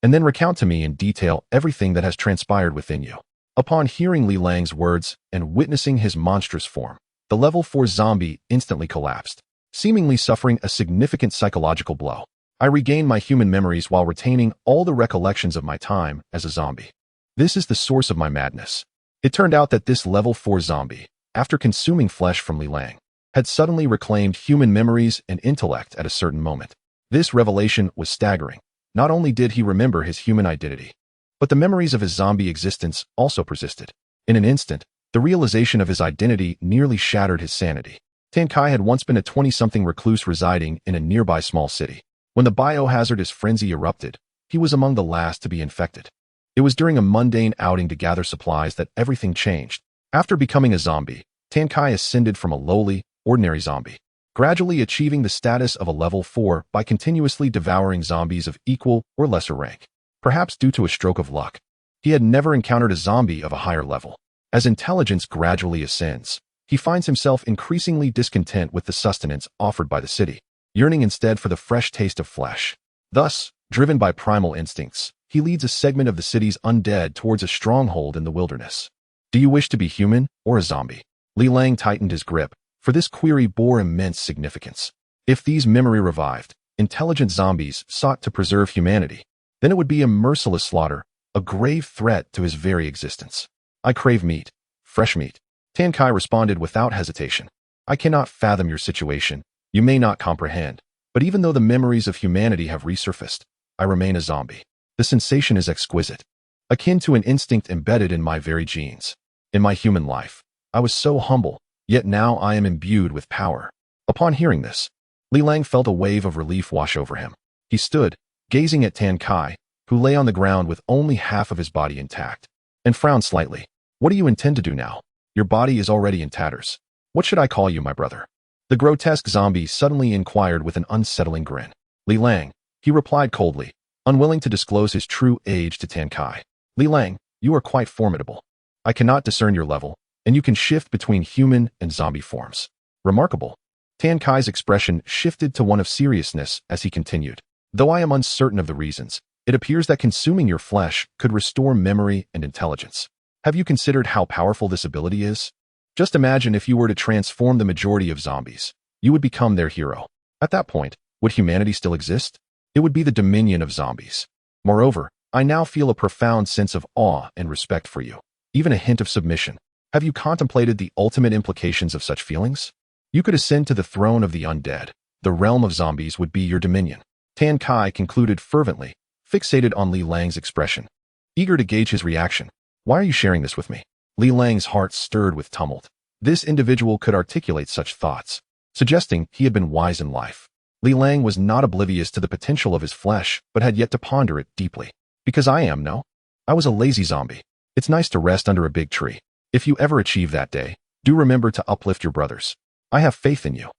and then recount to me in detail everything that has transpired within you." Upon hearing Li Lang's words and witnessing his monstrous form, the level 4 zombie instantly collapsed, seemingly suffering a significant psychological blow. I regained my human memories while retaining all the recollections of my time as a zombie. This is the source of my madness. It turned out that this level 4 zombie, after consuming flesh from Li Lang, had suddenly reclaimed human memories and intellect at a certain moment. This revelation was staggering. Not only did he remember his human identity, but the memories of his zombie existence also persisted. In an instant, the realization of his identity nearly shattered his sanity. Tan Kai had once been a 20-something recluse residing in a nearby small city. When the biohazardous frenzy erupted, he was among the last to be infected. It was during a mundane outing to gather supplies that everything changed. After becoming a zombie, Tan Kai ascended from a lowly, ordinary zombie, gradually achieving the status of a level 4 by continuously devouring zombies of equal or lesser rank. Perhaps due to a stroke of luck, he had never encountered a zombie of a higher level. As intelligence gradually ascends, he finds himself increasingly discontent with the sustenance offered by the city, yearning instead for the fresh taste of flesh. Thus, driven by primal instincts, he leads a segment of the city's undead towards a stronghold in the wilderness. Do you wish to be human or a zombie? Li Lang tightened his grip, for this query bore immense significance. If these memory revived, intelligent zombies sought to preserve humanity, then it would be a merciless slaughter, a grave threat to his very existence. I crave meat, fresh meat. Tan Kai responded without hesitation. I cannot fathom your situation. You may not comprehend, but even though the memories of humanity have resurfaced, I remain a zombie. The sensation is exquisite, akin to an instinct embedded in my very genes. In my human life, I was so humble, yet now I am imbued with power. Upon hearing this, Li Lang felt a wave of relief wash over him. He stood, gazing at Tan Kai, who lay on the ground with only half of his body intact, and frowned slightly. What do you intend to do now? Your body is already in tatters. What should I call you, my brother? The grotesque zombie suddenly inquired with an unsettling grin. Li Lang, he replied coldly, unwilling to disclose his true age to Tan Kai. Li Lang, you are quite formidable. I cannot discern your level, and you can shift between human and zombie forms. Remarkable. Tan Kai's expression shifted to one of seriousness as he continued. Though I am uncertain of the reasons, it appears that consuming your flesh could restore memory and intelligence. Have you considered how powerful this ability is? Just imagine if you were to transform the majority of zombies. You would become their hero. At that point, would humanity still exist? It would be the dominion of zombies. Moreover, I now feel a profound sense of awe and respect for you, even a hint of submission. Have you contemplated the ultimate implications of such feelings? You could ascend to the throne of the undead. The realm of zombies would be your dominion. Tan Kai concluded fervently, fixated on Li Lang's expression, eager to gauge his reaction. Why are you sharing this with me? Li Lang's heart stirred with tumult. This individual could articulate such thoughts, suggesting he had been wise in life. Li Lang was not oblivious to the potential of his flesh, but had yet to ponder it deeply. Because I am, no? I was a lazy zombie. It's nice to rest under a big tree. If you ever achieve that day, do remember to uplift your brothers. I have faith in you.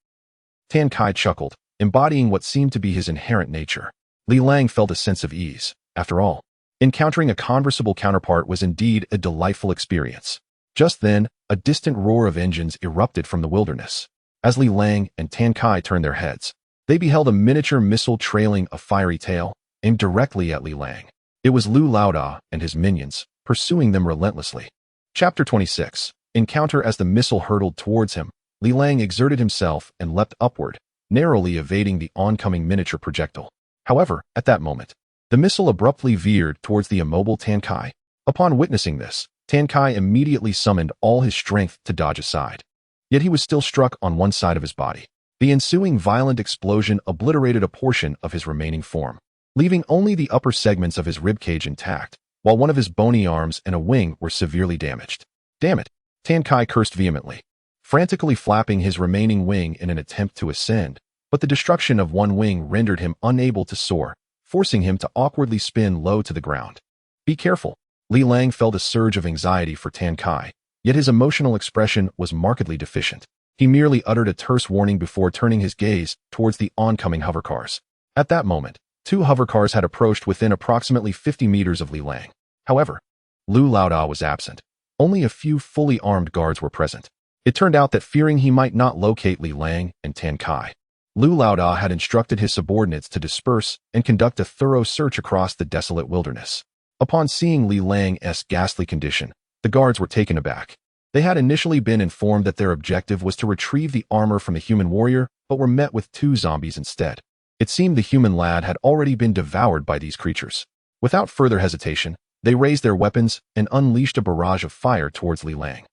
Tan Kai chuckled, embodying what seemed to be his inherent nature. Li Lang felt a sense of ease. After all, encountering a conversable counterpart was indeed a delightful experience. Just then, a distant roar of engines erupted from the wilderness. As Li Lang and Tan Kai turned their heads, they beheld a miniature missile trailing a fiery tail, aimed directly at Li Lang. It was Lu Laoda and his minions, pursuing them relentlessly. Chapter 26. Encounter. As the missile hurtled towards him, Li Lang exerted himself and leapt upward, narrowly evading the oncoming miniature projectile. However, at that moment, the missile abruptly veered towards the immobile Tan Kai. Upon witnessing this, Tan Kai immediately summoned all his strength to dodge aside. Yet he was still struck on one side of his body. The ensuing violent explosion obliterated a portion of his remaining form, leaving only the upper segments of his ribcage intact, while one of his bony arms and a wing were severely damaged. Damn it! Tan Kai cursed vehemently, frantically flapping his remaining wing in an attempt to ascend, but the destruction of one wing rendered him unable to soar, forcing him to awkwardly spin low to the ground. Be careful. Li Lang felt a surge of anxiety for Tan Kai, yet his emotional expression was markedly deficient. He merely uttered a terse warning before turning his gaze towards the oncoming hovercars. At that moment, Two hovercars had approached within approximately 50 meters of Li Lang. However, Lu Laoda was absent. Only a few fully armed guards were present. It turned out that fearing he might not locate Li Lang and Tan Kai, Lu Laoda had instructed his subordinates to disperse and conduct a thorough search across the desolate wilderness. Upon seeing Li Lang's ghastly condition, the guards were taken aback. They had initially been informed that their objective was to retrieve the armor from the human warrior, but were met with two zombies instead. It seemed the human lad had already been devoured by these creatures. Without further hesitation, they raised their weapons and unleashed a barrage of fire towards Li Lang.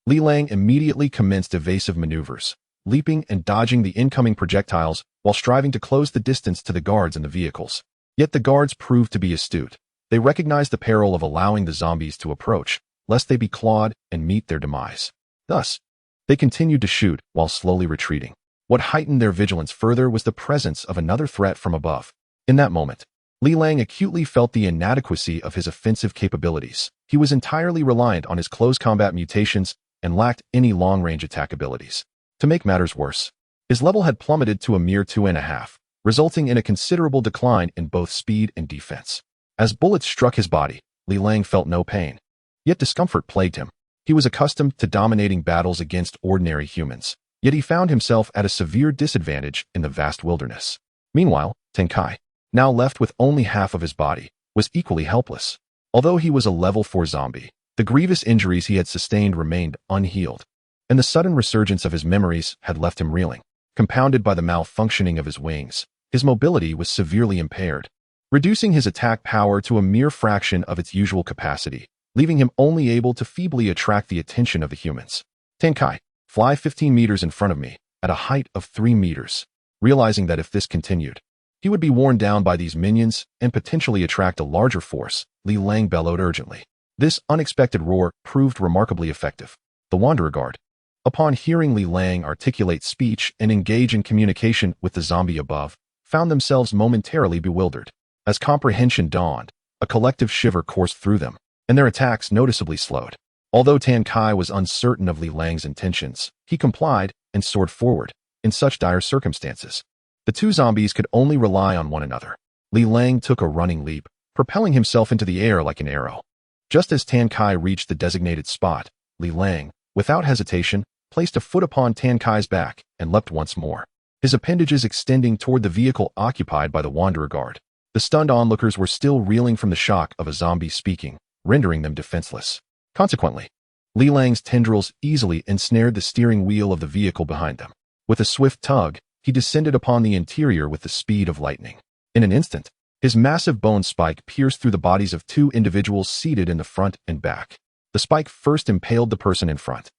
Li Lang immediately commenced evasive maneuvers, leaping and dodging the incoming projectiles while striving to close the distance to the guards and the vehicles. Yet the guards proved to be astute. They recognized the peril of allowing the zombies to approach, lest they be clawed and meet their demise. Thus, they continued to shoot while slowly retreating. What heightened their vigilance further was the presence of another threat from above. In that moment, Li Lang acutely felt the inadequacy of his offensive capabilities. He was entirely reliant on his close combat mutations and lacked any long-range attack abilities. To make matters worse, his level had plummeted to a mere 2.5, resulting in a considerable decline in both speed and defense. As bullets struck his body, Li Lang felt no pain. Yet discomfort plagued him. He was accustomed to dominating battles against ordinary humans, yet he found himself at a severe disadvantage in the vast wilderness. Meanwhile, Tenkai, now left with only half of his body, was equally helpless. Although he was a level 4 zombie, the grievous injuries he had sustained remained unhealed, and the sudden resurgence of his memories had left him reeling. Compounded by the malfunctioning of his wings, his mobility was severely impaired, reducing his attack power to a mere fraction of its usual capacity, leaving him only able to feebly attract the attention of the humans. Tenkai, fly 15 meters in front of me, at a height of 3 meters. Realizing that if this continued, he would be worn down by these minions and potentially attract a larger force, Li Lang bellowed urgently. This unexpected roar proved remarkably effective. The Wanderer Guard, upon hearing Li Lang articulate speech and engage in communication with the zombie above, found themselves momentarily bewildered. As comprehension dawned, a collective shiver coursed through them, and their attacks noticeably slowed. Although Tan Kai was uncertain of Li Lang's intentions, he complied and soared forward. In such dire circumstances, the two zombies could only rely on one another. Li Lang took a running leap, propelling himself into the air like an arrow. Just as Tan Kai reached the designated spot, Li Lang, without hesitation, placed a foot upon Tan Kai's back and leapt once more, his appendages extending toward the vehicle occupied by the Wanderer Guard. The stunned onlookers were still reeling from the shock of a zombie speaking, rendering them defenseless. Consequently, Li Lang's tendrils easily ensnared the steering wheel of the vehicle behind them. With a swift tug, he descended upon the interior with the speed of lightning. In an instant, his massive bone spike pierced through the bodies of two individuals seated in the front and back. The spike first impaled the person in front,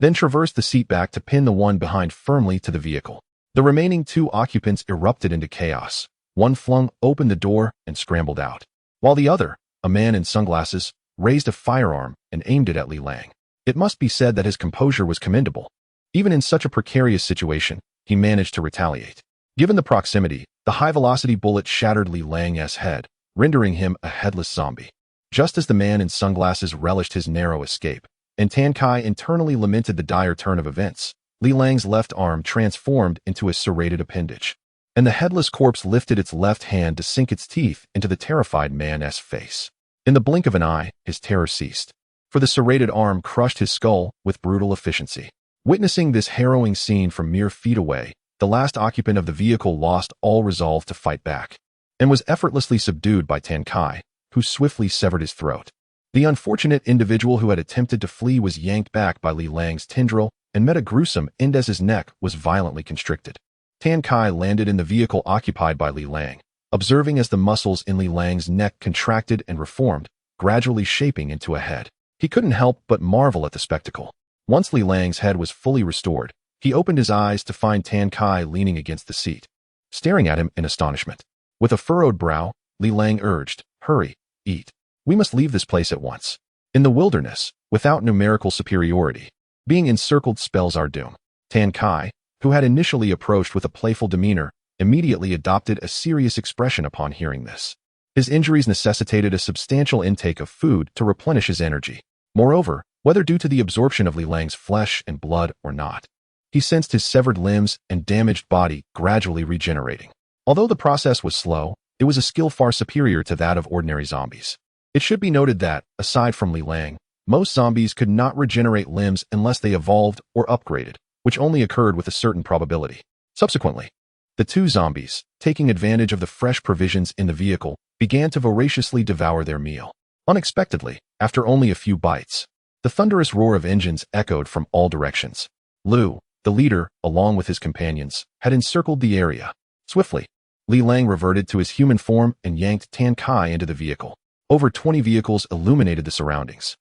then traversed the seat back to pin the one behind firmly to the vehicle. The remaining two occupants erupted into chaos. One flung open the door and scrambled out, while the other, a man in sunglasses, raised a firearm and aimed it at Li Lang. It must be said that his composure was commendable. Even in such a precarious situation, he managed to retaliate. Given the proximity, the high-velocity bullet shattered Li Lang's head, rendering him a headless zombie. Just as the man in sunglasses relished his narrow escape, and Tan Kai internally lamented the dire turn of events, Li Lang's left arm transformed into a serrated appendage, and the headless corpse lifted its left hand to sink its teeth into the terrified man's face. In the blink of an eye, his terror ceased, for the serrated arm crushed his skull with brutal efficiency. Witnessing this harrowing scene from mere feet away, the last occupant of the vehicle lost all resolve to fight back, and was effortlessly subdued by Tan Kai, who swiftly severed his throat. The unfortunate individual who had attempted to flee was yanked back by Li Lang's tendril and met a gruesome end as his neck was violently constricted. Tan Kai landed in the vehicle occupied by Li Lang, observing as the muscles in Li Lang's neck contracted and reformed, gradually shaping into a head. He couldn't help but marvel at the spectacle. Once Li Lang's head was fully restored, he opened his eyes to find Tan Kai leaning against the seat, staring at him in astonishment. With a furrowed brow, Li Lang urged, "Hurry, eat. We must leave this place at once." In the wilderness, without numerical superiority, being encircled spells our doom. Tan Kai, who had initially approached with a playful demeanor, immediately adopted a serious expression upon hearing this. His injuries necessitated a substantial intake of food to replenish his energy. Moreover, whether due to the absorption of Li Lang's flesh and blood or not, he sensed his severed limbs and damaged body gradually regenerating. Although the process was slow, It was a skill far superior to that of ordinary zombies. It should be noted that, aside from Li Lang, most zombies could not regenerate limbs unless they evolved or upgraded, which only occurred with a certain probability. Subsequently, the two zombies, taking advantage of the fresh provisions in the vehicle, began to voraciously devour their meal. Unexpectedly, after only a few bites, the thunderous roar of engines echoed from all directions. Lu, the leader, along with his companions, had encircled the area. Swiftly, Li Lang reverted to his human form and yanked Tan Kai into the vehicle. Over 20 vehicles illuminated the surroundings,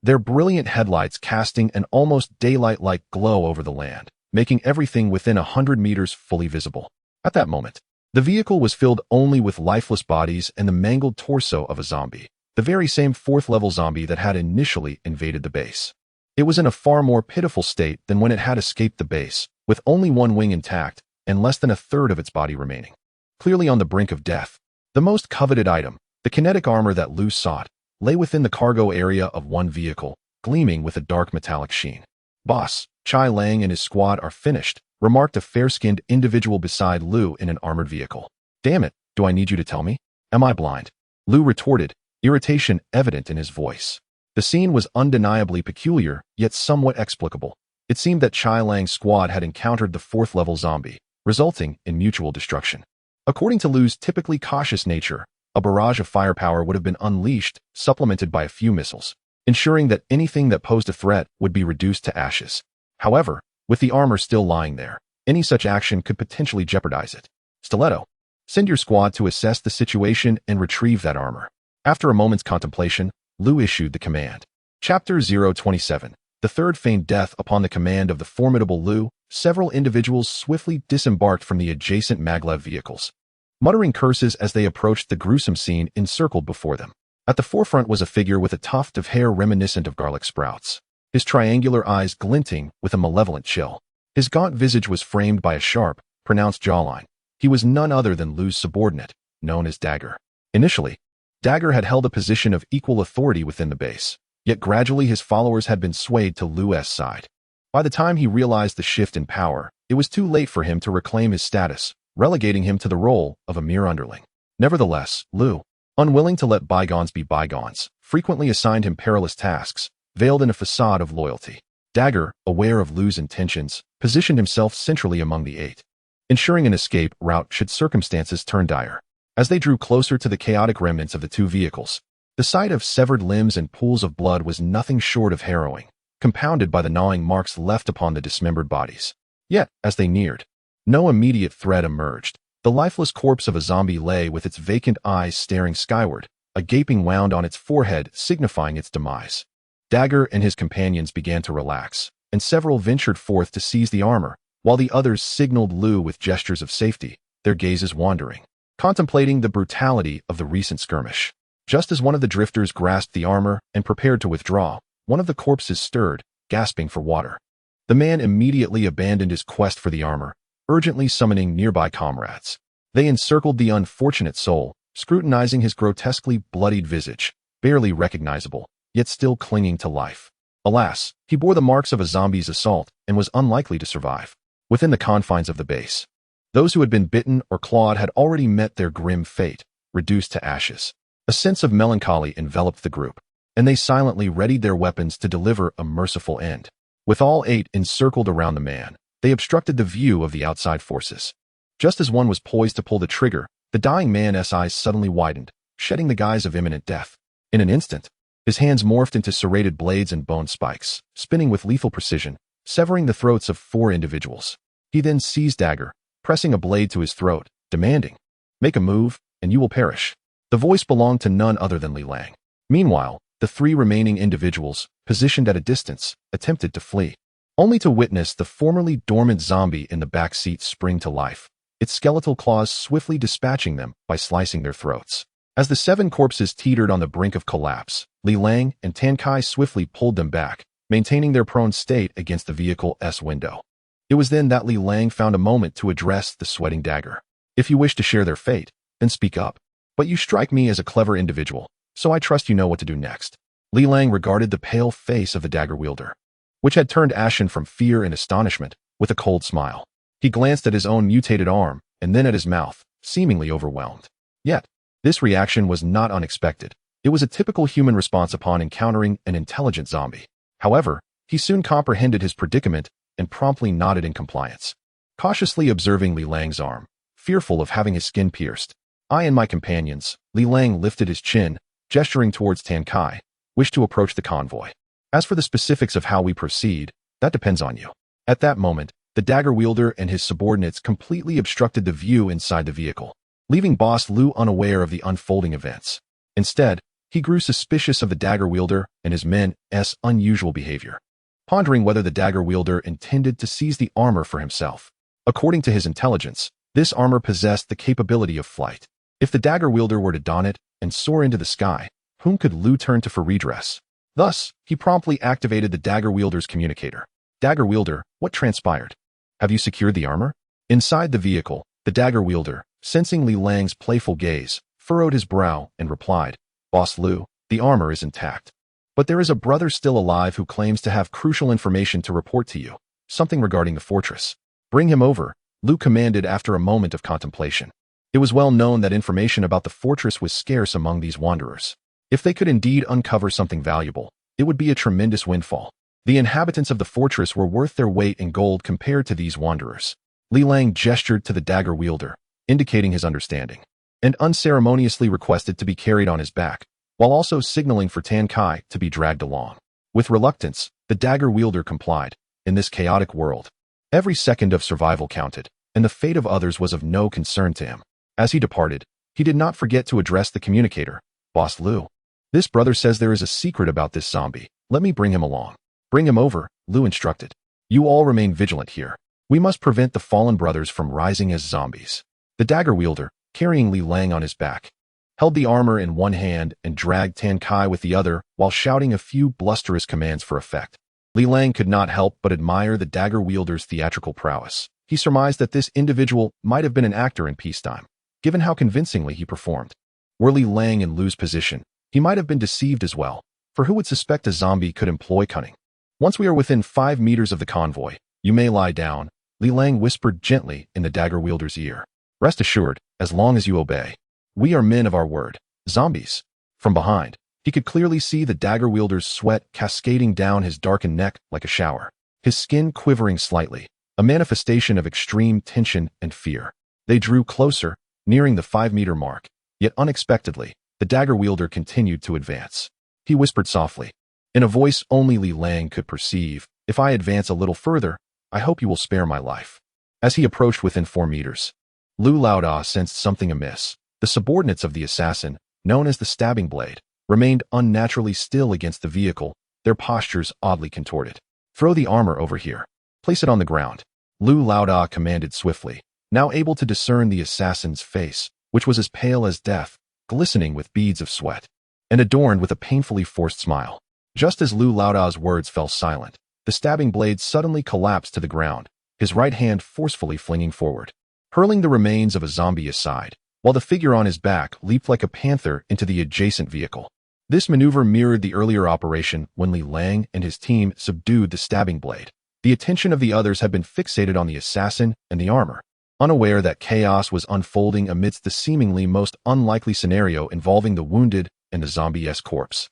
their brilliant headlights casting an almost daylight-like glow over the land, making everything within 100 meters fully visible. At that moment, the vehicle was filled only with lifeless bodies and the mangled torso of a zombie, the very same fourth-level zombie that had initially invaded the base. It was in a far more pitiful state than when it had escaped the base, with only one wing intact and less than a third of its body remaining. Clearly on the brink of death, the most coveted item, the kinetic armor that Lu sought, lay within the cargo area of one vehicle, gleaming with a dark metallic sheen. "Boss, Chai Lang and his squad are finished," remarked a fair-skinned individual beside Lu in an armored vehicle. "Damn it, do I need you to tell me? Am I blind?" Lu retorted, irritation evident in his voice. The scene was undeniably peculiar, yet somewhat explicable. It seemed that Chai Lang's squad had encountered the fourth-level zombie, resulting in mutual destruction. According to Lu's typically cautious nature, a barrage of firepower would have been unleashed, supplemented by a few missiles, ensuring that anything that posed a threat would be reduced to ashes. However, with the armor still lying there, any such action could potentially jeopardize it. "Stiletto, send your squad to assess the situation and retrieve that armor." After a moment's contemplation, Lu issued the command. Chapter 027. The third feigned death. Upon the command of the formidable Lu, several individuals swiftly disembarked from the adjacent maglev vehicles, muttering curses as they approached the gruesome scene encircled before them. At the forefront was a figure with a tuft of hair reminiscent of garlic sprouts, his triangular eyes glinting with a malevolent chill. His gaunt visage was framed by a sharp, pronounced jawline. He was none other than Lu's subordinate, known as Dagger. Initially, Dagger had held a position of equal authority within the base, yet gradually his followers had been swayed to Lu's side. By the time he realized the shift in power, it was too late for him to reclaim his status, relegating him to the role of a mere underling. Nevertheless, Lu, unwilling to let bygones be bygones, frequently assigned him perilous tasks, veiled in a facade of loyalty. Dagger, aware of Lu's intentions, positioned himself centrally among the eight, ensuring an escape route should circumstances turn dire. As they drew closer to the chaotic remnants of the two vehicles, the sight of severed limbs and pools of blood was nothing short of harrowing, compounded by the gnawing marks left upon the dismembered bodies. Yet, as they neared, no immediate threat emerged. The lifeless corpse of a zombie lay with its vacant eyes staring skyward, a gaping wound on its forehead signifying its demise. Dagger and his companions began to relax, and several ventured forth to seize the armor, while the others signaled Lu with gestures of safety, their gazes wandering, contemplating the brutality of the recent skirmish. Just as one of the drifters grasped the armor and prepared to withdraw, one of the corpses stirred, gasping for water. The man immediately abandoned his quest for the armor, urgently summoning nearby comrades. They encircled the unfortunate soul, scrutinizing his grotesquely bloodied visage, barely recognizable, yet still clinging to life. Alas, he bore the marks of a zombie's assault and was unlikely to survive. Within the confines of the base, those who had been bitten or clawed had already met their grim fate, reduced to ashes. A sense of melancholy enveloped the group, and they silently readied their weapons to deliver a merciful end. With all eight encircled around the man, they obstructed the view of the outside forces. Just as one was poised to pull the trigger, the dying man's eyes suddenly widened, shedding the guise of imminent death. In an instant, his hands morphed into serrated blades and bone spikes, spinning with lethal precision, severing the throats of 4 individuals. He then seized Dagger, pressing a blade to his throat, demanding, "Make a move, and you will perish." The voice belonged to none other than Li Lang. Meanwhile, the 3 remaining individuals, positioned at a distance, attempted to flee, only to witness the formerly dormant zombie in the back seat spring to life, its skeletal claws swiftly dispatching them by slicing their throats. As the 7 corpses teetered on the brink of collapse, Li Lang and Tan Kai swiftly pulled them back, maintaining their prone state against the vehicle's window. It was then that Li Lang found a moment to address the sweating Dagger. "If you wish to share their fate, then speak up. But you strike me as a clever individual, so I trust you know what to do next." Li Lang regarded the pale face of the dagger wielder, which had turned ashen from fear and astonishment, with a cold smile. He glanced at his own mutated arm, and then at his mouth, seemingly overwhelmed. Yet, this reaction was not unexpected. It was a typical human response upon encountering an intelligent zombie. However, he soon comprehended his predicament and promptly nodded in compliance. Cautiously observing Li Lang's arm, fearful of having his skin pierced, I and my companions, Li Lang lifted his chin, gesturing towards Tan Kai, wished to approach the convoy. As for the specifics of how we proceed, that depends on you. At that moment, the dagger wielder and his subordinates completely obstructed the view inside the vehicle, leaving Boss Lu unaware of the unfolding events. Instead, he grew suspicious of the dagger wielder and his men's unusual behavior, pondering whether the dagger wielder intended to seize the armor for himself. According to his intelligence, this armor possessed the capability of flight. If the dagger wielder were to don it and soar into the sky, whom could Lu turn to for redress? Thus, he promptly activated the dagger wielder's communicator. Dagger wielder, what transpired? Have you secured the armor? Inside the vehicle, the dagger wielder, sensing Li Lang's playful gaze, furrowed his brow and replied, Boss Lu, the armor is intact. But there is a brother still alive who claims to have crucial information to report to you, something regarding the fortress. Bring him over, Lu commanded after a moment of contemplation. It was well known that information about the fortress was scarce among these wanderers. If they could indeed uncover something valuable, it would be a tremendous windfall. The inhabitants of the fortress were worth their weight in gold compared to these wanderers. Li Lang gestured to the dagger wielder, indicating his understanding, and unceremoniously requested to be carried on his back, while also signaling for Tan Kai to be dragged along. With reluctance, the dagger wielder complied. In this chaotic world, every second of survival counted, and the fate of others was of no concern to him. As he departed, he did not forget to address the communicator. Boss Lu, this brother says there is a secret about this zombie. Let me bring him along. Bring him over, Lu instructed. You all remain vigilant here. We must prevent the fallen brothers from rising as zombies. The dagger wielder, carrying Li Lang on his back, held the armor in one hand and dragged Tan Kai with the other while shouting a few blusterous commands for effect. Li Lang could not help but admire the dagger wielder's theatrical prowess. He surmised that this individual might have been an actor in peacetime, given how convincingly he performed. Were Li Lang in Lu's position, he might have been deceived as well, for who would suspect a zombie could employ cunning? Once we are within 5 meters of the convoy, you may lie down, Li Lang whispered gently in the dagger wielder's ear. Rest assured, as long as you obey. We are men of our word. Zombies. From behind, he could clearly see the dagger wielder's sweat cascading down his darkened neck like a shower, his skin quivering slightly, a manifestation of extreme tension and fear. They drew closer, nearing the 5-meter mark, yet unexpectedly, the dagger wielder continued to advance. He whispered softly, in a voice only Li Lang could perceive, if I advance a little further, I hope you will spare my life. As he approached within 4 meters, Lu Lao sensed something amiss. The subordinates of the assassin, known as the stabbing blade, remained unnaturally still against the vehicle, their postures oddly contorted. Throw the armor over here. Place it on the ground. Lu Lao commanded swiftly, now able to discern the assassin's face, which was as pale as death, glistening with beads of sweat, and adorned with a painfully forced smile. Just as Lu Laoda's words fell silent, the stabbing blade suddenly collapsed to the ground, his right hand forcefully flinging forward, hurling the remains of a zombie aside, while the figure on his back leaped like a panther into the adjacent vehicle. This maneuver mirrored the earlier operation when Li Lang and his team subdued the stabbing blade. The attention of the others had been fixated on the assassin and the armor, unaware that chaos was unfolding amidst the seemingly most unlikely scenario involving the wounded and the zombie-esque corpse.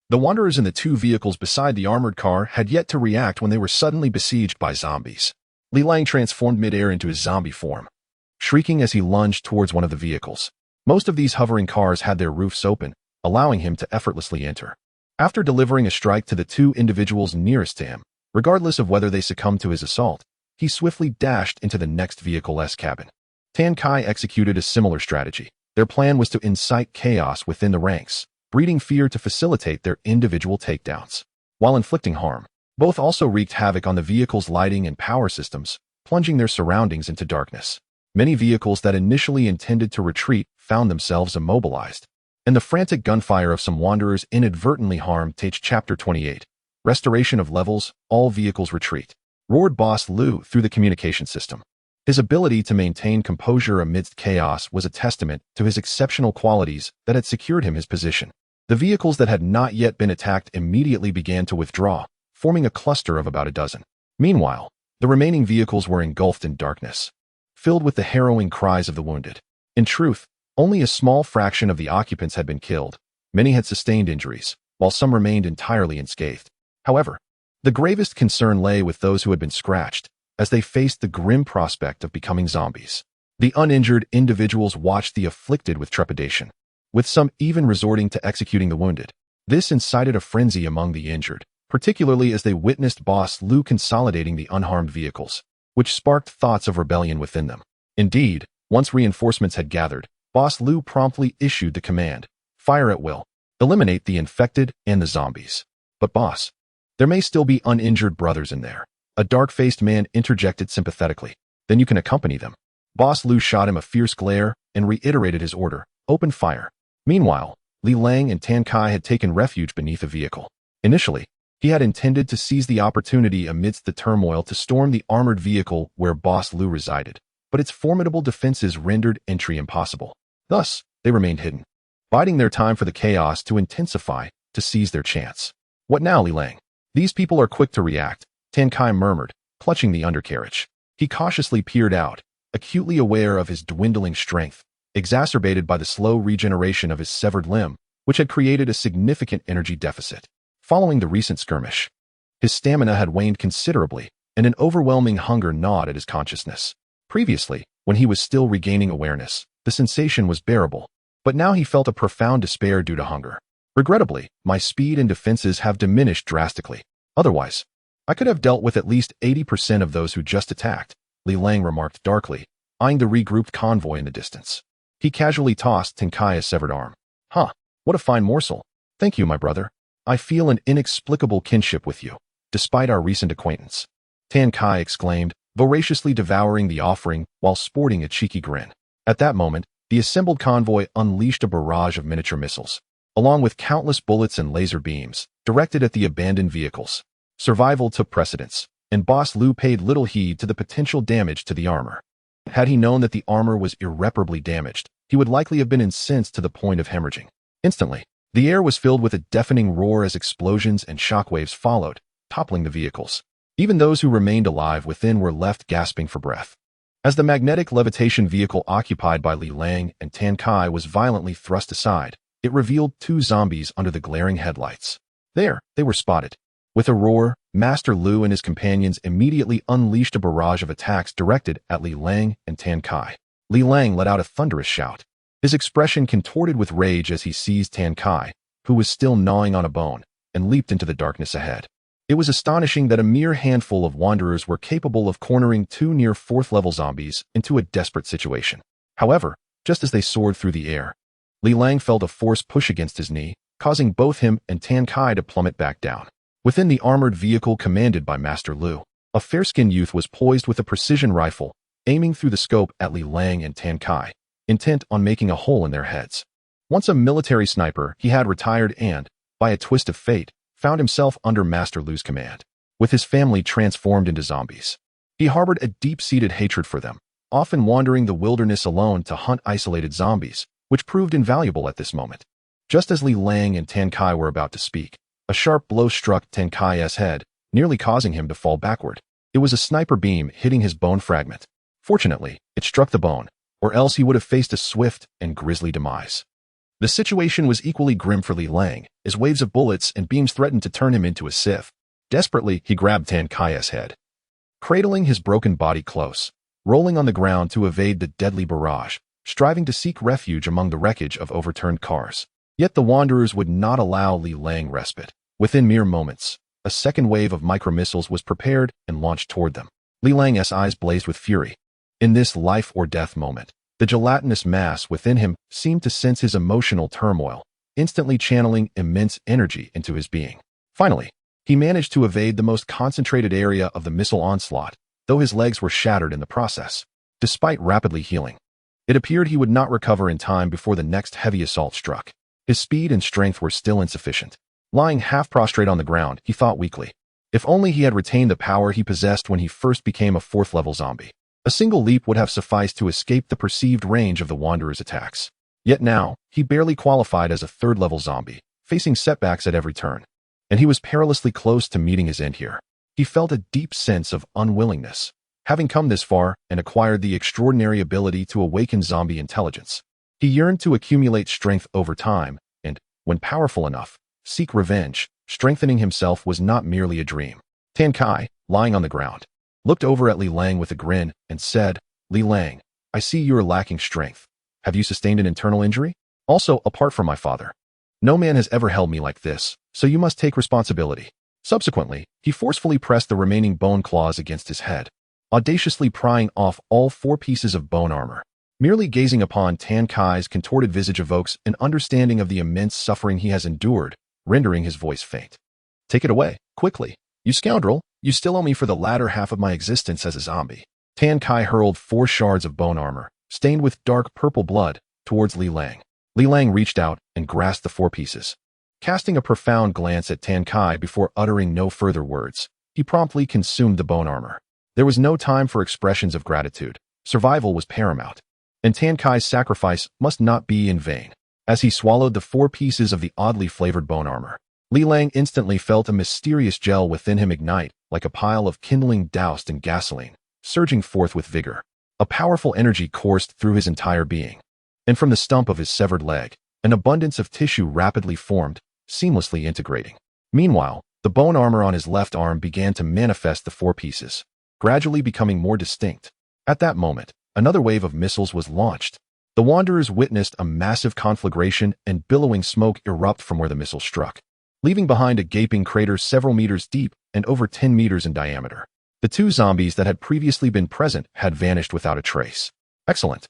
The wanderers in the 2 vehicles beside the armored car had yet to react when they were suddenly besieged by zombies. Li Lang transformed midair into his zombie form, shrieking as he lunged towards one of the vehicles. Most of these hovering cars had their roofs open, allowing him to effortlessly enter. After delivering a strike to the 2 individuals nearest to him, regardless of whether they succumbed to his assault, he swiftly dashed into the next vehicle's cabin. Tan Kai executed a similar strategy. Their plan was to incite chaos within the ranks, breeding fear to facilitate their individual takedowns. While inflicting harm, both also wreaked havoc on the vehicle's lighting and power systems, plunging their surroundings into darkness. Many vehicles that initially intended to retreat found themselves immobilized, and the frantic gunfire of some wanderers inadvertently harmed Chapter 28. Restoration of levels, all vehicles retreat, roared Boss Lu through the communication system. His ability to maintain composure amidst chaos was a testament to his exceptional qualities that had secured him his position. The vehicles that had not yet been attacked immediately began to withdraw, forming a cluster of about a dozen. Meanwhile, the remaining vehicles were engulfed in darkness, filled with the harrowing cries of the wounded. In truth, Only a small fraction of the occupants had been killed. Many had sustained injuries, while some remained entirely unscathed. However, the gravest concern lay with those who had been scratched, as they faced the grim prospect of becoming zombies. The uninjured individuals watched the afflicted with trepidation, with some even resorting to executing the wounded. This incited a frenzy among the injured, particularly as they witnessed Boss Lu consolidating the unharmed vehicles, which sparked thoughts of rebellion within them. Indeed, once reinforcements had gathered, Boss Lu promptly issued the command, "Fire at will. Eliminate the infected and the zombies." "But boss, there may still be uninjured brothers in there," a dark-faced man interjected sympathetically. "Then you can accompany them." Boss Lu shot him a fierce glare and reiterated his order, "Open fire." Meanwhile, Li Lang and Tan Kai had taken refuge beneath a vehicle. Initially, he had intended to seize the opportunity amidst the turmoil to storm the armored vehicle where Boss Lu resided, but its formidable defenses rendered entry impossible. Thus, they remained hidden, biding their time for the chaos to intensify to seize their chance. "What now, Li Lang? These people are quick to react," Tan Kai murmured, clutching the undercarriage. He cautiously peered out, acutely aware of his dwindling strength, exacerbated by the slow regeneration of his severed limb, which had created a significant energy deficit. Following the recent skirmish, his stamina had waned considerably, and an overwhelming hunger gnawed at his consciousness. Previously, when he was still regaining awareness, the sensation was bearable, but now he felt a profound despair due to hunger. "Regrettably, my speed and defenses have diminished drastically. Otherwise, I could have dealt with at least 80% of those who just attacked," Li Lang remarked darkly, eyeing the regrouped convoy in the distance. He casually tossed Tenkai a severed arm. "Huh, what a fine morsel. Thank you, my brother. I feel an inexplicable kinship with you, despite our recent acquaintance," Tan Kai exclaimed, voraciously devouring the offering while sporting a cheeky grin. At that moment, the assembled convoy unleashed a barrage of miniature missiles, along with countless bullets and laser beams, directed at the abandoned vehicles. Survival took precedence, and Boss Lu paid little heed to the potential damage to the armor. Had he known that the armor was irreparably damaged, he would likely have been incensed to the point of hemorrhaging. Instantly, the air was filled with a deafening roar as explosions and shockwaves followed, toppling the vehicles. Even those who remained alive within were left gasping for breath. As the magnetic levitation vehicle occupied by Li Lang and Tan Kai was violently thrust aside, it revealed two zombies under the glaring headlights. There, they were spotted. With a roar, Master Lu and his companions immediately unleashed a barrage of attacks directed at Li Lang and Tan Kai. Li Lang let out a thunderous shout, his expression contorted with rage as he seized Tan Kai, who was still gnawing on a bone, and leaped into the darkness ahead. It was astonishing that a mere handful of wanderers were capable of cornering two near fourth-level zombies into a desperate situation. However, just as they soared through the air, Li Lang felt a force push against his knee, causing both him and Tan Kai to plummet back down. Within the armored vehicle commanded by Master Lu, a fair-skinned youth was poised with a precision rifle, aiming through the scope at Li Lang and Tan Kai, intent on making a hole in their heads. Once a military sniper, he had retired and, by a twist of fate, found himself under Master Lu's command. With his family transformed into zombies, he harbored a deep-seated hatred for them, often wandering the wilderness alone to hunt isolated zombies, which proved invaluable at this moment. Just as Li Lang and Tan Kai were about to speak, a sharp blow struck Tan Kai's head, nearly causing him to fall backward. It was a sniper beam hitting his bone fragment. Fortunately, it struck the bone, or else he would have faced a swift and grisly demise. The situation was equally grim for Li Lang, as waves of bullets and beams threatened to turn him into a sieve. Desperately, he grabbed Tan Kai's head, cradling his broken body close, rolling on the ground to evade the deadly barrage, striving to seek refuge among the wreckage of overturned cars. Yet the wanderers would not allow Li Lang respite. Within mere moments, a second wave of micromissiles was prepared and launched toward them. Li Lang's eyes blazed with fury. In this life-or-death moment, the gelatinous mass within him seemed to sense his emotional turmoil, instantly channeling immense energy into his being. Finally, he managed to evade the most concentrated area of the missile onslaught, though his legs were shattered in the process. Despite rapidly healing, it appeared he would not recover in time before the next heavy assault struck. His speed and strength were still insufficient. Lying half-prostrate on the ground, he thought weakly. If only he had retained the power he possessed when he first became a fourth-level zombie. A single leap would have sufficed to escape the perceived range of the Wanderer's attacks. Yet now, he barely qualified as a third-level zombie, facing setbacks at every turn. And he was perilously close to meeting his end here. He felt a deep sense of unwillingness, having come this far and acquired the extraordinary ability to awaken zombie intelligence. He yearned to accumulate strength over time, and, when powerful enough, seek revenge. Strengthening himself was not merely a dream. Tan Kai, lying on the ground, looked over at Li Lang with a grin and said, "Li Lang, I see you are lacking strength. Have you sustained an internal injury? Also, apart from my father, no man has ever held me like this, so you must take responsibility." Subsequently, he forcefully pressed the remaining bone claws against his head, audaciously prying off all 4 pieces of bone armor. Merely gazing upon Tan Kai's contorted visage evokes an understanding of the immense suffering he has endured, rendering his voice faint. "Take it away, quickly. You scoundrel, you still owe me for the latter half of my existence as a zombie." Tan Kai hurled 4 shards of bone armor, stained with dark purple blood, towards Li Lang. Li Lang reached out and grasped the 4 pieces. Casting a profound glance at Tan Kai before uttering no further words, he promptly consumed the bone armor. There was no time for expressions of gratitude. Survival was paramount, and Tan Kai's sacrifice must not be in vain. As he swallowed the 4 pieces of the oddly flavored bone armor, Li Lang instantly felt a mysterious gel within him ignite, like a pile of kindling doused in gasoline, surging forth with vigor. A powerful energy coursed through his entire being, and from the stump of his severed leg, an abundance of tissue rapidly formed, seamlessly integrating. Meanwhile, the bone armor on his left arm began to manifest the 4 pieces, gradually becoming more distinct. At that moment, another wave of missiles was launched. The Wanderers witnessed a massive conflagration and billowing smoke erupt from where the missile struck, leaving behind a gaping crater several meters deep and over 10 meters in diameter. The 2 zombies that had previously been present had vanished without a trace. "Excellent!"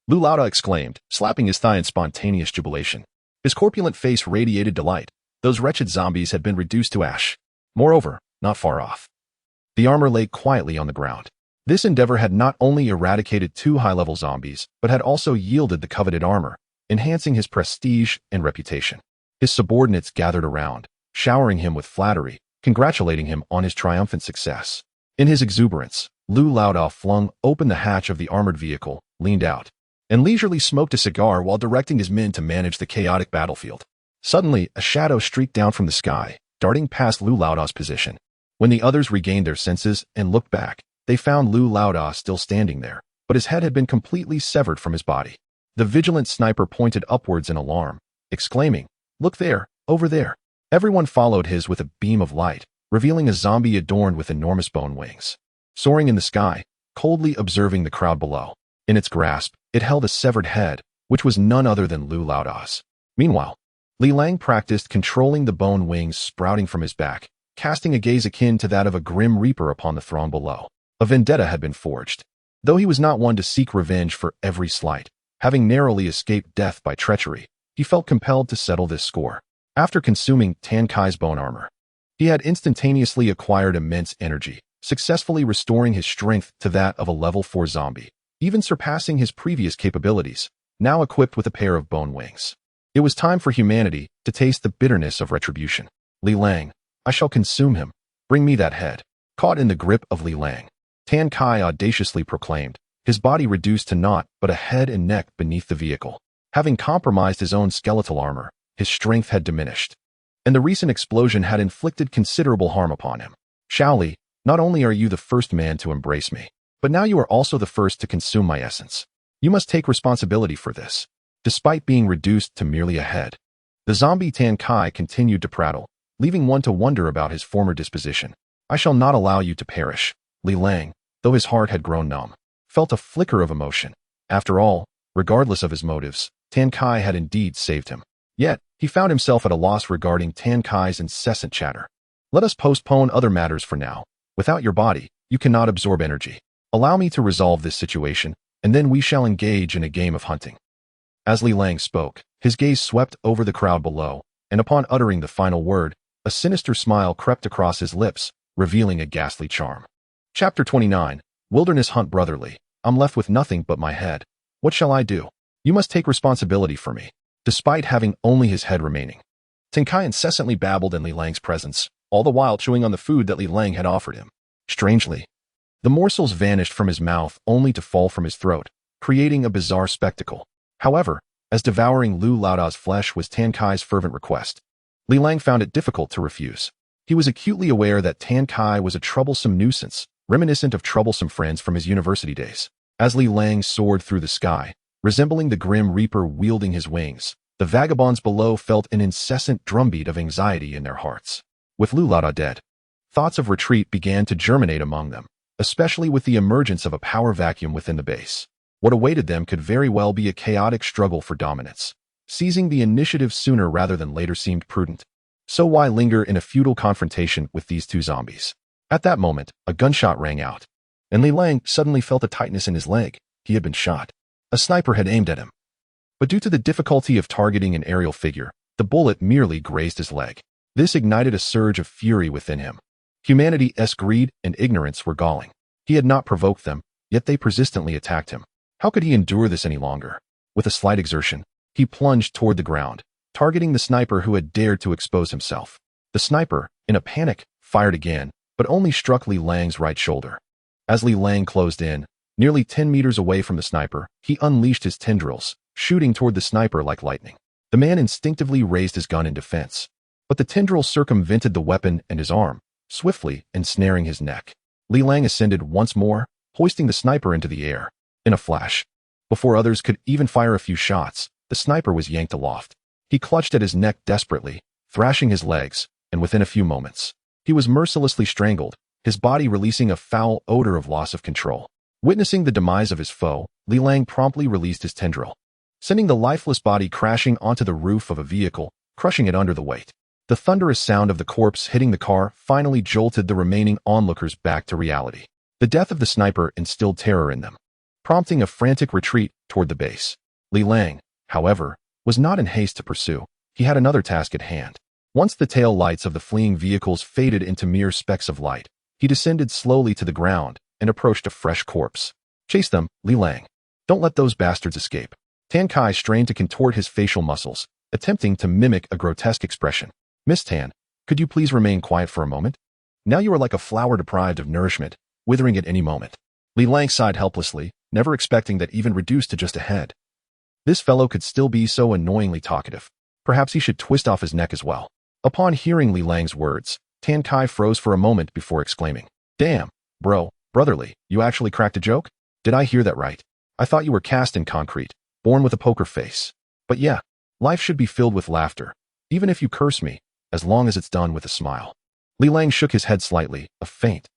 Lu Laoda exclaimed, slapping his thigh in spontaneous jubilation. His corpulent face radiated delight. Those wretched zombies had been reduced to ash. Moreover, not far off, the armor lay quietly on the ground. This endeavor had not only eradicated 2 high-level zombies, but had also yielded the coveted armor, enhancing his prestige and reputation. His subordinates gathered around, showering him with flattery, congratulating him on his triumphant success. In his exuberance, Lu Laoda flung open the hatch of the armored vehicle, leaned out, and leisurely smoked a cigar while directing his men to manage the chaotic battlefield. Suddenly, a shadow streaked down from the sky, darting past Lu Laoda's position. When the others regained their senses and looked back, they found Lu Laoda still standing there, but his head had been completely severed from his body. The vigilant sniper pointed upwards in alarm, exclaiming, "Look there, over there." Everyone followed his with a beam of light, revealing a zombie adorned with enormous bone wings, soaring in the sky, coldly observing the crowd below. In its grasp, it held a severed head, which was none other than Lu Laoda's. Meanwhile, Li Lang practiced controlling the bone wings sprouting from his back, casting a gaze akin to that of a grim reaper upon the throng below. A vendetta had been forged. Though he was not one to seek revenge for every slight, having narrowly escaped death by treachery, he felt compelled to settle this score. After consuming Tan Kai's bone armor, he had instantaneously acquired immense energy, successfully restoring his strength to that of a level 4 zombie, even surpassing his previous capabilities, now equipped with a pair of bone wings. It was time for humanity to taste the bitterness of retribution. "Li Lang, I shall consume him. Bring me that head." Caught in the grip of Li Lang, Tan Kai audaciously proclaimed, his body reduced to naught but a head and neck beneath the vehicle. Having compromised his own skeletal armor, his strength had diminished, and the recent explosion had inflicted considerable harm upon him. "Shaoli, not only are you the first man to embrace me, but now you are also the first to consume my essence. You must take responsibility for this." Despite being reduced to merely a head, the zombie Tan Kai continued to prattle, leaving one to wonder about his former disposition. "I shall not allow you to perish." Li Lang, though his heart had grown numb, felt a flicker of emotion. After all, regardless of his motives, Tan Kai had indeed saved him. Yet, he found himself at a loss regarding Tan Kai's incessant chatter. "Let us postpone other matters for now. Without your body, you cannot absorb energy. Allow me to resolve this situation, and then we shall engage in a game of hunting." As Li Lang spoke, his gaze swept over the crowd below, and upon uttering the final word, a sinister smile crept across his lips, revealing a ghastly charm. Chapter 29, Wilderness Hunt. "Brotherly, I'm left with nothing but my head. What shall I do? You must take responsibility for me." Despite having only his head remaining, Tan Kai incessantly babbled in Li Lang's presence, all the while chewing on the food that Li Lang had offered him. Strangely, the morsels vanished from his mouth only to fall from his throat, creating a bizarre spectacle. However, as devouring Lu Laoda's flesh was Tan Kai's fervent request, Li Lang found it difficult to refuse. He was acutely aware that Tan Kai was a troublesome nuisance, reminiscent of troublesome friends from his university days. As Li Lang soared through the sky, Resembling the grim reaper wielding his wings, the vagabonds below felt an incessant drumbeat of anxiety in their hearts. With Li Lang dead, thoughts of retreat began to germinate among them, especially with the emergence of a power vacuum within the base. What awaited them could very well be a chaotic struggle for dominance. Seizing the initiative sooner rather than later seemed prudent. So why linger in a futile confrontation with these two zombies? At that moment, a gunshot rang out, and Li Lang suddenly felt a tightness in his leg. He had been shot. A sniper had aimed at him. But due to the difficulty of targeting an aerial figure, the bullet merely grazed his leg. This ignited a surge of fury within him. Humanity's greed and ignorance were galling. He had not provoked them, yet they persistently attacked him. How could he endure this any longer? With a slight exertion, he plunged toward the ground, targeting the sniper who had dared to expose himself. The sniper, in a panic, fired again, but only struck Li Lang's right shoulder. As Li Lang closed in, nearly 10 meters away from the sniper, he unleashed his tendrils, shooting toward the sniper like lightning. The man instinctively raised his gun in defense, but the tendril circumvented the weapon and his arm, swiftly ensnaring his neck. Li Lang ascended once more, hoisting the sniper into the air. In a flash, before others could even fire a few shots, the sniper was yanked aloft. He clutched at his neck desperately, thrashing his legs, and within a few moments, he was mercilessly strangled, his body releasing a foul odor of loss of control. Witnessing the demise of his foe, Li Lang promptly released his tendril, sending the lifeless body crashing onto the roof of a vehicle, crushing it under the weight. The thunderous sound of the corpse hitting the car finally jolted the remaining onlookers back to reality. The death of the sniper instilled terror in them, prompting a frantic retreat toward the base. Li Lang, however, was not in haste to pursue. He had another task at hand. Once the tail lights of the fleeing vehicles faded into mere specks of light, he descended slowly to the ground and approached a fresh corpse. Chase them, Li Lang. Don't let those bastards escape. Tan Kai strained to contort his facial muscles, attempting to mimic a grotesque expression. Miss Tan, could you please remain quiet for a moment? Now you are like a flower deprived of nourishment, withering at any moment. Li Lang sighed helplessly, never expecting that even reduced to just a head, this fellow could still be so annoyingly talkative. Perhaps he should twist off his neck as well. Upon hearing Li Lang's words, Tan Kai froze for a moment before exclaiming, "Damn, brotherly, you actually cracked a joke? Did I hear that right? I thought you were cast in concrete, born with a poker face. But yeah, life should be filled with laughter, even if you curse me, as long as it's done with a smile." Li Lang shook his head slightly, a faint,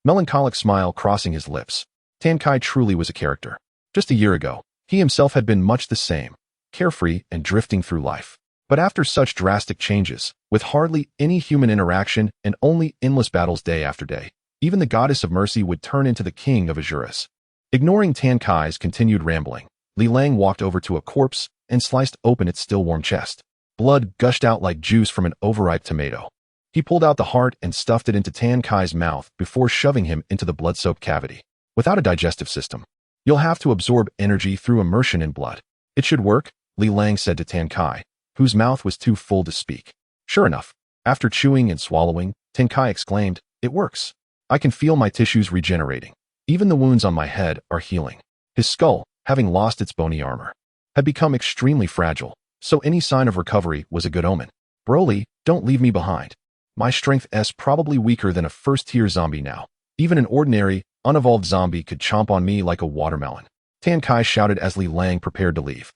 melancholic smile crossing his lips. Tan Kai truly was a character. Just a year ago, he himself had been much the same, carefree and drifting through life. But after such drastic changes, with hardly any human interaction and only endless battles day after day, even the goddess of mercy would turn into the king of Azuras. Ignoring Tan Kai's continued rambling, Li Lang walked over to a corpse and sliced open its still warm chest. Blood gushed out like juice from an overripe tomato. He pulled out the heart and stuffed it into Tan Kai's mouth before shoving him into the blood-soaked cavity. Without a digestive system, you'll have to absorb energy through immersion in blood. It should work, Li Lang said to Tan Kai, whose mouth was too full to speak. Sure enough, after chewing and swallowing, Tan Kai exclaimed, "It works. I can feel my tissues regenerating. Even the wounds on my head are healing." His skull, having lost its bony armor, had become extremely fragile, so any sign of recovery was a good omen. "Broly, don't leave me behind. My strength's probably weaker than a first-tier zombie now. Even an ordinary, unevolved zombie could chomp on me like a watermelon," Tan Kai shouted as Li Lang prepared to leave.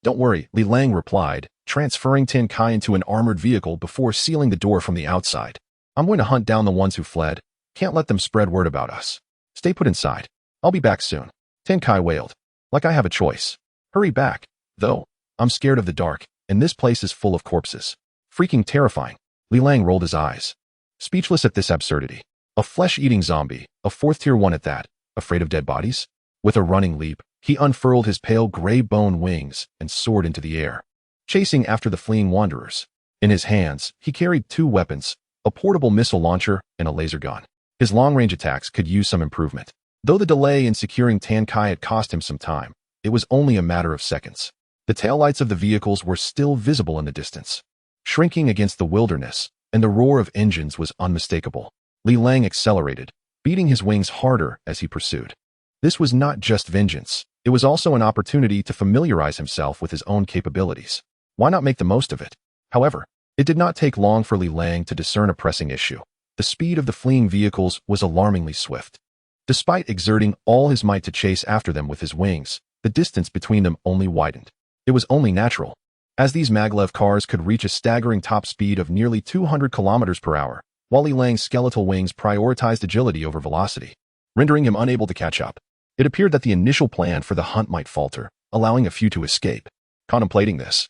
"Don't worry," Li Lang replied, transferring Tan Kai into an armored vehicle before sealing the door from the outside. "I'm going to hunt down the ones who fled. Can't let them spread word about us. Stay put inside. I'll be back soon." Tan Kai wailed, "Like I have a choice. Hurry back, though. I'm scared of the dark, and this place is full of corpses. Freaking terrifying." Li Lang rolled his eyes, speechless at this absurdity. A flesh-eating zombie, a fourth-tier one at that, afraid of dead bodies? With a running leap, he unfurled his pale gray bone wings and soared into the air, chasing after the fleeing wanderers. In his hands, he carried two weapons, a portable missile launcher and a laser gun. His long-range attacks could use some improvement. Though the delay in securing Tan Kai had cost him some time, it was only a matter of seconds. The taillights of the vehicles were still visible in the distance, shrinking against the wilderness, and the roar of engines was unmistakable. Li Lang accelerated, beating his wings harder as he pursued. This was not just vengeance, it was also an opportunity to familiarize himself with his own capabilities. Why not make the most of it? However, it did not take long for Li Lang to discern a pressing issue. The speed of the fleeing vehicles was alarmingly swift. Despite exerting all his might to chase after them with his wings, the distance between them only widened. It was only natural, as these maglev cars could reach a staggering top speed of nearly 200 kilometers per hour, while Li Lang's skeletal wings prioritized agility over velocity, rendering him unable to catch up. It appeared that the initial plan for the hunt might falter, allowing a few to escape. Contemplating this,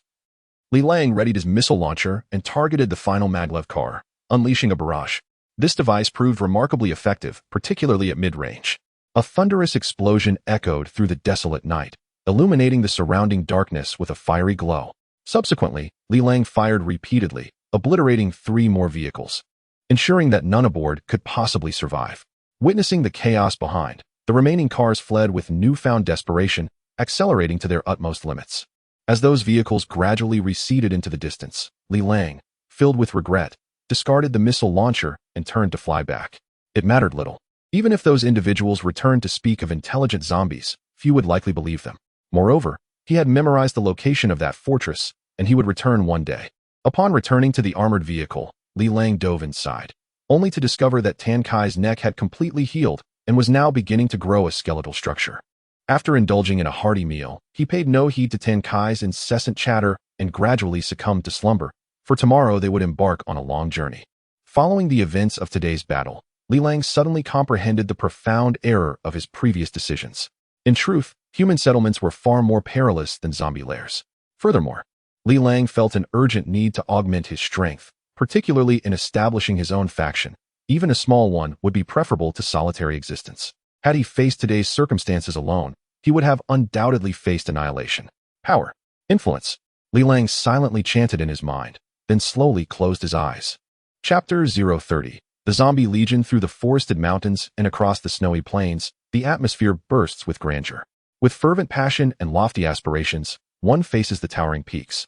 Li Lang readied his missile launcher and targeted the final maglev car, unleashing a barrage. This device proved remarkably effective, particularly at mid-range. A thunderous explosion echoed through the desolate night, illuminating the surrounding darkness with a fiery glow. Subsequently, Li Lang fired repeatedly, obliterating 3 more vehicles, ensuring that none aboard could possibly survive. Witnessing the chaos behind, the remaining cars fled with newfound desperation, accelerating to their utmost limits. As those vehicles gradually receded into the distance, Li Lang, filled with regret, discarded the missile launcher and turned to fly back. It mattered little. Even if those individuals returned to speak of intelligent zombies, few would likely believe them. Moreover, he had memorized the location of that fortress, and he would return one day. Upon returning to the armored vehicle, Li Lang dove inside, only to discover that Tan Kai's neck had completely healed and was now beginning to grow a skeletal structure. After indulging in a hearty meal, he paid no heed to Tan Kai's incessant chatter and gradually succumbed to slumber, for tomorrow they would embark on a long journey. Following the events of today's battle, Li Lang suddenly comprehended the profound error of his previous decisions. In truth, human settlements were far more perilous than zombie lairs. Furthermore, Li Lang felt an urgent need to augment his strength, particularly in establishing his own faction. Even a small one would be preferable to solitary existence. Had he faced today's circumstances alone, he would have undoubtedly faced annihilation. Power. Influence. Li Lang silently chanted in his mind, then slowly closed his eyes. Chapter 030. The Zombie Legion. Through the forested mountains and across the snowy plains, the atmosphere bursts with grandeur. With fervent passion and lofty aspirations, one faces the towering peaks.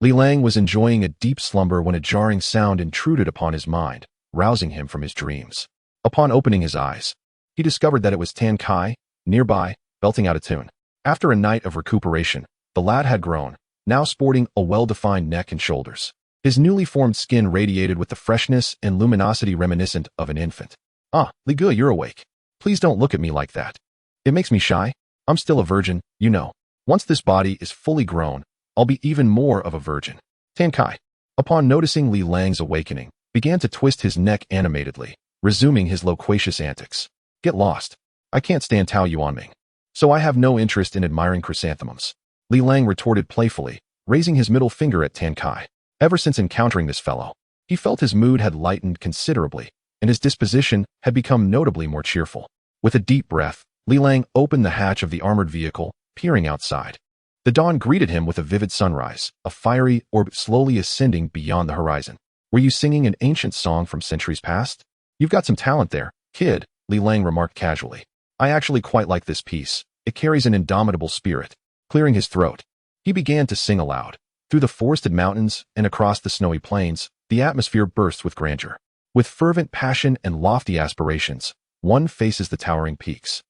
Li Lang was enjoying a deep slumber when a jarring sound intruded upon his mind, rousing him from his dreams. Upon opening his eyes, he discovered that it was Tan Kai, nearby, belting out a tune. After a night of recuperation, the lad had grown, now sporting a well-defined neck and shoulders. His newly formed skin radiated with the freshness and luminosity reminiscent of an infant. "Ah, Li Gu, you're awake. Please don't look at me like that. It makes me shy. I'm still a virgin, you know. Once this body is fully grown, I'll be even more of a virgin." Tan Kai, upon noticing Li Lang's awakening, began to twist his neck animatedly, resuming his loquacious antics. "Get lost. I can't stand Tao Yuanming, so I have no interest in admiring chrysanthemums," Li Lang retorted playfully, raising his middle finger at Tan Kai. Ever since encountering this fellow, he felt his mood had lightened considerably, and his disposition had become notably more cheerful. With a deep breath, Li Lang opened the hatch of the armored vehicle, peering outside. The dawn greeted him with a vivid sunrise, a fiery orb slowly ascending beyond the horizon. "Were you singing an ancient song from centuries past? You've got some talent there, kid," Li Lang remarked casually. "I actually quite like this piece. It carries an indomitable spirit." Clearing his throat, he began to sing aloud. Through the forested mountains and across the snowy plains, the atmosphere bursts with grandeur. With fervent passion and lofty aspirations, one faces the towering peaks.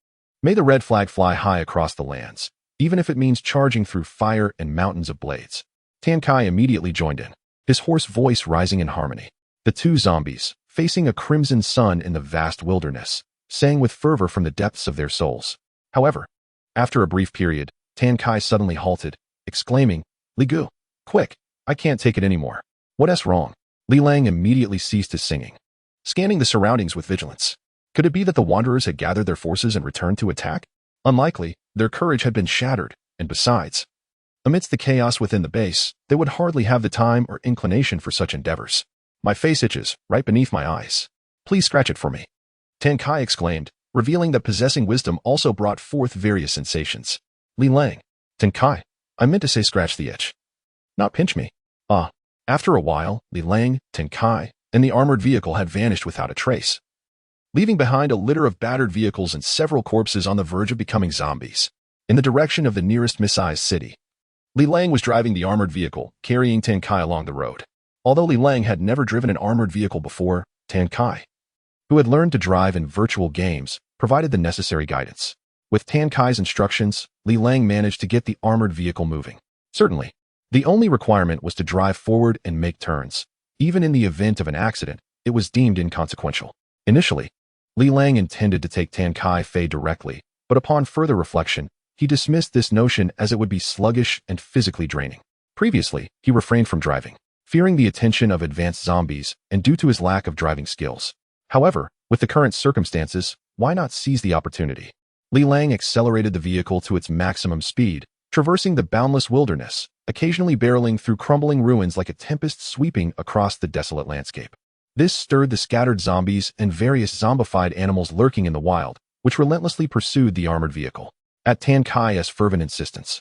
May the red flag fly high across the lands, even if it means charging through fire and mountains of blades. Tan Kai immediately joined in, his hoarse voice rising in harmony. The two zombies, facing a crimson sun in the vast wilderness, sang with fervor from the depths of their souls. However, after a brief period, Tan Kai suddenly halted, exclaiming, "Li Gu, quick, I can't take it anymore." "What's wrong?" Li Lang immediately ceased his singing, scanning the surroundings with vigilance. Could it be that the wanderers had gathered their forces and returned to attack? Unlikely. Their courage had been shattered, and besides, amidst the chaos within the base, they would hardly have the time or inclination for such endeavors. "My face itches, right beneath my eyes. Please scratch it for me," Tan Kai exclaimed, revealing that possessing wisdom also brought forth various sensations. "Li Lang, Tan Kai, I meant to say scratch the itch, not pinch me." Ah. After a while, Li Lang, Tan Kai, and the armored vehicle had vanished without a trace, leaving behind a litter of battered vehicles and several corpses on the verge of becoming zombies. In the direction of the nearest missile city, Li Lang was driving the armored vehicle, carrying Tan Kai along the road. Although Li Lang had never driven an armored vehicle before, Tan Kai, who had learned to drive in virtual games, provided the necessary guidance. With Tan Kai's instructions, Li Lang managed to get the armored vehicle moving. Certainly, the only requirement was to drive forward and make turns. Even in the event of an accident, it was deemed inconsequential. Initially, Li Lang intended to take Tan Kai Fei directly, but upon further reflection, he dismissed this notion as it would be sluggish and physically draining. Previously, he refrained from driving, fearing the attention of advanced zombies and due to his lack of driving skills. However, with the current circumstances, why not seize the opportunity? Li Lang accelerated the vehicle to its maximum speed, traversing the boundless wilderness, occasionally barreling through crumbling ruins like a tempest sweeping across the desolate landscape. This stirred the scattered zombies and various zombified animals lurking in the wild, which relentlessly pursued the armored vehicle. At Tan Kai's fervent insistence,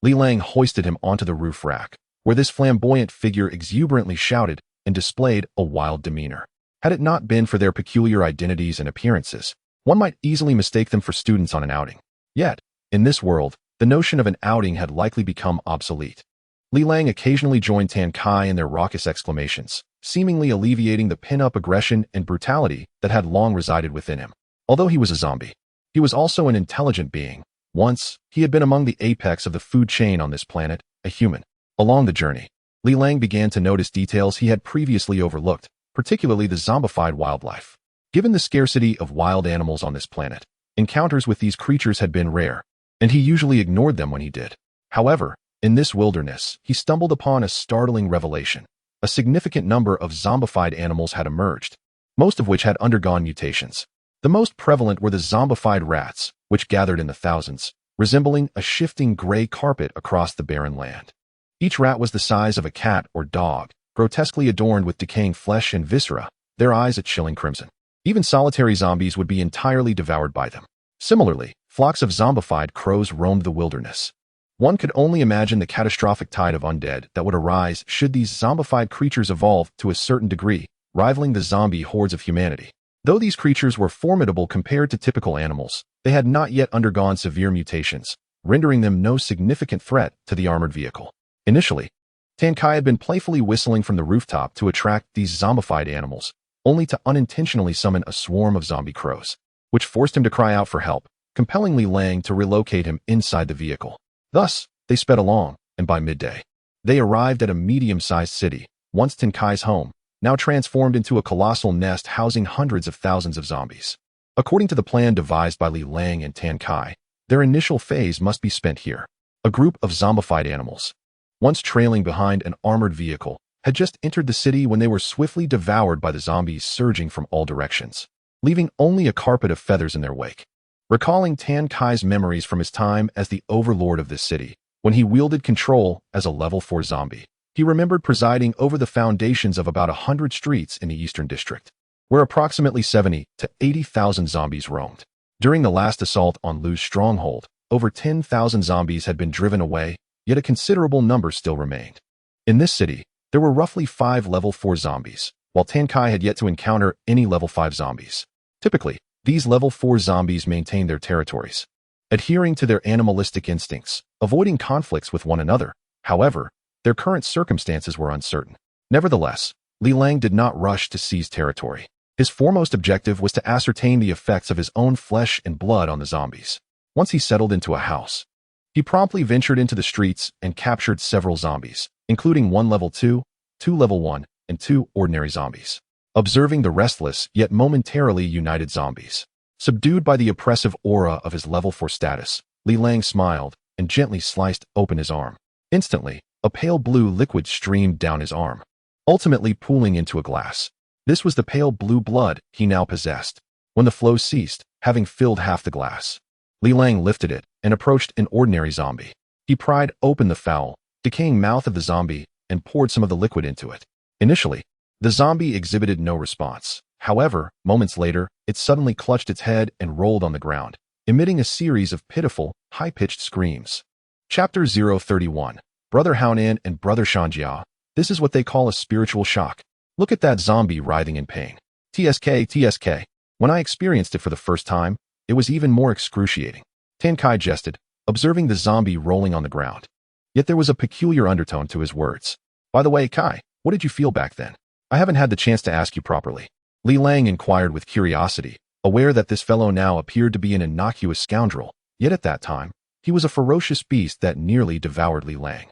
Li Lang hoisted him onto the roof rack, where this flamboyant figure exuberantly shouted and displayed a wild demeanor. Had it not been for their peculiar identities and appearances, one might easily mistake them for students on an outing. Yet, in this world, the notion of an outing had likely become obsolete. Li Lang occasionally joined Tan Kai in their raucous exclamations, seemingly alleviating the pin-up aggression and brutality that had long resided within him. Although he was a zombie, he was also an intelligent being. Once, he had been among the apex of the food chain on this planet, a human. Along the journey, Li Lang began to notice details he had previously overlooked, particularly the zombified wildlife. Given the scarcity of wild animals on this planet, encounters with these creatures had been rare, and he usually ignored them when he did. However, in this wilderness, he stumbled upon a startling revelation. A significant number of zombified animals had emerged, most of which had undergone mutations. The most prevalent were the zombified rats, which gathered in the thousands, resembling a shifting gray carpet across the barren land. Each rat was the size of a cat or dog, grotesquely adorned with decaying flesh and viscera, their eyes a chilling crimson. Even solitary zombies would be entirely devoured by them. Similarly, flocks of zombified crows roamed the wilderness. One could only imagine the catastrophic tide of undead that would arise should these zombified creatures evolve to a certain degree, rivaling the zombie hordes of humanity. Though these creatures were formidable compared to typical animals, they had not yet undergone severe mutations, rendering them no significant threat to the armored vehicle. Initially, Tan Kai had been playfully whistling from the rooftop to attract these zombified animals, only to unintentionally summon a swarm of zombie crows, which forced him to cry out for help, compelling Li Lang to relocate him inside the vehicle. Thus, they sped along, and by midday, they arrived at a medium-sized city, once Tan Kai's home, now transformed into a colossal nest housing hundreds of thousands of zombies. According to the plan devised by Li Lang and Tan Kai, their initial phase must be spent here. A group of zombified animals, once trailing behind an armored vehicle, had just entered the city when they were swiftly devoured by the zombies surging from all directions, leaving only a carpet of feathers in their wake. Recalling Tan Kai's memories from his time as the overlord of this city, when he wielded control as a level 4 zombie, he remembered presiding over the foundations of about 100 streets in the Eastern District, where approximately 70 to 80,000 zombies roamed. During the last assault on Lu's stronghold, over 10,000 zombies had been driven away, yet a considerable number still remained. In this city, there were roughly 5 level 4 zombies, while Tan Kai had yet to encounter any level 5 zombies. Typically, these level 4 zombies maintained their territories, adhering to their animalistic instincts, avoiding conflicts with one another. However, their current circumstances were uncertain. Nevertheless, Li Lang did not rush to seize territory. His foremost objective was to ascertain the effects of his own flesh and blood on the zombies. Once he settled into a house, he promptly ventured into the streets and captured several zombies, including 1 level 2, 2 level 1, and 2 ordinary zombies. Observing the restless yet momentarily united zombies, subdued by the oppressive aura of his level 4 status, Li Lang smiled and gently sliced open his arm. Instantly, a pale blue liquid streamed down his arm, ultimately pooling into a glass. This was the pale blue blood he now possessed. When the flow ceased, having filled half the glass, Li Lang lifted it and approached an ordinary zombie. He pried open the foul, decaying mouth of the zombie and poured some of the liquid into it. Initially, the zombie exhibited no response. However, moments later, it suddenly clutched its head and rolled on the ground, emitting a series of pitiful, high-pitched screams. Chapter 031. Brother Haonan and Brother Shanjia. This is what they call a spiritual shock. Look at that zombie writhing in pain. TSK. When I experienced it for the first time, it was even more excruciating. Tan Kai jested, observing the zombie rolling on the ground. Yet there was a peculiar undertone to his words. By the way, Kai, what did you feel back then? I haven't had the chance to ask you properly. Li Lang inquired with curiosity, aware that this fellow now appeared to be an innocuous scoundrel, yet at that time, he was a ferocious beast that nearly devoured Li Lang.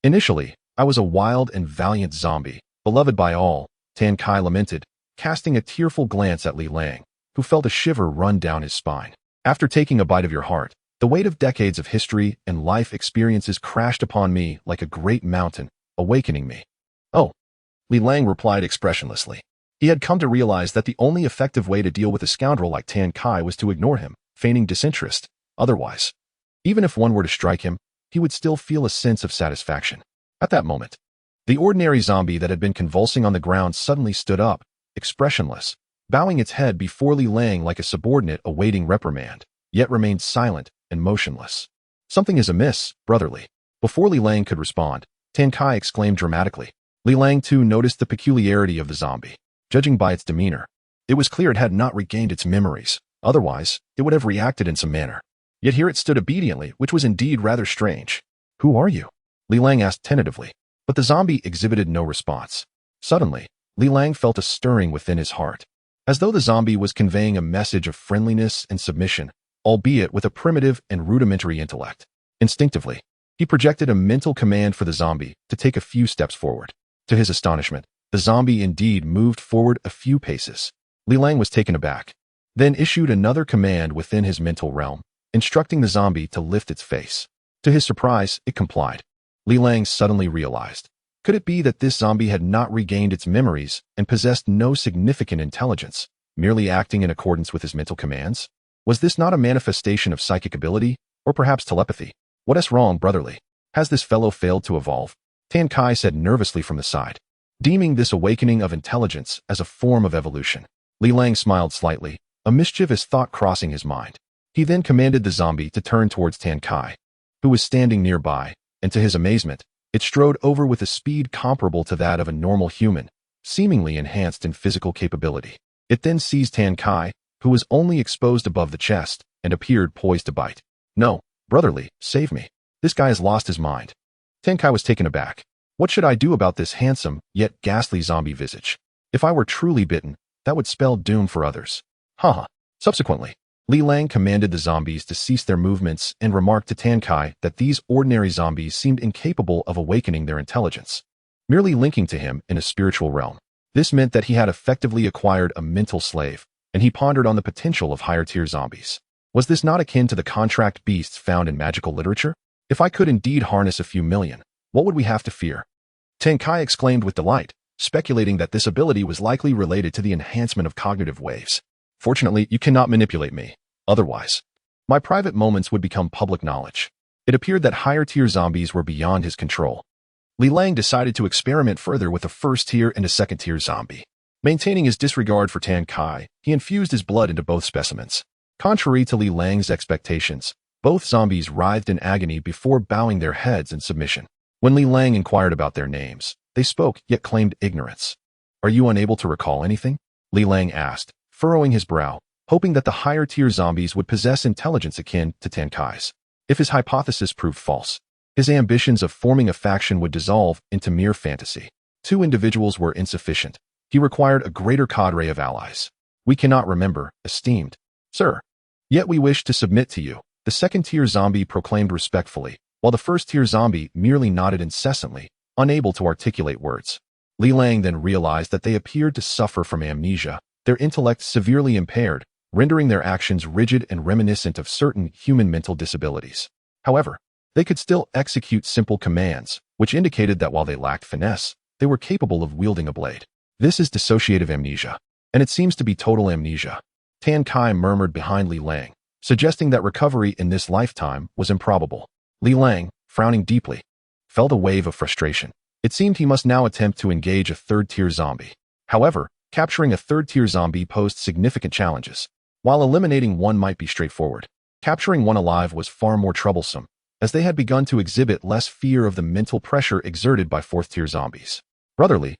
Initially, I was a wild and valiant zombie, beloved by all, Tan Kai lamented, casting a tearful glance at Li Lang, who felt a shiver run down his spine. After taking a bite of your heart, The weight of decades of history and life experiences crashed upon me like a great mountain, awakening me. Oh, Li Lang replied expressionlessly. He had come to realize that the only effective way to deal with a scoundrel like Tan Kai was to ignore him, feigning disinterest. Otherwise, even if one were to strike him, he would still feel a sense of satisfaction. At that moment, the ordinary zombie that had been convulsing on the ground suddenly stood up, expressionless, bowing its head before Li Lang like a subordinate awaiting reprimand, yet remained silent and motionless. Something is amiss, brotherly. Before Li Lang could respond, Tan Kai exclaimed dramatically. Li Lang too noticed the peculiarity of the zombie. Judging by its demeanor, it was clear it had not regained its memories. Otherwise, it would have reacted in some manner. Yet here it stood obediently, which was indeed rather strange. Who are you? Li Lang asked tentatively, but the zombie exhibited no response. Suddenly, Li Lang felt a stirring within his heart, as though the zombie was conveying a message of friendliness and submission, albeit with a primitive and rudimentary intellect. Instinctively, he projected a mental command for the zombie to take a few steps forward. To his astonishment, the zombie indeed moved forward a few paces. Li Lang was taken aback, then issued another command within his mental realm, instructing the zombie to lift its face. To his surprise, it complied. Li Lang suddenly realized, could it be that this zombie had not regained its memories and possessed no significant intelligence, merely acting in accordance with his mental commands? Was this not a manifestation of psychic ability, or perhaps telepathy? What is wrong, brotherly? Has this fellow failed to evolve? Tan Kai said nervously from the side, deeming this awakening of intelligence as a form of evolution. Li Lang smiled slightly, a mischievous thought crossing his mind. He then commanded the zombie to turn towards Tan Kai, who was standing nearby, and to his amazement, it strode over with a speed comparable to that of a normal human, seemingly enhanced in physical capability. It then seized Tan Kai, who was only exposed above the chest, and appeared poised to bite. No, brotherly, save me. This guy has lost his mind. Tan Kai was taken aback. What should I do about this handsome, yet ghastly zombie visage? If I were truly bitten, that would spell doom for others. Haha. Subsequently, Li Lang commanded the zombies to cease their movements and remarked to Tan Kai that these ordinary zombies seemed incapable of awakening their intelligence, merely linking to him in a spiritual realm. This meant that he had effectively acquired a mental slave, and he pondered on the potential of higher-tier zombies. Was this not akin to the contract beasts found in magical literature? If I could indeed harness a few million, what would we have to fear? Tan Kai exclaimed with delight, speculating that this ability was likely related to the enhancement of cognitive waves. Fortunately, you cannot manipulate me. Otherwise, my private moments would become public knowledge. It appeared that higher-tier zombies were beyond his control. Li Lang decided to experiment further with a first-tier and a second-tier zombie. Maintaining his disregard for Tan Kai, he infused his blood into both specimens. Contrary to Li Lang's expectations, both zombies writhed in agony before bowing their heads in submission. When Li Lang inquired about their names, they spoke yet claimed ignorance. Are you unable to recall anything? Li Lang asked, furrowing his brow, hoping that the higher-tier zombies would possess intelligence akin to Tan Kai's. If his hypothesis proved false, his ambitions of forming a faction would dissolve into mere fantasy. 2 individuals were insufficient. He required a greater cadre of allies. We cannot remember, esteemed sir. Yet we wish to submit to you, the second-tier zombie proclaimed respectfully, while the first-tier zombie merely nodded incessantly, unable to articulate words. Li Lang then realized that they appeared to suffer from amnesia, their intellect severely impaired, rendering their actions rigid and reminiscent of certain human mental disabilities. However, they could still execute simple commands, which indicated that while they lacked finesse, they were capable of wielding a blade. This is dissociative amnesia, and it seems to be total amnesia. Tan Kai murmured behind Li Lang, suggesting that recovery in this lifetime was improbable. Li Lang, frowning deeply, felt a wave of frustration. It seemed he must now attempt to engage a third-tier zombie. However, capturing a third-tier zombie posed significant challenges. While eliminating one might be straightforward, capturing one alive was far more troublesome, as they had begun to exhibit less fear of the mental pressure exerted by fourth-tier zombies. Brotherly,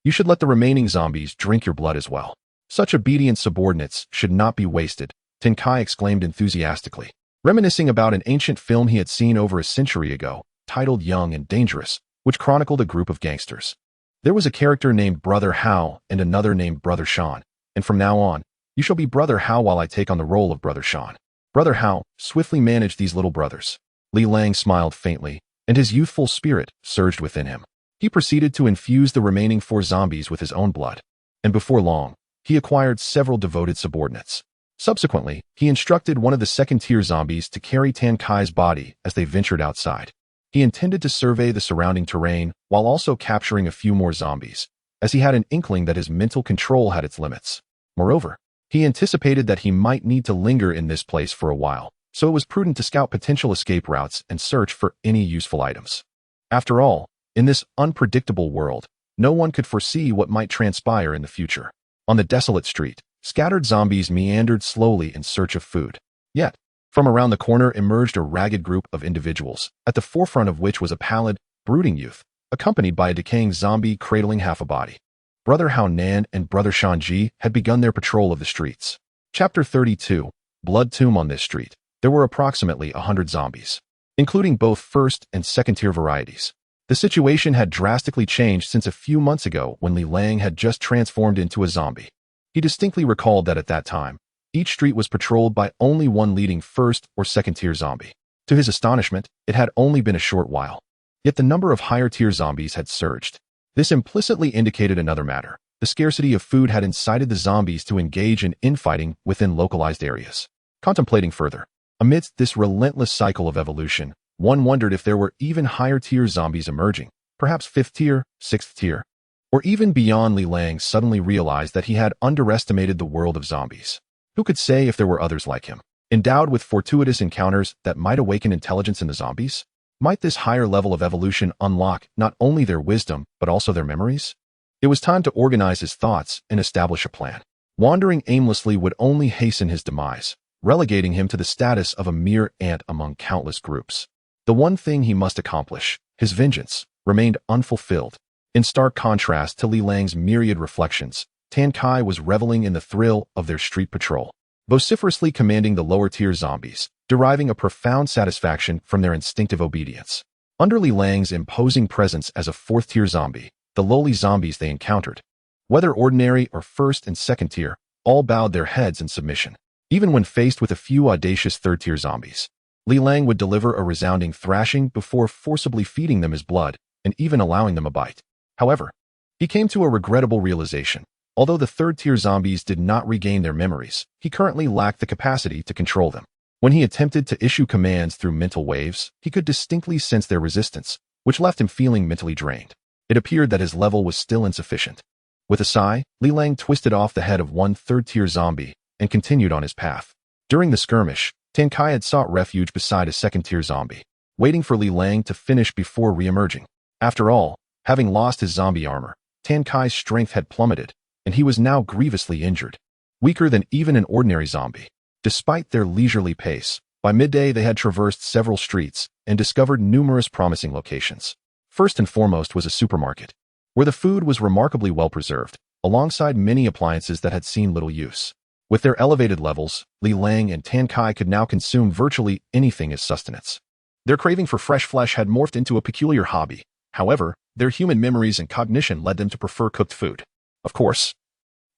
you should let the remaining zombies drink your blood as well. Such obedient subordinates should not be wasted, Tan Kai exclaimed enthusiastically, reminiscing about an ancient film he had seen over a century ago, titled Young and Dangerous, which chronicled a group of gangsters. There was a character named Brother Hao and another named Brother Sean, and from now on, you shall be Brother Hao while I take on the role of Brother Sean. Brother Hao swiftly managed these little brothers. Li Lang smiled faintly, and his youthful spirit surged within him. He proceeded to infuse the remaining 4 zombies with his own blood, and before long, he acquired several devoted subordinates. Subsequently, he instructed one of the second-tier zombies to carry Tan Kai's body as they ventured outside. He intended to survey the surrounding terrain while also capturing a few more zombies, as he had an inkling that his mental control had its limits. Moreover, he anticipated that he might need to linger in this place for a while, so it was prudent to scout potential escape routes and search for any useful items. After all, in this unpredictable world, no one could foresee what might transpire in the future. On the desolate street, scattered zombies meandered slowly in search of food. Yet, from around the corner emerged a ragged group of individuals, at the forefront of which was a pallid, brooding youth, accompanied by a decaying zombie cradling half a body. Brother Hao Nan and Brother Shanji had begun their patrol of the streets. Chapter 32, Blood Tomb. On this street, there were approximately 100 zombies, including both first and second-tier varieties. The situation had drastically changed since a few months ago when Li Lang had just transformed into a zombie. He distinctly recalled that at that time, each street was patrolled by only one leading first or second-tier zombie. To his astonishment, it had only been a short while. Yet the number of higher-tier zombies had surged. This implicitly indicated another matter. The scarcity of food had incited the zombies to engage in infighting within localized areas. Contemplating further, amidst this relentless cycle of evolution, one wondered if there were even higher-tier zombies emerging, perhaps 5th tier, 6th tier, or even beyond. Li Lang suddenly realized that he had underestimated the world of zombies. Who could say if there were others like him, endowed with fortuitous encounters that might awaken intelligence in the zombies? Might this higher level of evolution unlock not only their wisdom, but also their memories? It was time to organize his thoughts and establish a plan. Wandering aimlessly would only hasten his demise, relegating him to the status of a mere ant among countless groups. The one thing he must accomplish, his vengeance, remained unfulfilled. In stark contrast to Li Lang's myriad reflections, Tan Kai was reveling in the thrill of their street patrol, vociferously commanding the lower-tier zombies, deriving a profound satisfaction from their instinctive obedience. Under Li Lang's imposing presence as a 4th-tier zombie, the lowly zombies they encountered, whether ordinary or 1st and 2nd-tier, all bowed their heads in submission. Even when faced with a few audacious 3rd-tier zombies, Li Lang would deliver a resounding thrashing before forcibly feeding them his blood and even allowing them a bite. However, he came to a regrettable realization. Although the 3rd-tier zombies did not regain their memories, he currently lacked the capacity to control them. When he attempted to issue commands through mental waves, he could distinctly sense their resistance, which left him feeling mentally drained. It appeared that his level was still insufficient. With a sigh, Li Lang twisted off the head of one 3rd-tier zombie and continued on his path. During the skirmish, Tan Kai had sought refuge beside a 2nd-tier zombie, waiting for Li Lang to finish before re-emerging. After all, having lost his zombie armor, Tan Kai's strength had plummeted, and he was now grievously injured, weaker than even an ordinary zombie. Despite their leisurely pace, by midday they had traversed several streets and discovered numerous promising locations. First and foremost was a supermarket, where the food was remarkably well preserved, alongside many appliances that had seen little use. With their elevated levels, Li Lang and Tan Kai could now consume virtually anything as sustenance. Their craving for fresh flesh had morphed into a peculiar hobby. However, their human memories and cognition led them to prefer cooked food. Of course,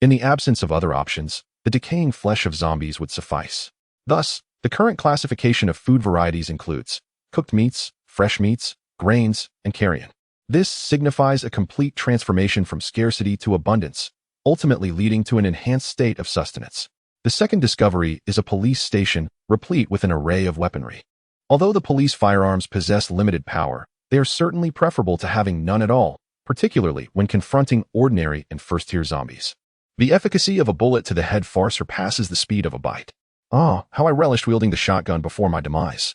in the absence of other options, the decaying flesh of zombies would suffice. Thus, the current classification of food varieties includes cooked meats, fresh meats, grains, and carrion. This signifies a complete transformation from scarcity to abundance, ultimately leading to an enhanced state of sustenance. The second discovery is a police station replete with an array of weaponry. Although the police firearms possess limited power, they are certainly preferable to having none at all, particularly when confronting ordinary and 1st-tier zombies. The efficacy of a bullet to the head far surpasses the speed of a bite. Ah, how I relished wielding the shotgun before my demise.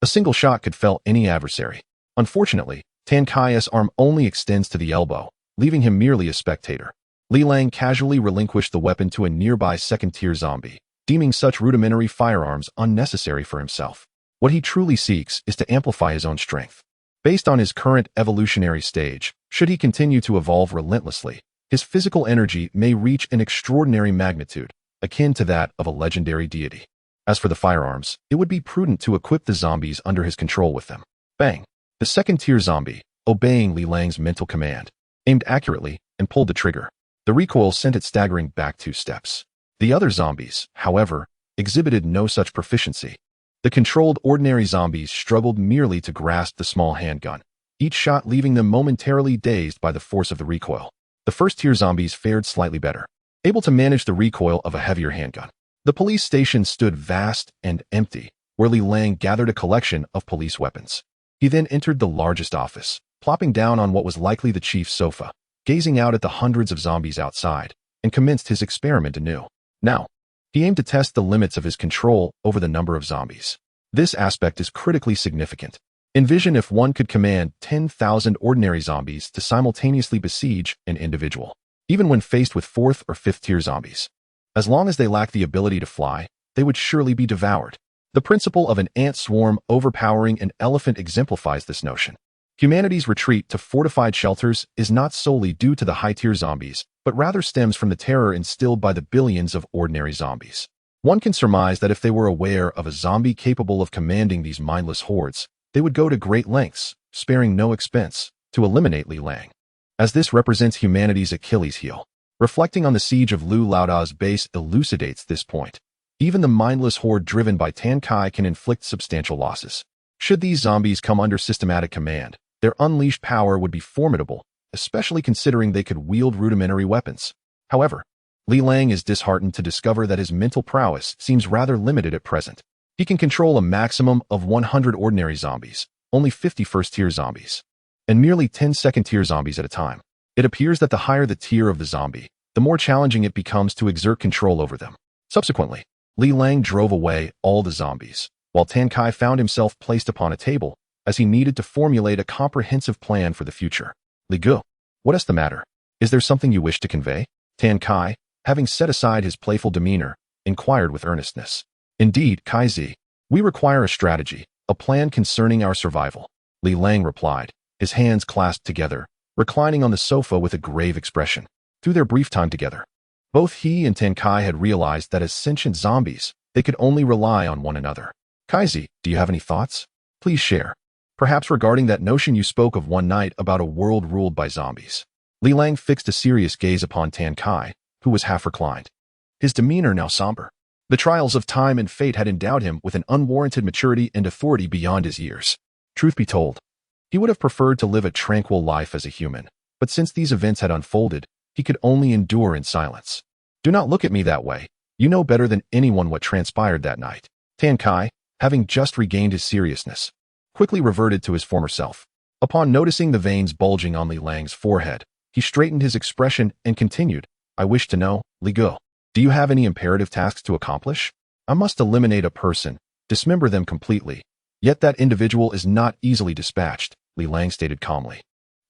A single shot could fell any adversary. Unfortunately, Tan Kai's arm only extends to the elbow, leaving him merely a spectator. Li Lang casually relinquished the weapon to a nearby 2nd-tier zombie, deeming such rudimentary firearms unnecessary for himself. What he truly seeks is to amplify his own strength. Based on his current evolutionary stage, should he continue to evolve relentlessly, his physical energy may reach an extraordinary magnitude, akin to that of a legendary deity. As for the firearms, it would be prudent to equip the zombies under his control with them. Bang! The 2nd-tier zombie, obeying Li Lang's mental command, aimed accurately and pulled the trigger. The recoil sent it staggering back 2 steps. The other zombies, however, exhibited no such proficiency. The controlled ordinary zombies struggled merely to grasp the small handgun, each shot leaving them momentarily dazed by the force of the recoil. The 1st-tier zombies fared slightly better, able to manage the recoil of a heavier handgun. The police station stood vast and empty, where Li Lang gathered a collection of police weapons. He then entered the largest office, plopping down on what was likely the chief's sofa, gazing out at the hundreds of zombies outside, and commenced his experiment anew. Now, he aimed to test the limits of his control over the number of zombies. This aspect is critically significant. Envision if one could command 10,000 ordinary zombies to simultaneously besiege an individual, even when faced with 4th or 5th tier zombies. As long as they lack the ability to fly, they would surely be devoured. The principle of an ant swarm overpowering an elephant exemplifies this notion. Humanity's retreat to fortified shelters is not solely due to the high-tier zombies, but rather stems from the terror instilled by the billions of ordinary zombies. One can surmise that if they were aware of a zombie capable of commanding these mindless hordes, they would go to great lengths, sparing no expense, to eliminate Li Lang, as this represents humanity's Achilles heel. Reflecting on the siege of Lu Laoda's base elucidates this point. Even the mindless horde driven by Tan Kai can inflict substantial losses. Should these zombies come under systematic command, their unleashed power would be formidable, especially considering they could wield rudimentary weapons. However, Li Lang is disheartened to discover that his mental prowess seems rather limited at present. He can control a maximum of 100 ordinary zombies, only 50 first-tier zombies, and merely 10 second-tier zombies at a time. It appears that the higher the tier of the zombie, the more challenging it becomes to exert control over them. Subsequently, Li Lang drove away all the zombies, while Tan Kai found himself placed upon a table, as he needed to formulate a comprehensive plan for the future. Li Gu, what is the matter? Is there something you wish to convey? Tan Kai, having set aside his playful demeanor, inquired with earnestness. Indeed, Kai Zi, we require a strategy, a plan concerning our survival. Li Lang replied, his hands clasped together, reclining on the sofa with a grave expression. Through their brief time together, both he and Tan Kai had realized that as sentient zombies, they could only rely on one another. Kai Zi, do you have any thoughts? Please share. Perhaps regarding that notion you spoke of one night about a world ruled by zombies. Li Lang fixed a serious gaze upon Tan Kai, who was half reclined, his demeanor now somber. The trials of time and fate had endowed him with an unwarranted maturity and authority beyond his years. Truth be told, he would have preferred to live a tranquil life as a human, but since these events had unfolded, he could only endure in silence. Do not look at me that way. You know better than anyone what transpired that night. Tan Kai, having just regained his seriousness, quickly reverted to his former self. Upon noticing the veins bulging on Li Lang's forehead, he straightened his expression and continued, I wish to know, Li Gu, do you have any imperative tasks to accomplish? I must eliminate a person, dismember them completely. Yet that individual is not easily dispatched, Li Lang stated calmly.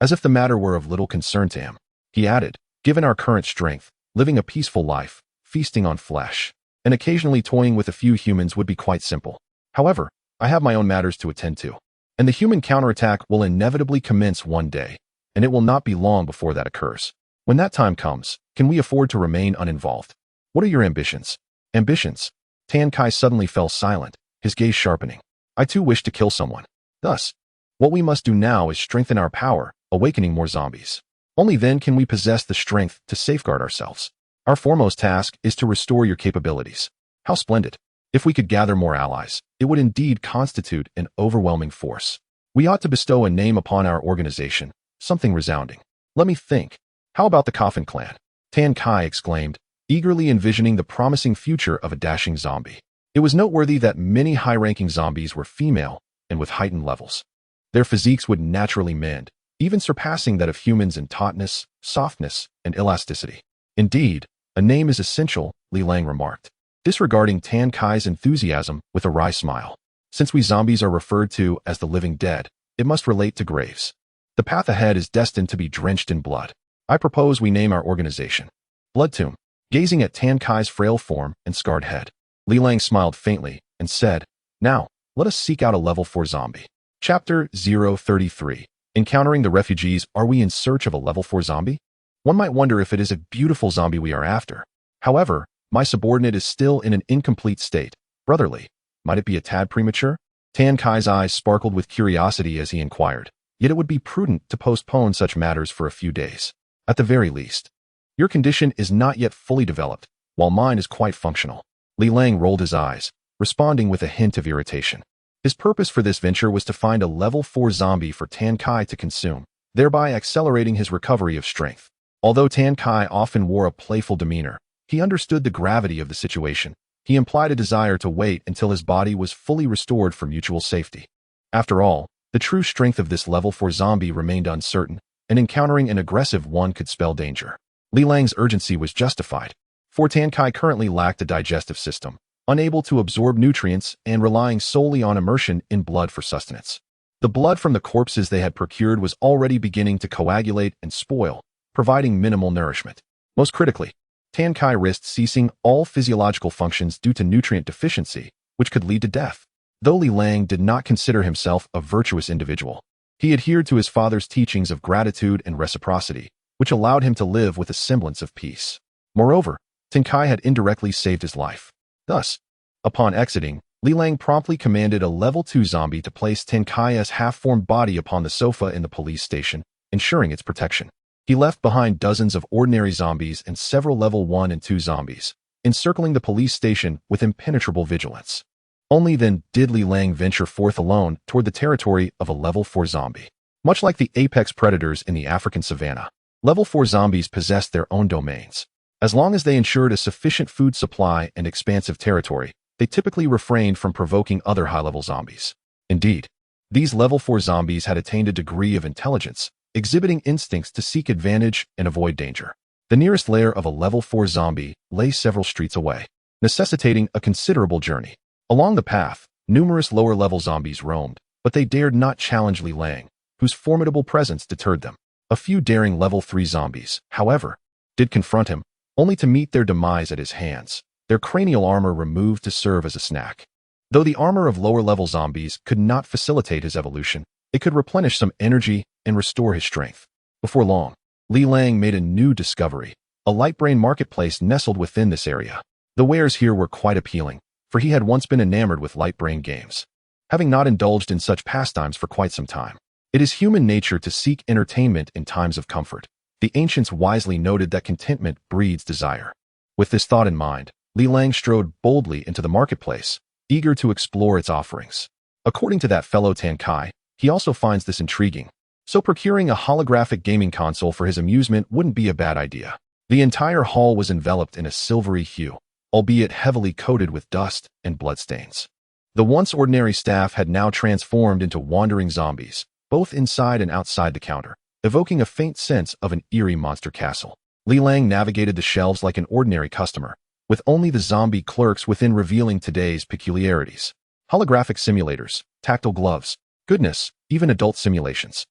As if the matter were of little concern to him, he added, given our current strength, living a peaceful life, feasting on flesh, and occasionally toying with a few humans would be quite simple. However, I have my own matters to attend to, and the human counterattack will inevitably commence one day, and it will not be long before that occurs. When that time comes, can we afford to remain uninvolved? What are your ambitions? Ambitions? Tan Kai suddenly fell silent, his gaze sharpening. I too wish to kill someone. Thus, what we must do now is strengthen our power, awakening more zombies. Only then can we possess the strength to safeguard ourselves. Our foremost task is to restore your capabilities. How splendid. If we could gather more allies, it would indeed constitute an overwhelming force. We ought to bestow a name upon our organization, something resounding. Let me think. How about the Coffin Clan? Tan Kai exclaimed, eagerly envisioning the promising future of a dashing zombie. It was noteworthy that many high-ranking zombies were female and with heightened levels. Their physiques would naturally mend, even surpassing that of humans in tautness, softness, and elasticity. Indeed, a name is essential, Li Lang remarked, disregarding Tan Kai's enthusiasm with a wry smile. Since we zombies are referred to as the living dead, it must relate to graves. The path ahead is destined to be drenched in blood. I propose we name our organization Blood Tomb. Gazing at Tan Kai's frail form and scarred head, Li Lang smiled faintly and said, now, let us seek out a level 4 zombie. Chapter 033. Encountering the refugees, are we in search of a level 4 zombie? One might wonder if it is a beautiful zombie we are after. However, my subordinate is still in an incomplete state. Brotherly, might it be a tad premature? Tan Kai's eyes sparkled with curiosity as he inquired, yet it would be prudent to postpone such matters for a few days. At the very least, your condition is not yet fully developed, while mine is quite functional. Li Lang rolled his eyes, responding with a hint of irritation. His purpose for this venture was to find a level 4 zombie for Tan Kai to consume, thereby accelerating his recovery of strength. Although Tan Kai often wore a playful demeanor, he understood the gravity of the situation, He implied a desire to wait until his body was fully restored for mutual safety. After all, the true strength of this level 4 zombie remained uncertain, and encountering an aggressive one could spell danger. Li Lang's urgency was justified, for Tan Kai currently lacked a digestive system, unable to absorb nutrients and relying solely on immersion in blood for sustenance. The blood from the corpses they had procured was already beginning to coagulate and spoil, providing minimal nourishment. Most critically, Tan Kai risked ceasing all physiological functions due to nutrient deficiency, which could lead to death. Though Li Lang did not consider himself a virtuous individual, he adhered to his father's teachings of gratitude and reciprocity, which allowed him to live with a semblance of peace. Moreover, Tan Kai had indirectly saved his life. Thus, upon exiting, Li Lang promptly commanded a level 2 zombie to place Tan Kai's half-formed body upon the sofa in the police station, ensuring its protection. He left behind dozens of ordinary zombies and several level 1 and 2 zombies, encircling the police station with impenetrable vigilance. Only then did Li Lang venture forth alone toward the territory of a level 4 zombie. Much like the apex predators in the African savanna, level 4 zombies possessed their own domains. As long as they ensured a sufficient food supply and expansive territory, they typically refrained from provoking other high-level zombies. Indeed, these level 4 zombies had attained a degree of intelligence, exhibiting instincts to seek advantage and avoid danger. The nearest lair of a level 4 zombie lay several streets away, necessitating a considerable journey. Along the path, numerous lower-level zombies roamed, but they dared not challenge Li Lang, whose formidable presence deterred them. A few daring level 3 zombies, however, did confront him, only to meet their demise at his hands, their cranial armor removed to serve as a snack. Though the armor of lower-level zombies could not facilitate his evolution, it could replenish some energy and restore his strength. Before long, Li Lang made a new discovery, a light brain marketplace nestled within this area. The wares here were quite appealing, for he had once been enamored with light brain games, having not indulged in such pastimes for quite some time. It is human nature to seek entertainment in times of comfort. The ancients wisely noted that contentment breeds desire. With this thought in mind, Li Lang strode boldly into the marketplace, eager to explore its offerings. According to that fellow Tan Kai, he also finds this intriguing, so procuring a holographic gaming console for his amusement wouldn't be a bad idea. The entire hall was enveloped in a silvery hue, albeit heavily coated with dust and bloodstains. The once ordinary staff had now transformed into wandering zombies, both inside and outside the counter, evoking a faint sense of an eerie monster castle. Li Lang navigated the shelves like an ordinary customer, with only the zombie clerks within revealing today's peculiarities. Holographic simulators, tactile gloves, goodness, even adult simulations.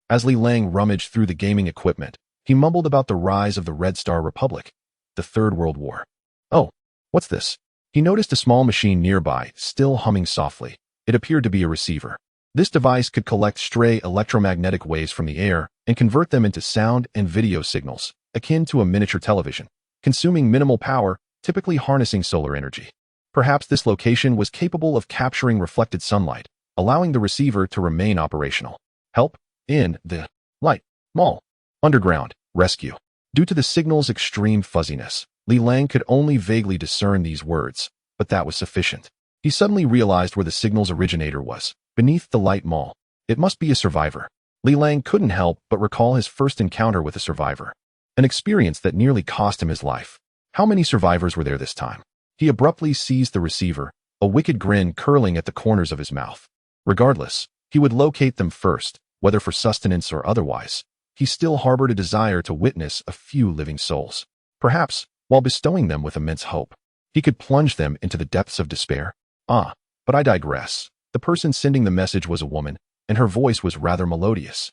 As Li Lang rummaged through the gaming equipment, he mumbled about the rise of the Red Star Republic, the Third World War. Oh, what's this? He noticed a small machine nearby, still humming softly. It appeared to be a receiver. This device could collect stray electromagnetic waves from the air and convert them into sound and video signals, akin to a miniature television, consuming minimal power, typically harnessing solar energy. Perhaps this location was capable of capturing reflected sunlight, allowing the receiver to remain operational. Help in the light mall. Underground rescue. Due to the signal's extreme fuzziness, Li Lang could only vaguely discern these words, but that was sufficient. He suddenly realized where the signal's originator was, beneath the light mall. It must be a survivor. Li Lang couldn't help but recall his first encounter with a survivor, an experience that nearly cost him his life. How many survivors were there this time? He abruptly seized the receiver, a wicked grin curling at the corners of his mouth. Regardless, he would locate them first, whether for sustenance or otherwise. He still harbored a desire to witness a few living souls. Perhaps, while bestowing them with immense hope, he could plunge them into the depths of despair. But I digress. The person sending the message was a woman, and her voice was rather melodious.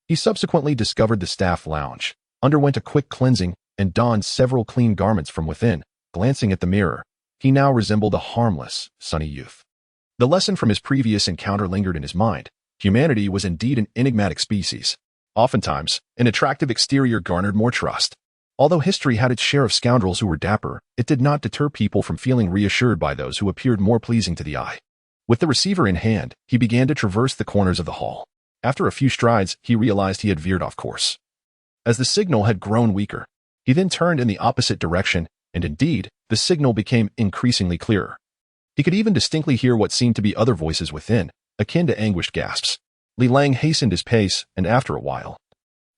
He subsequently discovered the staff lounge, underwent a quick cleansing, and donned several clean garments from within. Glancing at the mirror, he now resembled a harmless, sunny youth. The lesson from his previous encounter lingered in his mind. Humanity was indeed an enigmatic species. Oftentimes, an attractive exterior garnered more trust. Although history had its share of scoundrels who were dapper, it did not deter people from feeling reassured by those who appeared more pleasing to the eye. With the receiver in hand, he began to traverse the corners of the hall. After a few strides, he realized he had veered off course. As the signal had grown weaker, he then turned in the opposite direction, and indeed, the signal became increasingly clearer. He could even distinctly hear what seemed to be other voices within, akin to anguished gasps. Li Lang hastened his pace, and after a while,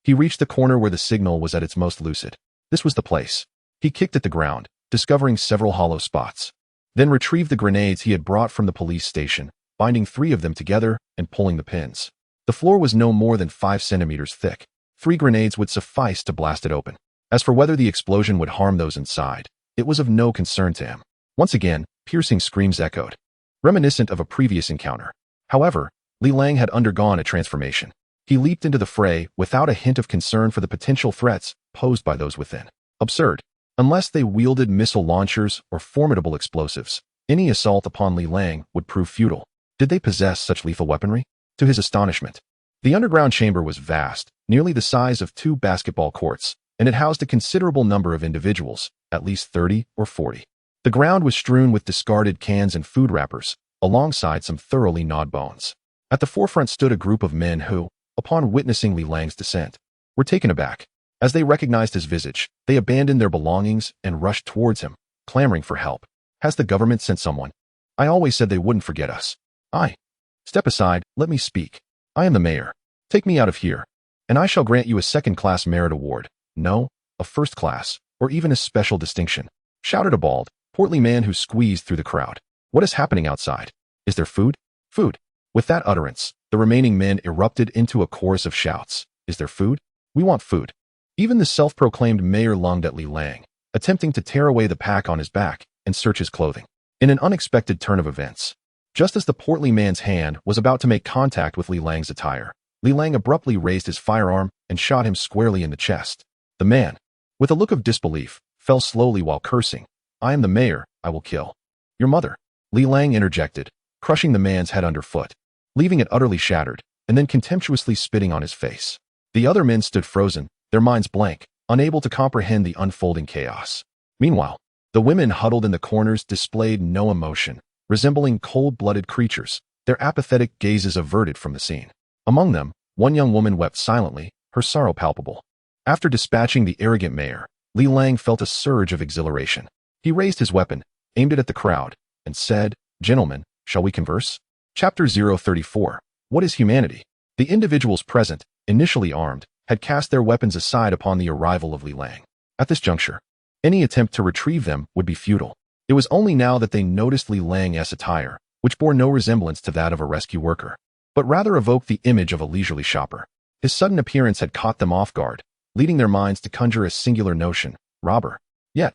he reached the corner where the signal was at its most lucid. This was the place. He kicked at the ground, discovering several hollow spots. then retrieved the grenades he had brought from the police station, binding 3 of them together and pulling the pins. The floor was no more than 5 centimeters thick. 3 grenades would suffice to blast it open. As for whether the explosion would harm those inside, it was of no concern to him. Once again, piercing screams echoed, reminiscent of a previous encounter. However, Li Lang had undergone a transformation. He leaped into the fray without a hint of concern for the potential threats posed by those within. Absurd. Unless they wielded missile launchers or formidable explosives, any assault upon Li Lang would prove futile. Did they possess such lethal weaponry? To his astonishment, the underground chamber was vast, nearly the size of 2 basketball courts, and it housed a considerable number of individuals, at least 30 or 40. The ground was strewn with discarded cans and food wrappers, alongside some thoroughly gnawed bones. At the forefront stood a group of men who, upon witnessing Li Lang's descent, were taken aback. As they recognized his visage, they abandoned their belongings and rushed towards him, clamoring for help. Has the government sent someone? I always said they wouldn't forget us. Step aside, let me speak. I am the mayor. Take me out of here, and I shall grant you a second-class merit award. No, a first class, or even a special distinction, shouted a bald, portly man who squeezed through the crowd. What is happening outside? Is there food? Food. With that utterance, the remaining men erupted into a chorus of shouts. Is there food? We want food. Even the self-proclaimed mayor lunged at Li Lang, attempting to tear away the pack on his back and search his clothing. In an unexpected turn of events, just as the portly man's hand was about to make contact with Li Lang's attire, Li Lang abruptly raised his firearm and shot him squarely in the chest. The man, with a look of disbelief, fell slowly while cursing. I am the mayor, I will kill your mother. Li Lang interjected, crushing the man's head underfoot, leaving it utterly shattered, and then contemptuously spitting on his face. The other men stood frozen, their minds blank, unable to comprehend the unfolding chaos. Meanwhile, the women huddled in the corners displayed no emotion, resembling cold-blooded creatures, their apathetic gazes averted from the scene. Among them, one young woman wept silently, her sorrow palpable. After dispatching the arrogant mayor, Li Lang felt a surge of exhilaration. He raised his weapon, aimed it at the crowd, and said, Gentlemen, shall we converse? Chapter 034. What is humanity? The individuals present, initially armed, had cast their weapons aside upon the arrival of Li Lang. At this juncture, any attempt to retrieve them would be futile. It was only now that they noticed Li Lang's attire, which bore no resemblance to that of a rescue worker, but rather evoked the image of a leisurely shopper. His sudden appearance had caught them off guard, leading their minds to conjure a singular notion, robber. Yet,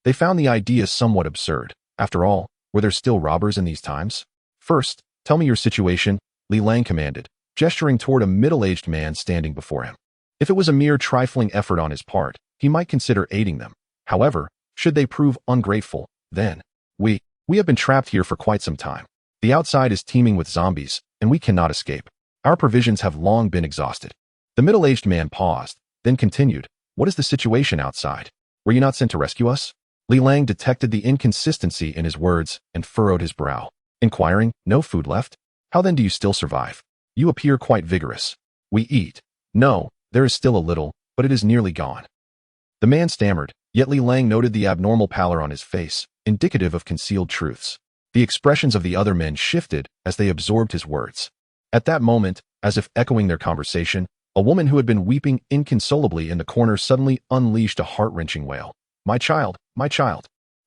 they found the idea somewhat absurd. After all, were there still robbers in these times? First, tell me your situation, Li Lang commanded, gesturing toward a middle-aged man standing before him. If it was a mere trifling effort on his part, he might consider aiding them. However, should they prove ungrateful, then, we have been trapped here for quite some time. The outside is teeming with zombies, and we cannot escape. Our provisions have long been exhausted. The middle-aged man paused, then continued, What is the situation outside? Were you not sent to rescue us? Li Lang detected the inconsistency in his words and furrowed his brow, inquiring, No food left? How then do you still survive? You appear quite vigorous. We eat. No, there is still a little, but it is nearly gone. The man stammered, yet Li Lang noted the abnormal pallor on his face, indicative of concealed truths. The expressions of the other men shifted as they absorbed his words. At that moment, as if echoing their conversation, a woman who had been weeping inconsolably in the corner suddenly unleashed a heart-wrenching wail. My child,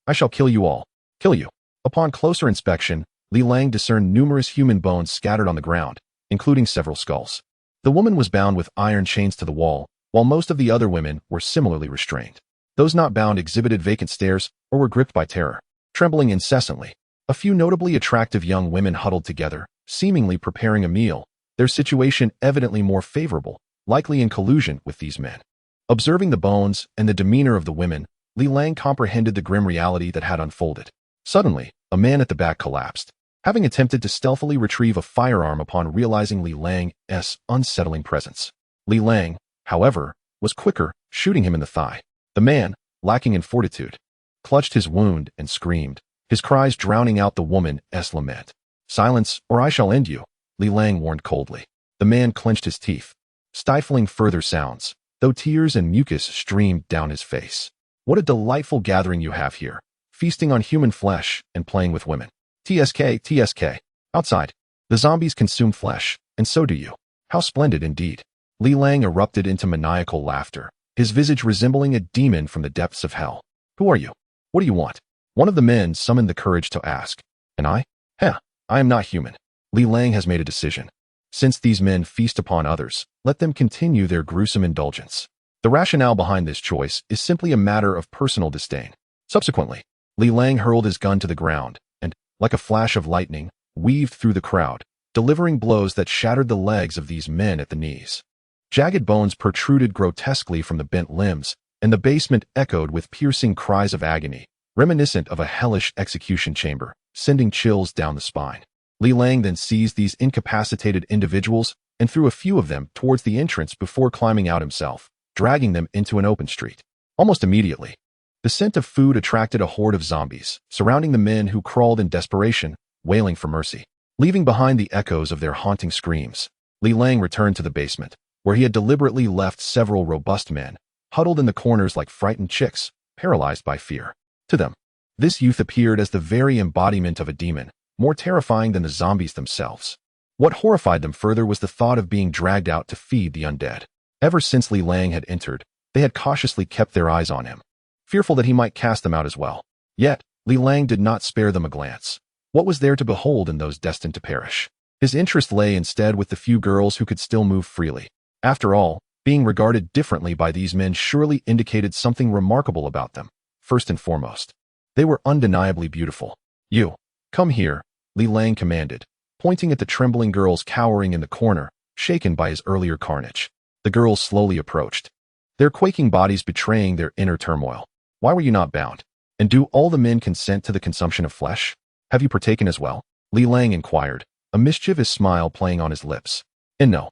I shall kill you all. Kill you. Upon closer inspection, Li Lang discerned numerous human bones scattered on the ground, including several skulls. The woman was bound with iron chains to the wall, while most of the other women were similarly restrained. Those not bound exhibited vacant stares or were gripped by terror, trembling incessantly. A few notably attractive young women huddled together, seemingly preparing a meal, their situation evidently more favorable, likely in collusion with these men. Observing the bones and the demeanor of the women, Li Lang comprehended the grim reality that had unfolded. Suddenly, a man at the back collapsed, having attempted to stealthily retrieve a firearm upon realizing Li Lang's unsettling presence. Li Lang, however, was quicker, shooting him in the thigh. The man, lacking in fortitude, clutched his wound and screamed, his cries drowning out the woman's lament. Silence, or I shall end you, Li Lang warned coldly. The man clenched his teeth, stifling further sounds, though tears and mucus streamed down his face. What a delightful gathering you have here, feasting on human flesh and playing with women. TSK. Outside, the zombies consume flesh, and so do you. How splendid indeed. Li Lang erupted into maniacal laughter, his visage resembling a demon from the depths of hell. Who are you? What do you want? One of the men summoned the courage to ask, "And I? Heh, I am not human." Li Lang has made a decision. Since these men feast upon others, let them continue their gruesome indulgence. The rationale behind this choice is simply a matter of personal disdain. Subsequently, Li Lang hurled his gun to the ground and, like a flash of lightning, weaved through the crowd, delivering blows that shattered the legs of these men at the knees. Jagged bones protruded grotesquely from the bent limbs, and the basement echoed with piercing cries of agony, reminiscent of a hellish execution chamber, sending chills down the spine. Li Lang then seized these incapacitated individuals and threw a few of them towards the entrance before climbing out himself, dragging them into an open street. Almost immediately, the scent of food attracted a horde of zombies, surrounding the men who crawled in desperation, wailing for mercy. Leaving behind the echoes of their haunting screams, Li Lang returned to the basement, where he had deliberately left several robust men, huddled in the corners like frightened chicks, paralyzed by fear. To them, this youth appeared as the very embodiment of a demon, more terrifying than the zombies themselves. What horrified them further was the thought of being dragged out to feed the undead. Ever since Li Lang had entered, they had cautiously kept their eyes on him, fearful that he might cast them out as well. Yet, Li Lang did not spare them a glance. What was there to behold in those destined to perish? His interest lay instead with the few girls who could still move freely. After all, being regarded differently by these men surely indicated something remarkable about them. First and foremost, they were undeniably beautiful. "You, come here," Li Lang commanded, pointing at the trembling girls cowering in the corner, shaken by his earlier carnage. The girls slowly approached, their quaking bodies betraying their inner turmoil. "Why were you not bound? And do all the men consent to the consumption of flesh? Have you partaken as well?" Li Lang inquired, a mischievous smile playing on his lips. "And no.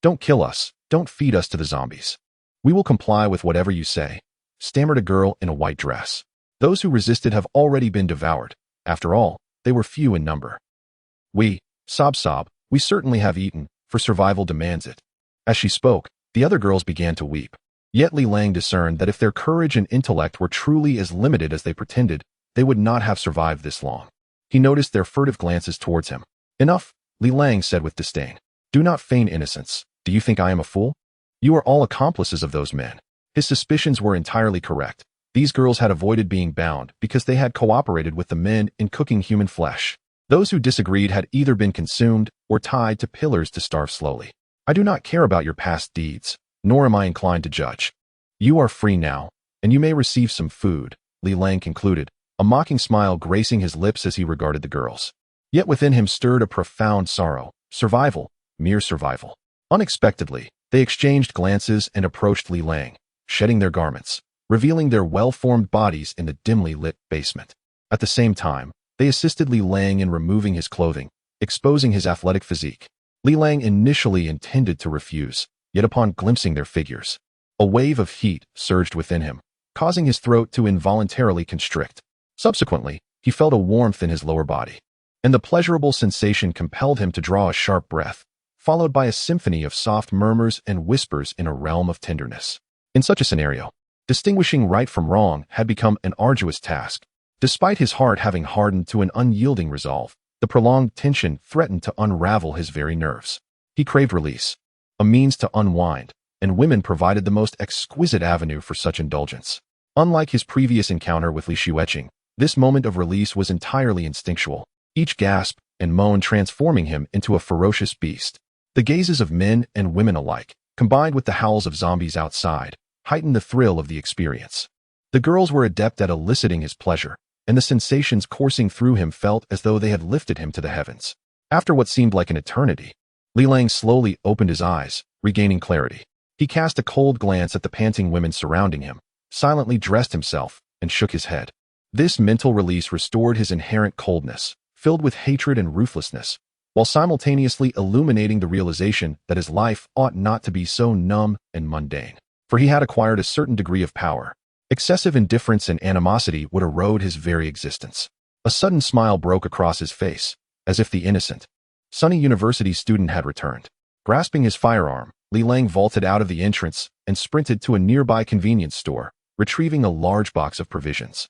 Don't kill us, don't feed us to the zombies. We will comply with whatever you say," stammered a girl in a white dress. "Those who resisted have already been devoured. After all, they were few in number." We certainly have eaten, for survival demands it." As she spoke, the other girls began to weep. Yet Li Lang discerned that if their courage and intellect were truly as limited as they pretended, they would not have survived this long. He noticed their furtive glances towards him. "Enough," Li Lang said with disdain. "Do not feign innocence. Do you think I am a fool? You are all accomplices of those men." His suspicions were entirely correct. These girls had avoided being bound because they had cooperated with the men in cooking human flesh. Those who disagreed had either been consumed or tied to pillars to starve slowly. "I do not care about your past deeds, nor am I inclined to judge. You are free now, and you may receive some food," Li Lang concluded, a mocking smile gracing his lips as he regarded the girls. Yet within him stirred a profound sorrow. Survival, mere survival. Unexpectedly, they exchanged glances and approached Li Lang, shedding their garments, revealing their well-formed bodies in the dimly lit basement. At the same time, they assisted Li Lang in removing his clothing, exposing his athletic physique. Li Lang initially intended to refuse, yet upon glimpsing their figures, a wave of heat surged within him, causing his throat to involuntarily constrict. Subsequently, he felt a warmth in his lower body, and the pleasurable sensation compelled him to draw a sharp breath, followed by a symphony of soft murmurs and whispers in a realm of tenderness. In such a scenario, distinguishing right from wrong had become an arduous task. Despite his heart having hardened to an unyielding resolve, the prolonged tension threatened to unravel his very nerves. He craved release, a means to unwind, and women provided the most exquisite avenue for such indulgence. Unlike his previous encounter with Li Xueqing, this moment of release was entirely instinctual, each gasp and moan transforming him into a ferocious beast. The gazes of men and women alike, combined with the howls of zombies outside, heightened the thrill of the experience. The girls were adept at eliciting his pleasure, and the sensations coursing through him felt as though they had lifted him to the heavens. After what seemed like an eternity, Li Lang slowly opened his eyes, regaining clarity. He cast a cold glance at the panting women surrounding him, silently dressed himself, and shook his head. This mental release restored his inherent coldness, filled with hatred and ruthlessness, while simultaneously illuminating the realization that his life ought not to be so numb and mundane. For he had acquired a certain degree of power. Excessive indifference and animosity would erode his very existence. A sudden smile broke across his face, as if the innocent, sunny university student had returned. Grasping his firearm, Li Lang vaulted out of the entrance and sprinted to a nearby convenience store, retrieving a large box of provisions.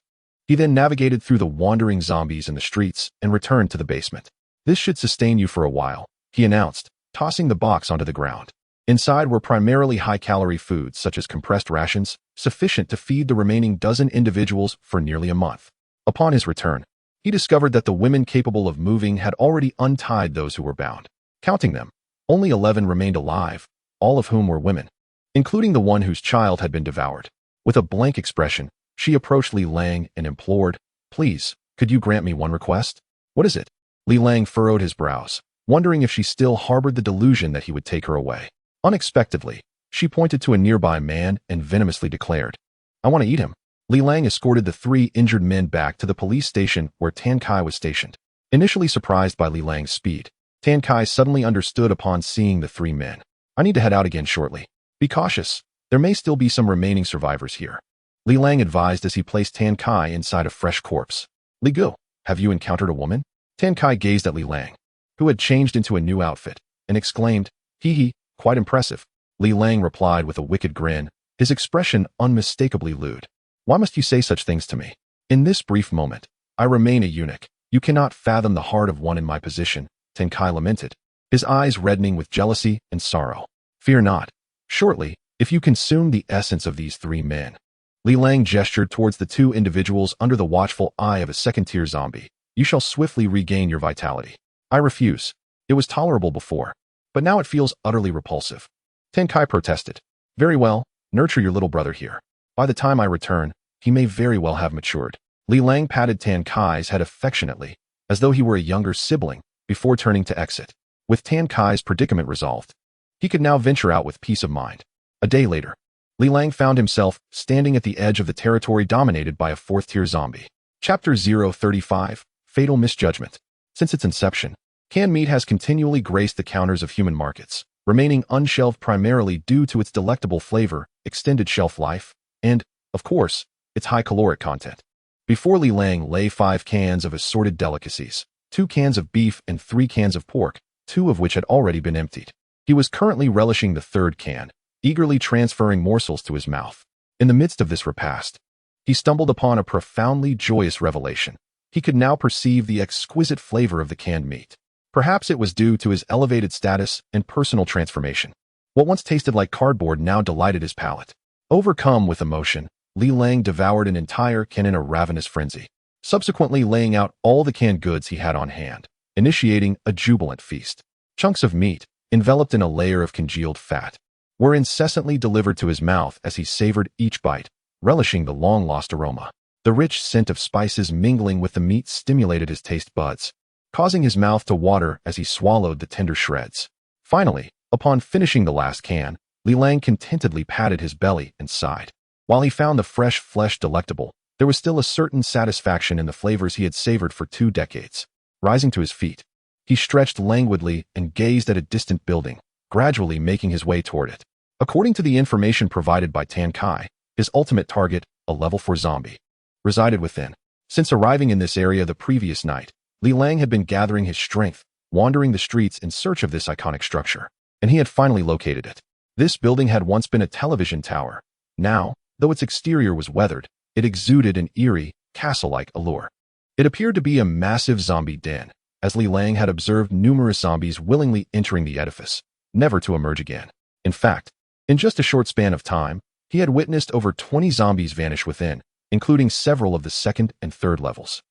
He then navigated through the wandering zombies in the streets and returned to the basement. "This should sustain you for a while," he announced, tossing the box onto the ground. Inside were primarily high-calorie foods such as compressed rations, sufficient to feed the remaining dozen individuals for nearly a month. Upon his return, he discovered that the women capable of moving had already untied those who were bound. Counting them, only 11 remained alive, all of whom were women, including the one whose child had been devoured. With a blank expression, she approached Li Lang and implored, "Please, could you grant me one request?" "What is it?" Li Lang furrowed his brows, wondering if she still harbored the delusion that he would take her away. Unexpectedly, she pointed to a nearby man and venomously declared, "I want to eat him." Li Lang escorted the 3 injured men back to the police station where Tan Kai was stationed. Initially surprised by Li Lang's speed, Tan Kai suddenly understood upon seeing the 3 men. "I need to head out again shortly. Be cautious. There may still be some remaining survivors here," Li Lang advised as he placed Tan Kai inside a fresh corpse. "Li Gu, have you encountered a woman?" Tan Kai gazed at Li Lang, who had changed into a new outfit, and exclaimed, "Hee, quite impressive." Li Lang replied with a wicked grin, his expression unmistakably lewd. "Why must you say such things to me? In this brief moment, I remain a eunuch. You cannot fathom the heart of one in my position," Tan Kai lamented, his eyes reddening with jealousy and sorrow. "Fear not. Shortly, if you consume the essence of these 3 men." Li Lang gestured towards the 2 individuals under the watchful eye of a second-tier zombie. "You shall swiftly regain your vitality." "I refuse. It was tolerable before, but now it feels utterly repulsive," Tan Kai protested. "Very well, nurture your little brother here. By the time I return, he may very well have matured." Li Lang patted Tan Kai's head affectionately, as though he were a younger sibling, before turning to exit. With Tan Kai's predicament resolved, he could now venture out with peace of mind. A day later, Li Lang found himself standing at the edge of the territory dominated by a 4th-tier zombie. Chapter 035, Fatal Misjudgment. Since its inception, canned meat has continually graced the counters of human markets, remaining unshelved primarily due to its delectable flavor, extended shelf life, and, of course, its high caloric content. Before Li Lang lay 5 cans of assorted delicacies, 2 cans of beef and 3 cans of pork, 2 of which had already been emptied. He was currently relishing the 3rd can, eagerly transferring morsels to his mouth. In the midst of this repast, he stumbled upon a profoundly joyous revelation. He could now perceive the exquisite flavor of the canned meat. Perhaps it was due to his elevated status and personal transformation. What once tasted like cardboard now delighted his palate. Overcome with emotion, Li Lang devoured an entire can in a ravenous frenzy, subsequently laying out all the canned goods he had on hand, initiating a jubilant feast. Chunks of meat, enveloped in a layer of congealed fat, were incessantly delivered to his mouth as he savored each bite, relishing the long-lost aroma. The rich scent of spices mingling with the meat stimulated his taste buds, causing his mouth to water as he swallowed the tender shreds. Finally, upon finishing the last can, Li Lang contentedly patted his belly and sighed. While he found the fresh flesh delectable, there was still a certain satisfaction in the flavors he had savored for 2 decades. Rising to his feet, he stretched languidly and gazed at a distant building, gradually making his way toward it. According to the information provided by Tan Kai, his ultimate target, a level 4 zombie, resided within. Since arriving in this area the previous night, Li Lang had been gathering his strength, wandering the streets in search of this iconic structure, and he had finally located it. This building had once been a television tower. Now, though its exterior was weathered, it exuded an eerie, castle-like allure. It appeared to be a massive zombie den, as Li Lang had observed numerous zombies willingly entering the edifice, never to emerge again. In fact, in just a short span of time, he had witnessed over 20 zombies vanish within, including several of the 2nd and 3rd levels.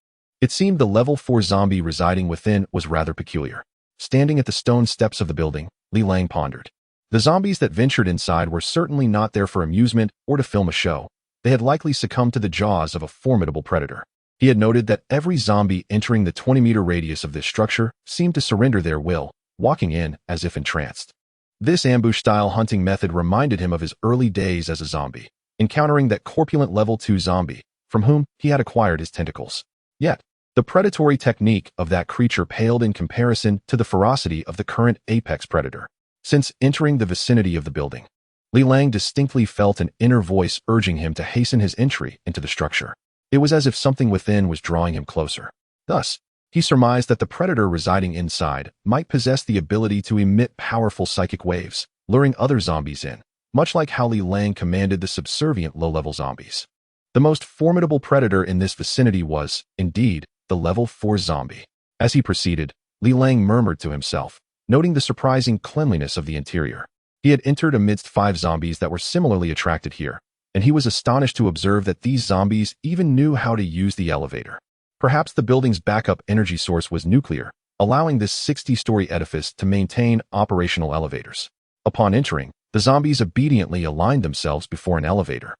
It seemed the level 4 zombie residing within was rather peculiar. Standing at the stone steps of the building, Li Lang pondered. The zombies that ventured inside were certainly not there for amusement or to film a show. They had likely succumbed to the jaws of a formidable predator. He had noted that every zombie entering the 20-meter radius of this structure seemed to surrender their will, walking in as if entranced. This ambush-style hunting method reminded him of his early days as a zombie, encountering that corpulent level 2 zombie, from whom he had acquired his tentacles. Yet, the predatory technique of that creature paled in comparison to the ferocity of the current apex predator. Since entering the vicinity of the building, Li Lang distinctly felt an inner voice urging him to hasten his entry into the structure. It was as if something within was drawing him closer. Thus, he surmised that the predator residing inside might possess the ability to emit powerful psychic waves, luring other zombies in, much like how Li Lang commanded the subservient low-level zombies. The most formidable predator in this vicinity was, indeed, the level 4 zombie. As he proceeded, Li Lang murmured to himself, noting the surprising cleanliness of the interior. He had entered amidst 5 zombies that were similarly attracted here, and he was astonished to observe that these zombies even knew how to use the elevator. Perhaps the building's backup energy source was nuclear, allowing this 60-story edifice to maintain operational elevators. Upon entering, the zombies obediently aligned themselves before an elevator,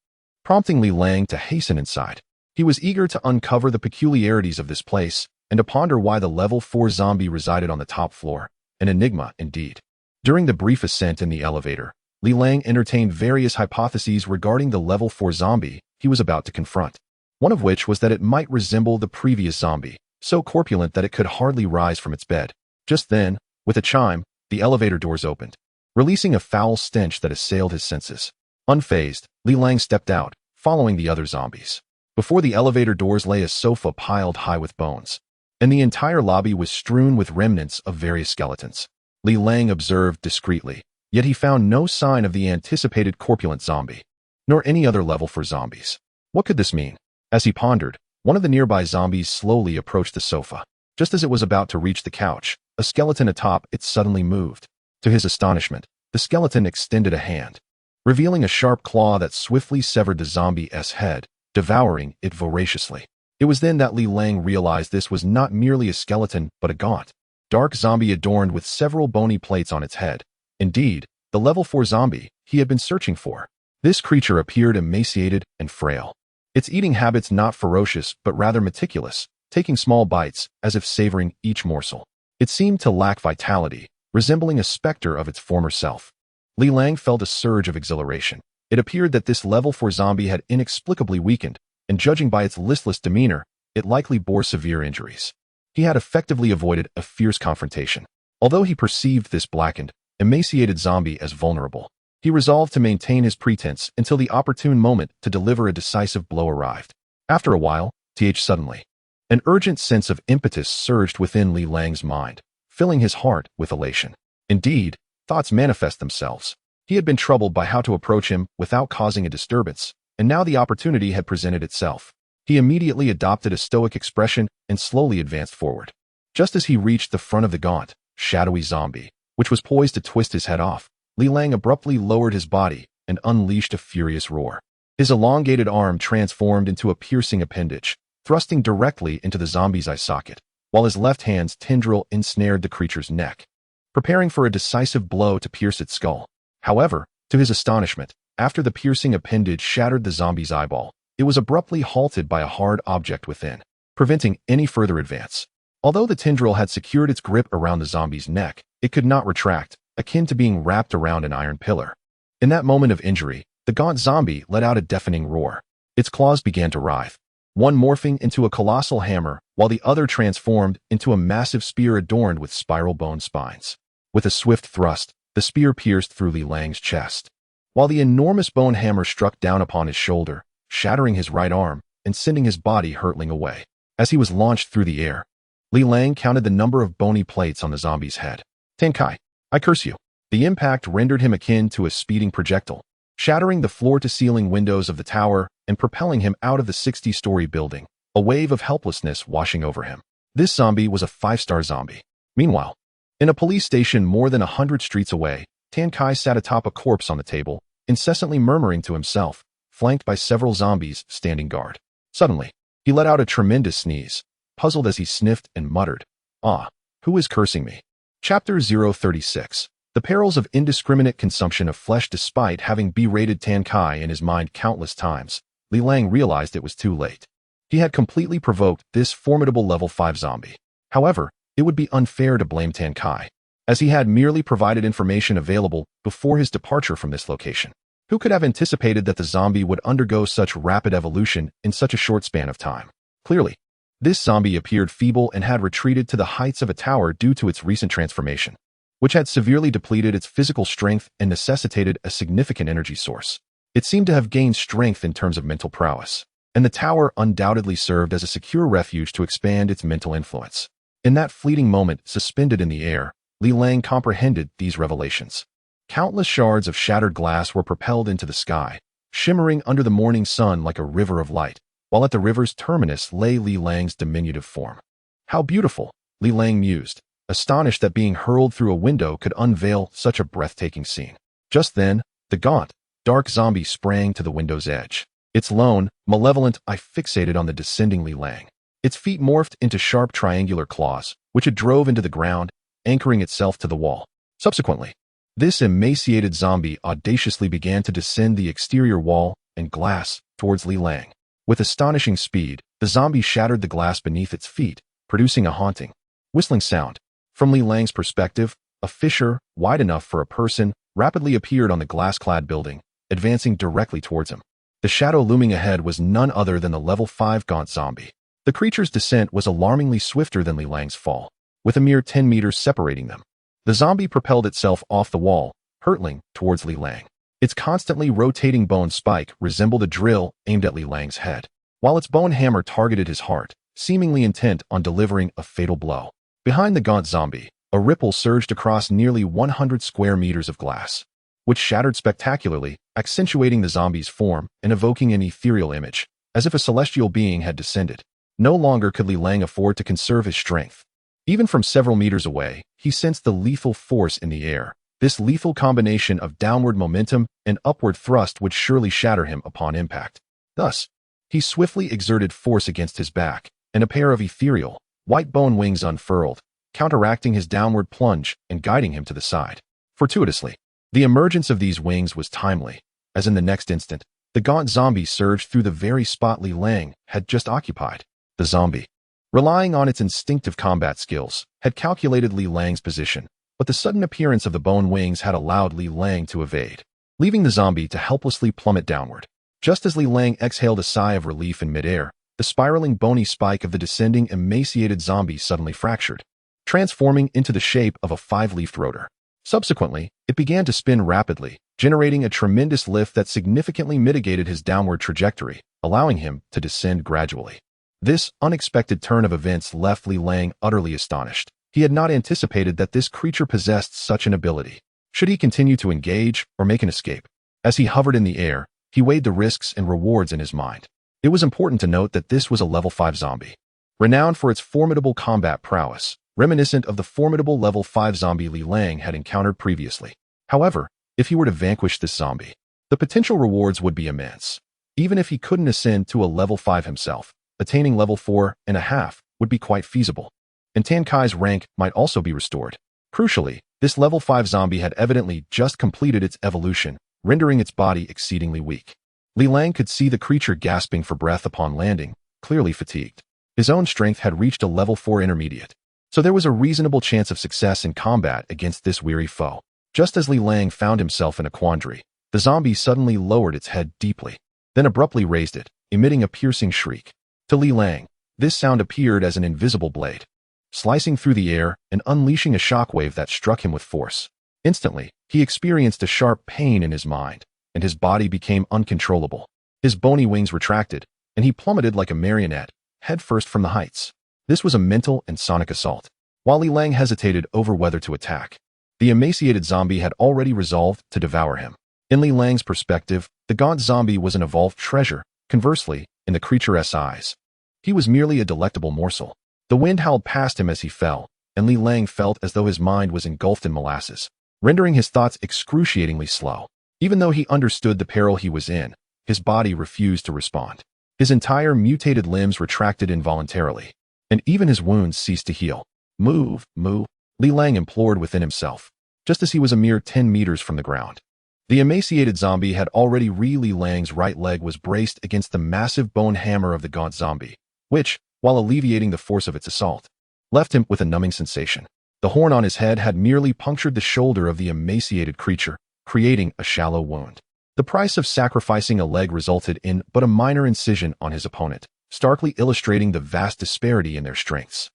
prompting Li Lang to hasten inside. He was eager to uncover the peculiarities of this place and to ponder why the level 4 zombie resided on the top floor, an enigma indeed. During the brief ascent in the elevator, Li Lang entertained various hypotheses regarding the level 4 zombie he was about to confront. One of which was that it might resemble the previous zombie, so corpulent that it could hardly rise from its bed. Just then, with a chime, the elevator doors opened, releasing a foul stench that assailed his senses. Unfazed, Li Lang stepped out, following the other zombies. Before the elevator doors lay a sofa piled high with bones, and the entire lobby was strewn with remnants of various skeletons. Li Lang observed discreetly, yet he found no sign of the anticipated corpulent zombie, nor any other level 4 zombies. What could this mean? As he pondered, one of the nearby zombies slowly approached the sofa. Just as it was about to reach the couch, a skeleton atop it suddenly moved. To his astonishment, the skeleton extended a hand, revealing a sharp claw that swiftly severed the zombie's head, devouring it voraciously. It was then that Li Lang realized this was not merely a skeleton but a gaunt, dark zombie adorned with several bony plates on its head. Indeed, the level 4 zombie he had been searching for. This creature appeared emaciated and frail. Its eating habits not ferocious but rather meticulous, taking small bites as if savoring each morsel. It seemed to lack vitality, resembling a specter of its former self. Li Lang felt a surge of exhilaration. It appeared that this level 4 zombie had inexplicably weakened, and judging by its listless demeanor, it likely bore severe injuries. He had effectively avoided a fierce confrontation. Although he perceived this blackened, emaciated zombie as vulnerable, he resolved to maintain his pretense until the opportune moment to deliver a decisive blow arrived. After a while, suddenly, an urgent sense of impetus surged within Li Lang's mind, filling his heart with elation. Indeed, thoughts manifest themselves. He had been troubled by how to approach him without causing a disturbance, and now the opportunity had presented itself. He immediately adopted a stoic expression and slowly advanced forward. Just as he reached the front of the gaunt, shadowy zombie, which was poised to twist his head off, Li Lang abruptly lowered his body and unleashed a furious roar. His elongated arm transformed into a piercing appendage, thrusting directly into the zombie's eye socket, while his left hand's tendril ensnared the creature's neck, preparing for a decisive blow to pierce its skull. However, to his astonishment, after the piercing appendage shattered the zombie's eyeball, it was abruptly halted by a hard object within, preventing any further advance. Although the tendril had secured its grip around the zombie's neck, it could not retract, akin to being wrapped around an iron pillar. In that moment of injury, the gaunt zombie let out a deafening roar. Its claws began to writhe, one morphing into a colossal hammer, while the other transformed into a massive spear adorned with spiral bone spines. With a swift thrust, the spear pierced through Li Lang's chest, while the enormous bone hammer struck down upon his shoulder, shattering his right arm and sending his body hurtling away. As he was launched through the air, Li Lang counted the number of bony plates on the zombie's head. "Tankai, I curse you." The impact rendered him akin to a speeding projectile, shattering the floor-to-ceiling windows of the tower and propelling him out of the 60-story building, a wave of helplessness washing over him. This zombie was a 5-star zombie. Meanwhile, in a police station more than 100 streets away, Tankai sat atop a corpse on the table, incessantly murmuring to himself, flanked by several zombies standing guard. Suddenly, he let out a tremendous sneeze, puzzled as he sniffed and muttered, "Ah, who is cursing me?" Chapter 036. The perils of indiscriminate consumption of flesh. Despite having berated Tankai in his mind countless times, Li Lang realized it was too late. He had completely provoked this formidable level 5 zombie. However, it would be unfair to blame Tankai, as he had merely provided information available before his departure from this location. Who could have anticipated that the zombie would undergo such rapid evolution in such a short span of time? Clearly, this zombie appeared feeble and had retreated to the heights of a tower due to its recent transformation, which had severely depleted its physical strength and necessitated a significant energy source. It seemed to have gained strength in terms of mental prowess, and the tower undoubtedly served as a secure refuge to expand its mental influence. In that fleeting moment suspended in the air, Li Lang comprehended these revelations. Countless shards of shattered glass were propelled into the sky, shimmering under the morning sun like a river of light, while at the river's terminus lay Li Lang's diminutive form. How beautiful, Li Lang mused, astonished that being hurled through a window could unveil such a breathtaking scene. Just then, the gaunt, dark zombie sprang to the window's edge. Its lone, malevolent eye fixated on the descending Li Lang. Its feet morphed into sharp triangular claws, which it drove into the ground, anchoring itself to the wall. Subsequently, this emaciated zombie audaciously began to descend the exterior wall and glass towards Li Lang. With astonishing speed, the zombie shattered the glass beneath its feet, producing a haunting, whistling sound. From Li Lang's perspective, a fissure, wide enough for a person, rapidly appeared on the glass-clad building, advancing directly towards him. The shadow looming ahead was none other than the level 5 gaunt zombie. The creature's descent was alarmingly swifter than Li Lang's fall, with a mere 10 meters separating them. The zombie propelled itself off the wall, hurtling towards Li Lang. Its constantly rotating bone spike resembled a drill aimed at Li Lang's head, while its bone hammer targeted his heart, seemingly intent on delivering a fatal blow. Behind the gaunt zombie, a ripple surged across nearly 100 square meters of glass, which shattered spectacularly, accentuating the zombie's form and evoking an ethereal image, as if a celestial being had descended. No longer could Li Lang afford to conserve his strength. Even from several meters away, he sensed the lethal force in the air. This lethal combination of downward momentum and upward thrust would surely shatter him upon impact. Thus, he swiftly exerted force against his back, and a pair of ethereal, white bone wings unfurled, counteracting his downward plunge and guiding him to the side. Fortuitously, the emergence of these wings was timely, as in the next instant, the gaunt zombie surged through the very spot Li Lang had just occupied. The zombie, relying on its instinctive combat skills, had calculated Li Lang's position, but the sudden appearance of the bone wings had allowed Li Lang to evade, leaving the zombie to helplessly plummet downward. Just as Li Lang exhaled a sigh of relief in midair, the spiraling bony spike of the descending emaciated zombie suddenly fractured, transforming into the shape of a 5-leafed rotor. Subsequently, it began to spin rapidly, generating a tremendous lift that significantly mitigated his downward trajectory, allowing him to descend gradually. This unexpected turn of events left Li Lang utterly astonished. He had not anticipated that this creature possessed such an ability. Should he continue to engage or make an escape? As he hovered in the air, he weighed the risks and rewards in his mind. It was important to note that this was a level 5 zombie, renowned for its formidable combat prowess, reminiscent of the formidable level 5 zombie Li Lang had encountered previously. However, if he were to vanquish this zombie, the potential rewards would be immense. Even if he couldn't ascend to a level 5 himself, attaining level 4.5 would be quite feasible, and Tankai's rank might also be restored. Crucially, this level 5 zombie had evidently just completed its evolution, rendering its body exceedingly weak. Li Lang could see the creature gasping for breath upon landing, clearly fatigued. His own strength had reached a level 4 intermediate, so there was a reasonable chance of success in combat against this weary foe. Just as Li Lang found himself in a quandary, the zombie suddenly lowered its head deeply, then abruptly raised it, emitting a piercing shriek. To Li Lang, this sound appeared as an invisible blade, slicing through the air and unleashing a shockwave that struck him with force. Instantly, he experienced a sharp pain in his mind, and his body became uncontrollable. His bony wings retracted, and he plummeted like a marionette, headfirst from the heights. This was a mental and sonic assault. While Li Lang hesitated over whether to attack, the emaciated zombie had already resolved to devour him. In Li Lang's perspective, the gaunt zombie was an evolved treasure. Conversely, in the creature's eyes, he was merely a delectable morsel. The wind howled past him as he fell, and Li Lang felt as though his mind was engulfed in molasses, rendering his thoughts excruciatingly slow. Even though he understood the peril he was in, his body refused to respond. His entire mutated limbs retracted involuntarily, and even his wounds ceased to heal. Move, Li Lang implored within himself, just as he was a mere 10 meters from the ground. The emaciated zombie had already Li Lang's right leg was braced against the massive bone hammer of the gaunt zombie, which, while alleviating the force of its assault, left him with a numbing sensation. The horn on his head had merely punctured the shoulder of the emaciated creature, creating a shallow wound. The price of sacrificing a leg resulted in but a minor incision on his opponent, starkly illustrating the vast disparity in their strengths,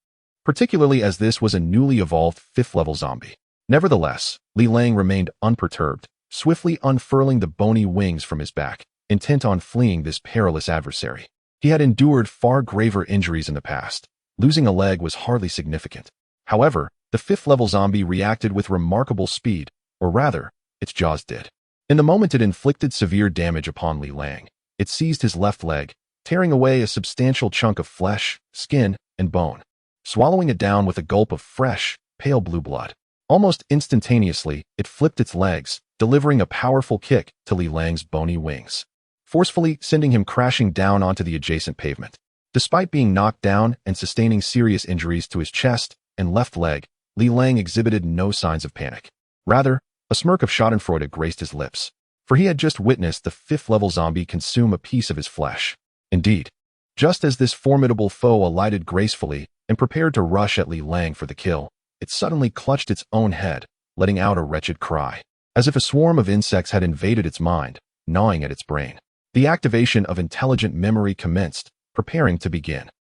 particularly as this was a newly evolved 5th-level zombie. Nevertheless, Li Lang remained unperturbed, swiftly unfurling the bony wings from his back, intent on fleeing this perilous adversary. He had endured far graver injuries in the past. Losing a leg was hardly significant. However, the 5th-level zombie reacted with remarkable speed, or rather, its jaws did. In the moment it inflicted severe damage upon Li Lang, it seized his left leg, tearing away a substantial chunk of flesh, skin, and bone, swallowing it down with a gulp of fresh, pale blue blood. Almost instantaneously, it flipped its legs, delivering a powerful kick to Li Lang's bony wings, forcefully sending him crashing down onto the adjacent pavement. Despite being knocked down and sustaining serious injuries to his chest and left leg, Li Lang exhibited no signs of panic. Rather, a smirk of schadenfreude graced his lips, for he had just witnessed the fifth-level zombie consume a piece of his flesh. Indeed, just as this formidable foe alighted gracefully and prepared to rush at Li Lang for the kill, it suddenly clutched its own head, letting out a wretched cry, as if a swarm of insects had invaded its mind, gnawing at its brain. The activation of intelligent memory commenced, preparing to begin.